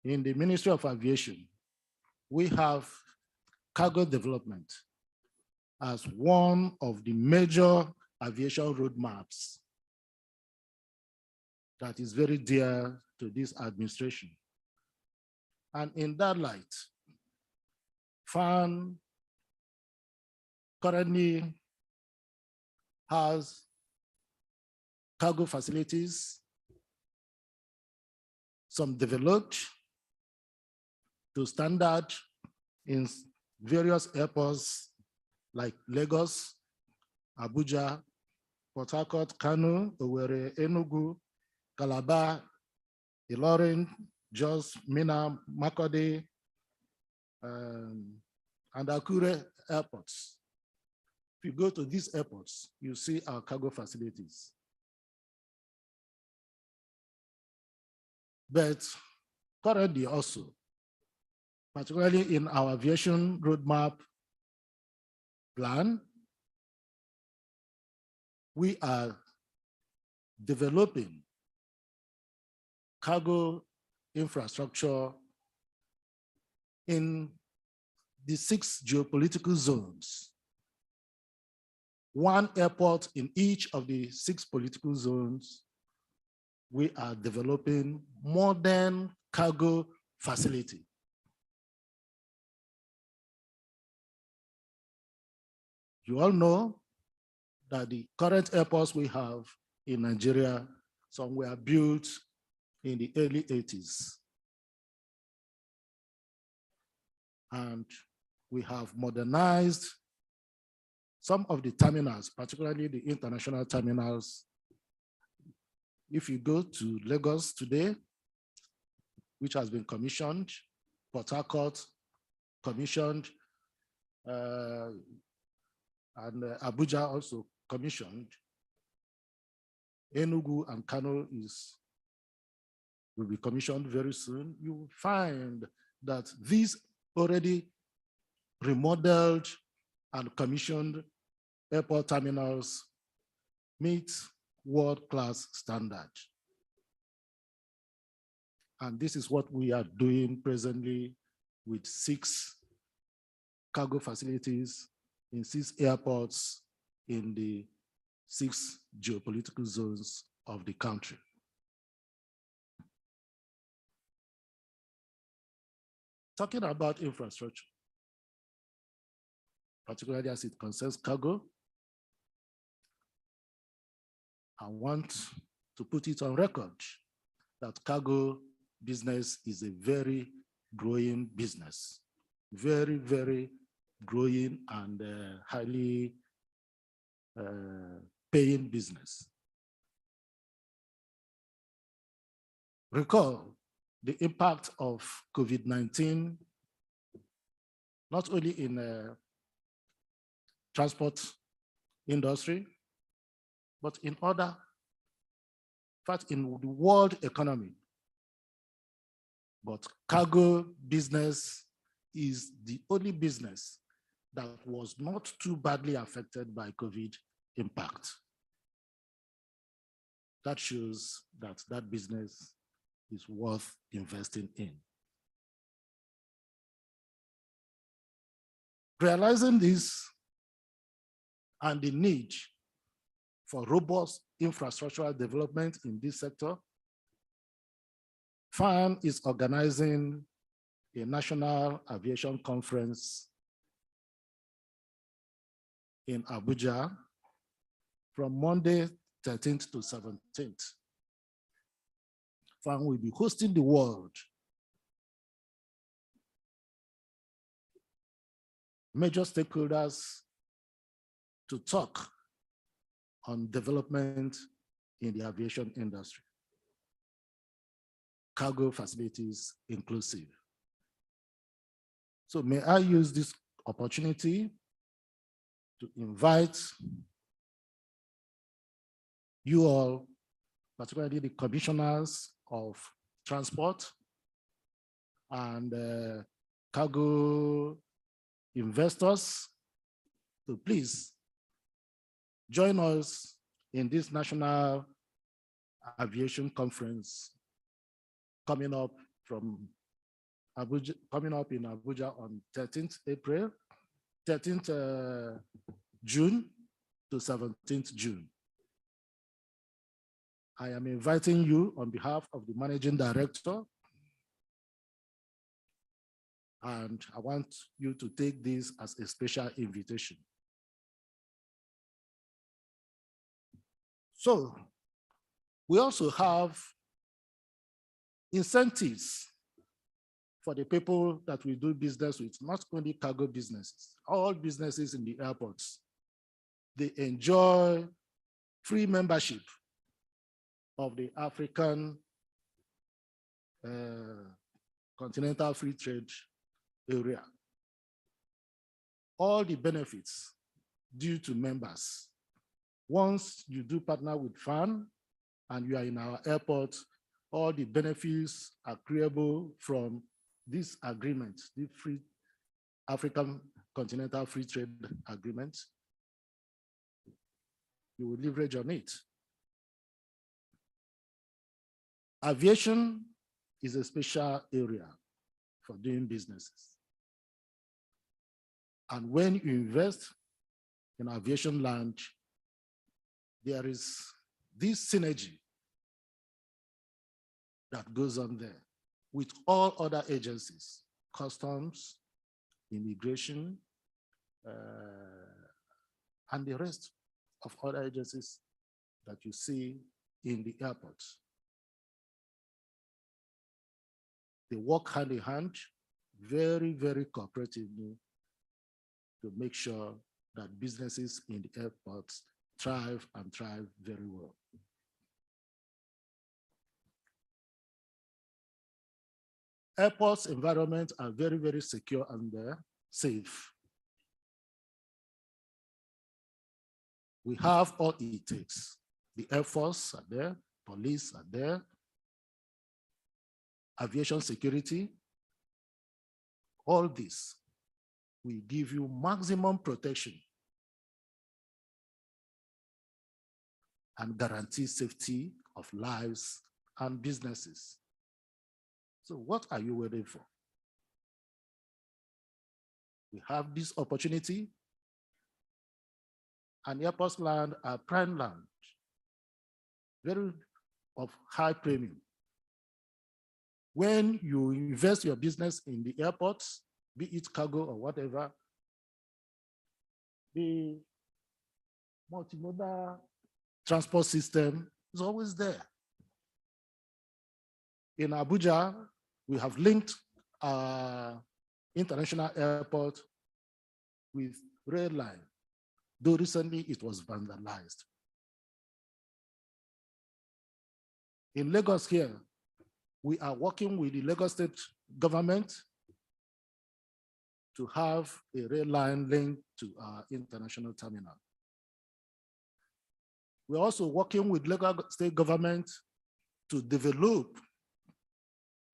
in the Ministry of Aviation, we have cargo development as one of the major aviation roadmaps that is very dear to this administration. And in that light, FAN currently has cargo facilities, some developed to standard in various airports like Lagos, Abuja, Port Harcourt, Kano, Owerri, Enugu, Calabar, Ilorin, Jos, Minna, Makurdi, and Akure airports. If you go to these airports, you see our cargo facilities. But currently also, particularly in our aviation roadmap plan, we are developing cargo infrastructure in the 6 geopolitical zones. 1 airport in each of the 6 political zones. We are developing modern cargo facility. You all know that the current airports we have in Nigeria, some were built in the early 80s. And we have modernized some of the terminals, particularly the international terminals. If you go to Lagos today, which has been commissioned, Port Harcourt commissioned, and Abuja also commissioned. Enugu and Kano will be commissioned very soon. You will find that these already remodeled and commissioned airport terminals meet world-class standard. And this is what we are doing presently with 6 cargo facilities in 6 airports in the 6 geopolitical zones of the country. Talking about infrastructure, particularly as it concerns cargo, I want to put it on record that cargo business is a very growing business, very, very growing and highly paying business. Recall the impact of COVID-19, not only in transport industry, but in other, in fact, in the world economy. But cargo business is the only business that was not too badly affected by COVID impact. That shows that that business is worth investing in. Realizing this and the need for robust infrastructural development in this sector, FAAN is organizing a national aviation conference in Abuja from Monday 13th to 17th. FAAN will be hosting the world. Major stakeholders to talk on development in the aviation industry, cargo facilities inclusive. So may I use this opportunity to invite you all, particularly the commissioners of transport and cargo investors, to please join us in this National Aviation Conference coming up in Abuja on 13th April, 13th June to 17th June. I am inviting you on behalf of the Managing Director, and I want you to take this as a special invitation. So we also have incentives for the people that we do business with, not only cargo businesses, all businesses in the airports. They enjoy free membership of the African Continental Free Trade Area. All the benefits due to members. Once you do partner with FAAN and you are in our airport, all the benefits accruable from this agreement, the Free African Continental Free Trade Agreement, you will leverage on it. Aviation is a special area for doing businesses. And when you invest in aviation lounge, there is this synergy that goes on there with all other agencies, customs, immigration, and the rest of other agencies that you see in the airports. They work hand in hand, very, very cooperatively to make sure that businesses in the airports thrive and thrive very well. Airports environments are very, very secure and safe. We have all it takes. The Air Force are there, police are there, aviation security, all this will give you maximum protection and guarantee safety of lives and businesses. So what are you waiting for? We have this opportunity, and airports land are prime land, very of high premium. When you invest your business in the airports, be it cargo or whatever, the multimodal transport system is always there. In Abuja, we have linked our international airport with rail line, though recently it was vandalized. In Lagos here, we are working with the Lagos State government to have a rail line linked to our international terminal. We're also working with Lagos State government to develop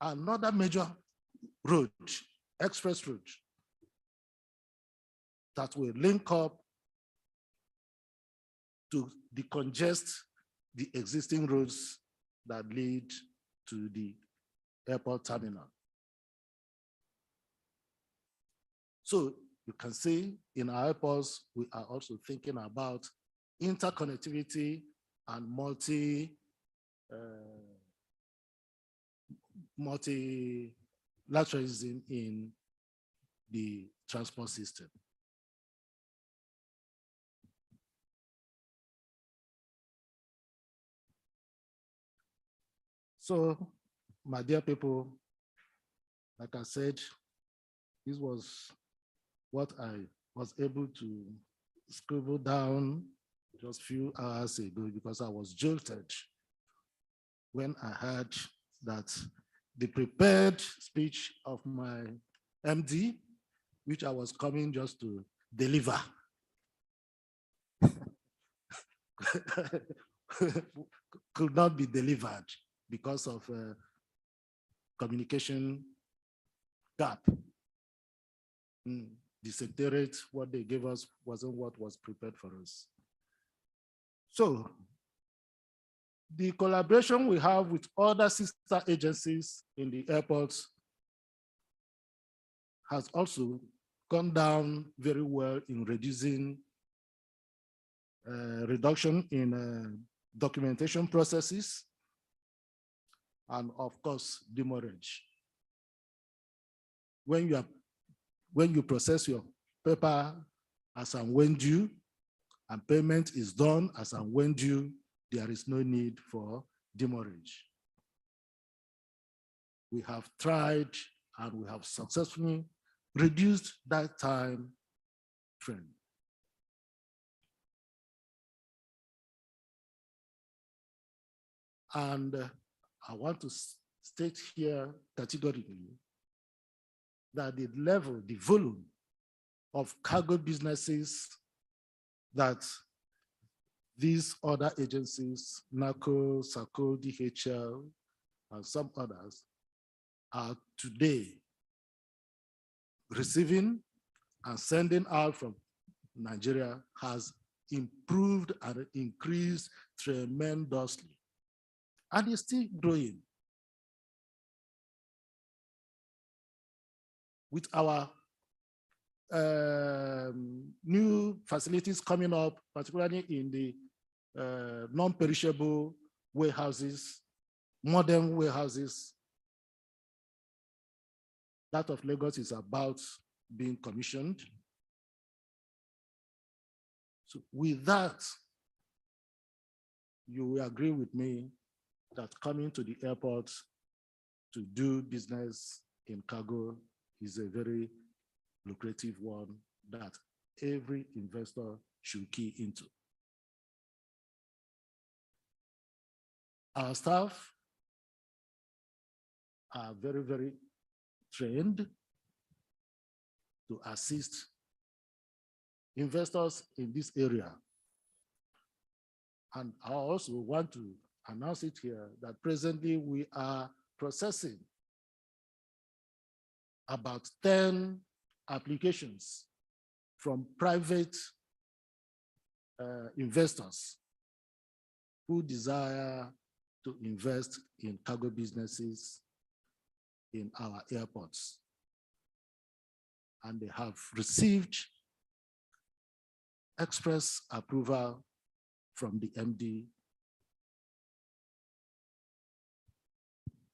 another major road, express road, that will link up to decongest the existing roads that lead to the airport terminal. So you can see in our airports, we are also thinking about interconnectivity and multilateralism in the transport system. So, my dear people, like I said, this was what I was able to scribble down just a few hours ago because I was jolted when I heard that the prepared speech of my MD, which I was coming just to deliver, could not be delivered because of communication gap. The secretariat, what they gave us wasn't what was prepared for us. So the collaboration we have with other sister agencies in the airports has also gone down very well in reducing reduction in documentation processes and of course demurrage. When you process your paper as and when due and payment is done as and when due, there is no need for demurrage. We have tried and we have successfully reduced that time frame. And I want to state here categorically that the level, the volume of cargo businesses that these other agencies, NACO, SACO, DHL, and some others are today receiving and sending out from Nigeria has improved and increased tremendously. And it's still growing. With our new facilities coming up, particularly in the non-perishable warehouses, modern warehouses, that of Lagos is about being commissioned. So with that, you will agree with me that coming to the airport to do business in cargo is a very lucrative one that every investor should key into. Our staff are very, very trained to assist investors in this area. And I also want to announce it here that presently we are processing about 10 applications from private investors who desire to invest in cargo businesses in our airports. And they have received express approval from the MD.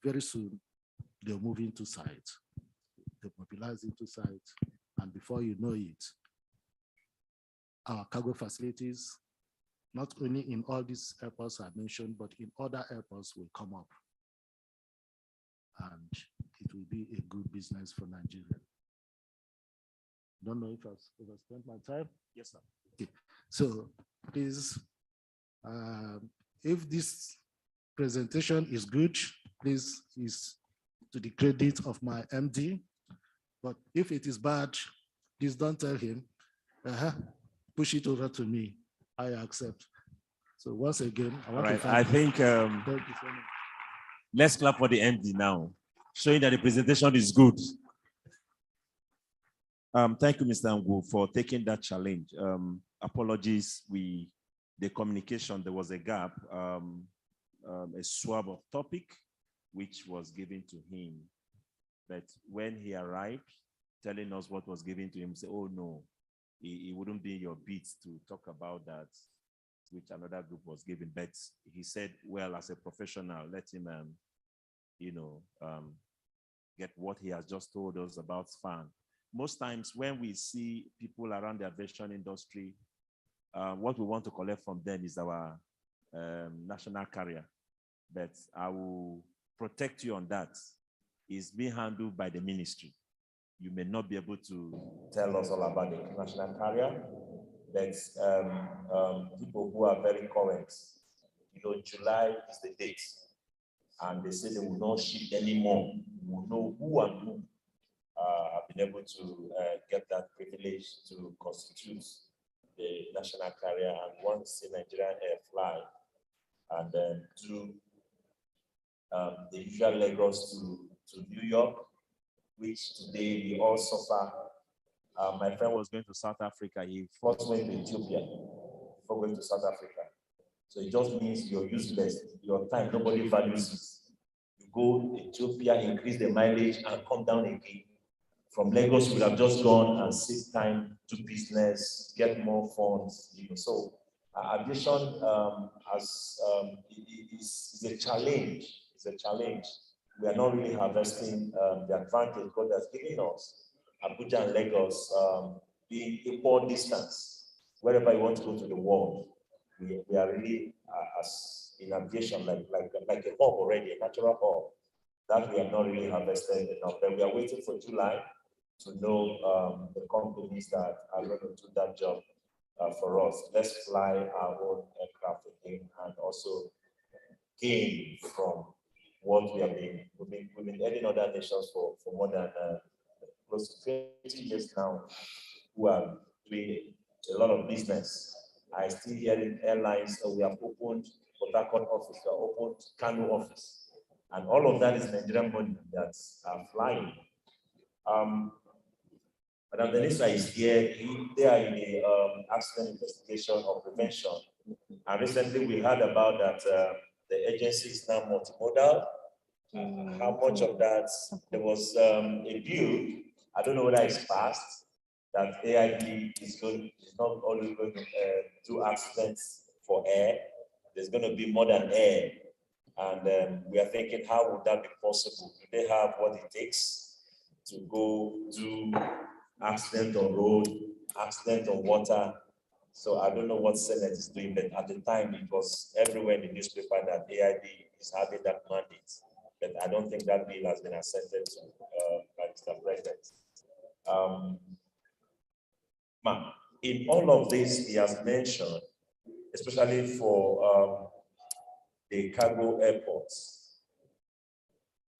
Very soon, they'll move into site. They mobilize into site, and before you know it, our cargo facilities, not only in all these airports I mentioned, but in other airports will come up. And it will be a good business for Nigeria. Don't know if I've overspent my time. Yes, sir. Okay. So please, if this presentation is good, please, is to the credit of my MD. But if it is bad, please don't tell him. Push it over to me. I accept. So once again, I want to thank I think thank you so much. Let's clap for the MD now, showing that the presentation is good. Thank you, Mr. Ngu, for taking that challenge. Apologies, the communication, there was a gap, a swab of topic, which was given to him. But when he arrived, telling us what was given to him, say, oh no, it wouldn't be your beat to talk about that, which another group was given. But he said, well, as a professional, let him, get what he has just told us about FAN. Most times when we see people around the aviation industry, what we want to collect from them is our national carrier. But I will protect you on that. It's being handled by the ministry. You may not be able to tell us all about the national carrier, but people who are very current, July is the date, and they say they will not ship anymore. We will know who and who have been able to get that privilege to constitute the national carrier and want to see Nigerian Air fly and then do the usual Lagos to New York, which today we all suffer. My friend was going to South Africa. He first went to Ethiopia before going to South Africa. So it just means you're useless. Your time, nobody values it. You go to Ethiopia, increase the mileage, and come down again. From Lagos, we would have just gone and save time, do business, get more funds. So aviation is a challenge. It's a challenge. We are not really harvesting the advantage God has given us. Abuja and Lagos being equal distance, wherever you want to go to the world, we are really as in aviation like a hub already, a natural hub that we have not really harvested enough. But we are waiting for July to know the companies that are going to do that job for us. Let's fly our own aircraft again and also gain from what we have been. We've been heading other nations for more than close to 20 years now, who are doing a lot of business. I still hear in airlines, we have opened Port Harcourt office, we have opened Kano office, and all of that is Nigerian money that are flying. Madam Denisa is here. They are in the accident investigation or prevention. And recently we heard about that the agency is now multimodal. How much of that? There was a bill, I don't know whether it's passed, that AID is not only going to do accidents for air, there's going to be more than air. And we are thinking, how would that be possible? Do they have what it takes to go do accident on road, accident on water? So I don't know what Senate is doing, but at the time it was everywhere in the newspaper that AID is having that mandate. But I don't think that bill has been accepted by Mr. President. In all of this, he has mentioned, especially for the cargo airports,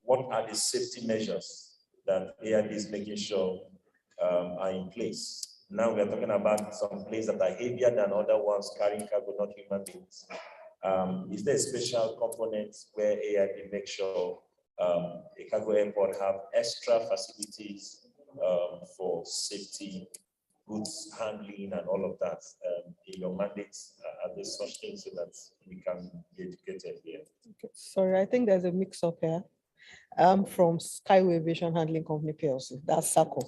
what are the safety measures that AID is making sure are in place? Now we are talking about some planes that are heavier than other ones carrying cargo, not human beings. Is there a special component where AID makes sure a cargo airport have extra facilities for safety, goods handling, and all of that in your mandates? Are there such things so that we can be educated here? Okay. Sorry, I think there's a mix-up here. I'm from Skyway Aviation Handling Company PLC. That's SACO.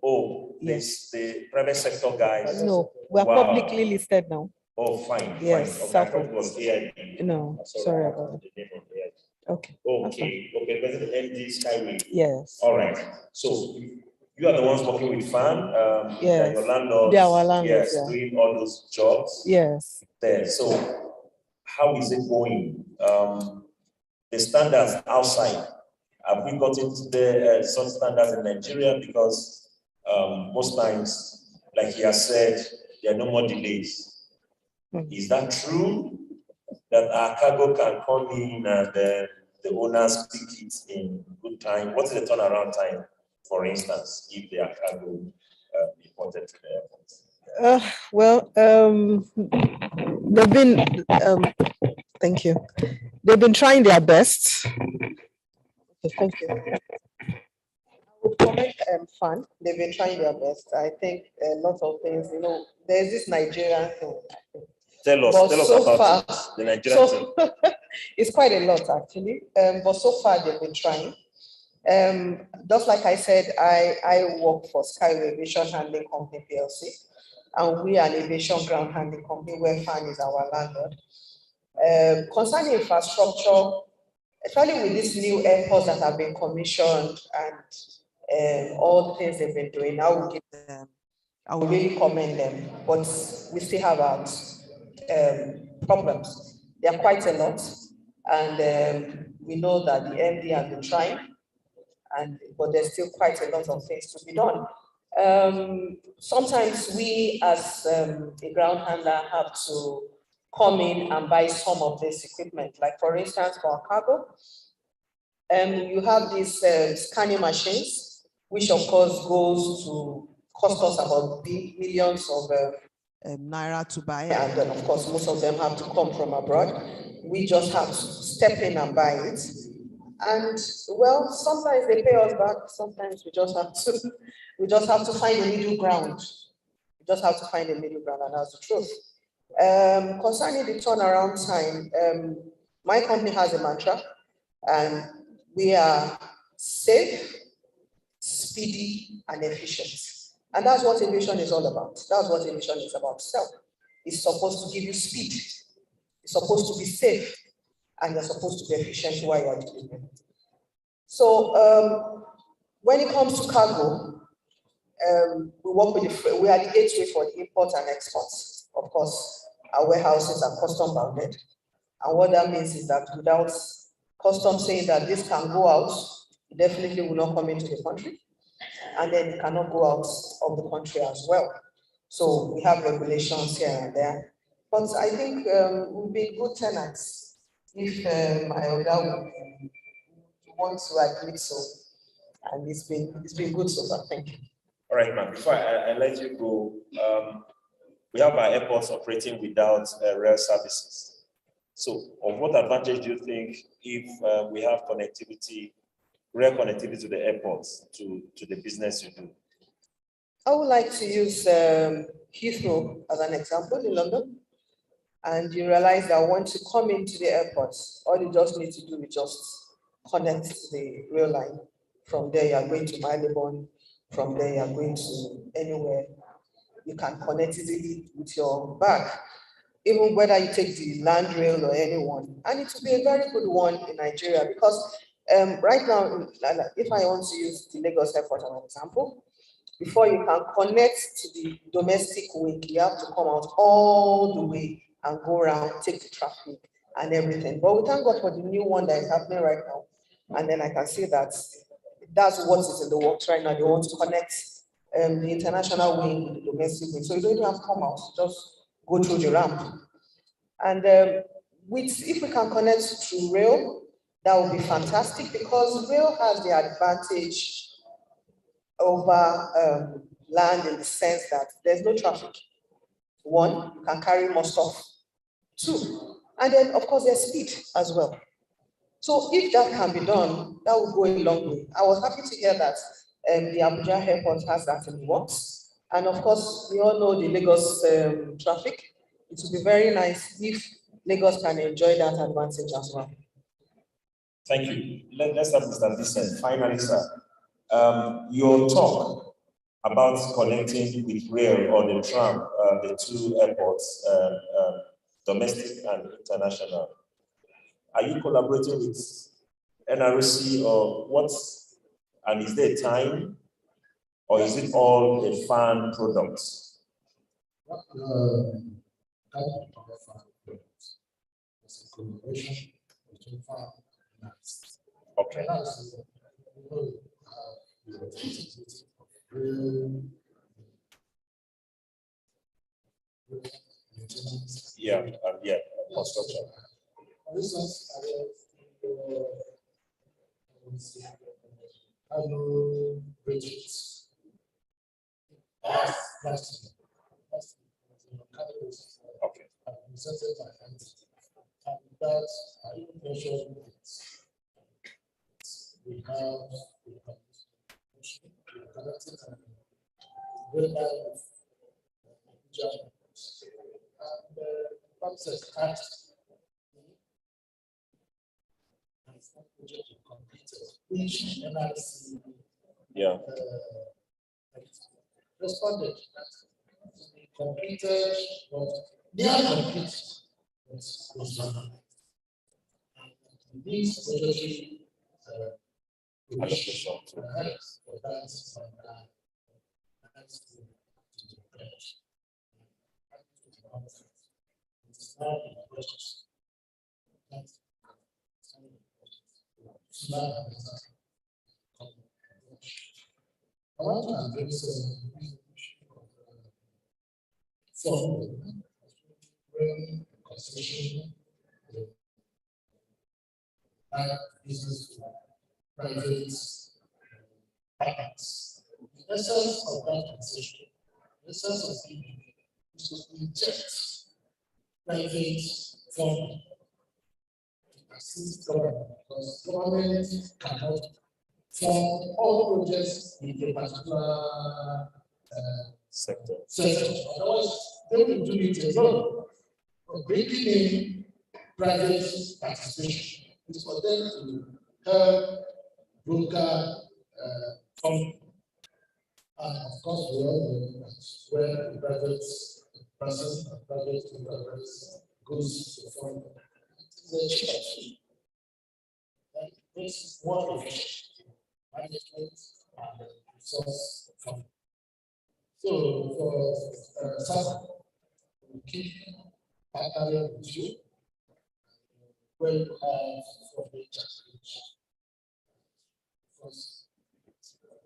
Oh, yes, the private sector guys. No, we are publicly listed now. Oh, fine. Yes, fine. Okay, SACO. I thought it was AID. No, sorry about the name of AID. Okay. Okay, President MD Skyway. Yes. All right. So you are the ones working with FAN. Yes. Your landlords. They are our landlords. Yes, doing all those jobs. Yes. There. So how is it going? The standards outside. Have we got into the some standards in Nigeria? Because most times, like he has said, there are no more delays. Is that true? That our cargo can come in and the owners pick it in good time? What is the turnaround time, for instance, if they are cargo imported to the airport? Well, they've been, thank you. They've been trying their best. Okay, thank you. I would comment FAN. They've been trying their best. I think a lot of things, there's this Nigerian thing. Tell us about the Nigerian thing. It's quite a lot actually, but so far they've been trying. Just like I said, I work for Skyway Aviation Handling Company PLC, and we are an aviation ground handling company where FAN is our landlord. Concerning infrastructure, especially with these new airports that have been commissioned and all the things they've been doing, I will really commend them, but we still have our problems. There are quite a lot, and we know that the MD has been trying, but there's still quite a lot of things to be done. Sometimes we as a ground handler have to come in and buy some of this equipment. Like for instance, for our cargo, you have these scanning machines, which of course goes to cost us about millions of naira to buy. And then of course, most of them have to come from abroad. We just have to step in and buy it. And well, sometimes they pay us back. Sometimes we just have to find a middle ground. We just have to find a middle ground, and that's the truth. Concerning the turnaround time, my company has a mantra, and we are safe, speedy, and efficient. And that's what aviation is all about. That's what aviation is about. So it's supposed to give you speed. It's supposed to be safe, and you're supposed to be efficient while you're delivering. So when it comes to cargo, we work with we are the gateway for the imports and exports. Of course, our warehouses are custom bounded. And what that means is that without custom saying that this can go out, it definitely will not come into the country. And then it cannot go out of the country as well. So we have regulations here and there. But I think we'll be good tenants if my order would want to admit so. And it's been good so far. Thank you. All right, ma'am. Before I let you go, we have our airports operating without rail services. So, of what advantage do you think if we have connectivity, rail connectivity to the airports, to the business you do? I would like to use Heathrow as an example in London. And you realize that once you come into the airport, all you just need to do is just connect to the rail line. From there, you're going to Marylebone. From there, you're going to anywhere. You can connect easily with your bag, even whether you take the land rail or anyone. And it will be a very good one in Nigeria because right now, if I want to use the Lagos airport as an example, before you can connect to the domestic wing, you have to come out all the way and go around, take the traffic and everything. But we thank God for the new one that is happening right now. And then I can see that that's what is in the works right now. They want to connect the international wing with the domestic wing. So you don't even have to come out, just go through the ramp. And if we can connect to rail, that would be fantastic because rail has the advantage over land in the sense that there's no traffic. One, you can carry more stuff. Two, and then of course there's speed as well. So if that can be done, that would go a long way. I was happy to hear that the Abuja airport has that in the works. And of course, we all know the Lagos traffic. It would be very nice if Lagos can enjoy that advantage as well. Thank you. Let's have Mr. Vincent. Finally, sir, your talk about connecting with rail or the tram, the two airports, domestic and international. Are you collaborating with NRC or what? And is there time or is it all a fan product? Okay. Yeah, yeah, construction. For instance, bridges. Okay. That I mentioned we have project you completed, which NRC responded that they completed, but near complete was done. These budgetary allocation for that I want to address concession business to private partners. The essence of that concession, the essence of PPP is to inject private funding to assist government, because government cannot fund all projects in a particular sector. Otherwise, they will do it alone. But bringing in private participation is for them to help broker funding. And of course, we all know that where the private person and private enterprise goes to fund, it's a cheap. And this is one of management and resource funding. So for some, we keep partnering with you when you have funding challenge. Because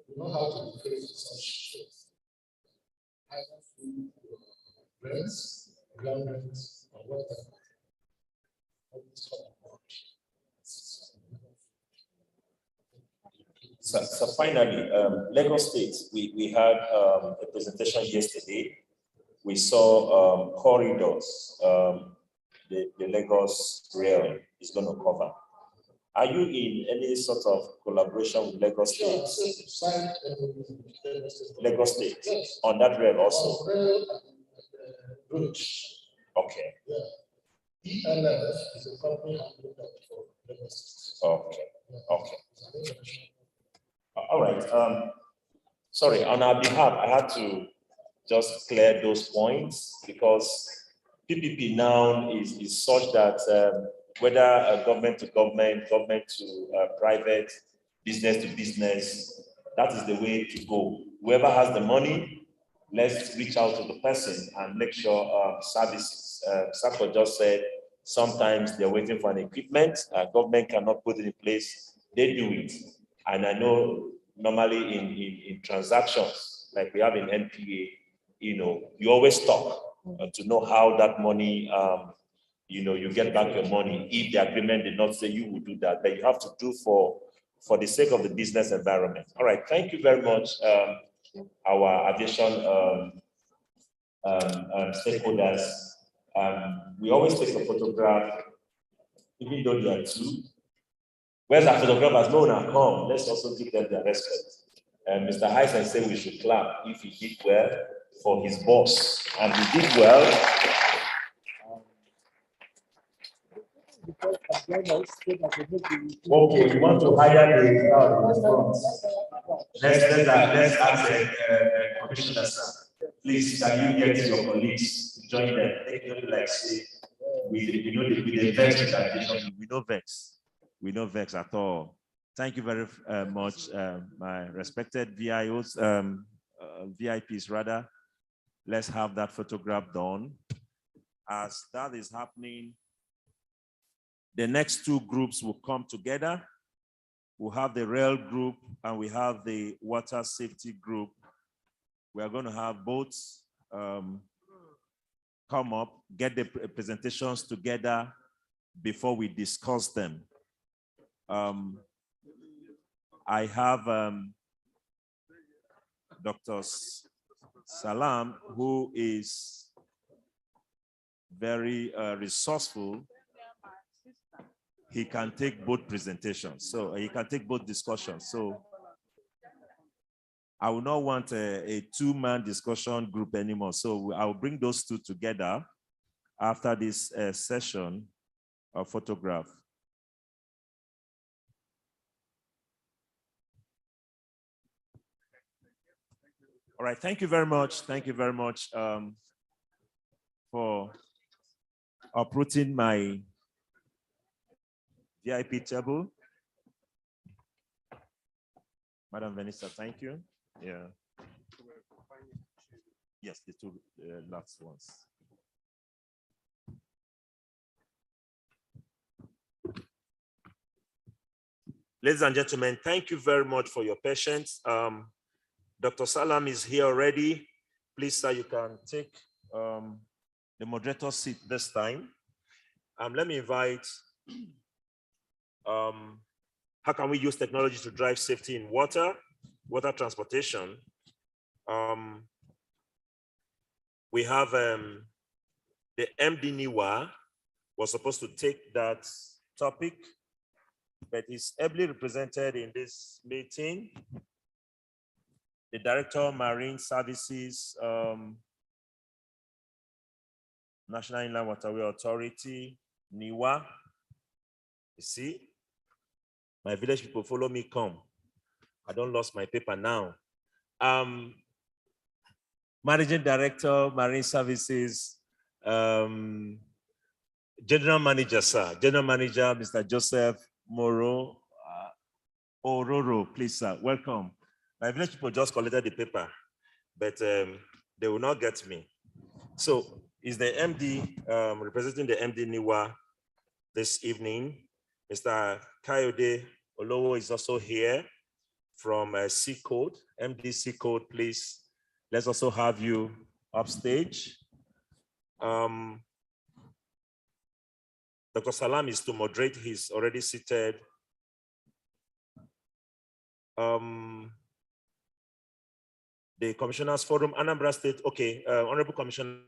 we know how to face such things. Either through grants, governments, or whatever. So finally, Lagos State, we had a presentation yesterday. We saw corridors the Lagos Rail is going to cover. Are you in any sort of collaboration with Lagos State? Lagos State, yes. On that rail also? Okay. Yeah. ELF is a company handling that for Lagos State. Okay, okay. All right. Sorry, on our behalf, I had to just clear those points because PPP now is such that whether government to government, government to private, business to business, that is the way to go. Whoever has the money, let's reach out to the person and make sure services. Sako just said sometimes they're waiting for an equipment. Government cannot put it in place. They do it. And I know normally in transactions, like we have in NPA, you always talk to know how that money, you get back your money. If the agreement did not say you would do that, but you have to do for the sake of the business environment. All right, thank you very much, our aviation stakeholders. We always take a photograph, even though there are two. Where's our photographers? No, now come. Let's also give them their respect. Mr. Heisen said we should clap if he did well for his boss, and he did well. Okay, we want to hire the let's ask the commissioner, sir. Please, can you get your colleagues to join them? They can like say, we know the vex organization. We know vex. We know vex at all. Thank you very much, my respected VIOs, VIPs rather. Let's have that photograph done. As that is happening, the next two groups will come together. We'll have the rail group and we have the water safety group. We are going to have both come up, get the presentations together before we discuss them. I have Dr. Salam, who is very resourceful. He can take both presentations, so he can take both discussions. So I will not want a two-man discussion group anymore. So I will bring those two together after this session of photograph. All right, thank you very much. Thank you very much for uprooting my VIP table. Madam Vanessa, thank you. Yeah. Yes, the two last ones. Ladies and gentlemen, thank you very much for your patience. Dr. Salam is here already. Please, sir, you can take the moderator's seat this time. Let me invite, how can we use technology to drive safety in water transportation? We have the MD NIWA was supposed to take that topic, but is ably represented in this meeting. The Director of Marine Services, National Inland Waterway Authority, NIWA. You see, my village people follow me, come. I don't lost my paper now. Managing Director, Marine Services, General Manager, sir. General Manager, Mr. Joseph Moro, Ororo, please, sir, welcome. My village people just collected the paper, but they will not get me. So is the MD, representing the MD NIWA this evening. Mr. Kayode Olowo is also here from C Code, MD C Code, please. Let's also have you upstage. Dr. Salam is to moderate. He's already seated. The Commissioners Forum, Anambra State. Okay, Honorable Commissioner.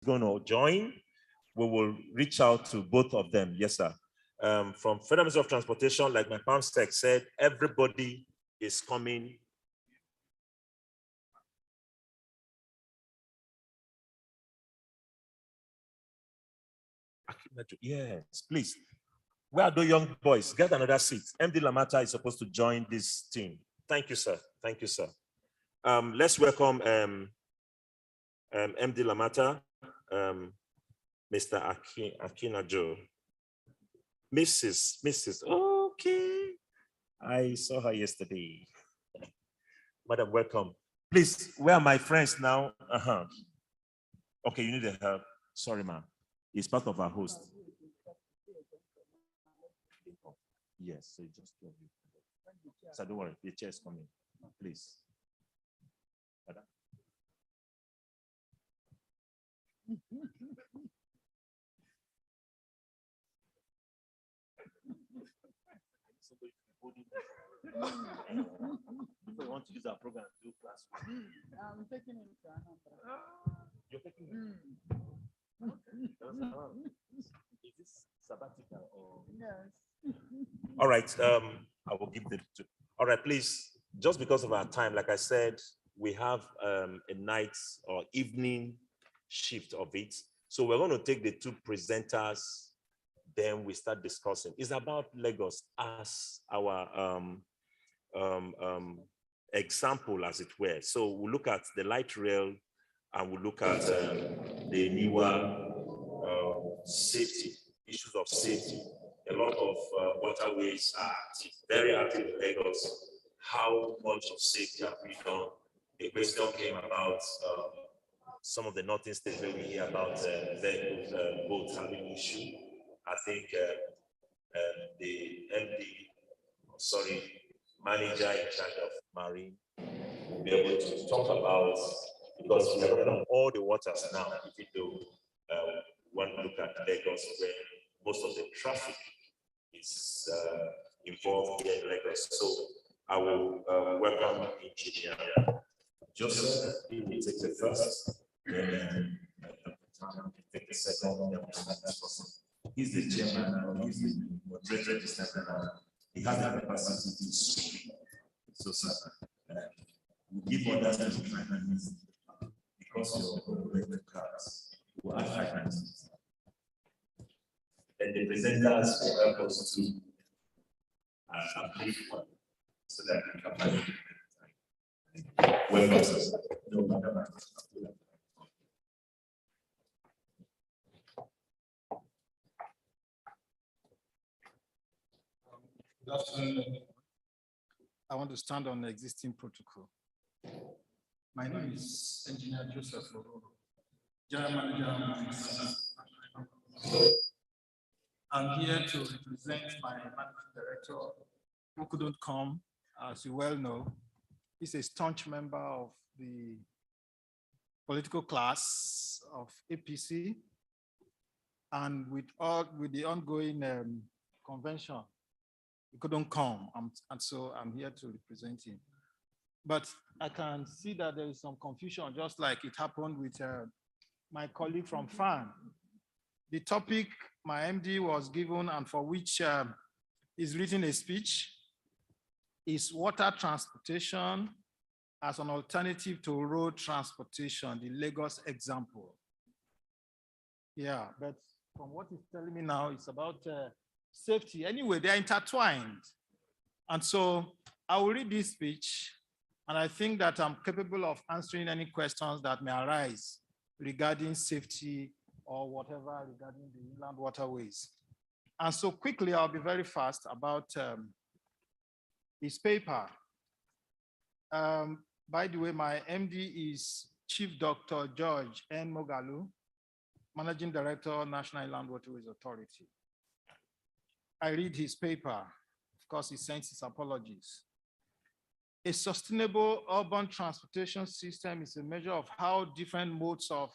Going to join, we will reach out to both of them. Yes, sir. From Federal Ministry of Transportation, like my PAMSEC said, everybody is coming. Yes, please. Where are those young boys? Get another seat. MD Lamata is supposed to join this team. Thank you, sir. Thank you, sir. Let's welcome MD Lamata. Mr. Akinajo, Mrs. Okay, I saw her yesterday. Madam, welcome. Please, where are my friends now? Okay, you need the help. Sorry, ma'am. It's part of our host. Yes, so just so don't worry, the chair is coming. Please. If I want to use our program to do class. I'm taking it to Anambra. You're taking Is this sabbatical or? Yes. All right, I will give the two. All right, please, just because of our time, like I said, we have a night or evening shift of it. So we're going to take the two presenters, then we start discussing. It's about Lagos as our example, as it were. So we'll look at the light rail and we'll look at the newer safety, issues of safety. A lot of waterways are active, very active in Lagos. How much of safety have we done? The question came about some of the northern states where we hear about vehicles, boats having issue. I think the manager in charge of marine will be able to talk about, because we are running on all the waters now, even though when we look at Lagos, where most of the traffic is involved here in Lagos. So I will welcome Engineer Joseph. He will take the first, then take the second, then we'll start discussing. He's the chairman, he's the moderator this time around. He has the capacity to speak. So, sir, we give others to 5 minutes because you're the cards. We'll add 5 minutes. And the presenters will help us to a brief one so that we can find it. Welcome, sir. No, madam. Good afternoon. I want to stand on the existing protocol. My name is Engineer Joseph Lororo, General Manager. I'm here to represent my managing director, who couldn't come, as you well know. He's a staunch member of the political class of APC, and with the ongoing convention, he couldn't come, and so I'm here to represent him. But I can see that there is some confusion, just like it happened with my colleague from FAN. The topic my MD was given and for which he's written a speech is water transportation as an alternative to road transportation, the Lagos example. Yeah, but from what he's telling me now, it's about safety. Anyway, they're intertwined. And so I will read this speech, and I think that I'm capable of answering any questions that may arise regarding safety or whatever regarding the inland waterways. And so quickly, I'll be very fast about his paper. By the way, my MD is Chief Dr. George N. Mogalu, Managing Director, National Inland Waterways Authority. I read his paper. Of course, he sends his apologies. A sustainable urban transportation system is a measure of how different modes of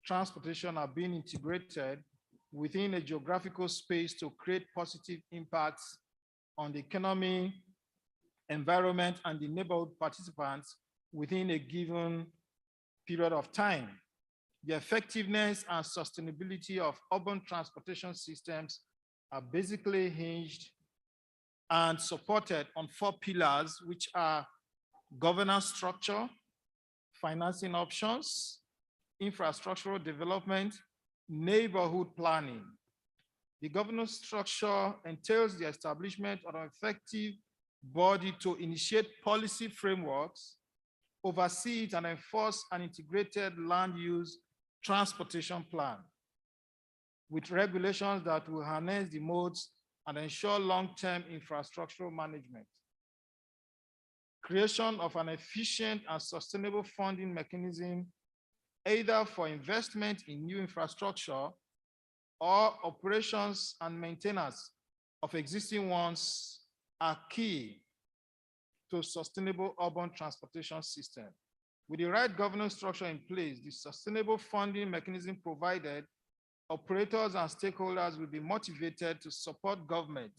transportation are being integrated within a geographical space to create positive impacts on the economy, environment, and the neighborhood participants within a given period of time. The effectiveness and sustainability of urban transportation systems are basically hinged and supported on 4 pillars, which are governance structure, financing options, infrastructural development, neighborhood planning. The governance structure entails the establishment of an effective body to initiate policy frameworks, oversee it, and enforce an integrated land use transportation plan with regulations that will harness the modes and ensure long-term infrastructural management. Creation of an efficient and sustainable funding mechanism, either for investment in new infrastructure or operations and maintenance of existing ones, are key to sustainable urban transportation system. With the right governance structure in place, the sustainable funding mechanism provided, operators and stakeholders will be motivated to support government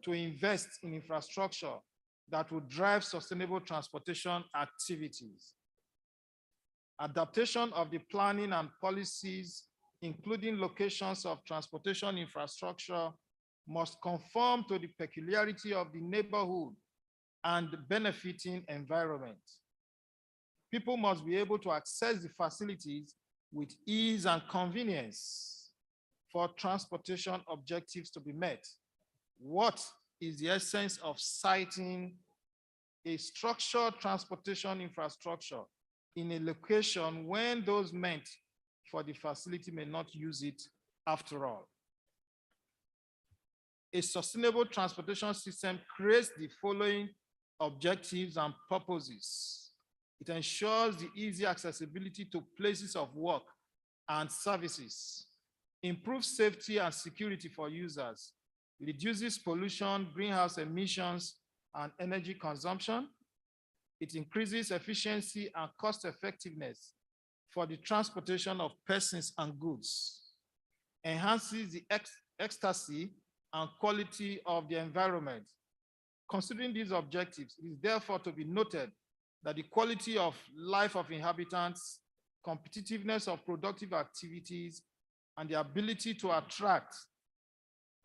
to invest in infrastructure that will drive sustainable transportation activities. Adaptation of the planning and policies, including locations of transportation infrastructure, must conform to the peculiarity of the neighborhood and benefiting environment. People must be able to access the facilities with ease and convenience for transportation objectives to be met. What is the essence of citing a structured transportation infrastructure in a location when those meant for the facility may not use it after all? A sustainable transportation system creates the following objectives and purposes. It ensures the easy accessibility to places of work and services, improves safety and security for users, reduces pollution, greenhouse emissions, and energy consumption. It increases efficiency and cost effectiveness for the transportation of persons and goods, enhances the ecstasy and quality of the environment. Considering these objectives, it is therefore to be noted that the quality of life of inhabitants, competitiveness of productive activities, and the ability to attract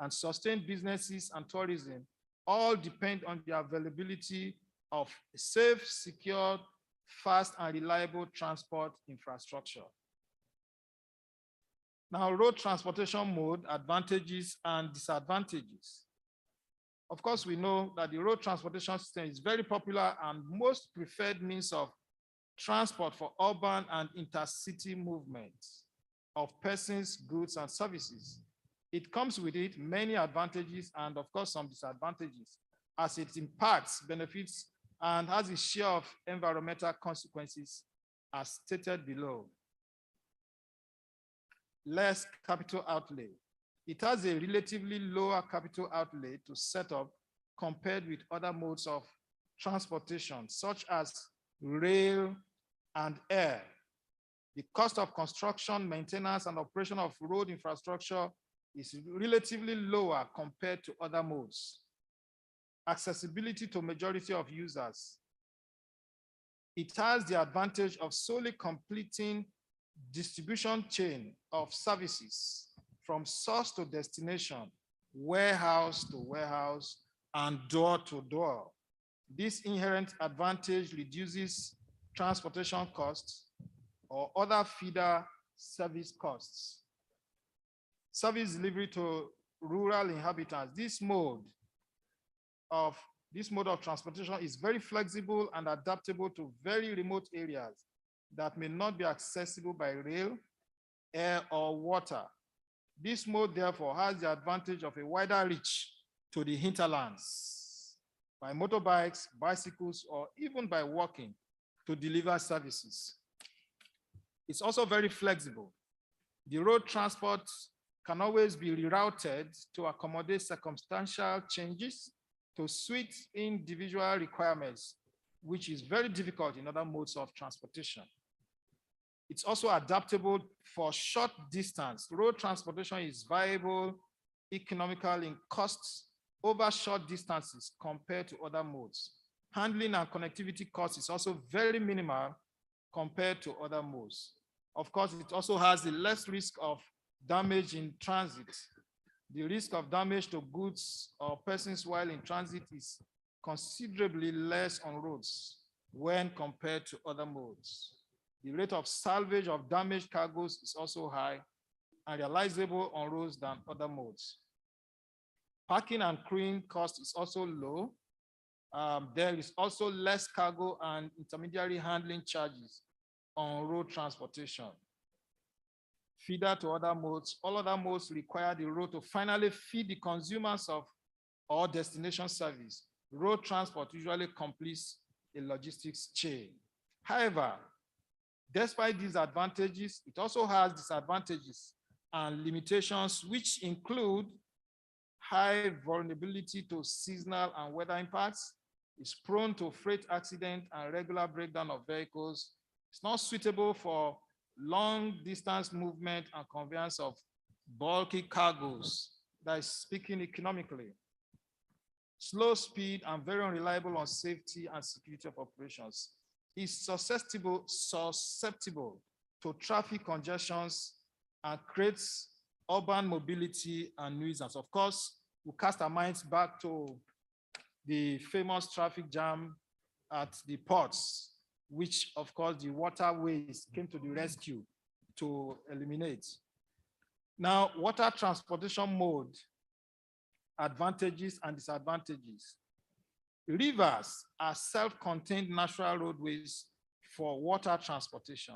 and sustain businesses and tourism all depend on the availability of safe, secure, fast, and reliable transport infrastructure. Now, road transportation mode, advantages and disadvantages. Of course, we know that the road transportation system is very popular and most preferred means of transport for urban and intercity movement of persons, goods, and services. It comes with it many advantages and, of course, some disadvantages as it impacts benefits and has a share of environmental consequences as stated below. Less capital outlay. It has a relatively lower capital outlay to set up compared with other modes of transportation, such as rail and air. The cost of construction, maintenance, and operation of road infrastructure is relatively lower compared to other modes. Accessibility to majority of users. It has the advantage of solely completing distribution chain of services from source to destination, warehouse to warehouse, and door to door. This inherent advantage reduces transportation costs or other feeder service costs. Service delivery to rural inhabitants. This mode of transportation is very flexible and adaptable to very remote areas that may not be accessible by rail, air, or water. This mode, therefore, has the advantage of a wider reach to the hinterlands by motorbikes, bicycles, or even by walking to deliver services. It's also very flexible. The road transport can always be rerouted to accommodate circumstantial changes to suit individual requirements, which is very difficult in other modes of transportation. It's also adaptable for short distance. Road transportation is viable, economical in costs over short distances compared to other modes. Handling and connectivity costs is also very minimal compared to other modes. Of course, it also has the less risk of damage in transit. The risk of damage to goods or persons while in transit is considerably less on roads when compared to other modes. The rate of salvage of damaged cargoes is also high and realizable on roads than other modes. Parking and crewing cost is also low. There is also less cargo and intermediary handling charges on road transportation. Feeder to other modes. All other modes require the road to finally feed the consumers of or destination service. Road transport usually completes a logistics chain. However, despite these advantages, it also has disadvantages and limitations, which include high vulnerability to seasonal and weather impacts, is prone to freight accident and regular breakdown of vehicles, It's not suitable for long distance movement and conveyance of bulky cargoes. That is speaking economically. Slow speed and very unreliable on safety and security of operations. Is susceptible to traffic congestions and creates urban mobility and nuisance. Of course, we cast our minds back to the famous traffic jam at the ports, which of course the waterways came to the rescue to eliminate. Now, water transportation mode, advantages and disadvantages. Rivers are self-contained natural roadways for water transportation.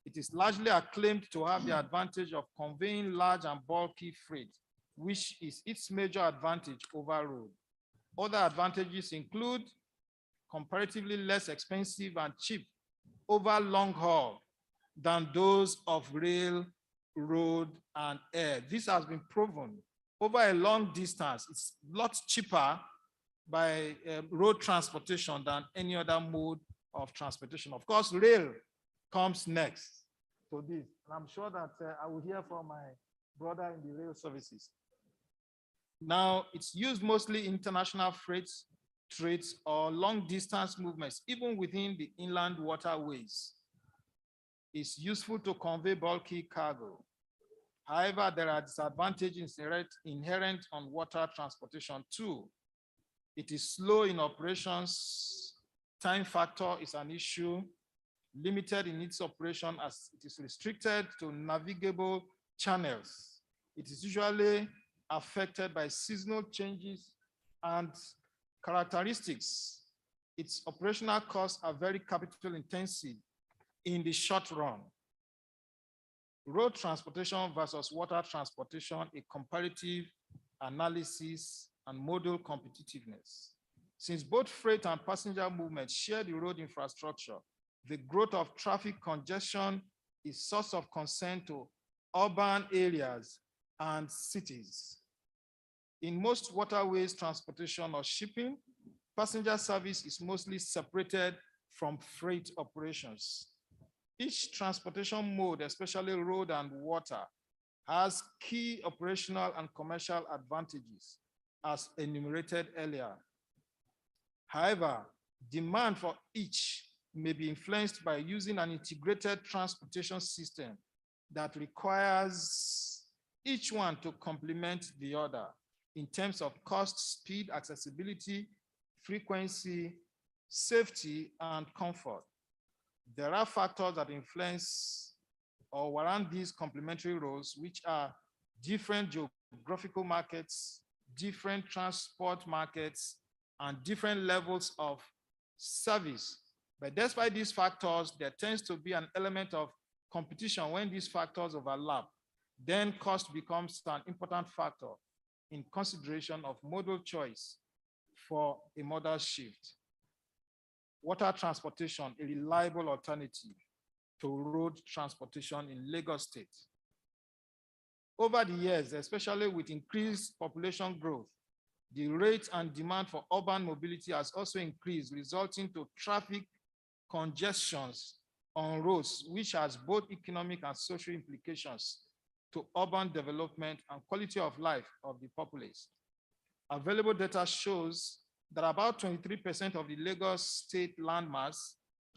It is largely acclaimed to have the advantage of conveying large and bulky freight, which is its major advantage over road. Other advantages include comparatively less expensive and cheap over long haul than those of rail, road, and air. This has been proven. Over a long distance, it's a lot cheaper by road transportation than any other mode of transportation. Of course, rail comes next to this. And I'm sure that I will hear from my brother in the rail services. Now, it's used mostly international freight trades or long distance movements, even within the inland waterways. It's useful to convey bulky cargo. However, there are disadvantages inherent on water transportation too. It is slow in operations. Time factor is an issue. Limited in its operation as it is restricted to navigable channels. It is usually affected by seasonal changes and characteristics. Its operational costs are very capital intensive in the short run. Road transportation versus water transportation, a comparative analysis and model competitiveness. Since both freight and passenger movement share the road infrastructure, the growth of traffic congestion is source of concern to urban areas and cities. In most waterways transportation or shipping, passenger service is mostly separated from freight operations. Each transportation mode, especially road and water, has key operational and commercial advantages as enumerated earlier. However, demand for each may be influenced by using an integrated transportation system that requires each one to complement the other in terms of cost, speed, accessibility, frequency, safety, and comfort. There are factors that influence or warrant these complementary roles, which are different geographical markets, different transport markets, and different levels of service. But despite these factors, there tends to be an element of competition when these factors overlap. Then cost becomes an important factor in consideration of modal choice for a modal shift. Water transportation, a reliable alternative to road transportation in Lagos State. Over the years, especially with increased population growth, the rate and demand for urban mobility has also increased, resulting to traffic congestions on roads, which has both economic and social implications to urban development and quality of life of the populace. Available data shows that about 23% of the Lagos state landmass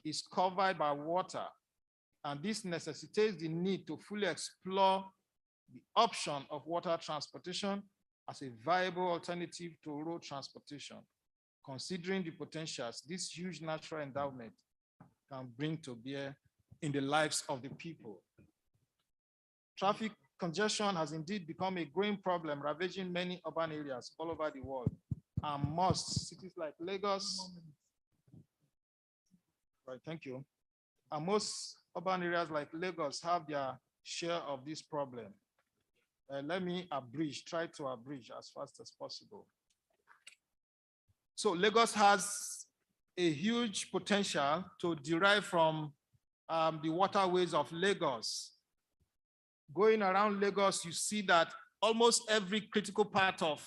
is covered by water, and this necessitates the need to fully explore the option of water transportation as a viable alternative to road transportation, considering the potentials this huge natural endowment can bring to bear in the lives of the people. Traffic congestion has indeed become a growing problem, ravaging many urban areas all over the world. And most cities like Lagos, right, thank you. And most urban areas like Lagos have their share of this problem. Let me try to abridge as fast as possible. So Lagos has a huge potential to derive from the waterways of Lagos. Going around Lagos, you see that almost every critical part of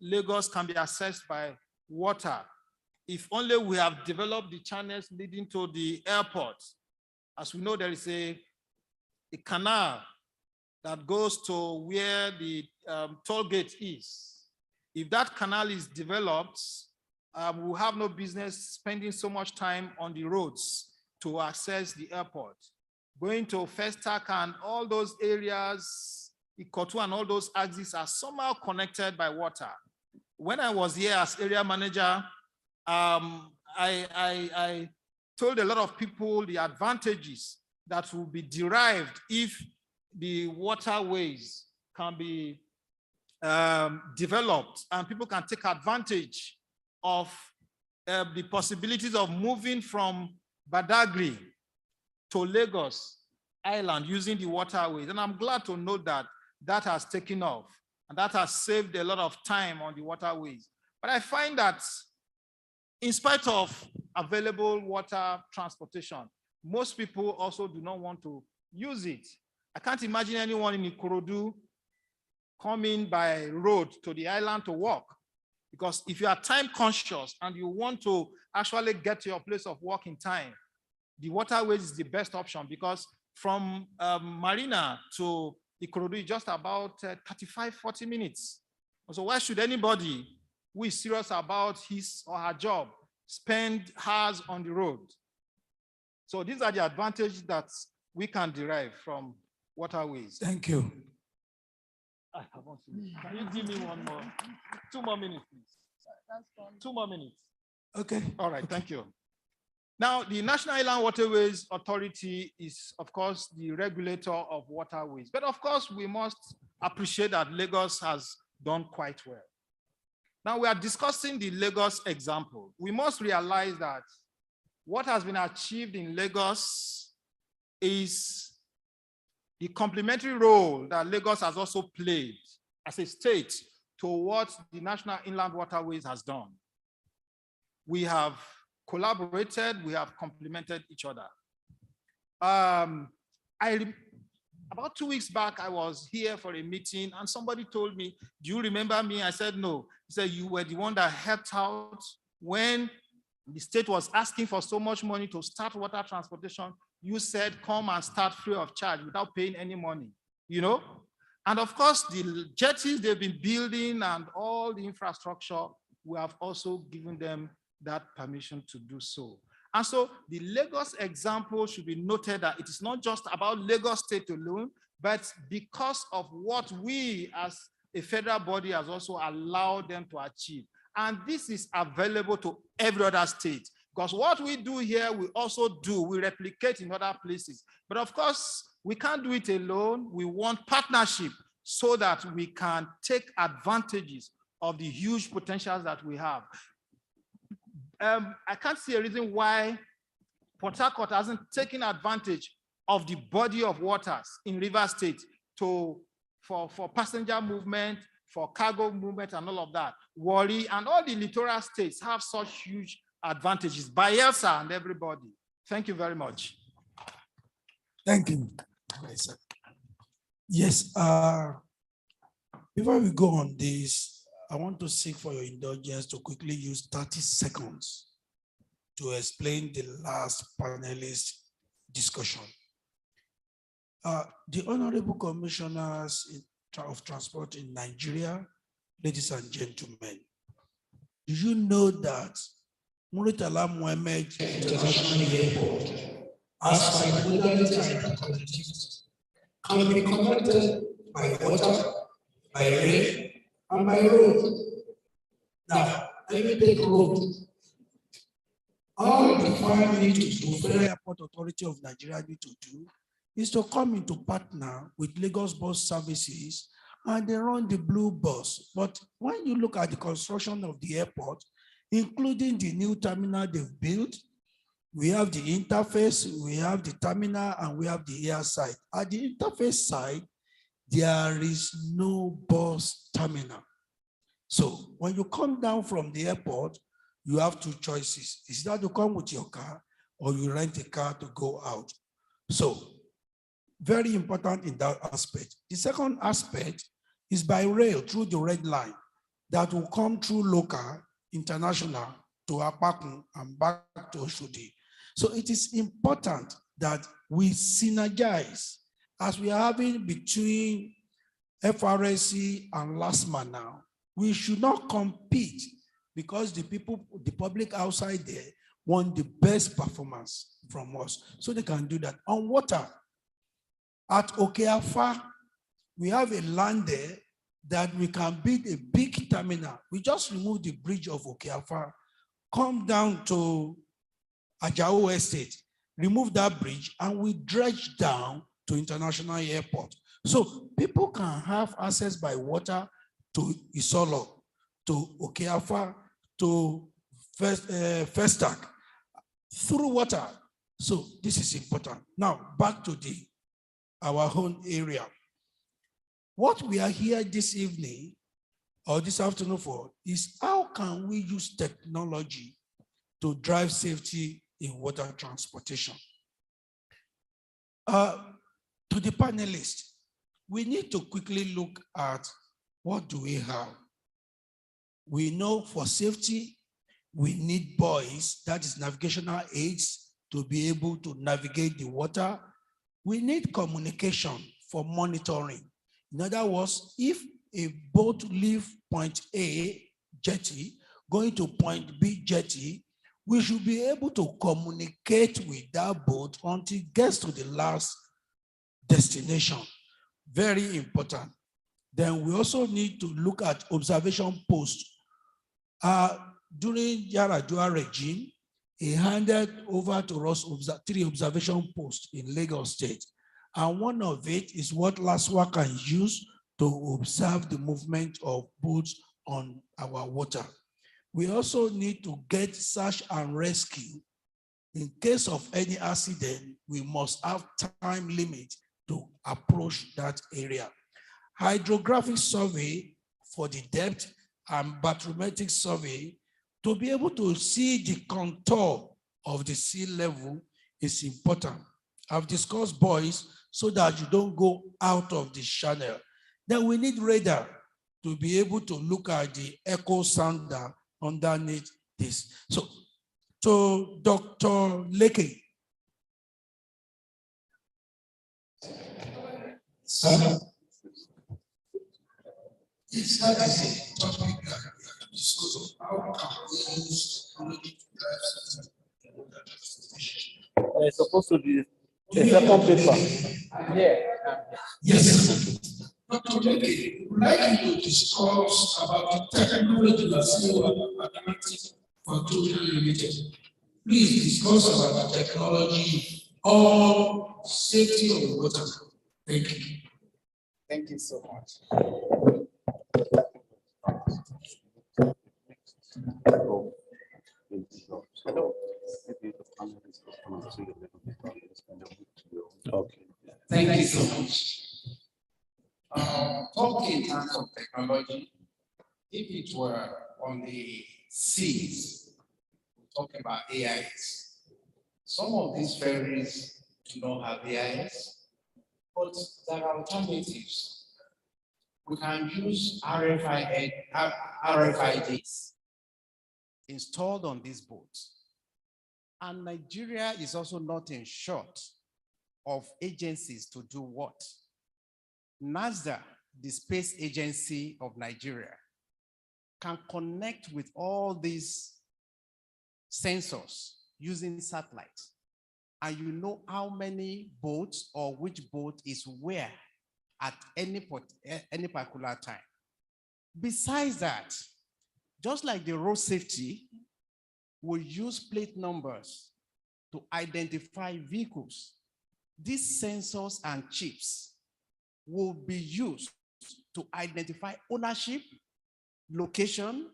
Lagos can be accessed by water. If only we have developed the channels leading to the airport, As we know, there is a canal that goes to where the toll gate is. If that canal is developed, we'll have no business spending so much time on the roads to access the airport. Going to Festac and all those areas, Ikotu and all those axes are somehow connected by water. When I was here as area manager, I told a lot of people the advantages that will be derived if the waterways can be developed and people can take advantage of the possibilities of moving from Badagry to Lagos Island using the waterways. And I'm glad to know that that has taken off and that has saved a lot of time on the waterways. But I find that in spite of available water transportation, most people also do not want to use it. I can't imagine anyone in Ikorodu coming by road to the island to work. Because if you are time conscious and you want to actually get to your place of work in time, the waterways is the best option, because from Marina to Ikorodu is just about 35-40 minutes. So why should anybody who is serious about his or her job spend hours on the road? So these are the advantages that we can derive from waterways. Thank you. Can you give me 2 more minutes, please? 2 more minutes. Okay. All right, thank you. Now, the National Inland Waterways Authority is, of course, the regulator of waterways. But of course, we must appreciate that Lagos has done quite well. Now, we are discussing the Lagos example. We must realize that what has been achieved in Lagos is the complementary role that Lagos has also played as a state to what the National Inland Waterways has done. We have collaborated, we have complemented each other. About 2 weeks back, I was here for a meeting and somebody told me, do you remember me? I said, no. He said, you were the one that helped out when the state was asking for so much money to start water transportation. You said, come and start free of charge without paying any money, you know? And of course, the jetties they've been building and all the infrastructure, we have also given them that permission to do so. And so the Lagos example should be noted that it is not just about Lagos State alone, but because of what we as a federal body has also allowed them to achieve. And this is available to every other state. Because what we do here, we also do, we replicate in other places. But of course, we can't do it alone. We want partnership so that we can take advantages of the huge potentials that we have. I can't see a reason why Port Harcourt hasn't taken advantage of the body of waters in Rivers State for passenger movement, for cargo movement and all of that. Warri and all the littoral states have such huge advantages, Bayelsa and everybody. Thank you very much. Thank you. Yes, before we go on this, I want to seek for your indulgence to quickly use 30 seconds to explain the last panelist discussion. The Honorable Commissioners of Transport in Nigeria, ladies and gentlemen, do you know that Muritala Mohammed International Airport, as by modality and connectivity, can be connected by water, by rail, and by road? Now, let me take road. All the FAR need to do, Federal Airport Authority of Nigeria need to do, is to come into partner with Lagos Bus Services, and they run the blue bus. But when you look at the construction of the airport, including the new terminal they've built, we have the interface, we have the terminal, and we have the air side. At the interface side, there is no bus terminal. So when you come down from the airport, you have two choices. Is that to come with your car or you rent a car to go out? So very important in that aspect. The second aspect is by rail through the red line that will come through local, international to Apakun and back to Oshodi. So it is important that we synergize as we are having between FRSC and LASMA now. We should not compete because the people, the public outside there want the best performance from us. So they can do that. On water, at Okeafa, we have a land there that we can build a big terminal. We just remove the bridge of Okeafa, come down to Ajao Estate, remove that bridge, and we dredge down to International Airport. So people can have access by water to Isolo, to Okeafa, to Festac, through water. So this is important. Now, back to our own area. What we are here this evening or this afternoon for is how can we use technology to drive safety in water transportation? To the panelists, we need to quickly look at what do we have. We know for safety, we need buoys, that is navigational aids, to be able to navigate the water. We need communication for monitoring. In other words, if a boat leaves point A jetty, going to point B jetty, we should be able to communicate with that boat until it gets to the last destination. Very important. Then we also need to look at observation posts. During Yaradua regime, he handed over to us 3 observation posts in Lagos State. And one of it is what LASWA can use to observe the movement of boats on our water. We also need to get search and rescue. In case of any accident, we must have time limit to approach that area. Hydrographic survey for the depth and bathymetric survey to be able to see the contour of the sea level is important. I've discussed buoys so that you don't go out of the channel. Then we need radar to be able to look at the echo sounder underneath this. So, to Dr. Leke. Sir, it's that is a topic that we have to discuss of how can we use technology to drive water transportation. There's supposed to be a second paper. Yeah. Yes. Dr. Leke, would like you to discuss about the technology that's automatic for totally limited. Please discuss about the technology or safety of the water. Thank you. Thank you so much. Okay. Thank you so much. Talking in terms of technology, if it were on the seas, we're talking about AIS. Some of these ferries do not have AIS, but there are alternatives. We can use RFIDs installed on these boats. And Nigeria is also not in short of agencies to do what? NASA, the space agency of Nigeria, can connect with all these sensors using satellites. And you know how many boats or which boat is where at any particular time. Besides that, just like the road safety, we use plate numbers to identify vehicles. These sensors and chips will be used to identify ownership, location,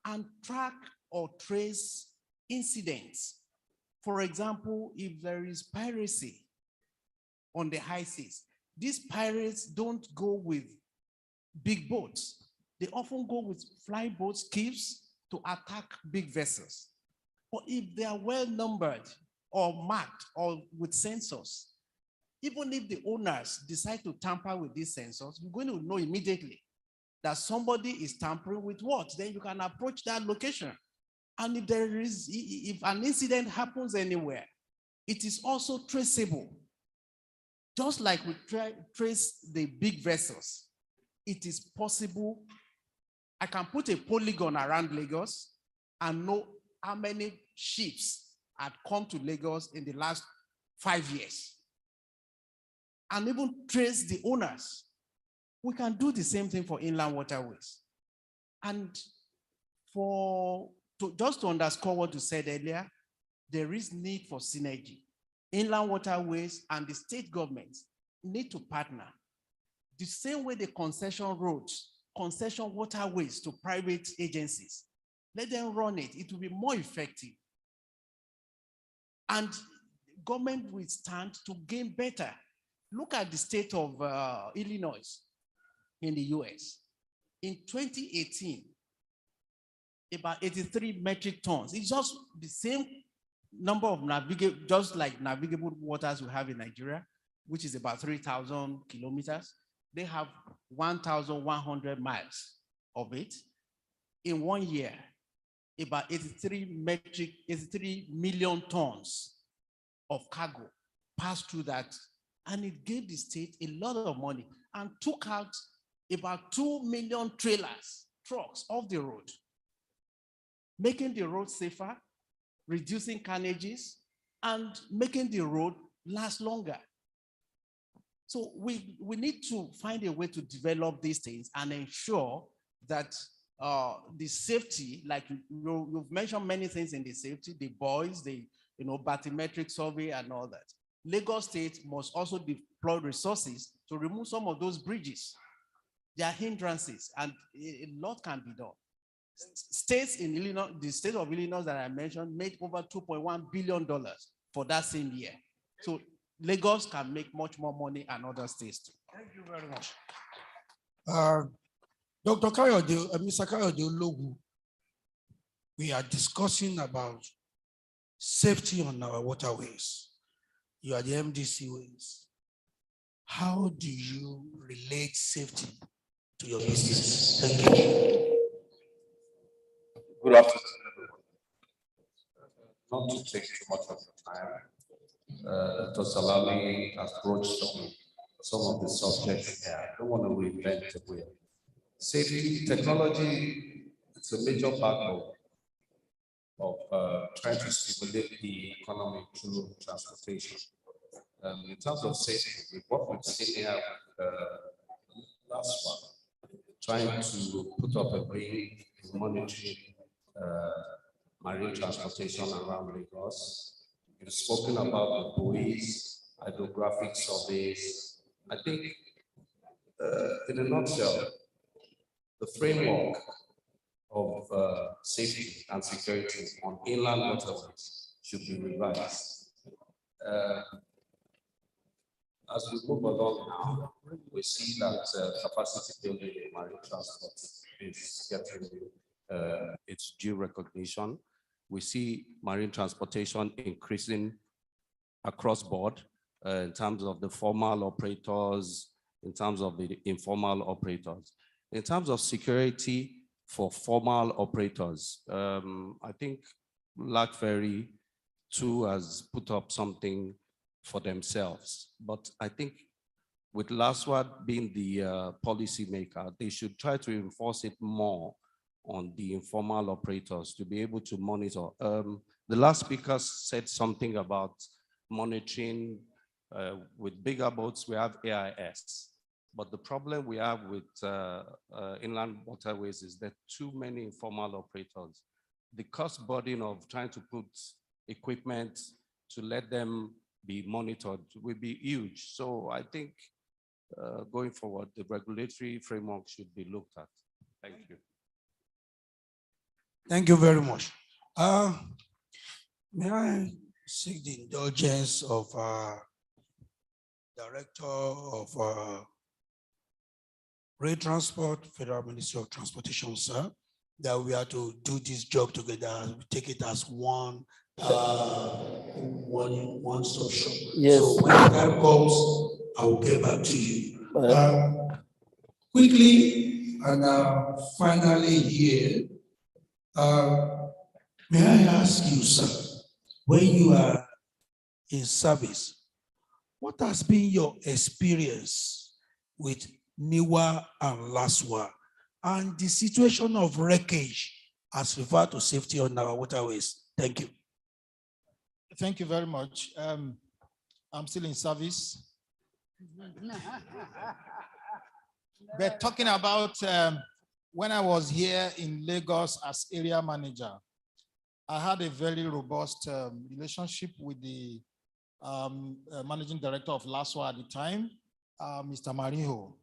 and track or trace incidents. For example, if there is piracy on the high seas, these pirates don't go with big boats. They often go with fly boats, skiffs, to attack big vessels. But if they are well numbered or marked or with sensors, even if the owners decide to tamper with these sensors, you're going to know immediately that somebody is tampering with what? Then you can approach that location. And if an incident happens anywhere, it is also traceable. Just like we trace the big vessels, it is possible. I can put a polygon around Lagos and know how many ships had come to Lagos in the last 5 years. And even trace the owners. We can do the same thing for inland waterways. And just to underscore what you said earlier, there is need for synergy. Inland waterways and the state governments need to partner. The same way the concession roads, concession waterways to private agencies, let them run it. It will be more effective. And government will stand to gain better. Look at the state of Illinois in the US. In 2018, about 83 metric tons. It's just the same number of just like navigable waters we have in Nigeria, which is about 3,000 kilometers. They have 1,100 miles of it. In 1 year, about 83 million tons of cargo passed through that. And it gave the state a lot of money and took out about 2 million trucks off the road, making the road safer, reducing carnages, and making the road last longer. So we need to find a way to develop these things and ensure that the safety, like you've mentioned many things in the safety, the buoys, the bathymetric survey and all that. Lagos State must also deploy resources to remove some of those bridges. There are hindrances and a lot can be done. States in Illinois, the state of Illinois that I mentioned, made over $2.1 billion for that same year. So Lagos can make much more money and other states too. Thank you very much. Dr. Kayode, Mr. Kayode Ologu, we are discussing about safety on our waterways. You are the MDC ways. How do you relate safety to your business? Thank you. Good afternoon, everyone. Not to take too much of your time, just allow me to approach some of the subjects here. I don't want to reinvent the wheel. Safety, technology, it's a major part of trying to stimulate the economy through transportation. In terms of safety, what we've seen here with last one, trying to put up a ring monitoring marine transportation around Lagos. You've spoken about the buoys, hydrographic surveys. I think, in a nutshell, the framework of safety and security on inland waterways should be revised. As we move along now, we see that capacity building in marine transport is getting its due recognition. We see marine transportation increasing across board in terms of the formal operators, in terms of the informal operators. In terms of security for formal operators, I think Lark Ferry too has put up something for themselves. But I think with LASWAD being the policy maker, they should try to enforce it more on the informal operators to be able to monitor. The last speaker said something about monitoring with bigger boats. We have AIS, but the problem we have with inland waterways is that too many informal operators. The cost burden of trying to put equipment to let them be monitored will be huge. So I think going forward, the regulatory framework should be looked at. Thank you. Thank you very much. May I seek the indulgence of Director of Rail Transport, Federal Ministry of Transportation, sir, that we are to do this job together. We take it as one stop shop. Yes. So when the time comes, I will get back to you. Quickly and finally here, may I ask you, sir, when you are in service. What has been your experience with NIWA and LASWA and the situation of wreckage as referred to safety on our waterways? Thank you. Thank you very much. I'm still in service. But talking about when I was here in Lagos as area manager, I had a very robust relationship with the managing director of LASWA at the time, Mr. Mariho.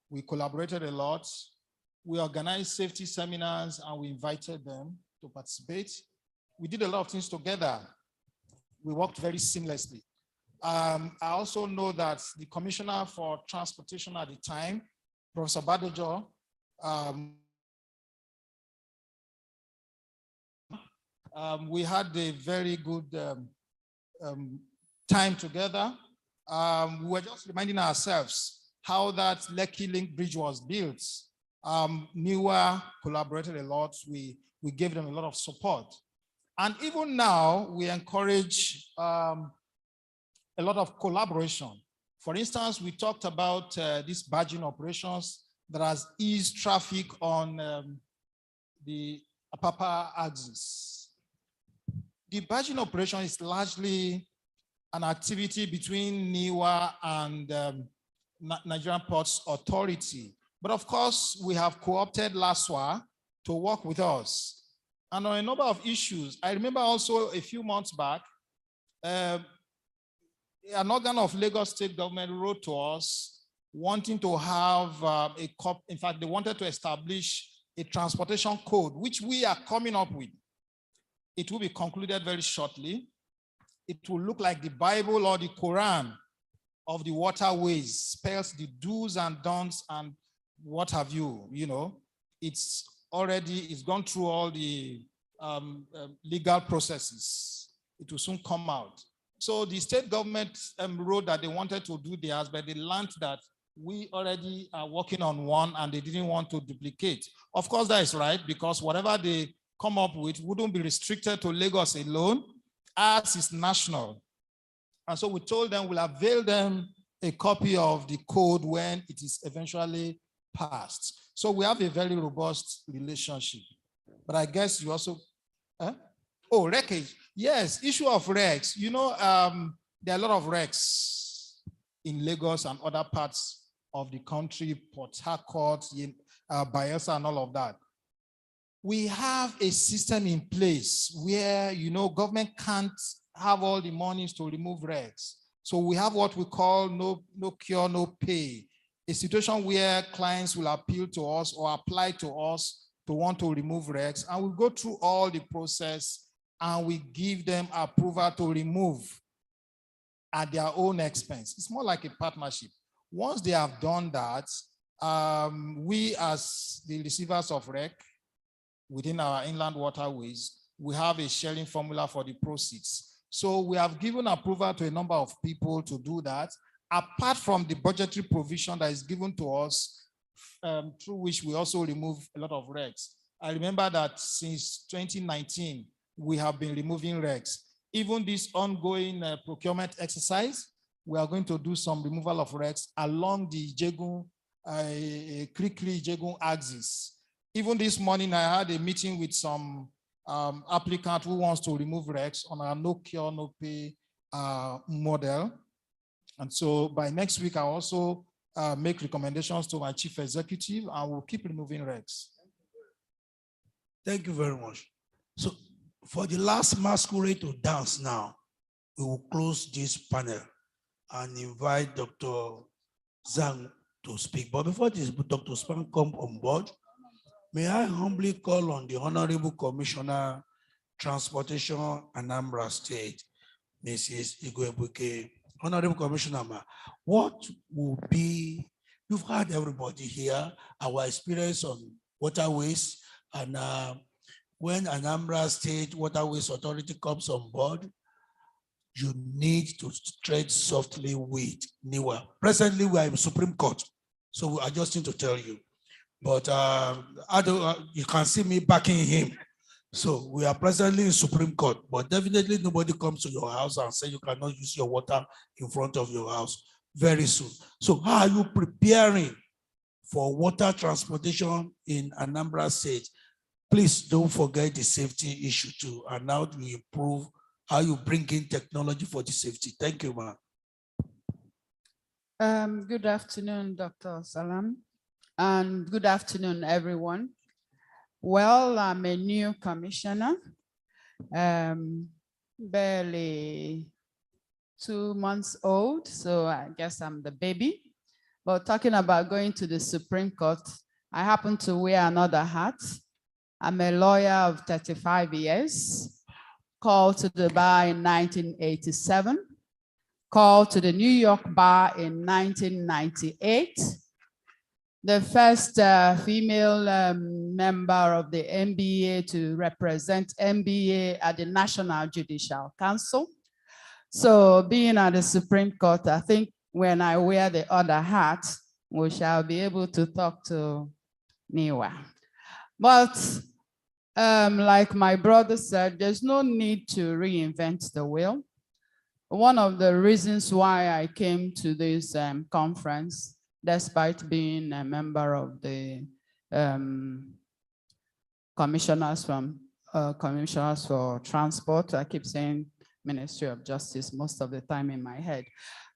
We collaborated a lot. We organized safety seminars and we invited them to participate. We did a lot of things together. We worked very seamlessly. I also know that the Commissioner for Transportation at the time, Professor Badejo, we had a very good time together. We were just reminding ourselves how that Lekki Link Bridge was built. NIWA collaborated a lot. We gave them a lot of support. And even now, we encourage a lot of collaboration. For instance, we talked about these badging operations that has eased traffic on the Apapa axis. The badging operation is largely an activity between NIWA and Nigerian Ports Authority. But of course, we have co-opted LASWA to work with us. And on a number of issues, I remember also a few months back, an organ of Lagos State government wrote to us wanting to have in fact, they wanted to establish a transportation code, which we are coming up with. It will be concluded very shortly. It will look like the Bible or the Quran of the waterways, spells the do's and don'ts and what have you, it's gone through all the legal processes. It will soon come out. So the state government wrote that they wanted to do theirs, but they learned that we already are working on one and they didn't want to duplicate. Of course, that is right, because whatever they come up with wouldn't be restricted to Lagos alone. Ours is national. And so we told them we'll avail them a copy of the code when it is eventually passed. So we have a very robust relationship. But I guess you also, oh, wreckage. Yes, issue of wrecks. There are a lot of wrecks in Lagos and other parts of the country, Port Harcourt, Bayelsa and all of that. We have a system in place where, government can't have all the monies to remove wrecks. So we have what we call no cure, no pay. A situation where clients will appeal to us or apply to us to want to remove wrecks, and we go through all the process and we give them approval to remove at their own expense. It's more like a partnership. Once they have done that, we as the receivers of wreck within our inland waterways, we have a sharing formula for the proceeds. So we have given approval to a number of people to do that, apart from the budgetary provision that is given to us, through which we also remove a lot of wrecks. I remember that since 2019, we have been removing wrecks. Even this ongoing procurement exercise, we are going to do some removal of wrecks along the Krikri-Jegun axis. Even this morning, I had a meeting with some applicant who wants to remove wrecks on our no cure, no pay model. And so by next week, I'll also make recommendations to my chief executive and we'll keep removing wrecks. Thank you very much. So for the last masquerade to dance now, we will close this panel and invite Dr. Zhang to speak. But before this, Dr. Zhang come on board, may I humbly call on the Honorable Commissioner, Transportation, Anambra State, Mrs. Igwebuike. Honorable Commissioner, what will be, you've heard everybody here, our experience on waterways, and when Anambra State Waterways Authority comes on board, you need to tread softly with NIWA. Presently, we are in Supreme Court, so I just need to tell you. But you can see me backing him. So we are presently in Supreme Court, but definitely nobody comes to your house and say you cannot use your water in front of your house very soon. So how are you preparing for water transportation in Anambra State? Please don't forget the safety issue too, and how do you improve, how you bring in technology for the safety? Thank you, ma'am. Good afternoon, Dr. Salam, and good afternoon, everyone. Well, I'm a new commissioner, barely 2 months old, so I guess I'm the baby. But talking about going to the Supreme Court, I happen to wear another hat. I'm a lawyer of 35 years, called to the bar in 1987, called to the New York bar in 1998, the first female member of the NBA to represent NBA at the National Judicial Council. So being at the Supreme Court, I think when I wear the other hat, we shall be able to talk to Niwa. But like my brother said, there's no need to reinvent the wheel. One of the reasons why I came to this conference, despite being a member of the commissioners for transport, I keep saying Ministry of Justice most of the time in my head.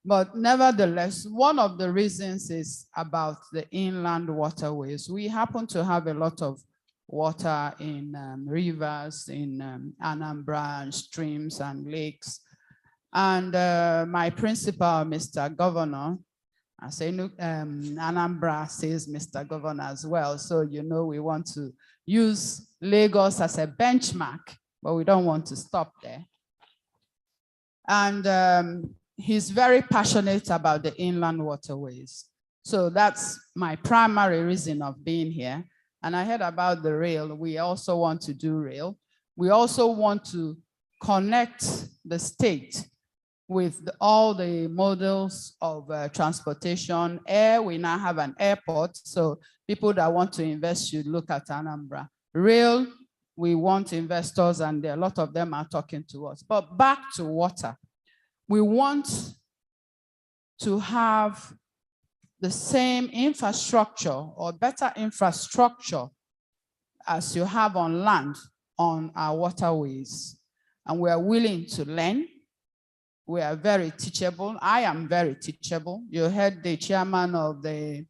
But nevertheless, one of the reasons is about the inland waterways. We happen to have a lot of water in rivers, in Anambra, and streams and lakes. And my principal, Mr. Governor, I say Anambra says Mr. Governor as well. So, you know, we want to use Lagos as a benchmark, but we don't want to stop there. And he's very passionate about the inland waterways. So that's my primary reason of being here. And I heard about the rail. We also want to do rail. We also want to connect the state with all the models of transportation. Air, we now have an airport, so people that want to invest should look at Anambra. Rail, we want investors, and a lot of them are talking to us. But back to water. We want to have the same infrastructure or better infrastructure as you have on land on our waterways. And we are willing to learn. We are very teachable. I am very teachable. You heard the chairman of the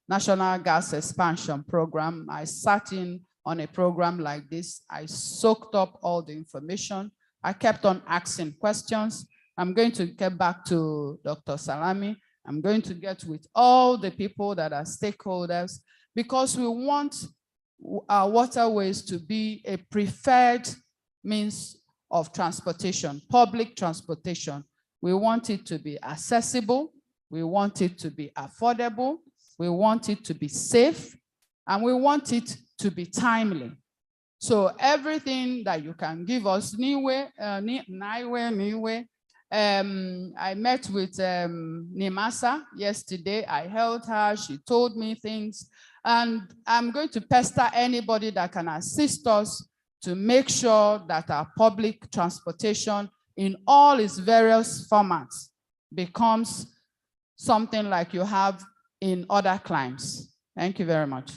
National Gas Expansion Program. I sat in on a program like this. I soaked up all the information. I kept on asking questions. I'm going to get back to Dr. Salami. I'm going to get with all the people that are stakeholders, because we want our waterways to be a preferred means of transportation, public transportation. We want it to be accessible. We want it to be affordable. We want it to be safe. And we want it to be timely. So everything that you can give us, Niwe, I met with Nimasa yesterday. I held her, she told me things. And I'm going to pester anybody that can assist us to make sure that our public transportation in all its various formats becomes something like you have in other climes. Thank you very much.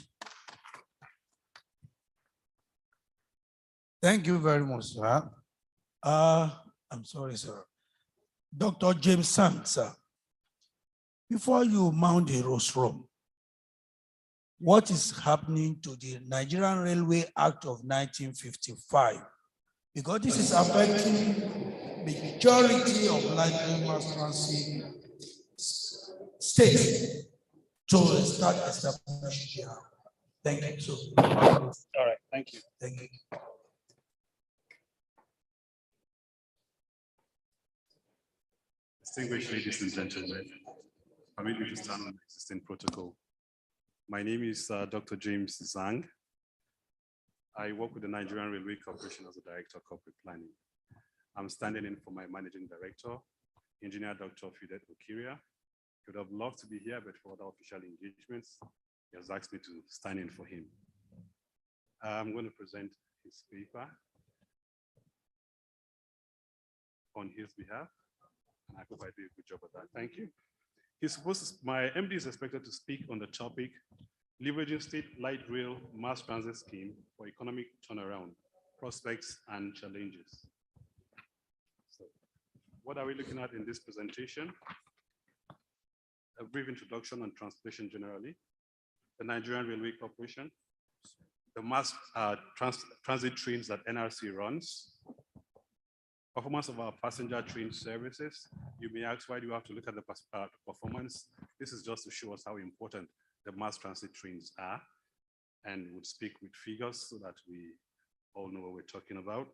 Thank you very much, sir. I'm sorry, sir. Dr. James Sang, sir. Before you mount the rostrum, what is happening to the Nigerian Railway Act of 1955? Because this is affecting the majority of Nigerian mass transit states to start establishing. Thank you. So, all right, thank you. Thank you. Distinguished ladies and gentlemen, permit me to stand on the existing protocol. My name is Dr. James Zhang. I work with the Nigerian Railway Corporation as a Director of Corporate Planning. I'm standing in for my Managing Director, Engineer Dr. Fidet Okiria. He would have loved to be here, but for other official engagements, he has asked me to stand in for him. I'm going to present his his paper on his behalf. And I hope I did a good job of that. Thank you. My MD is expected to speak on the topic, leveraging state light rail mass transit scheme for economic turnaround, prospects and challenges. So what are we looking at in this presentation? A brief introduction on transportation generally, the Nigerian Railway Corporation, the mass transit trains that NRC runs, performance of our passenger train services. You may ask, why do you have to look at the performance? This is just to show us how important the mass transit trains are, and would speak with figures so that we all know what we're talking about.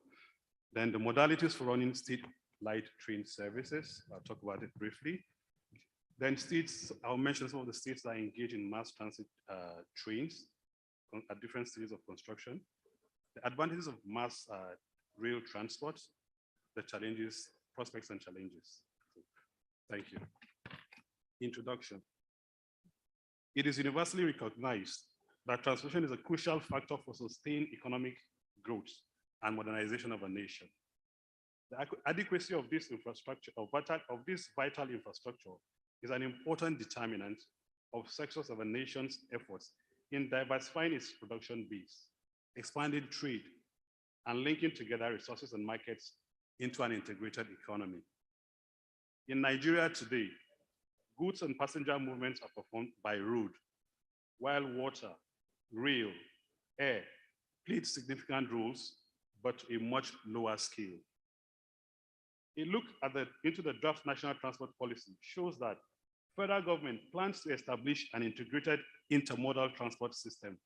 Then the modalities for running state light train services. I'll talk about it briefly. Then states, I'll mention some of the states that engage in mass transit trains at different stages of construction. The advantages of mass rail transport, the challenges, prospects and challenges. Thank you. Introduction. It is universally recognized that transportation is a crucial factor for sustained economic growth and modernization of a nation. The adequacy of this infrastructure, of this vital infrastructure, is an important determinant of success of a nation's efforts in diversifying its production base, expanding trade, and linking together resources and markets into an integrated economy. In Nigeria today, goods and passenger movements are performed by road, while water, rail, air played significant roles, but to a much lower scale. A look at into the draft National Transport Policy shows that federal government plans to establish an integrated intermodal transport system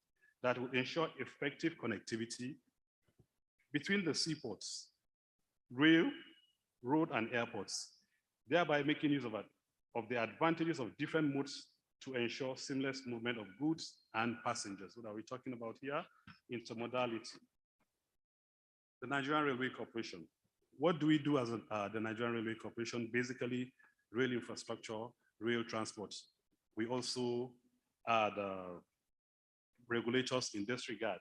that will ensure effective connectivity between the seaports, rail, road, and airports, thereby making use of the advantages of different modes to ensure seamless movement of goods and passengers. What are we talking about here? Intermodality. The Nigerian Railway Corporation. What do we do as the Nigerian Railway Corporation? Basically, rail infrastructure, rail transport. We also are the regulators in this regard.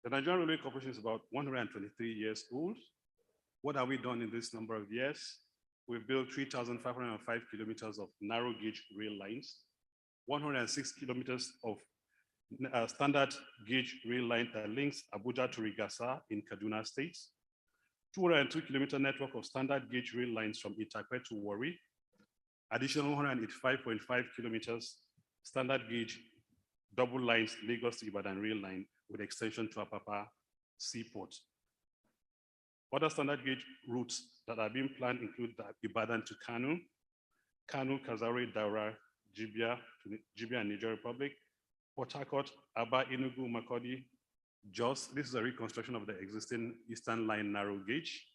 The Nigerian Railway Corporation is about 123 years old. What have we done in this number of years? We've built 3,505 kilometers of narrow gauge rail lines, 106 kilometers of standard gauge rail line that links Abuja to Rigasa in Kaduna State, 202 kilometer network of standard gauge rail lines from Itakwe to Warri, additional 185.5 kilometers standard gauge double lines Lagos to Ibadan rail line with extension to Apapa Seaport. Other standard gauge routes that are being planned include Ibadan to Kano, Kano, Kazaure, Daura, Jibia and Niger Republic, Port Harcourt, Aba, Enugu, Makurdi, Jos. This is a reconstruction of the existing Eastern Line narrow gauge.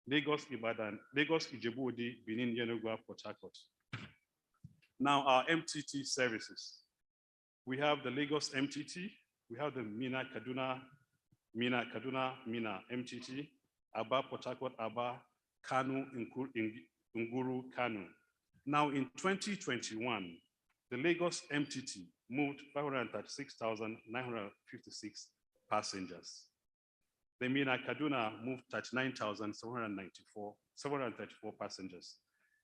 Lagos, Ibadan, Lagos, Ijebu-Odi, Benin, Yenagoa, Port Harcourt. Now our MTT services. We have the Lagos MTT, we have the Mina Kaduna MTT, Aba, Port Harcourt, Aba, Kanu, Nguru, Kanu. Now in 2021, the Lagos MTT moved 536,956 passengers. The Mina Kaduna moved 39,734 passengers.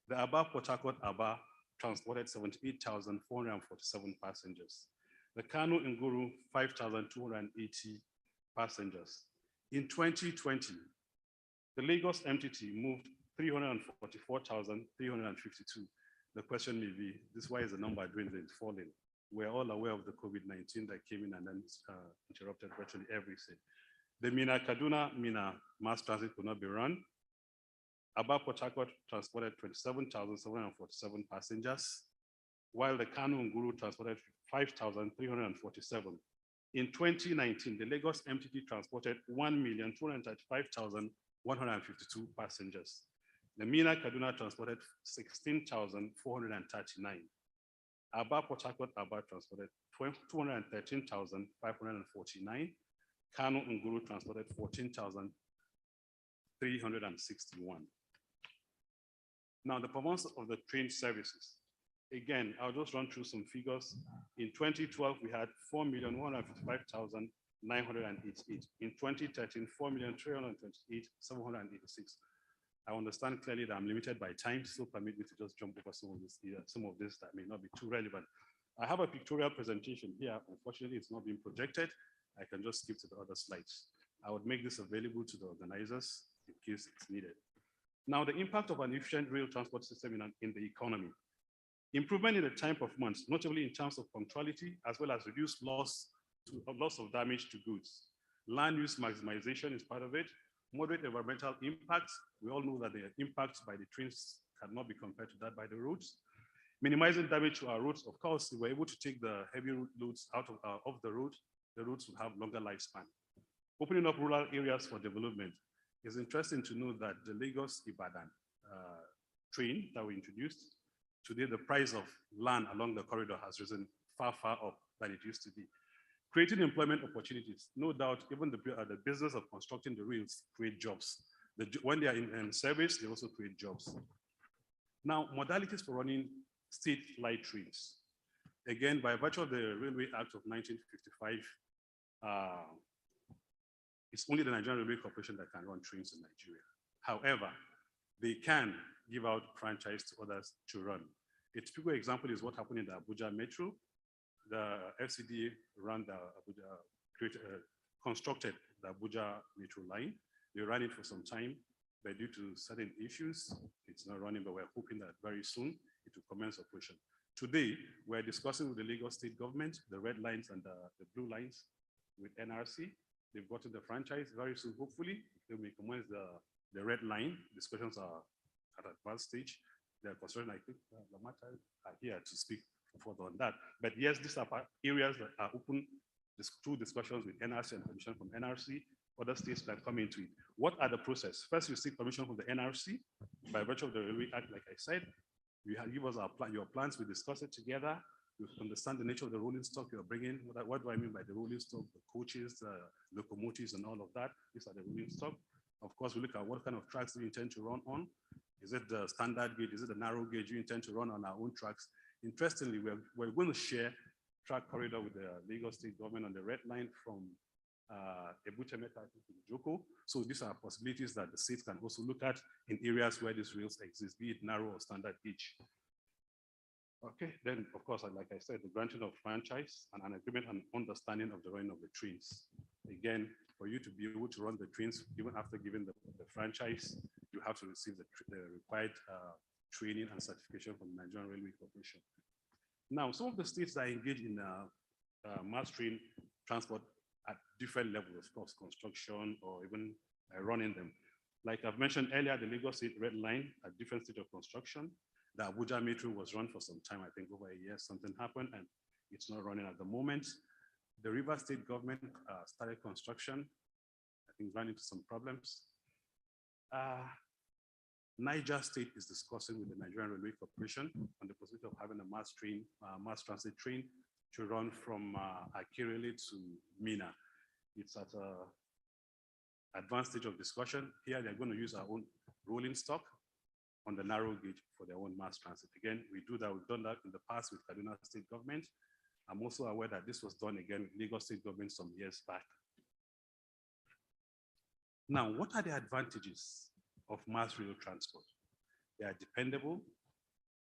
The Aba Port Harcourt Aba transported 78,447 passengers. The Kanu Nguru 5,280 passengers. In 2020, the Lagos MTT moved 344,352. The question may be, why is the number dwindling, falling? We're all aware of the COVID-19 that came in and then interrupted virtually everything. The Mina Kaduna mass transit could not be run. Aba Port Harcourt transported 27,747 passengers, while the Kanu Nguru transported 5,347. In 2019, the Lagos MTT transported 1,235,152 passengers. The Mina Kaduna transported 16,439. Aba Port Harcourt Aba transported 213,549. Kanu Nguru transported 14,361. Now, the performance of the train services. Again, I'll just run through some figures. In 2012, we had 4,155,000 988. In 2013, 4,328,786. I understand clearly that I'm limited by time, so permit me to just jump over some of this that may not be too relevant. I have a pictorial presentation here. Unfortunately, it's not being projected. I can just skip to the other slides. I would make this available to the organizers in case it's needed. Now, the impact of an efficient rail transport system in the economy. Improvement in the time performance, notably in terms of punctuality, as well as reduced loss of damage to goods. Land use maximization is part of it. Moderate environmental impacts. We all know that the impacts by the trains cannot be compared to that by the roads. Minimizing damage to our roads. Of course, we were able to take the heavy loads out of the road. The roads will have longer lifespan. Opening up rural areas for development. It's interesting to know that the Lagos-Ibadan train that we introduced, today the price of land along the corridor has risen far, far up than it used to be. Creating employment opportunities. No doubt, even the business of constructing the rails create jobs. When they are in service, they also create jobs. Now, modalities for running state light trains. Again, by virtue of the Railway Act of 1955, it's only the Nigerian Railway Corporation that can run trains in Nigeria. However, they can give out franchise to others to run. A typical example is what happened in the Abuja Metro. The FCDA ran the constructed the Abuja Metro line. They ran it for some time, but due to certain issues, it's not running, but we're hoping that very soon it will commence operation. Today, we're discussing with the Lagos State government, the red lines and the blue lines with NRC. They've gotten the franchise very soon, hopefully. They will commence the red line. Discussions are at advanced stage. The construction, I think, Lamata are here to speak further on that. But yes, these are areas that are open through discussions with NRC and permission from NRC. Other states that come into it. What are the process? First, you seek permission from the NRC by virtue of the Railway Act, like I said. You give us your plans, we discuss it together. You understand the nature of the rolling stock you're bringing. What do I mean by the rolling stock? The coaches, the locomotives, and all of that. These are the rolling stock. Of course, we look at what kind of tracks do you intend to run on. Is it the standard gauge? Is it the narrow gauge you intend to run on our own tracks? Interestingly, we're going to share track corridor with the Lagos State government on the red line from Ebute-Metta to Joko. So these are possibilities that the states can also look at in areas where these rails exist, be it narrow or standard gauge. Okay, then of course, like I said, the granting of franchise and an agreement and understanding of the running of the trains. Again, for you to be able to run the trains, even after giving the franchise, you have to receive the required training and certification from the Nigerian Railway Corporation. Now, some of the states that engage in mass train transport at different levels, of course, construction or even running them. Like I've mentioned earlier, the Lagos State Red Line at different stage of construction. The Abuja Metro was run for some time, I think over a year, something happened and it's not running at the moment. The River State government started construction, I think ran into some problems. Niger State is discussing with the Nigerian Railway Corporation on the possibility of having a mass transit train to run from Akirele to Mina. It's at an advanced stage of discussion. Here, they're going to use our own rolling stock on the narrow gauge for their own mass transit. Again, we do that. We've done that in the past with Kaduna State government. I'm also aware that this was done again with Lagos State government some years back. Now, what are the advantages of mass rail transport? They are dependable,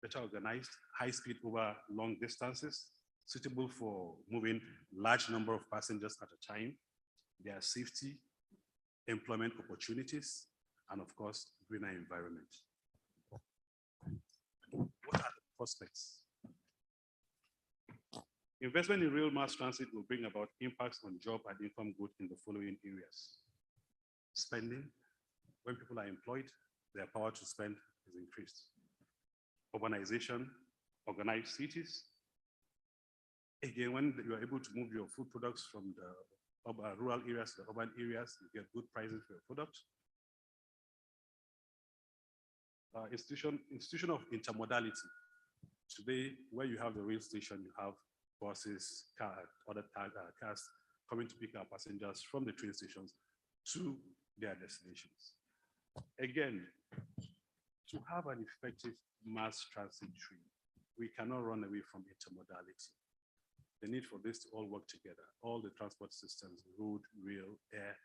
better organized, high speed over long distances, suitable for moving large number of passengers at a time. They are safety, employment opportunities, and of course, greener environment. What are the prospects? Investment in rail mass transit will bring about impacts on job and income growth in the following areas. Spending. When people are employed, their power to spend is increased. Urbanization, organized cities. Again, when you are able to move your food products from the rural areas to the urban areas, you get good prices for your product. Institution of intermodality. Today, where you have the rail station, you have buses, other cars coming to pick up passengers from the train stations to their destinations. Again, to have an effective mass transit train, we cannot run away from intermodality. the need for this to all work together, all the transport systems, road, rail, air,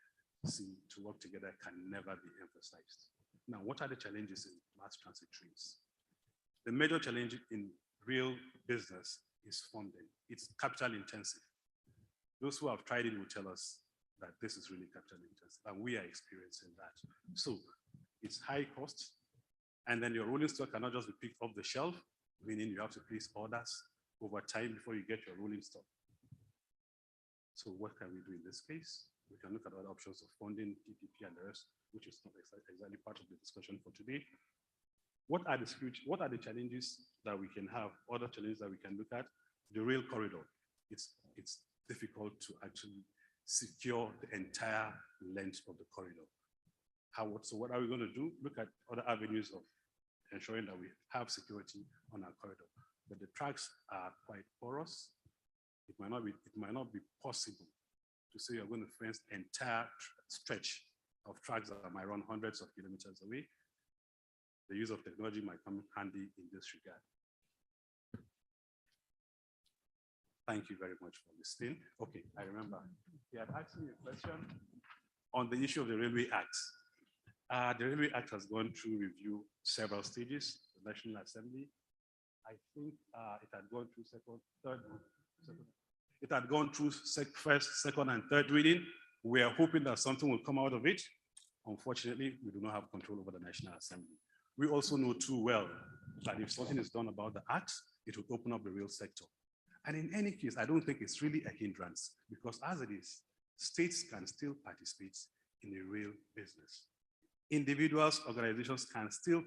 sea, to work together can never be emphasized. Now, what are the challenges in mass transit trains? The major challenge in real business is funding. It's capital intensive. Those who have tried it will tell us that this is really capital intensive, and we are experiencing that. So it's high cost, and then your rolling stock cannot just be picked off the shelf, meaning you have to place orders over time before you get your rolling stock. So what can we do in this case? We can look at other options of funding, PPP and the rest, which is not exactly part of the discussion for today. What are the challenges that we can have? Other challenges that we can look at? The rail corridor. It's difficult to actually secure the entire length of the corridor. So what are we going to do? Look at other avenues of ensuring that we have security on our corridor. But the tracks are quite porous. It might not be possible to say you're going to fence the entire stretch of tracks that might run hundreds of kilometers away. The use of technology might come handy in this regard. Thank you very much for listening. Okay, I remember. He had asked me a question on the issue of the Railway Act. The Railway Act has gone through review several stages, the National Assembly. I think it had gone through it had gone through first, second, and third reading. We are hoping that something will come out of it. Unfortunately, we do not have control over the National Assembly. We also know too well that if something is done about the act, it will open up the rail sector. And in any case, I don't think it's really a hindrance, because as it is, states can still participate in the rail business. Individuals, organizations can still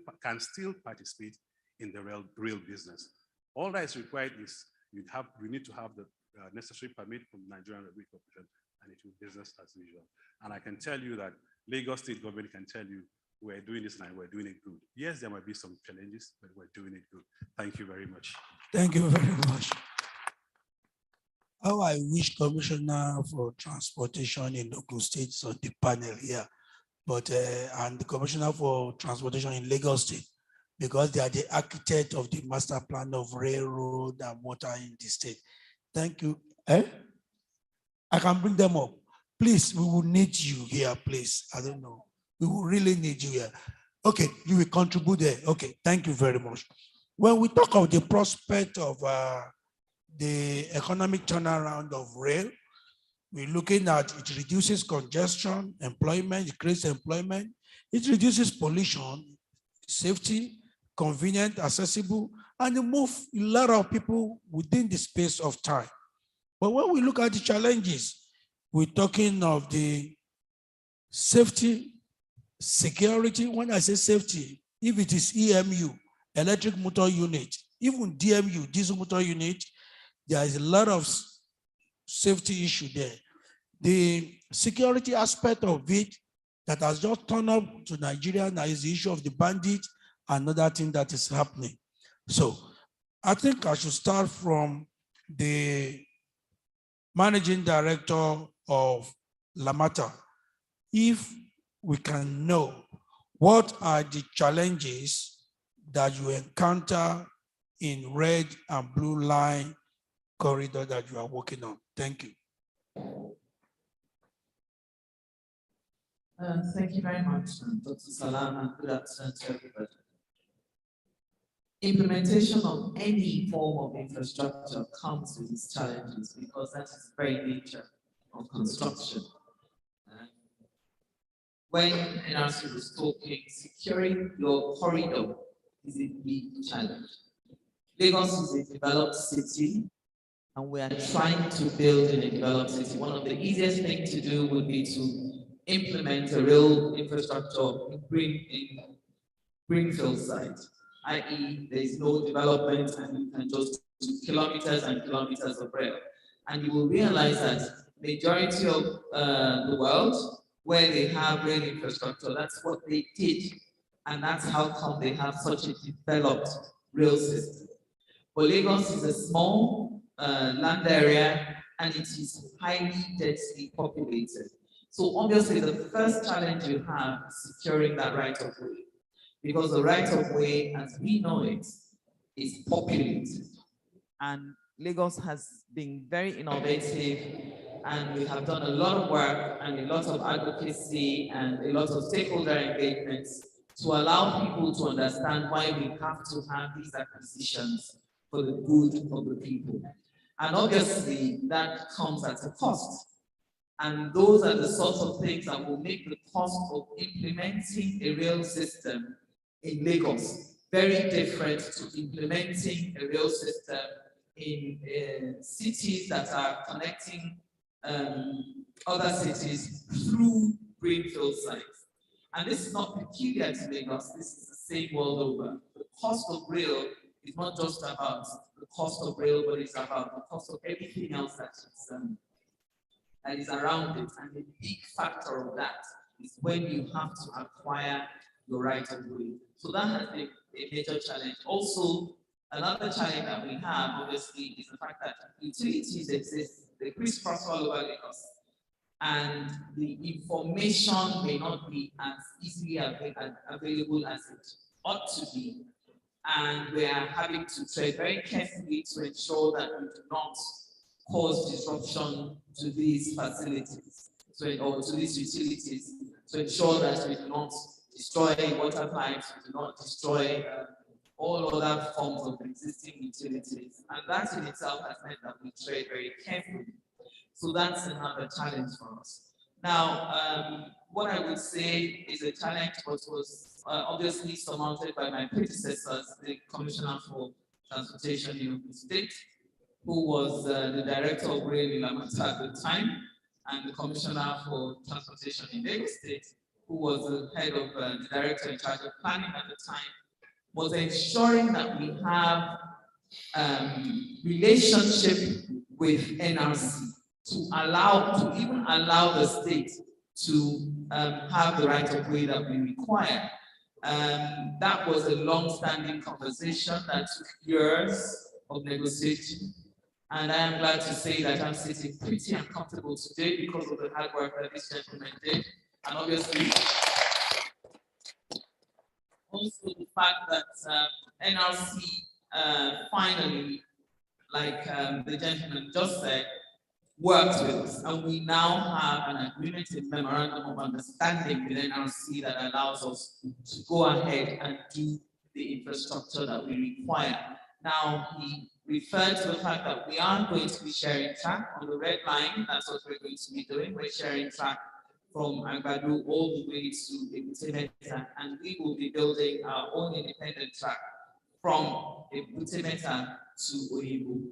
participate in the rail business. All that is required is we need to have the necessary permit from Nigerian Railway Corporation, and it will be business as usual. And I can tell you that Lagos State government can tell you we're doing this and we're doing it good. Yes, there might be some challenges, but we're doing it good. Thank you very much. Thank you very much. How I wish Commissioner for Transportation in Ogun State is on the panel here, but and the Commissioner for Transportation in Lagos State, because they are the architect of the master plan of railroad and water in the state. Thank you. I can bring them up. Please, we will need you here, please. I don't know. We will really need you here. Okay, you will contribute there. Okay, thank you very much. When we talk of the prospect of the economic turnaround of rail, we're looking at it reduces congestion, employment, it creates employment, it reduces pollution, safety, convenient, accessible, and it moves a lot of people within the space of time. But when we look at the challenges, we're talking of the safety, security. When I say safety, if it is EMU, electric motor unit, even DMU, diesel motor unit, there is a lot of safety issue there. The security aspect of it that has just turned up to Nigeria now is the issue of the bandit, another thing that is happening. So I think I should start from the managing director of Lamata. If we can know what are the challenges that you encounter in red and blue line corridor that you are working on. Thank you. Thank you very much, Dr. Salam, and good afternoon to everybody. Implementation of any form of infrastructure comes with its challenges, because that is the very nature of construction. When NRC was talking, securing your corridor is a big challenge. Lagos is a developed city, and we are trying to build in a developed city. One of the easiest things to do would be to implement a real infrastructure in greenfield site, i.e. there is no development and you can just do kilometers and kilometers of rail. And you will realize that majority of the world, where they have rail infrastructure, that's what they did. And that's how come they have such a developed rail system. But Lagos is a small land area, and it is highly densely populated. So obviously the first challenge you have is securing that right of way, because the right of way, as we know it, is populated. And Lagos has been very innovative, and we have done a lot of work and a lot of advocacy and a lot of stakeholder engagements to allow people to understand why we have to have these acquisitions for the good of the people. And obviously that comes at a cost. And those are the sorts of things that will make the cost of implementing a rail system in Lagos very different to implementing a rail system in cities that are connecting other cities through greenfield sites. And this is not peculiar to Lagos, this is the same world over. The cost of rail is not just about the cost of rail, but it's about the cost of everything else that is around it. And the big factor of that is when you have to acquire your right of way. So that has been a major challenge. Also, another challenge that we have, obviously, is the fact that utilities exist, they crisscross all over Lagos, and the information may not be as easily available as it ought to be. And we are having to tread very carefully to ensure that we do not cause disruption to these facilities, or to these utilities, to ensure that we do not destroy water pipes, we do not destroy all other forms of existing utilities. And that in itself has meant that we tread very carefully. So that's another challenge for us. Now, what I would say is a challenge was obviously surmounted by my predecessors, the Commissioner for Transportation in the state, who was the Director of Rail in Lamata at the time, and the Commissioner for Transportation in Lagos State, who was the head of the Director in charge of planning at the time, was ensuring that we have relationship with NRC to even allow the state to have the right of way that we require. That was a long-standing conversation that took years of negotiation. And I am glad to say that I'm sitting pretty uncomfortable today because of the hard work that this gentleman did. And obviously, also the fact that NRC finally, like the gentleman just said, worked with us. And we now have an agreement, a memorandum of understanding with NRC that allows us to go ahead and do the infrastructure that we require. Now, he referred to the fact that we are going to be sharing track on the red line. That's what we're going to be doing. We're sharing track from Agbado all the way to Ebute-Metta, and we will be building our own independent track from Ebute-Metta to Oyigbo.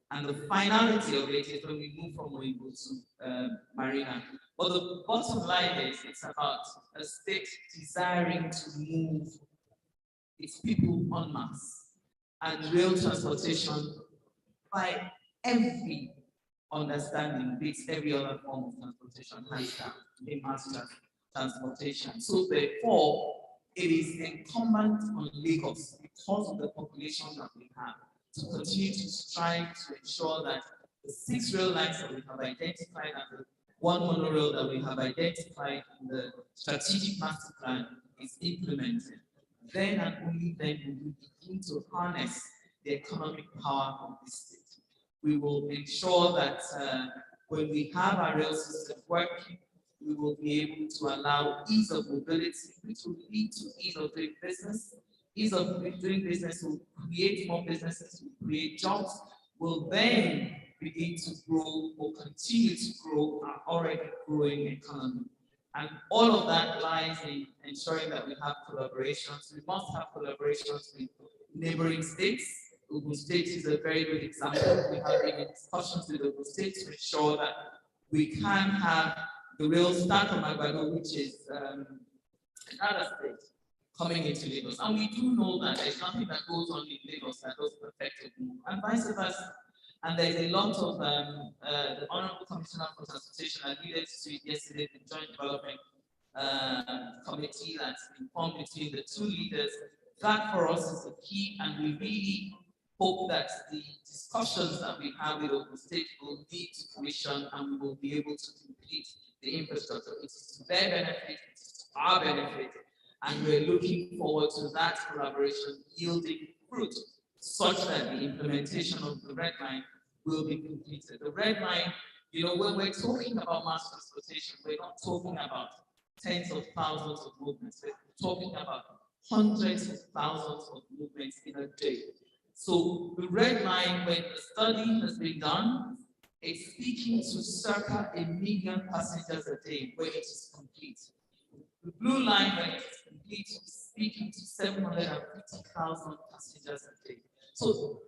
And the finality of it is when we move from Oyigbo to Marina. But the bottom line is it's about a state desiring to move its people en masse, and rail transportation by every understanding beats every other form of transportation, hands down, in mass transportation. So therefore, it is incumbent on Lagos, because of the population that we have, to continue to strive to ensure that the 6 rail lines that we have identified and the 1 monorail that we have identified in the strategic master plan is implemented. Then and only then will we begin to harness the economic power of this state. We will ensure that when we have our rail system working, we will be able to allow ease of mobility, which will lead to ease of doing business. Ease of doing business will create more businesses, will create jobs, will then begin to grow or continue to grow our already growing economy. And all of that lies in ensuring that we have collaborations. We must have collaborations with neighboring states. Ogun State is a very good example. We have been in discussions with Ogun State to ensure that we can have the rail start from Agbado, which is another state, coming into Lagos. And we do know that there's nothing that goes on in Lagos that doesn't affect Ogun, and vice versa. And there's a lot of the Honorable Commissioner for Transportation alluded to it yesterday, the Joint Development Committee that's been formed between the 2 leaders. That for us is the key, and we really hope that the discussions that we have with Ogun State will lead to fruition, and we will be able to complete the infrastructure. It is to their benefit, it is to our benefit, and we're looking forward to that collaboration yielding fruit, such that the implementation of the red line will be completed. The red line, you know, when we're talking about mass transportation, we're not talking about tens of thousands of movements. We're talking about hundreds of thousands of movements in a day. So the red line, when the study has been done, it's speaking to circa 1 million passengers a day where it is complete. The blue line, when it is complete, is speaking to 750,000 passengers a day. So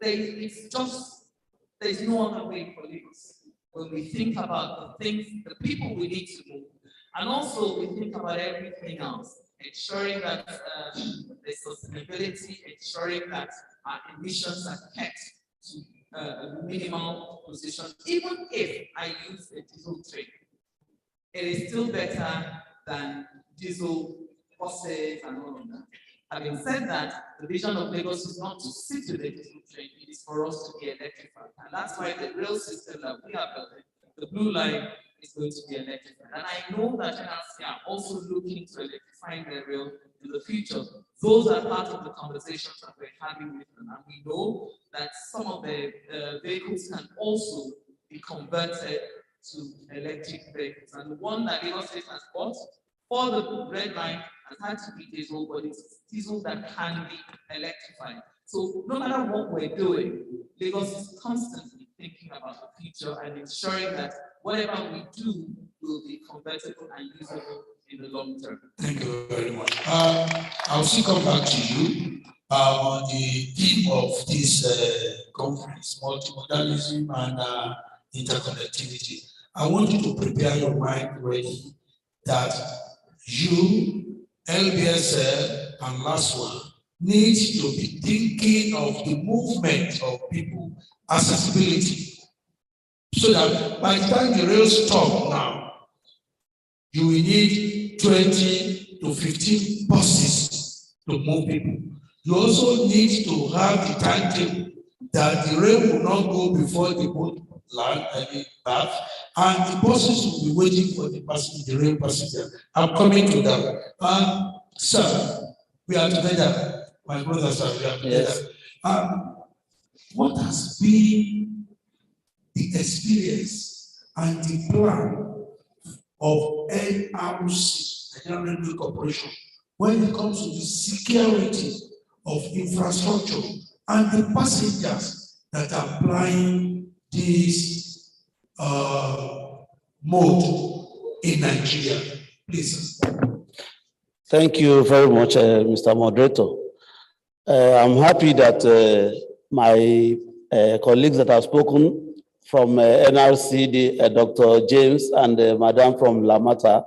there's no other way for Lagos when we think about the things, the people we need to move. And also we think about everything else, ensuring that there's sustainability, ensuring that our emissions are kept to a minimal position. Even if I use a diesel train, it is still better than diesel buses and all of that. Having said that, the vision of Lagos is not to sit with a diesel train, it is for us to be electrified. And that's why the rail system that we are building, the blue line, is going to be electrified. And I know that NRC are also looking to electrifying the rail in the future. Those are part of the conversations that we're having with them. And we know that some of the vehicles can also be converted to electric vehicles. And the one that Lagos State has bought for the red line has had to be diesel, but it's diesel that can be electrified. So no matter what we're doing, Lagos is constantly thinking about the future and ensuring that whatever we do will be convertible and usable in the long term. Thank you very much. I'll still come back to you on the theme of this conference, multimodalism and interconnectivity. I want you to prepare your mind ready that you, LBSL, and last one, need to be thinking of the movement of people, accessibility, so that by the time the rail stop now, you will need 20 to 15 buses to move people. You also need to have the timetable that the rail will not go before the boat land, back, and the buses will be waiting for the passenger, the rail passenger. I'm coming to that. Sir, we are together. My brothers, we are together. Yes. What has been the experience and the plan of NRC, Nigerian Railway Corporation, when it comes to the security of infrastructure and the passengers that are flying this mode in Nigeria? Please. Thank you very much, Mr. Moderator. I'm happy that my colleagues that have spoken from NRC, Dr. James and Madam from Lamata,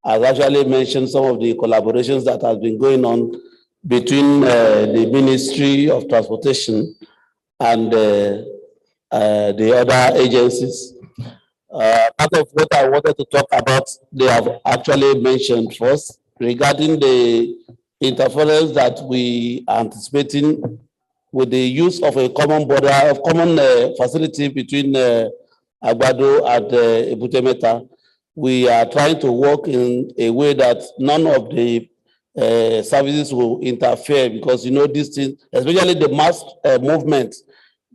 has actually mentioned some of the collaborations that has been going on between the Ministry of Transportation and the other agencies. Part of what I wanted to talk about, they have actually mentioned first regarding the interference that we are anticipating with the use of a common border, of common facility between Agbado and Ebute Metta. We are trying to work in a way that none of the services will interfere, because you know these things, especially the mass movement,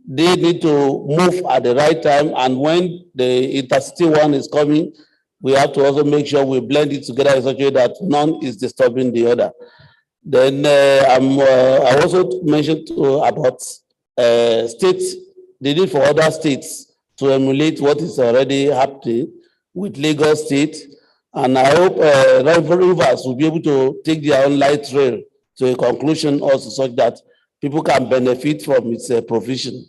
they need to move at the right time, and when the intercity one is coming, we have to also make sure we blend it together in such a way that none is disturbing the other. Then I also mentioned about states, the need for other states to emulate what is already happening with Lagos State. And I hope Rivers will be able to take their own light rail to a conclusion also, such that people can benefit from its provision.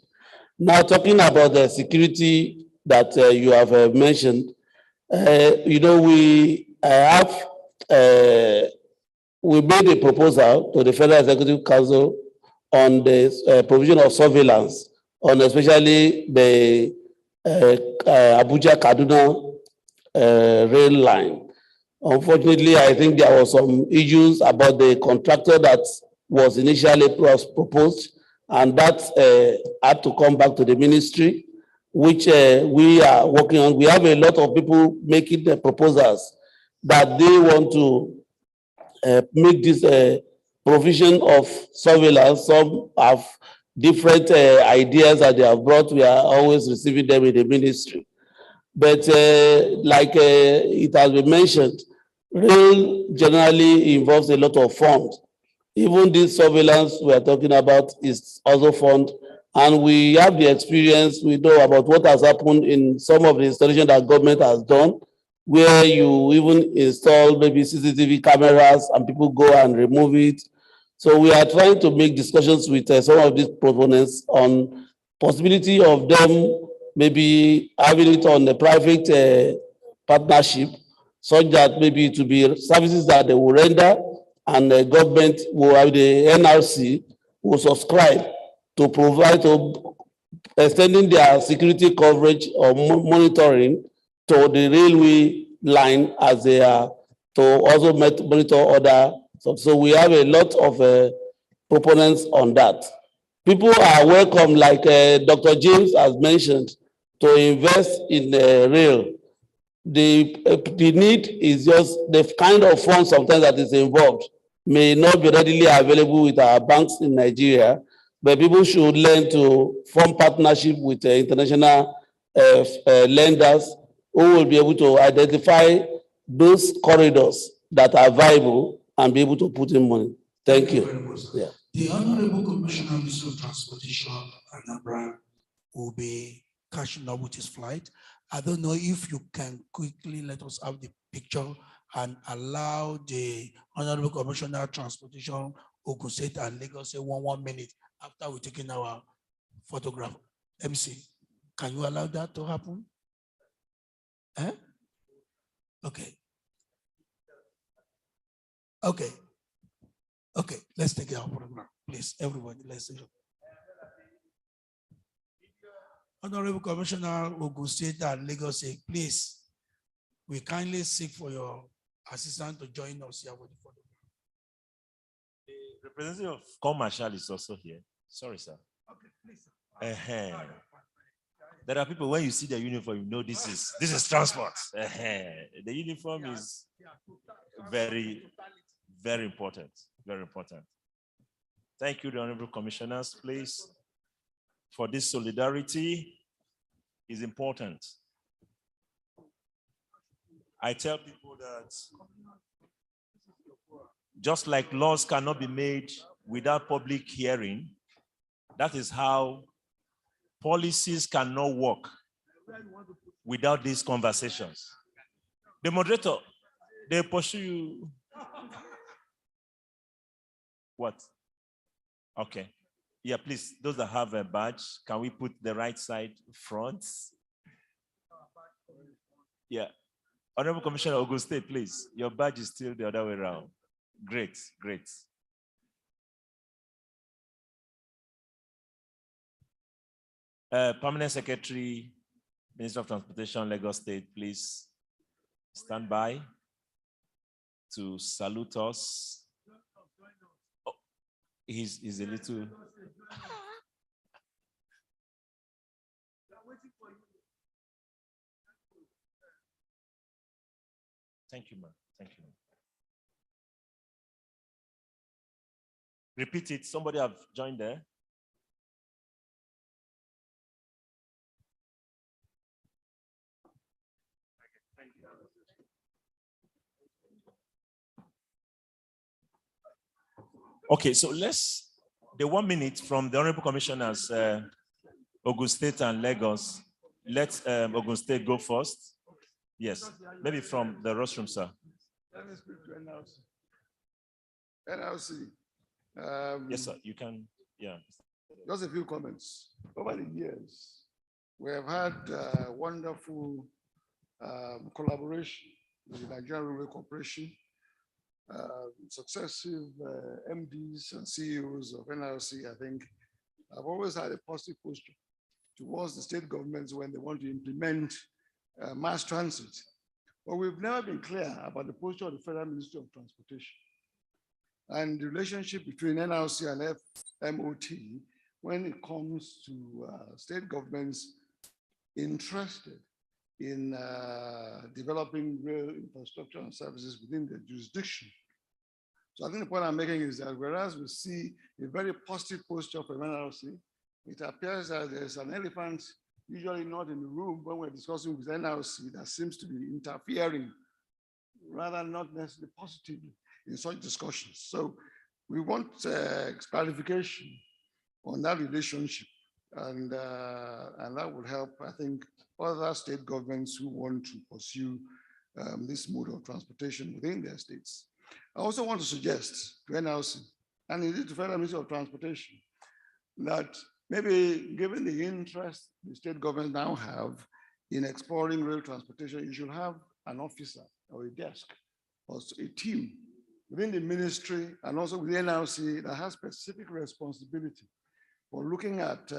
Now, talking about the security that you have mentioned, you know, we made a proposal to the Federal Executive Council on the provision of surveillance on especially the Abuja-Kaduna rail line. Unfortunately, I think there were some issues about the contractor that was initially proposed, and that had to come back to the ministry, which we are working on. We have a lot of people making the proposals that they want to make this provision of surveillance. Some have different ideas that they have brought. We are always receiving them in the ministry. But like it has been mentioned, rail generally involves a lot of funds. Even this surveillance we are talking about is also fund. And we have the experience, we know about what has happened in some of the installation that government has done, where you even install maybe CCTV cameras and people go and remove it. So we are trying to make discussions with some of these proponents on possibility of them maybe having it on a private partnership, such that maybe it will be services that they will render and the government will have the NRC will subscribe to provide to extending their security coverage or monitoring to the railway line as they are to also monitor other. So we have a lot of proponents on that. People are welcome, like Dr. James has mentioned, to invest in the rail. The need is just the kind of funds sometimes that is involved may not be readily available with our banks in Nigeria, but people should learn to form partnership with international lenders who will be able to identify those corridors that are viable and be able to put in money. Thank you. Yeah. The Honorable Commissioner, Minister of Transportation, Anambra, will be catching up with his flight. I don't know if you can quickly let us have the picture and allow the Honorable Commissioner of Transportation, Ogun State and Lagos, say 1 minute after we're taking our photograph. MC, can you allow that to happen? Eh? Okay. Okay. Okay, let's take our photograph. Please, everybody, let's take it. Honorable Commissioner Ogun State and Lagos, please, we kindly seek for your assistant to join us here with the photograph. The representative of Commercial is also here. Sorry, sir. Okay, please. There are people, when you see the uniform, you know this is transport. The uniform is very, very important. Very important. Thank you, the Honorable Commissioners, please. For this solidarity is important. I tell people that just like laws cannot be made without public hearing, that is how policies cannot work without these conversations. The moderator, they pursue you. What? Okay. Yeah, please, those that have a badge, can we put the right side front? Yeah. Honorable Commissioner Ogun State, please. Your badge is still the other way around. Great, great. Permanent Secretary, Minister of Transportation, Lagos State, please stand by to salute us. Oh, he's a little. Thank you, ma'am. Thank you. Repeat it. Somebody have joined there. Okay, so let's, the 1 minute from the Honorable Commissioners, Ogun State and Lagos. Let Ogun State go first. Yes, maybe from the rostrum, sir. Let me speak to NLC. NLC. Yes, sir, you can, yeah. Just a few comments. Over the years, we have had wonderful collaboration with the Nigerian Railway Corporation. Successive MDs and CEOs of NLC, I think, have always had a positive posture towards the state governments when they want to implement mass transit. But we've never been clear about the posture of the Federal Ministry of Transportation and the relationship between NLC and FMOT when it comes to state governments interested in developing rail infrastructure and services within the jurisdiction. So I think the point I'm making is that whereas we see a very positive posture from NRC, it appears that there's an elephant usually not in the room when we're discussing with NRC that seems to be interfering, rather not necessarily positively in such discussions. So we want clarification on that relationship, and that would help, I think, other state governments who want to pursue this mode of transportation within their states. I also want to suggest to NRC, and indeed to Federal Ministry of Transportation, that maybe given the interest the state governments now have in exploring rail transportation, you should have an officer or a desk or a team within the ministry and also within NRC that has specific responsibility for looking at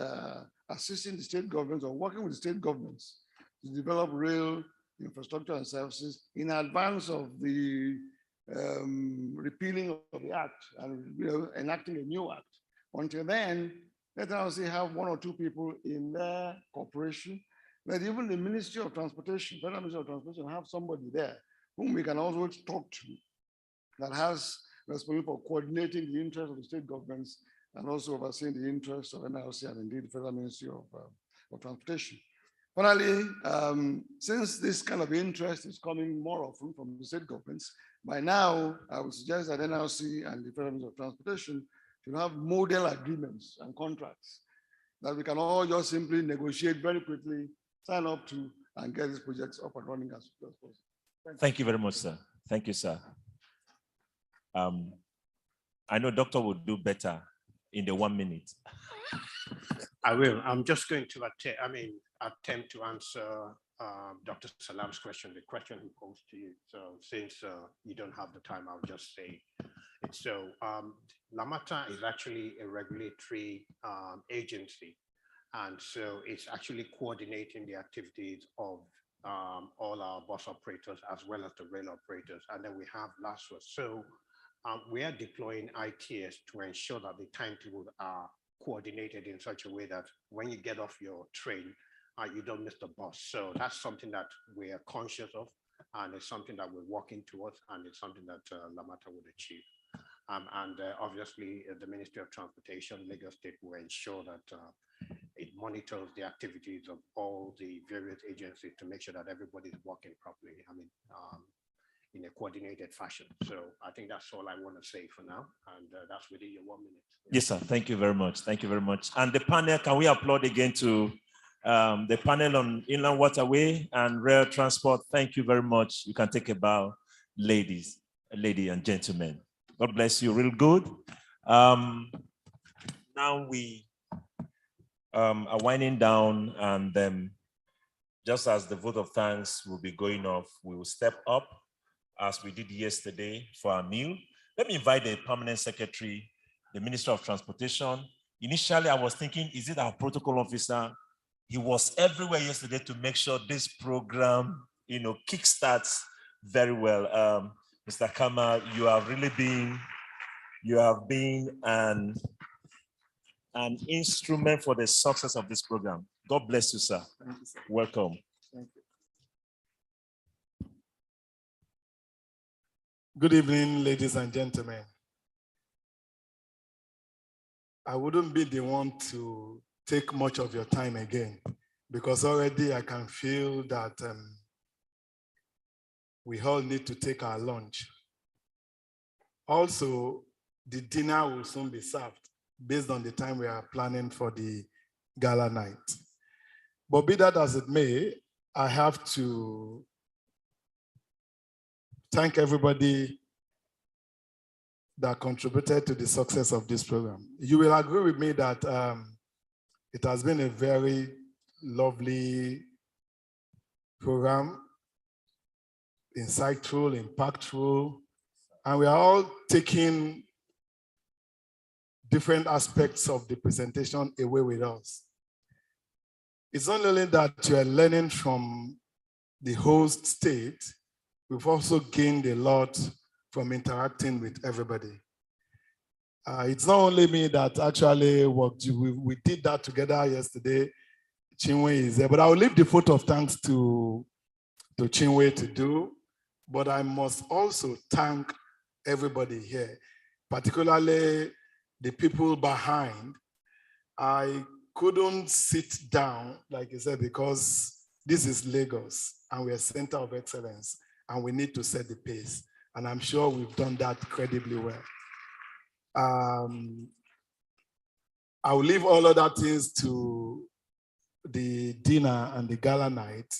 assisting the state governments or working with the state governments to develop rail infrastructure and services in advance of the repealing of the act and enacting a new act. Until then, let us have one or two people in their corporation, but even the Ministry of Transportation, Federal Ministry of Transportation, have somebody there whom we can also talk to that has responsibility for coordinating the interests of the state governments and also overseeing the interests of NRC and indeed the Federal Ministry of Transportation. Finally, since this kind of interest is coming more often from the state governments, by now I would suggest that NRC and the Federal Ministry of Transportation should have model agreements and contracts that we can all just simply negotiate very quickly, sign up to, and get these projects up and running as soon as possible. Thank you very much, sir. Thank you, sir. I know Doctor will do better in the 1 minute. I will. I'm just going to attempt to answer Dr. Salam's question, the question he posed to you. So since you don't have the time, I'll just say it. So LAMATA is actually a regulatory agency. And so it's actually coordinating the activities of all our bus operators as well as the rail operators. And then we have LASWA. So we are deploying ITS to ensure that the timetables are coordinated in such a way that when you get off your train, you don't miss the bus. So that's something that we are conscious of, and it's something that we're working towards, and it's something that LAMATA would achieve. Obviously, the Ministry of Transportation, Lagos State, will ensure that it monitors the activities of all the various agencies to make sure that everybody is working properly. In a coordinated fashion. So I think that's all I want to say for now, and that's within your 1 minute. Yes, sir. Thank you very much. Thank you very much. And the panel, can we applaud again to the panel on inland waterway and rail transport? Thank you very much. You can take a bow, ladies and gentlemen. God bless you. Real good. Now we are winding down, and just as the vote of thanks will be going off, we will step up as we did yesterday for our meal. Let me invite the Permanent Secretary, the Minister of Transportation. Initially, I was thinking, is it our protocol officer? He was everywhere yesterday to make sure this program, kickstarts very well. Mr. Kama, you have really been an instrument for the success of this program. God bless you, sir. Thank you, sir. Welcome. Thank you. Good evening, ladies and gentlemen. I wouldn't be the one to take much of your time again, because already I can feel that we all need to take our lunch. Also, the dinner will soon be served based on the time we are planning for the gala night. But be that as it may, I have to thank everybody that contributed to the success of this program. You will agree with me that it has been a very lovely program, insightful, impactful, and we are all taking different aspects of the presentation away with us. It's not only that you are learning from the host state, we've also gained a lot from interacting with everybody. It's not only me that actually worked, we did that together yesterday. Chinwe is there, but I will leave the vote of thanks to Chinwe to do, but I must also thank everybody here, particularly the people behind. I couldn't sit down, like you said, because this is Lagos and we're a center of excellence and we need to set the pace. And I'm sure we've done that credibly well. I'll leave all other things to the dinner and the gala night,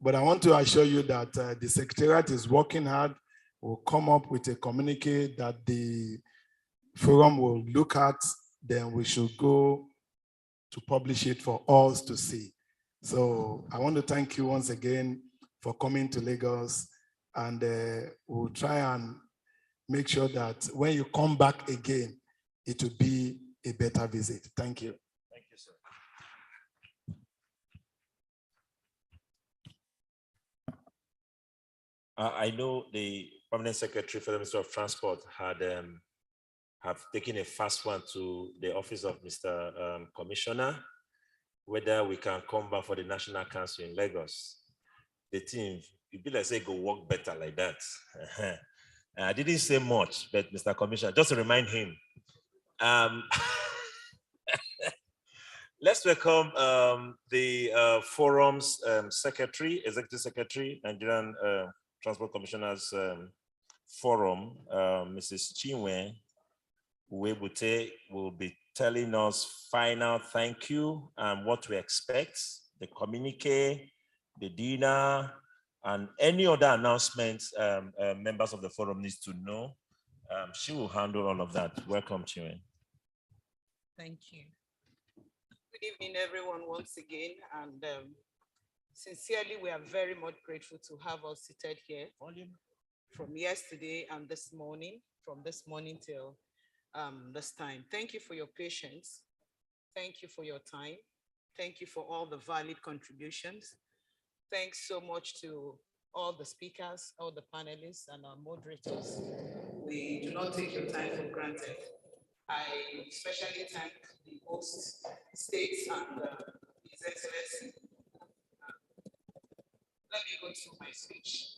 but I want to assure you that the Secretariat is working hard. We'll come up with a communique that the forum will look at, then we should go to publish it for us to see. So I want to thank you once again for coming to Lagos, and we'll try and make sure that when you come back again, it will be a better visit. Thank you. Thank you, sir. I know the Permanent Secretary for the Ministry of Transport had have taken a fast one to the office of Mr. Commissioner, whether we can come back for the National Council in Lagos. The team, it be like say go work better like that. I didn't say much, but Mr. Commissioner, just to remind him, let's welcome the forum's secretary, executive secretary, Nigerian Transport Commissioners Forum, Mrs. Chinwe Uwebute will be telling us final thank you and what we expect, the communique, the dinner, and any other announcements members of the forum needs to know. She will handle all of that. Welcome, Chinwe. Thank you. Good evening, everyone, once again. And sincerely, we are very much grateful to have us seated here from yesterday and this morning, from this morning till this time. Thank you for your patience. Thank you for your time. Thank you for all the valid contributions. Thanks so much to all the speakers, all the panelists, and our moderators. We do not take your time for granted. I especially thank the host states and His Excellency. Let me go through my speech.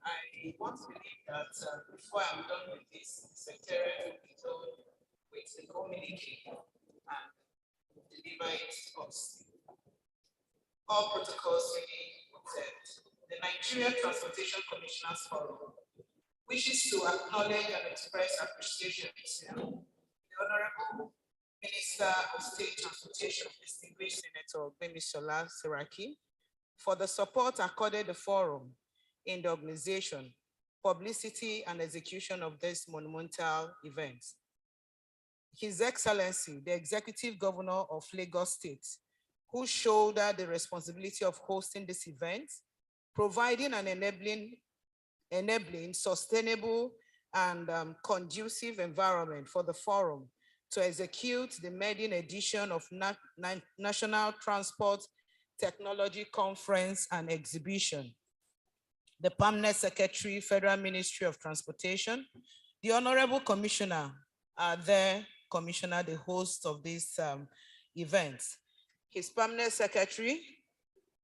I want to believe that before I'm done with this, the Secretariat will be done with the communique and deliver it to us. All protocols really observed. The Nigerian Transportation Commissioners Forum wishes to acknowledge and express appreciation to the Honorable Minister of State Transportation, distinguished Senator Gbemisola Saraki, for the support accorded the forum in the organization, publicity, and execution of this monumental event. His Excellency, the Executive Governor of Lagos State, who shouldered the responsibility of hosting this event, providing an enabling sustainable and conducive environment for the forum to execute the maiden edition of National Transport Technology Conference and Exhibition. The Permanent Secretary, Federal Ministry of Transportation, the Honorable Commissioner, Commissioner, the host of this event, His Permanent Secretary,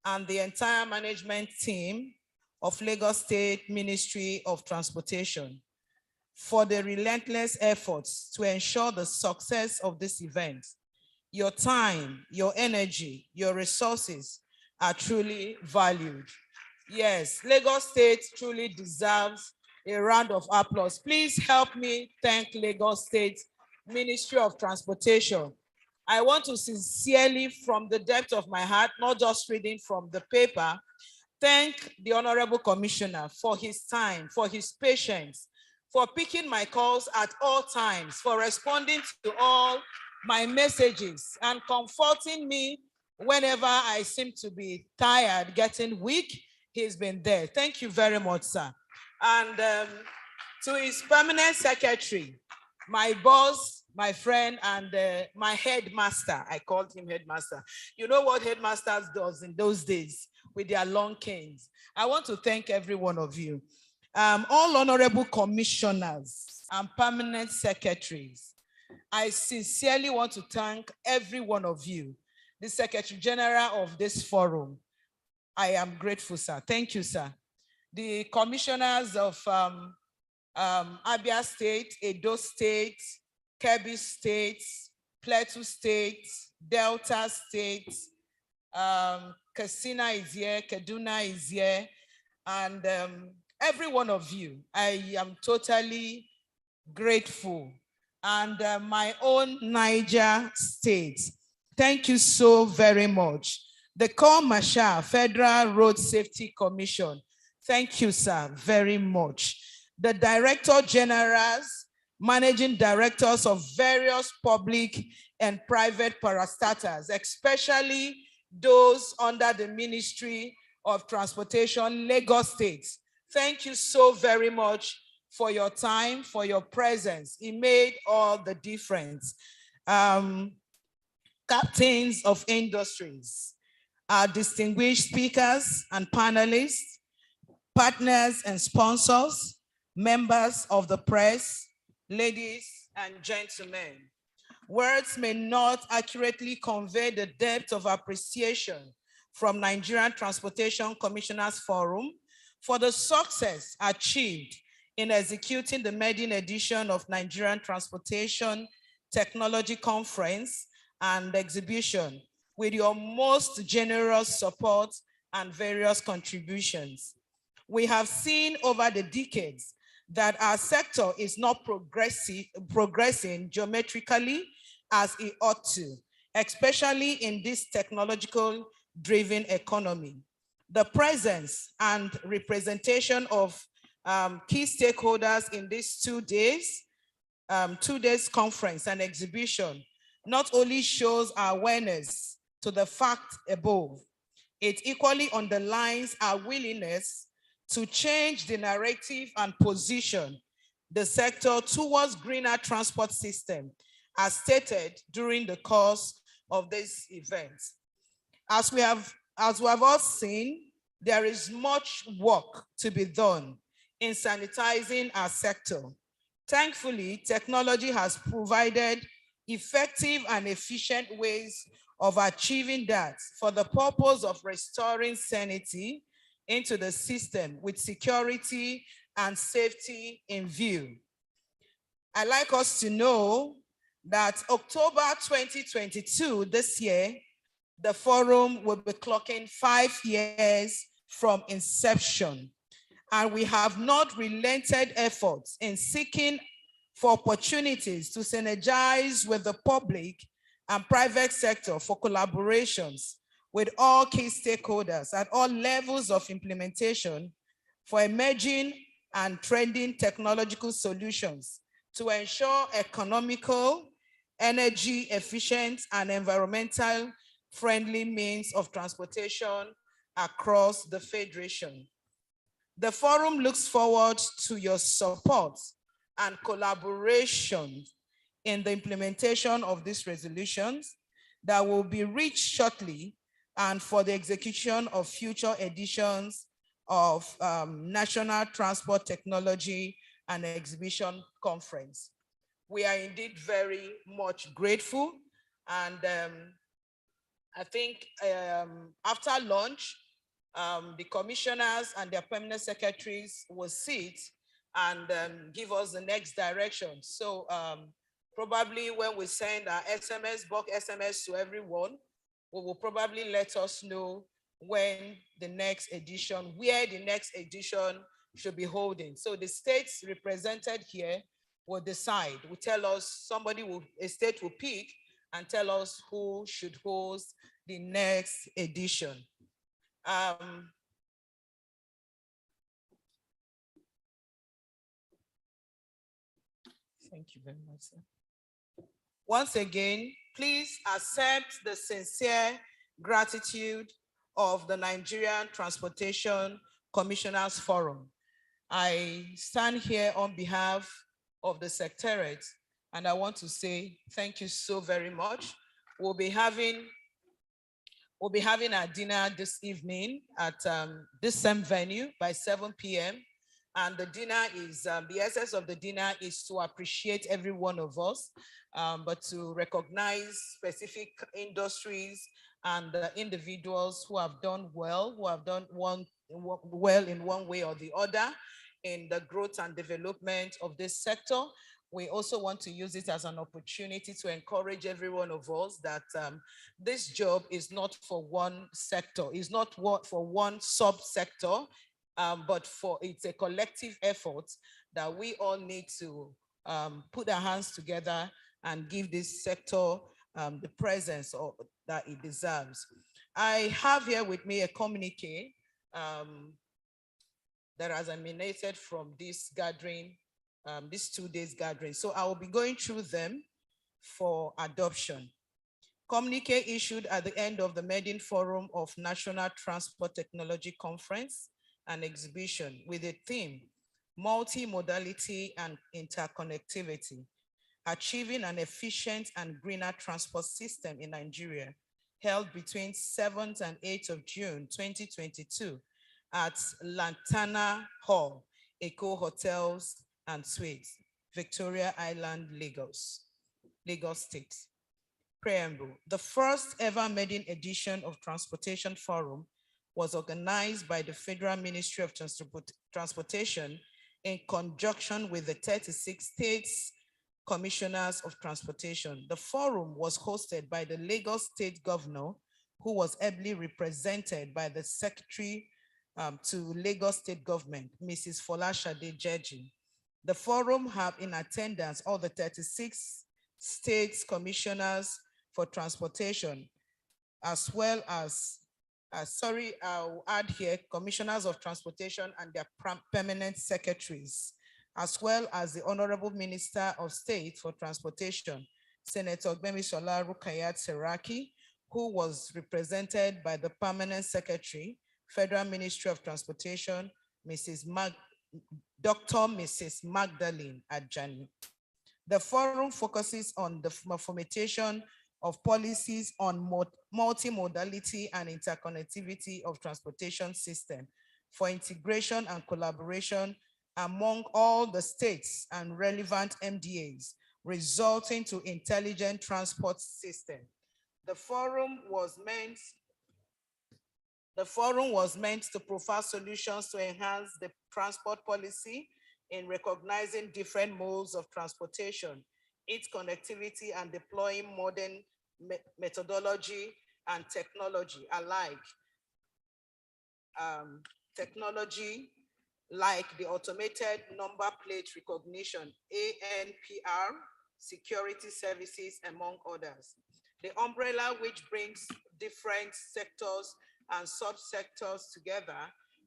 and the entire management team of Lagos State Ministry of Transportation for the relentless efforts to ensure the success of this event. Your time, your energy, your resources are truly valued. Yes, Lagos State truly deserves a round of applause. Please help me thank Lagos State Ministry of Transportation. I want to sincerely, from the depth of my heart, not just reading from the paper, thank the Honorable Commissioner for his time, for his patience, for picking my calls at all times, for responding to all my messages and comforting me whenever I seem to be tired, getting weak. He's been there. Thank you very much, sir. And to his Permanent Secretary, my boss, my friend, and my headmaster. I called him headmaster. You know what headmasters does in those days with their long canes. I want to thank every one of you. All honorable commissioners and permanent secretaries, I sincerely want to thank every one of you, the Secretary General of this forum. I am grateful, sir. Thank you, sir. The commissioners of Abia State, Edo State, Kebbi State, Plateau State, Delta State, Katsina is here, Kaduna is here, and every one of you, I am totally grateful. And my own Niger State, thank you so very much. The COMASHA, Federal Road Safety Commission, thank you, sir, very much. The Director Generals, Managing Directors of various public and private parastatals, especially those under the Ministry of Transportation, Lagos State. Thank you so very much for your time, for your presence. It made all the difference. Captains of industries, our distinguished speakers and panelists, partners and sponsors, members of the press, ladies and gentlemen. Words may not accurately convey the depth of appreciation from Nigerian Transportation Commissioners Forum for the success achieved in executing the maiden edition of Nigerian Transportation Technology Conference and Exhibition with your most generous support and various contributions. We have seen over the decades that our sector is not progressing geometrically as it ought to, especially in this technological-driven economy. The presence and representation of key stakeholders in these 2 days, 2 days conference and exhibition not only shows our awareness to the fact above, it equally underlines our willingness to change the narrative and position the sector towards greener transport system, as stated during the course of this event. As we have all seen, there is much work to be done in sanitizing our sector. Thankfully, technology has provided effective and efficient ways of achieving that for the purpose of restoring sanity into the system with security and safety in view. I'd like us to know that October 2022, this year, the forum will be clocking 5 years from inception. And we have not relented efforts in seeking for opportunities to synergize with the public and private sector for collaborations with all key stakeholders at all levels of implementation for emerging and trending technological solutions to ensure economical, energy efficient, and environmental friendly means of transportation across the Federation. The forum looks forward to your support and collaboration in the implementation of these resolutions that will be reached shortly and for the execution of future editions of National Transport Technology and Exhibition Conference. We are indeed very much grateful, and I think after lunch, the commissioners and their permanent secretaries will sit and give us the next direction. So probably when we send our SMS, bulk SMS to everyone, we will probably let us know when the next edition, where the next edition should be holding. So the states represented here will decide, will tell us, a state will pick and tell us who should host the next edition. Thank you very much, sir. Once again, please accept the sincere gratitude of the Nigerian Transportation Commissioners Forum. I stand here on behalf of the Secretariat, and I want to say thank you so very much. We'll be having our dinner this evening at this same venue by 7 p.m. And the dinner is, the essence of the dinner is to appreciate every one of us, but to recognize specific industries and individuals who have done well, who have done well in one way or the other in the growth and development of this sector. We also want to use it as an opportunity to encourage every one of us that this job is not for one sector, it's not for one subsector, but it's a collective effort that we all need to put our hands together and give this sector the presence that it deserves. I have here with me a communique that has emanated from this gathering, this 2 days gathering. So I will be going through them for adoption. Communique issued at the end of the Medin Forum of National Transport Technology Conference and Exhibition with a theme, multimodality and interconnectivity, achieving an efficient and greener transport system in Nigeria, held between 7th and 8th of June, 2022 at Lantana Hall, Eco Hotels and Suites, Victoria Island, Lagos State. Preamble. The first ever maiden edition of Transportation Forum was organized by the Federal Ministry of Transportation in conjunction with the 36 states commissioners of transportation. The forum was hosted by the Lagos State Governor, who was ably represented by the Secretary to Lagos State Government, Mrs. Folashade Jeji. The forum had in attendance all the 36 states commissioners for transportation, as well as, I'll add here, commissioners of transportation and their permanent secretaries, as well as the Honorable Minister of State for Transportation, Senator Gbemisola Rukayat Seraki, who was represented by the Permanent Secretary, Federal Ministry of Transportation, Dr. Mrs. Magdalene Adjani. The forum focuses on the formulation of policies on multimodality and interconnectivity of transportation system for integration and collaboration among all the states and relevant MDAs, resulting to intelligent transport system. The forum was meant to provide solutions to enhance the transport policy in recognizing different modes of transportation, its connectivity, and deploying modern methodology and technology alike. Technology like the automated number plate recognition, ANPR, security services, among others. The umbrella, which brings different sectors and subsectors together,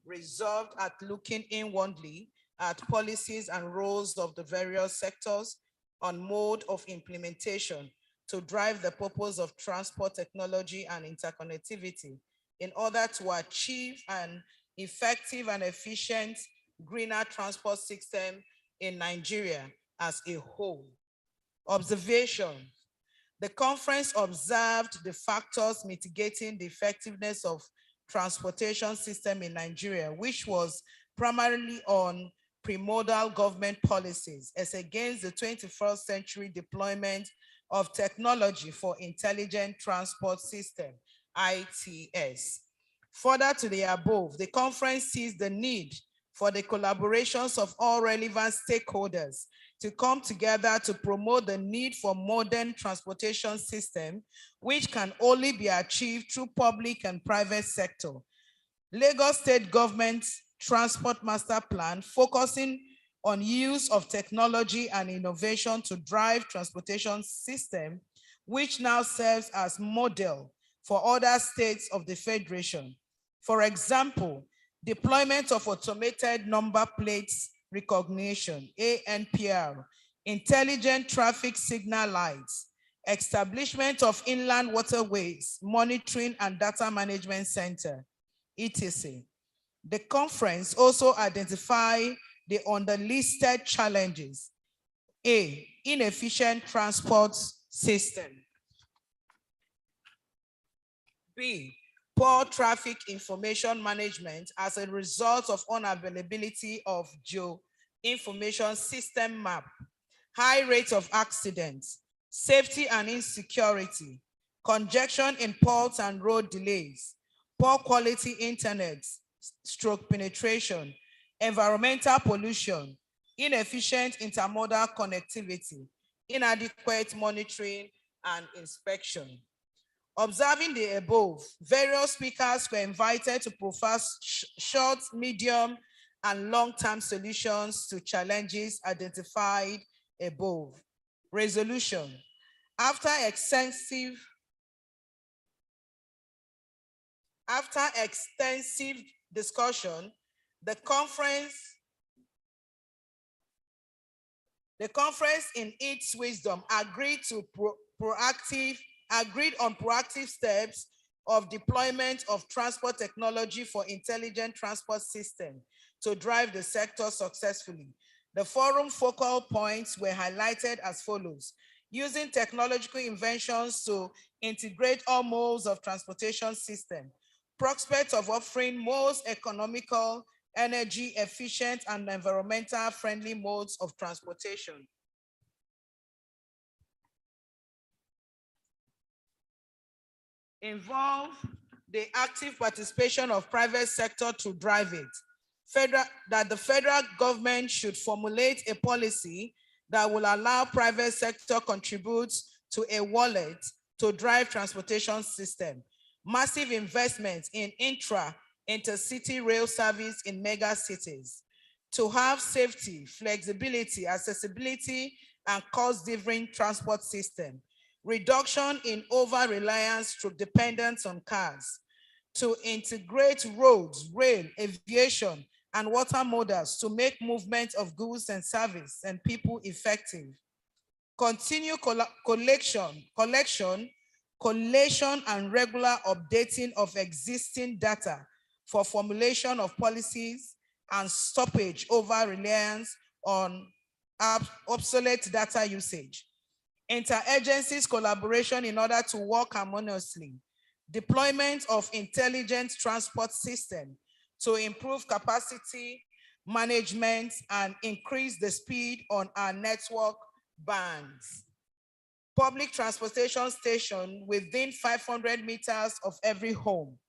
resolved at looking inwardly at policies and roles of the various sectors on mode of implementation to drive the purpose of transport technology and interconnectivity in order to achieve an effective and efficient greener transport system in Nigeria as a whole. Observation. The conference observed the factors mitigating the effectiveness of transportation system in Nigeria, which was primarily on primordial government policies as against the 21st century deployment of technology for intelligent transport system, ITS. Further to the above, the conference sees the need for the collaborations of all relevant stakeholders to come together to promote the need for modern transportation system, which can only be achieved through public and private sector. Lagos State Government Transport Master Plan, focusing on use of technology and innovation to drive transportation system, which now serves as model for other states of the Federation. For example, deployment of automated number plates recognition, ANPR, intelligent traffic signal lights, establishment of inland waterways, monitoring and data management center, etc. The conference also identified the underlisted challenges. A, inefficient transport system. B, poor traffic information management as a result of unavailability of geo-information system map, high rates of accidents, safety and insecurity, congestion in ports and road delays, poor quality internet, stroke penetration, environmental pollution, inefficient intermodal connectivity, inadequate monitoring and inspection. Observing the above, various speakers were invited to provide short, medium, and long-term solutions to challenges identified above. Resolution. After extensive discussion, the conference in its wisdom agreed on proactive steps of deployment of transport technology for intelligent transport system to drive the sector successfully. The forum focal points were highlighted as follows: using technological inventions to integrate all modes of transportation system, prospect of offering most economical, energy efficient, and environmental friendly modes of transportation. Involve the active participation of private sector to drive it. That the federal government should formulate a policy that will allow private sector contributes to a wallet to drive transportation system. Massive investments in intercity rail service in mega cities. To have safety, flexibility, accessibility, and cost-differing transport system. Reduction in over-reliance through dependence on cars. To integrate roads, rail, aviation, and water modes to make movement of goods and service and people effective. Continue collation, and regular updating of existing data for formulation of policies and stoppage over reliance on obsolete data usage. Interagencies collaboration in order to work harmoniously. Deployment of intelligent transport system to improve capacity management and increase the speed on our network bands. Public transportation station within 500 meters of every home.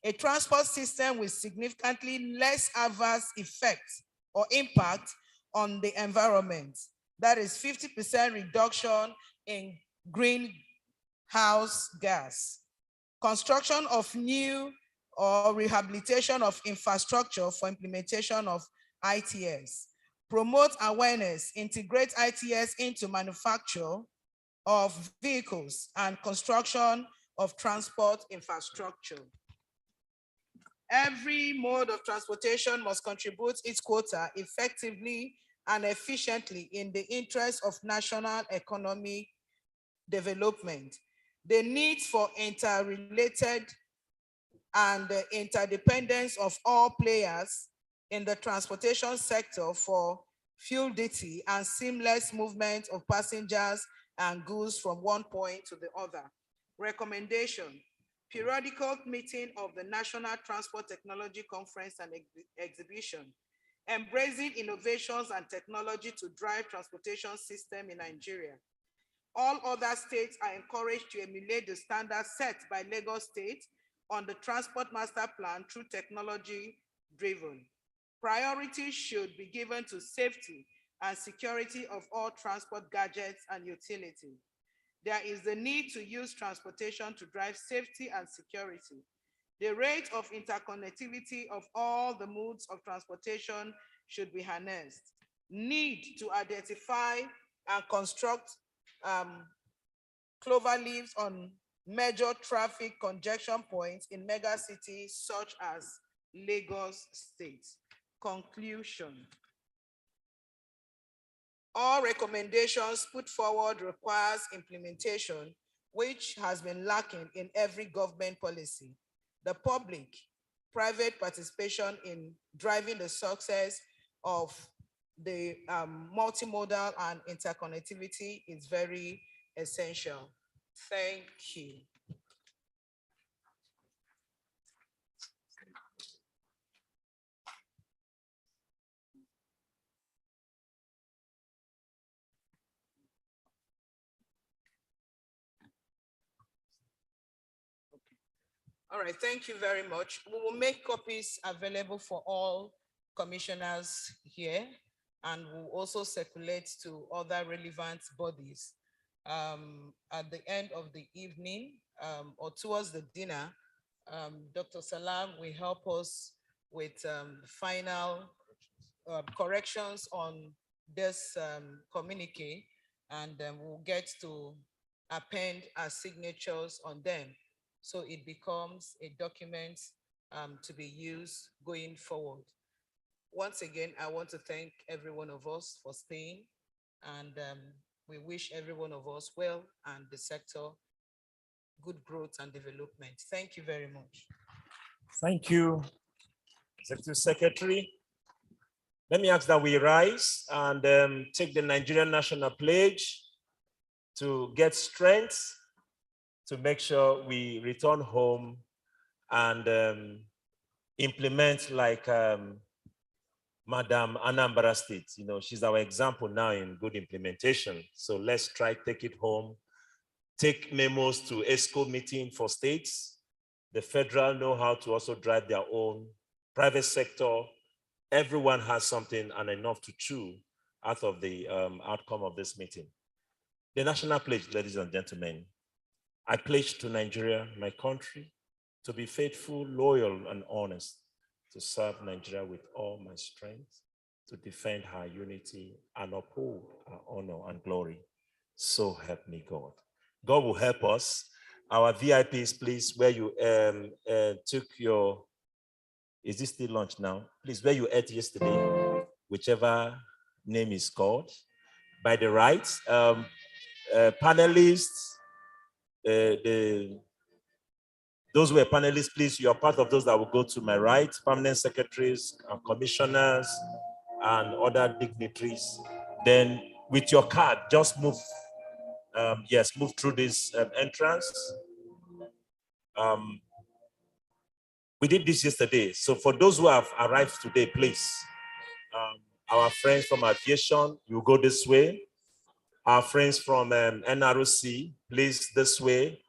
A transport system with significantly less adverse effects or impact on the environment. That is 50% reduction in greenhouse gas. Construction of new or rehabilitation of infrastructure for implementation of ITS. Promote awareness, integrate ITS into manufacture of vehicles and construction of transport infrastructure. Every mode of transportation must contribute its quota effectively and efficiently in the interest of national economic development. The need for interrelated and the interdependence of all players in the transportation sector for fluidity and seamless movement of passengers and goods from one point to the other. Recommendation: periodical meeting of the National Transport Technology Conference and Exhibition, embracing innovations and technology to drive transportation system in Nigeria. All other states are encouraged to emulate the standards set by Lagos State on the Transport Master Plan through technology driven. Priority should be given to safety and security of all transport gadgets and utility. There is the need to use transportation to drive safety and security. The rate of interconnectivity of all the modes of transportation should be harnessed. Need to identify and construct clover leaves on major traffic congestion points in mega cities such as Lagos State. Conclusion: all recommendations put forward requires implementation, which has been lacking in every government policy. The public-private participation in driving the success of the multimodal and interconnectivity is very essential. Thank you. All right, thank you very much. We will make copies available for all commissioners here, and will also circulate to other relevant bodies. At the end of the evening or towards the dinner, Dr. Salam will help us with final corrections on this communique, and we'll get to append our signatures on them, so it becomes a document to be used going forward. Once again, I want to thank every one of us for staying, and we wish every one of us well and the sector good growth and development. Thank you very much. Thank you, Executive Secretary. Let me ask that we rise and take the Nigerian National Pledge to get strength to make sure we return home and implement like Madam Anambra State. You know, she's our example now in good implementation. So let's try take it home. Take memos to ESCO meeting for states. The federal know how to also drive their own. Private sector, everyone has something and enough to chew out of the outcome of this meeting. The national pledge, ladies and gentlemen, I pledge to Nigeria, my country, to be faithful, loyal, and honest, to serve Nigeria with all my strength, to defend her unity and uphold her honor and glory. So help me God. God will help us. Our VIPs, please, where you took your, is this still lunch now? Please, where you ate yesterday, whichever name is called, by the right, panelists, those who are panelists, please, you are part of those that will go to my right, permanent secretaries, and commissioners, and other dignitaries. Then with your card, just move, yes, move through this entrance. We did this yesterday. So for those who have arrived today, please, our friends from aviation, you go this way. Our friends from NROC, please, this way.